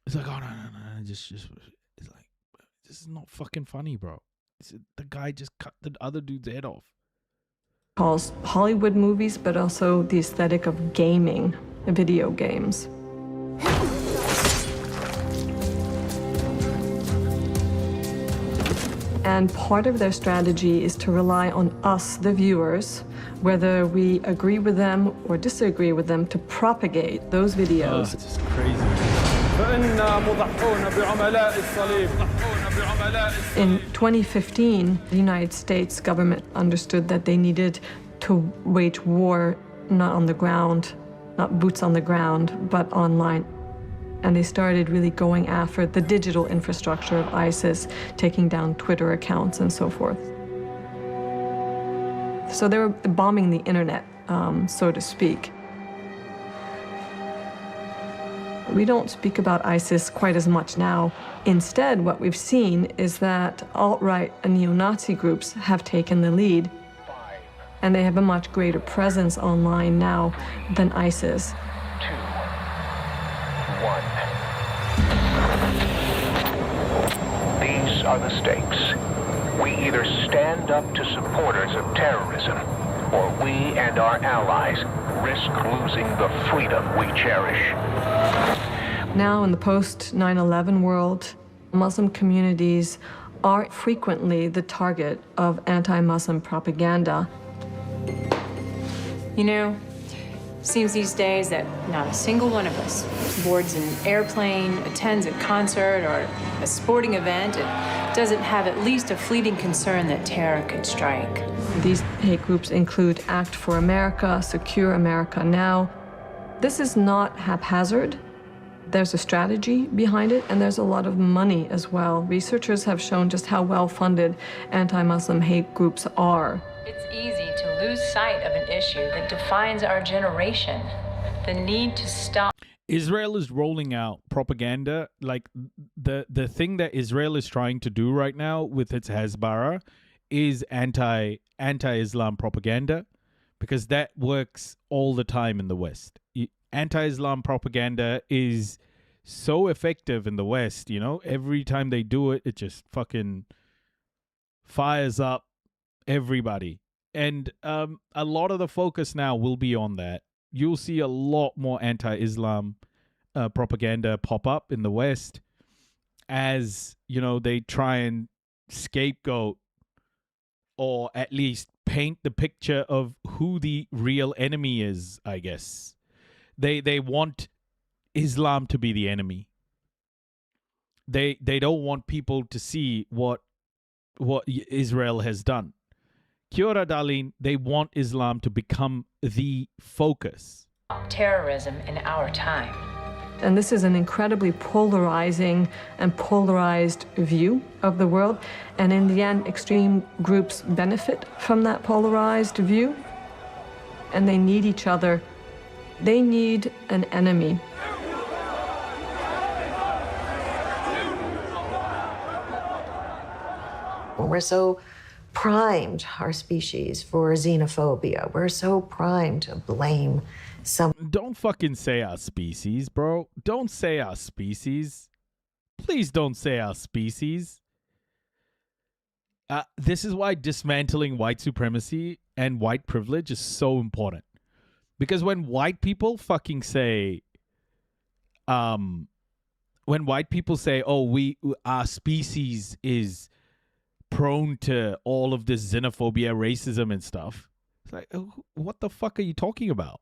It's like, oh, no. Just it's like, this is not fucking funny, bro. The guy just cut the other dude's head off. Calls Hollywood movies, but also the aesthetic of gaming, video games. And part of their strategy is to rely on us, the viewers, whether we agree with them or disagree with them, to propagate those videos. Oh, it's crazy. In 2015, the United States government understood that they needed to wage war not on the ground, not boots on the ground, but online. And they started really going after the digital infrastructure of ISIS, taking down Twitter accounts and so forth. So they were bombing the internet, so to speak. We don't speak about ISIS quite as much now. Instead, what we've seen is that alt-right and neo-Nazi groups have taken the lead, and they have a much greater presence online now than ISIS. 2, 1. are the stakes. We either stand up to supporters of terrorism, or we and our allies risk losing the freedom we cherish. Now in the post-9/11 world, Muslim communities are frequently the target of anti-Muslim propaganda. You know, seems these days that not a single one of us boards an airplane, attends a concert or a sporting event, and doesn't have at least a fleeting concern that terror could strike. These hate groups include Act for America, Secure America Now. This is not haphazard. There's a strategy behind it, and there's a lot of money as well. Researchers have shown just how well-funded anti-Muslim hate groups are. It's easy to lose sight of an issue that defines our generation. The need to stop. Israel is rolling out propaganda. Like the thing that Israel is trying to do right now with its Hasbara is anti-Islam propaganda, because that works all the time in the West. Anti-Islam propaganda is so effective in the West, you know, every time they do it, it just fucking fires up everybody. And a lot of the focus now will be on that. You'll see a lot more anti-Islam propaganda pop up in the West as, you know, they try and scapegoat or at least paint the picture of who the real enemy is, I guess. They want Islam to be the enemy. They don't want people to see what Israel has done. Kia ora, Darlene. They want Islam to become the focus. Terrorism in our time. And this is an incredibly polarizing and polarized view of the world. And in the end, extreme groups benefit from that polarized view. And they need each other. They need an enemy. We're so primed, our species, for xenophobia. We're so primed to blame some. Don't fucking say our species, bro. Don't say our species. Please don't say our species. This is why dismantling white supremacy and white privilege is so important. Because when white people fucking say, oh, our species is prone to all of this xenophobia, racism, and stuff, it's like, what the fuck are you talking about?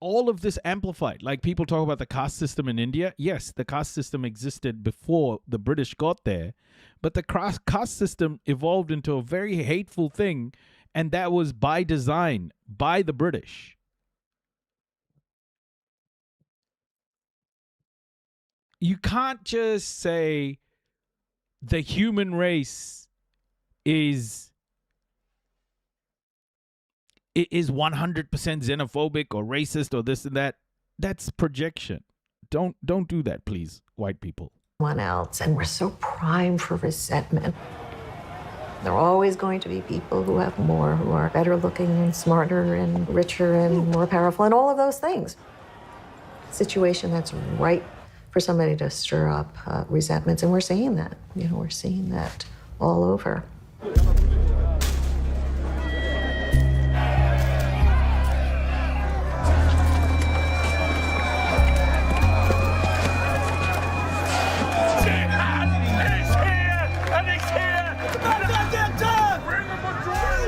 All of this amplified. Like, people talk about the caste system in India. Yes, the caste system existed before the British got there, but the caste system evolved into a very hateful thing, and that was by design, by the British. You can't just say the human race is 100% xenophobic or racist or this and that. That's projection. Don't do that, please, white people. One else, and we're so primed for resentment. There are always going to be people who have more, who are better looking and smarter and richer and more powerful and all of those things. Situation that's ripe for somebody to stir up resentments, and we're seeing that. You know, we're seeing that all over.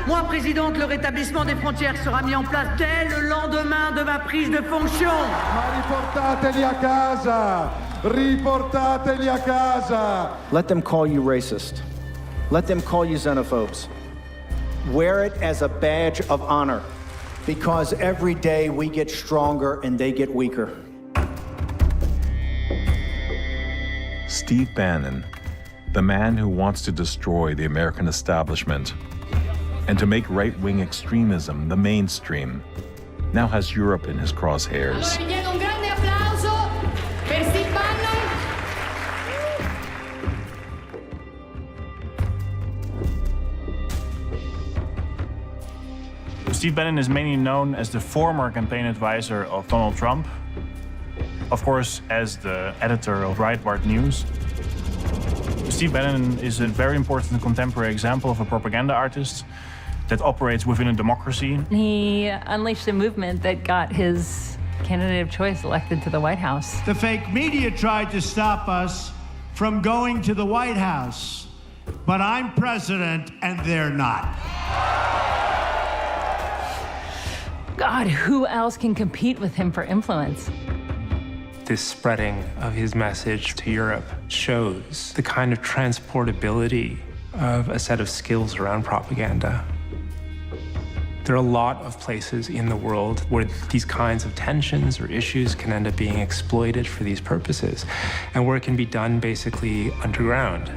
Moi, présidente, le rétablissement des frontières sera mis en place dès le lendemain de ma prise de fonction. Ma riportateli a casa! Riportateli a casa! Let them call you racist. Let them call you xenophobes. Wear it as a badge of honor, because every day we get stronger and they get weaker. Steve Bannon, the man who wants to destroy the American establishment and to make right-wing extremism the mainstream, now has Europe in his crosshairs. Steve Bannon is mainly known as the former campaign advisor of Donald Trump. Of course, as the editor of Breitbart News, Steve Bannon is a very important contemporary example of a propaganda artist that operates within a democracy. He unleashed a movement that got his candidate of choice elected to the White House. The fake media tried to stop us from going to the White House, but I'm president and they're not. God, who else can compete with him for influence? This spreading of his message to Europe shows the kind of transportability of a set of skills around propaganda. There are a lot of places in the world where these kinds of tensions or issues can end up being exploited for these purposes, and where it can be done basically underground.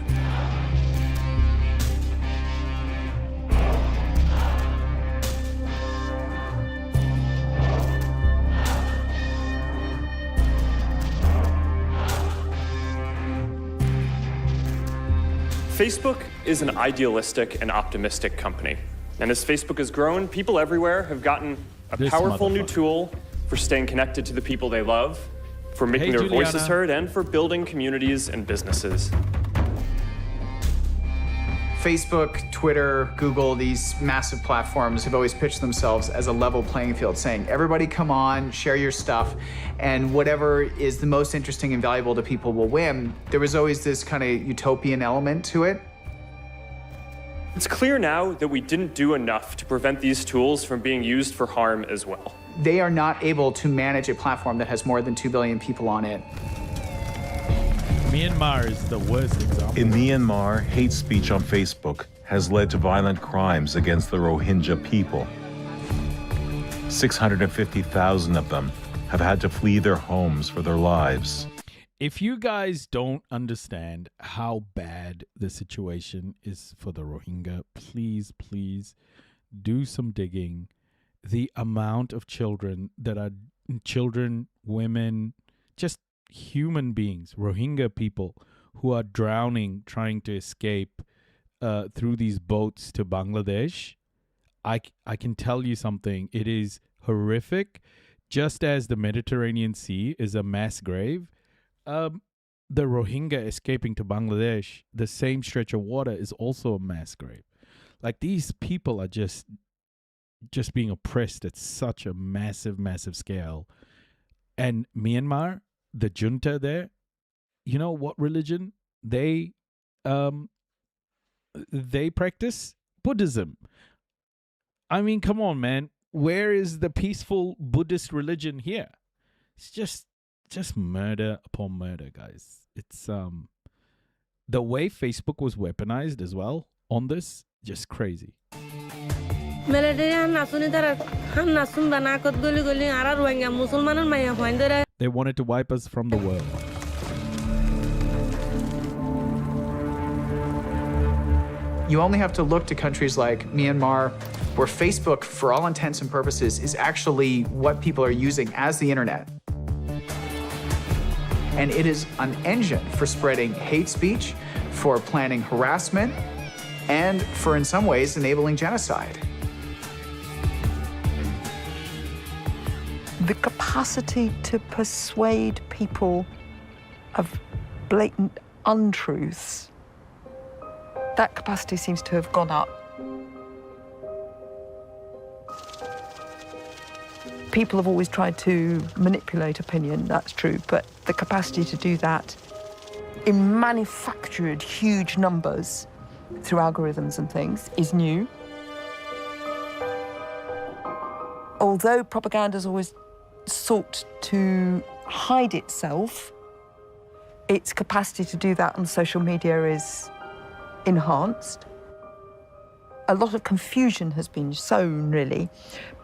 Facebook is an idealistic and optimistic company. And as Facebook has grown, people everywhere have gotten a powerful new tool for staying connected to the people they love, for making their voices heard, and for building communities and businesses. Facebook, Twitter, Google, these massive platforms have always pitched themselves as a level playing field, saying, everybody come on, share your stuff, and whatever is the most interesting and valuable to people will win. There was always this kind of utopian element to it. It's clear now that we didn't do enough to prevent these tools from being used for harm as well. They are not able to manage a platform that has more than 2 billion people on it. Myanmar is the worst example. In Myanmar, hate speech on Facebook has led to violent crimes against the Rohingya people. 650,000 of them have had to flee their homes for their lives. If you guys don't understand how bad the situation is for the Rohingya, please, please do some digging. The amount of children that are children, women, just human beings, Rohingya people who are drowning trying to escape through these boats to Bangladesh, I can tell you something. It is horrific. Just as the Mediterranean Sea is a mass grave, the Rohingya escaping to Bangladesh, the same stretch of water is also a mass grave. Like, these people are just being oppressed at such a massive, massive scale. And Myanmar, the junta there, you know what religion? They practice Buddhism. I mean, come on, man. Where is the peaceful Buddhist religion here? It's just murder upon murder, guys. It's the way Facebook was weaponized as well on this, just crazy. They wanted to wipe us from the world. You only have to look to countries like Myanmar, where Facebook, for all intents and purposes, is actually what people are using as the internet. And it is an engine for spreading hate speech, for planning harassment, and for, in some ways, enabling genocide. The capacity to persuade people of blatant untruths, that capacity seems to have gone up. People have always tried to manipulate opinion, that's true, but the capacity to do that in manufactured huge numbers through algorithms and things is new. Although propaganda's always sought to hide itself, its capacity to do that on social media is enhanced. A lot of confusion has been sown, really,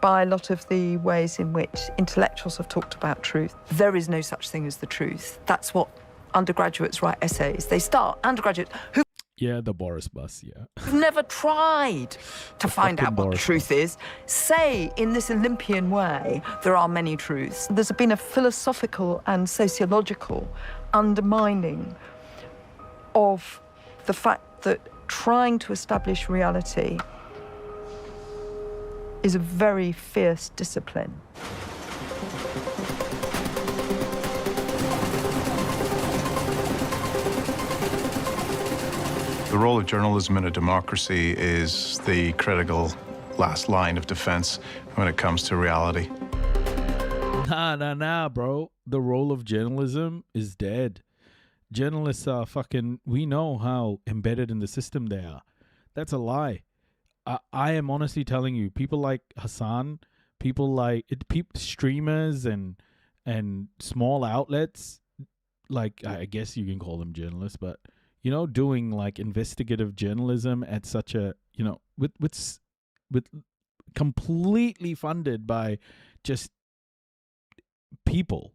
by a lot of the ways in which intellectuals have talked about truth. There is no such thing as the truth. That's what undergraduates write essays. They start, undergraduates who Yeah, the Boris bus, yeah. have never tried to find out what the truth is, say in this Olympian way, there are many truths. There's been a philosophical and sociological undermining of the fact that trying to establish reality is a very fierce discipline. The role of journalism in a democracy is the critical last line of defense when it comes to reality. Nah, bro. The role of journalism is dead. Journalists are fucking, we know how embedded in the system they are. That's a lie. I am honestly telling you, people like Hassan, people like streamers and small outlets, like I guess you can call them journalists, but you know, doing like investigative journalism at such a, you know, with completely funded by just people,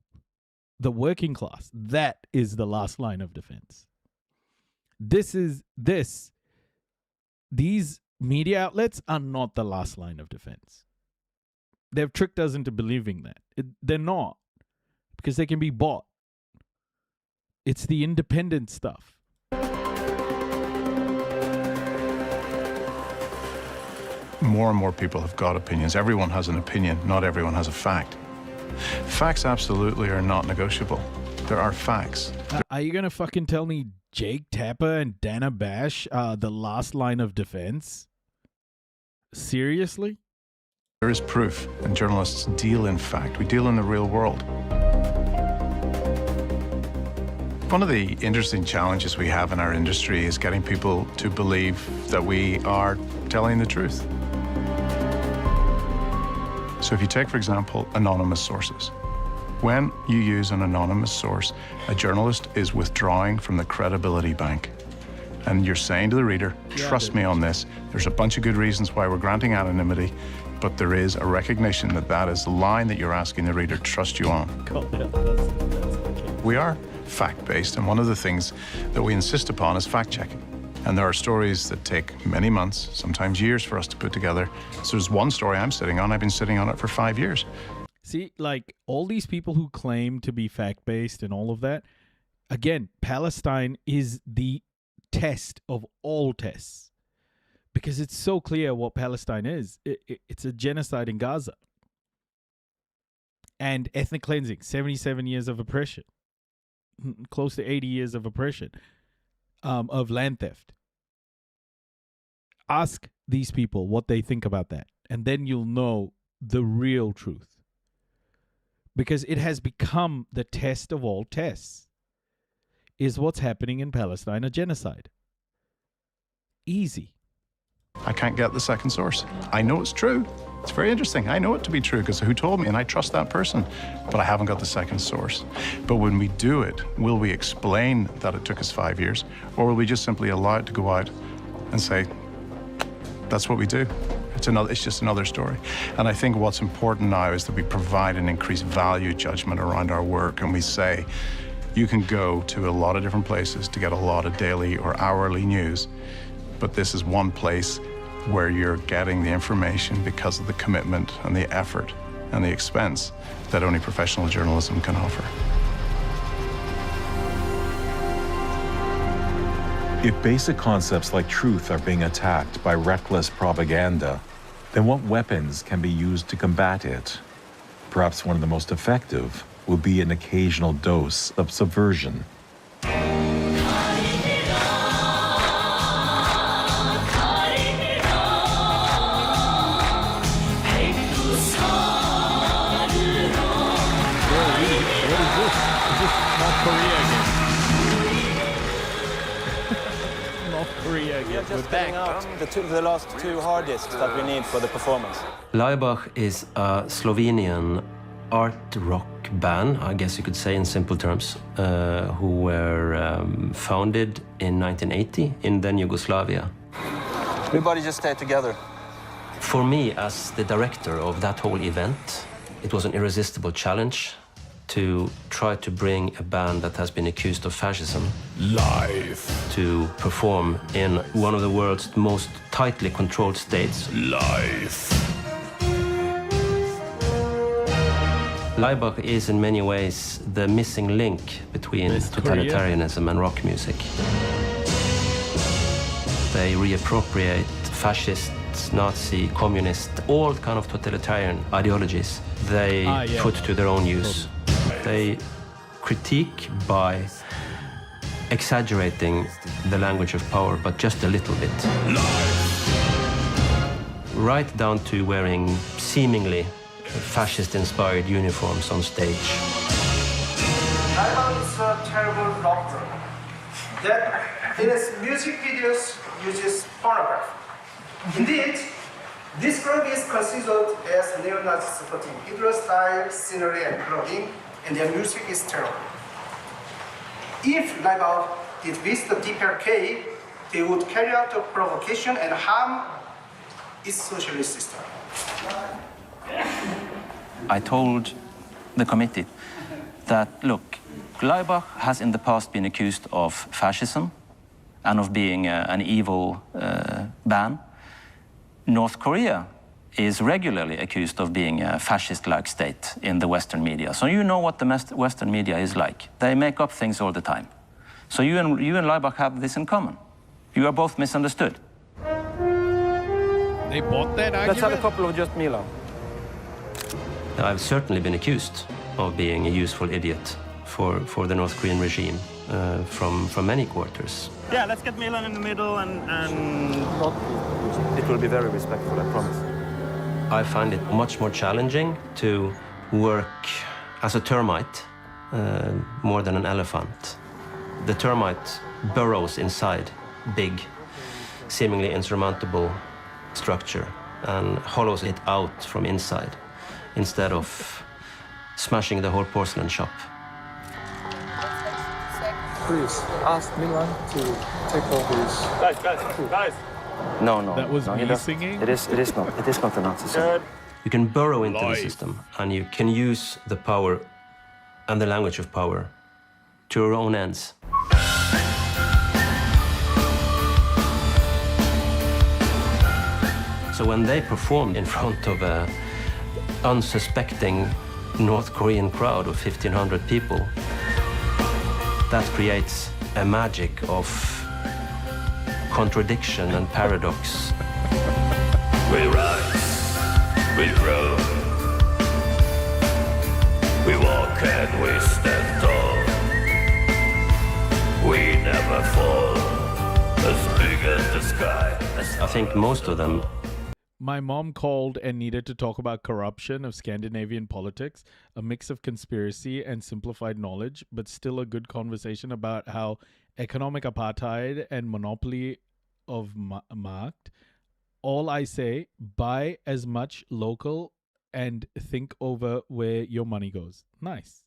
the working class. That is the last line of defense. These media outlets are not the last line of defense. They've tricked us into believing that. They're not, because they can be bought. It's the independent stuff. More and more people have got opinions. Everyone has an opinion. Not everyone has a fact. Facts absolutely are not negotiable. There are facts. Are you going to fucking tell me Jake Tapper and Dana Bash are the last line of defense? Seriously? There is proof, and journalists deal in fact. We deal in the real world. One of the interesting challenges we have in our industry is getting people to believe that we are telling the truth. So if you take, for example, anonymous sources. When you use an anonymous source, a journalist is withdrawing from the credibility bank. And you're saying to the reader, trust me on this, there's a bunch of good reasons why we're granting anonymity, but there is a recognition that that is the line that you're asking the reader to trust you on. We are fact-based, and one of the things that we insist upon is fact-checking. And there are stories that take many months, sometimes years for us to put together. So there's one story I'm sitting on, I've been sitting on it for 5 years. See, like all these people who claim to be fact-based and all of that, again, Palestine is the test of all tests, because it's so clear what Palestine is. It's a genocide in Gaza and ethnic cleansing, 77 years of oppression, close to 80 years of oppression, of land theft. Ask these people what they think about that, and then you'll know the real truth, because it has become the test of all tests. Is what's happening in Palestine a genocide? Easy. I can't get the second source. I know it's true. It's very interesting. I know it to be true because who told me, and I trust that person, but I haven't got the second source. But when we do it, will we explain that it took us 5 years, or will we just simply allow it to go out and say, that's what we do? It's just another story. And I think what's important now is that we provide an increased value judgment around our work, and we say, you can go to a lot of different places to get a lot of daily or hourly news, but this is one place where you're getting the information because of the commitment and the effort and the expense that only professional journalism can offer. If basic concepts like truth are being attacked by reckless propaganda, then what weapons can be used to combat it? Perhaps one of the most effective will be an occasional dose of subversion. We are just filling out the last two hard disks that we need for the performance. Laibach is a Slovenian art rock band, I guess you could say in simple terms, who were founded in 1980 in then Yugoslavia. Everybody just stay together. For me, as the director of that whole event, it was an irresistible challenge to try to bring a band that has been accused of fascism live to perform in one of the world's most tightly controlled states live. Laibach is in many ways the missing link between totalitarianism and rock music. They reappropriate fascist, Nazi, communist, all kind of totalitarian ideologies they put to their own use. They critique by exaggerating the language of power, but just a little bit. Right down to wearing seemingly fascist-inspired uniforms on stage. Laibach is a terrible robber that in his music videos uses pornography. Indeed, this group is considered as neo-Nazis supporting Hitler style scenery and clothing, and their music is terrible. If Laibach did visit the DPRK, they would carry out a provocation and harm its socialist system. I told the committee that, look, Laibach has in the past been accused of fascism and of being an evil ban. North Korea is regularly accused of being a fascist-like state in the Western media. So you know what the Western media is like. They make up things all the time. So you and Laibach have this in common. You are both misunderstood. They bought that argument? Let's have a couple of just Milan. I've certainly been accused of being a useful idiot for the North Korean regime from many quarters. Yeah, let's get Milan in the middle and it will be very respectful, I promise. I find it much more challenging to work as a termite more than an elephant. The termite burrows inside big, seemingly insurmountable structure and hollows it out from inside instead of smashing the whole porcelain shop. Please ask Milan to take over his... Guys! No. That was me singing? It is not a Nazi song. You can burrow into the system and you can use the power and the language of power to your own ends. So when they performed in front of an unsuspecting North Korean crowd of 1,500 people, that creates a magic of contradiction and paradox. We rise, we grow, we walk and we stand tall. We never fall, as big as the sky. I think most of them. My mom called and needed to talk about corruption of Scandinavian politics, a mix of conspiracy and simplified knowledge, but still a good conversation about how economic apartheid and monopoly of markt. All I say, buy as much local and think over where your money goes. Nice.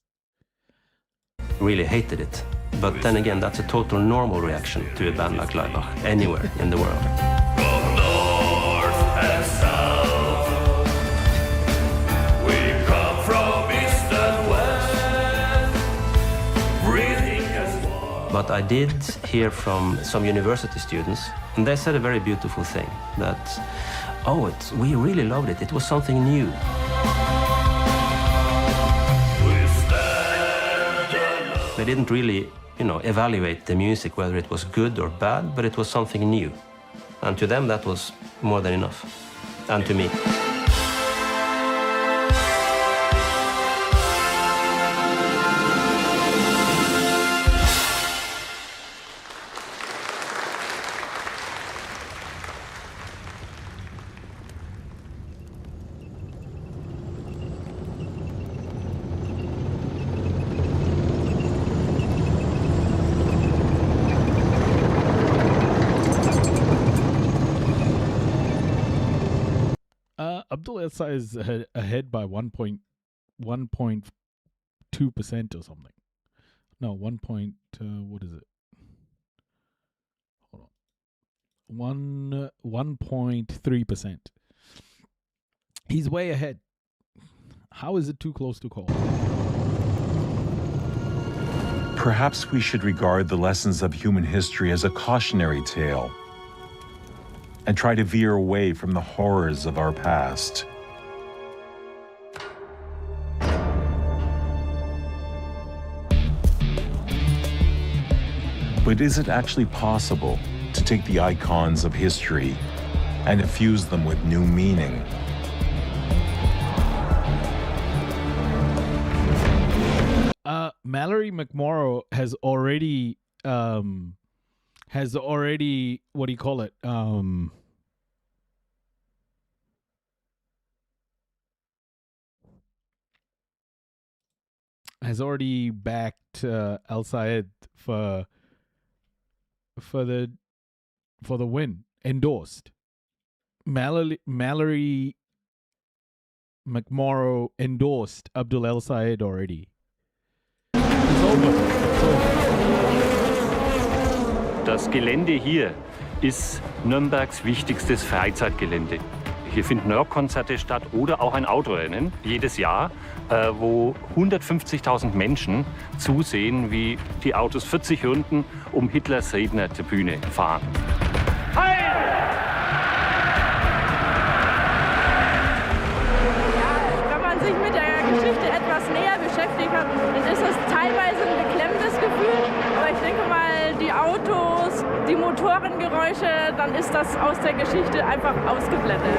Really hated it. But then again, that's a total normal reaction to a band like Laibach anywhere in the world. And south, we come from east and west, breathing as one. But I did hear from some university students, and they said a very beautiful thing, that, we really loved it. It was something new. They didn't really, evaluate the music, whether it was good or bad, but it was something new. And to them, that was more than enough. And to me. Abdul Essa is ahead by 1.2% or something. No, what is it? Hold on. 1.3%. He's way ahead. How is it too close to call? Perhaps we should regard the lessons of human history as a cautionary tale and try to veer away from the horrors of our past. But is it actually possible to take the icons of history and infuse them with new meaning? Mallory McMorrow has already has already, what do you call it? Has already backed Al Sayed for the win. Endorsed. Mallory McMorrow endorsed Abdul El Sayed already. It's over. Das Gelände hier ist Nürnbergs wichtigstes Freizeitgelände. Hier finden Rockkonzerte statt oder auch ein Autorennen jedes Jahr, wo 150.000 Menschen zusehen, wie die Autos 40 Runden um Hitlers Redner zur Bühne fahren. Wenn man sich mit der Geschichte etwas näher beschäftigt hat, dann ist es teilweise ein beklemmendes Gefühl. Aber ich denke mal, die Autos, die Motorengeräusche, dann ist das aus der Geschichte einfach ausgeblendet.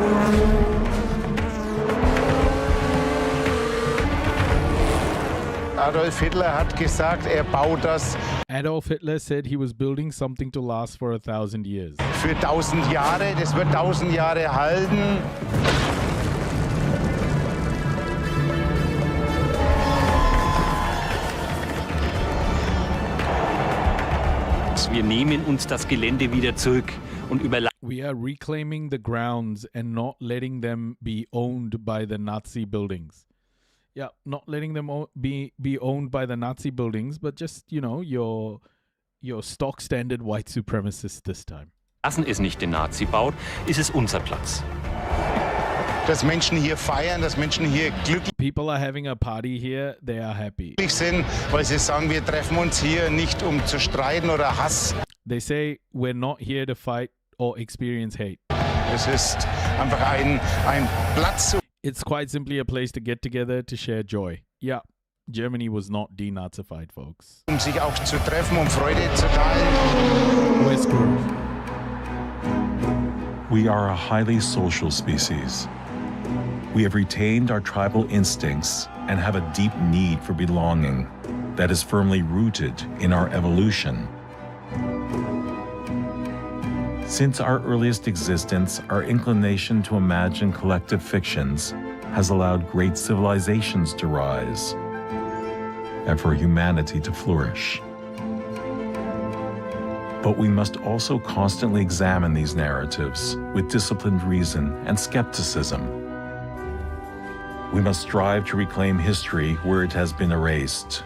Adolf Hitler hat gesagt, baut das. Adolf Hitler said he was building something to last for 1,000 years. Für 1000 Jahre, das wird 1000 Jahre halten. Wir nehmen uns das Gelände wieder zurück und überlassen. We are reclaiming the grounds and not letting them be owned by the Nazi buildings. Yeah, not letting them be owned by the Nazi buildings, but just, you know, your stock standard white supremacists this time. Lassen es nicht den Nazi baut, ist es unser Platz. Dass Menschen hier feiern, dass Menschen hier glücklich People are having a party here, they are happy. sind, weil sie sagen, wir treffen uns hier nicht zu streiten oder Hass. They say we're not here to fight or experience hate. Es ist einfach ein Platz. It's quite simply a place to get together to share joy. Yeah, Germany was not denazified, folks. Sich auch zu treffen, Freude zu teilen. Westgrove. We are a highly social species. We have retained our tribal instincts and have a deep need for belonging that is firmly rooted in our evolution. Since our earliest existence, our inclination to imagine collective fictions has allowed great civilizations to rise and for humanity to flourish. But we must also constantly examine these narratives with disciplined reason and skepticism. We must strive to reclaim history where it has been erased,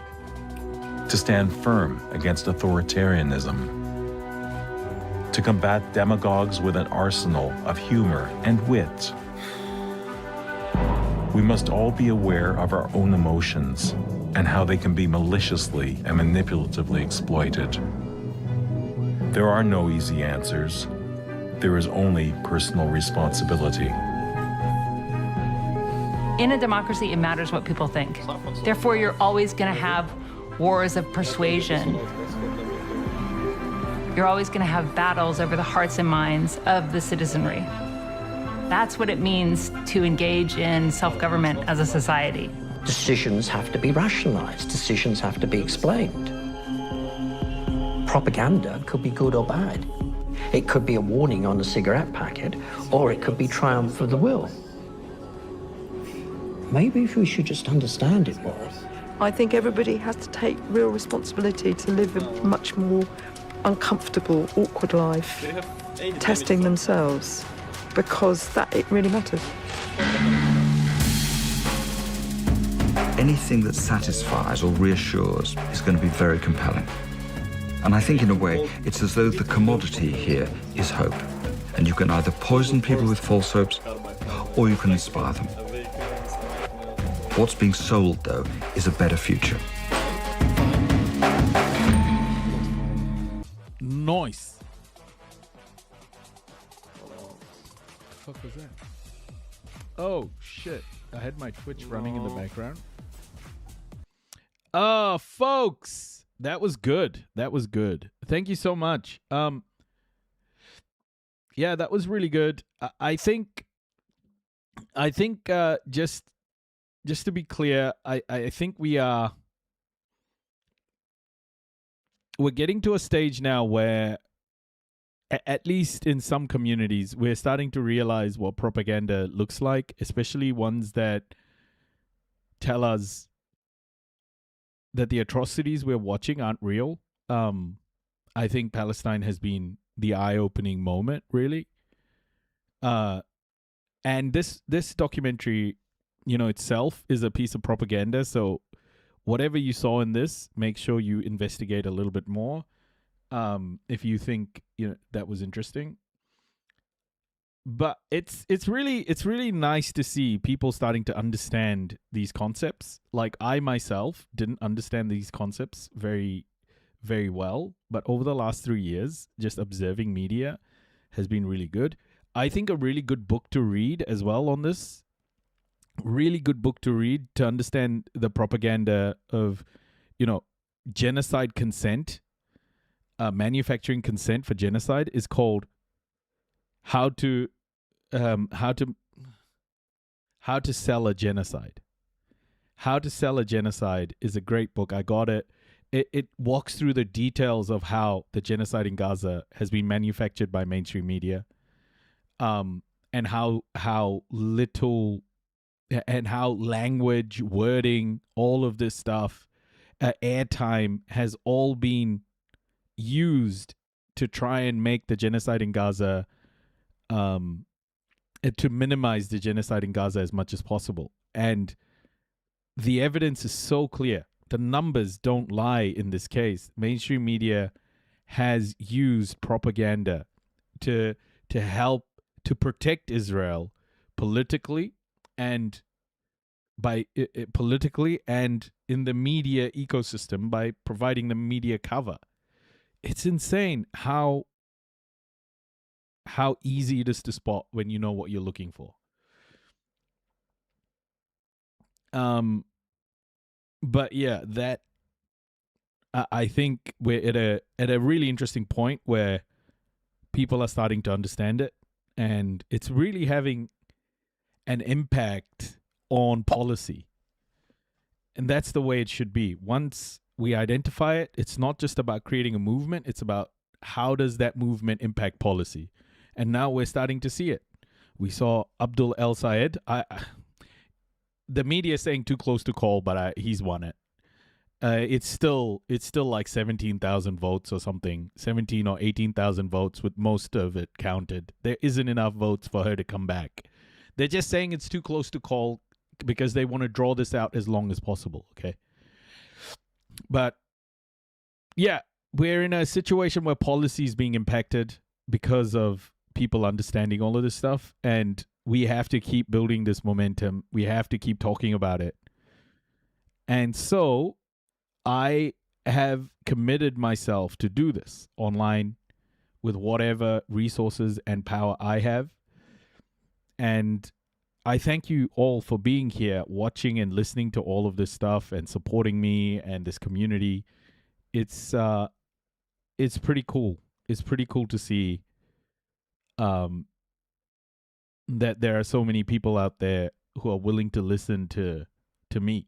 to stand firm against authoritarianism, to combat demagogues with an arsenal of humor and wit. We must all be aware of our own emotions and how they can be maliciously and manipulatively exploited. There are no easy answers. There is only personal responsibility. In a democracy, it matters what people think. Therefore, you're always going to have wars of persuasion. You're always going to have battles over the hearts and minds of the citizenry. That's what it means to engage in self-government as a society. Decisions have to be rationalized. Decisions have to be explained. Propaganda could be good or bad. It could be a warning on a cigarette packet, or it could be triumph of the will. Maybe we should just understand it more. I think everybody has to take real responsibility to live a much more uncomfortable, awkward life, testing themselves, because it really matters. Anything that satisfies or reassures is going to be very compelling. And I think in a way, it's as though the commodity here is hope. And you can either poison people with false hopes, or you can inspire them. What's being sold, though, is a better future. Nice. What the fuck was that? Oh, shit. I had my Twitch running in the background. Folks, that was good. That was good. Thank you so much. Yeah, that was really good. I think just to be clear, I think we are we're getting to a stage now where, at least in some communities, we're starting to realize what propaganda looks like, especially ones that tell us that the atrocities we're watching aren't real. I think Palestine has been the eye-opening moment, really. And this documentary, itself is a piece of propaganda. So whatever you saw in this, make sure you investigate a little bit more. If you think that was interesting. But it's really nice to see people starting to understand these concepts. Like, I myself didn't understand these concepts very, very well, but over the last 3 years, just observing media has been really good. I think a really good book to read as well on this. Really good book to read to understand the propaganda of, genocide consent, manufacturing consent for genocide, is called How to Sell a Genocide. How to Sell a Genocide is a great book. I got it. It walks through the details of how the genocide in Gaza has been manufactured by mainstream media, and how little and how language, wording, all of this stuff, airtime has all been used to try and make the genocide in Gaza, to minimize the genocide in Gaza as much as possible. And the evidence is so clear. The numbers don't lie in this case. Mainstream media has used propaganda to help to protect Israel politically and politically and in the media ecosystem by providing the media cover. It's insane how easy it is to spot when you know what you're looking for. But yeah, that I think we're at a really interesting point where people are starting to understand it, and it's really having an impact on policy. And that's the way it should be. Once we identify it, it's not just about creating a movement, it's about how does that movement impact policy. And now we're starting to see it. We saw Abdul El Sayed. The media is saying too close to call, but he's won it. It's still like 17,000 votes or something, 17 or 18,000 votes with most of it counted. There isn't enough votes for her to come back. They're just saying it's too close to call because they want to draw this out as long as possible, okay? But yeah, we're in a situation where policy is being impacted because of people understanding all of this stuff, and we have to keep building this momentum. We have to keep talking about it. And so I have committed myself to do this online with whatever resources and power I have. And I thank you all for being here, watching and listening to all of this stuff and supporting me and this community. It's pretty cool. It's pretty cool to see that there are so many people out there who are willing to listen to me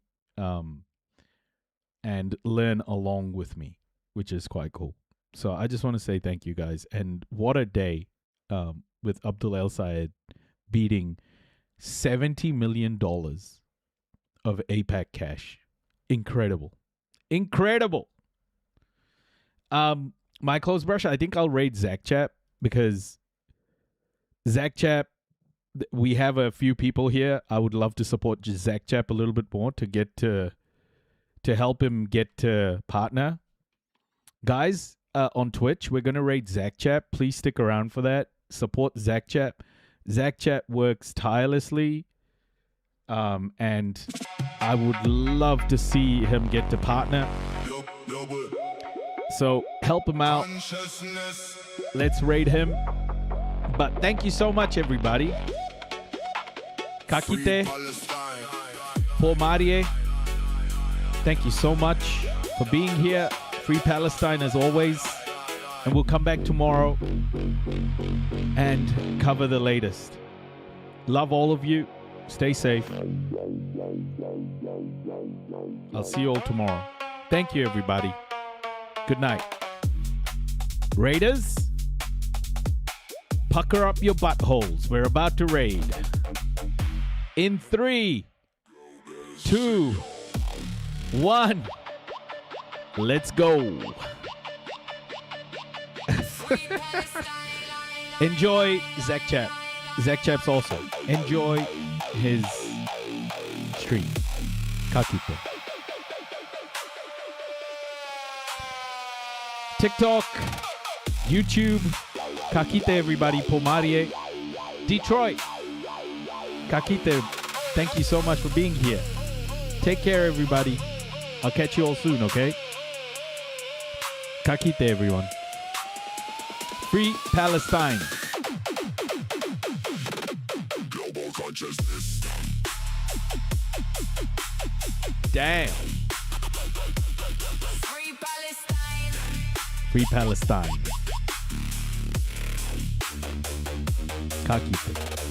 and learn along with me, which is quite cool. So I just want to say thank you guys. And what a day with Abdul El Sayed beating $70 million of AIPAC cash. Incredible. Incredible. My close brush, I think I'll rate Zach Chap, because Zach Chap, we have a few people here. I would love to support Zach Chap a little bit more to get to help him get to partner. Guys, on Twitch, we're going to rate Zach Chap. Please stick around for that. Support Zach Chap. Zach Chap works tirelessly, and I would love to see him get to partner. So help him out. Let's rate him. But thank you so much, everybody. Kakite, Paul Marie, thank you so much for being here. Free Palestine as always. And we'll come back tomorrow and cover the latest. Love all of you. Stay safe. I'll see you all tomorrow. Thank you, everybody. Good night. Raiders, pucker up your buttholes. We're about to raid. In 3, 2, 1. Let's go. Enjoy Zach Chap. Zach Chap's also. Enjoy his stream. Kakite. TikTok, YouTube, Kakite everybody, Pomarie. Detroit, Kakite, thank you so much for being here. Take care everybody. I'll catch you all soon, okay? Kakite everyone. Free Palestine. Damn. Free Palestine. Kakite.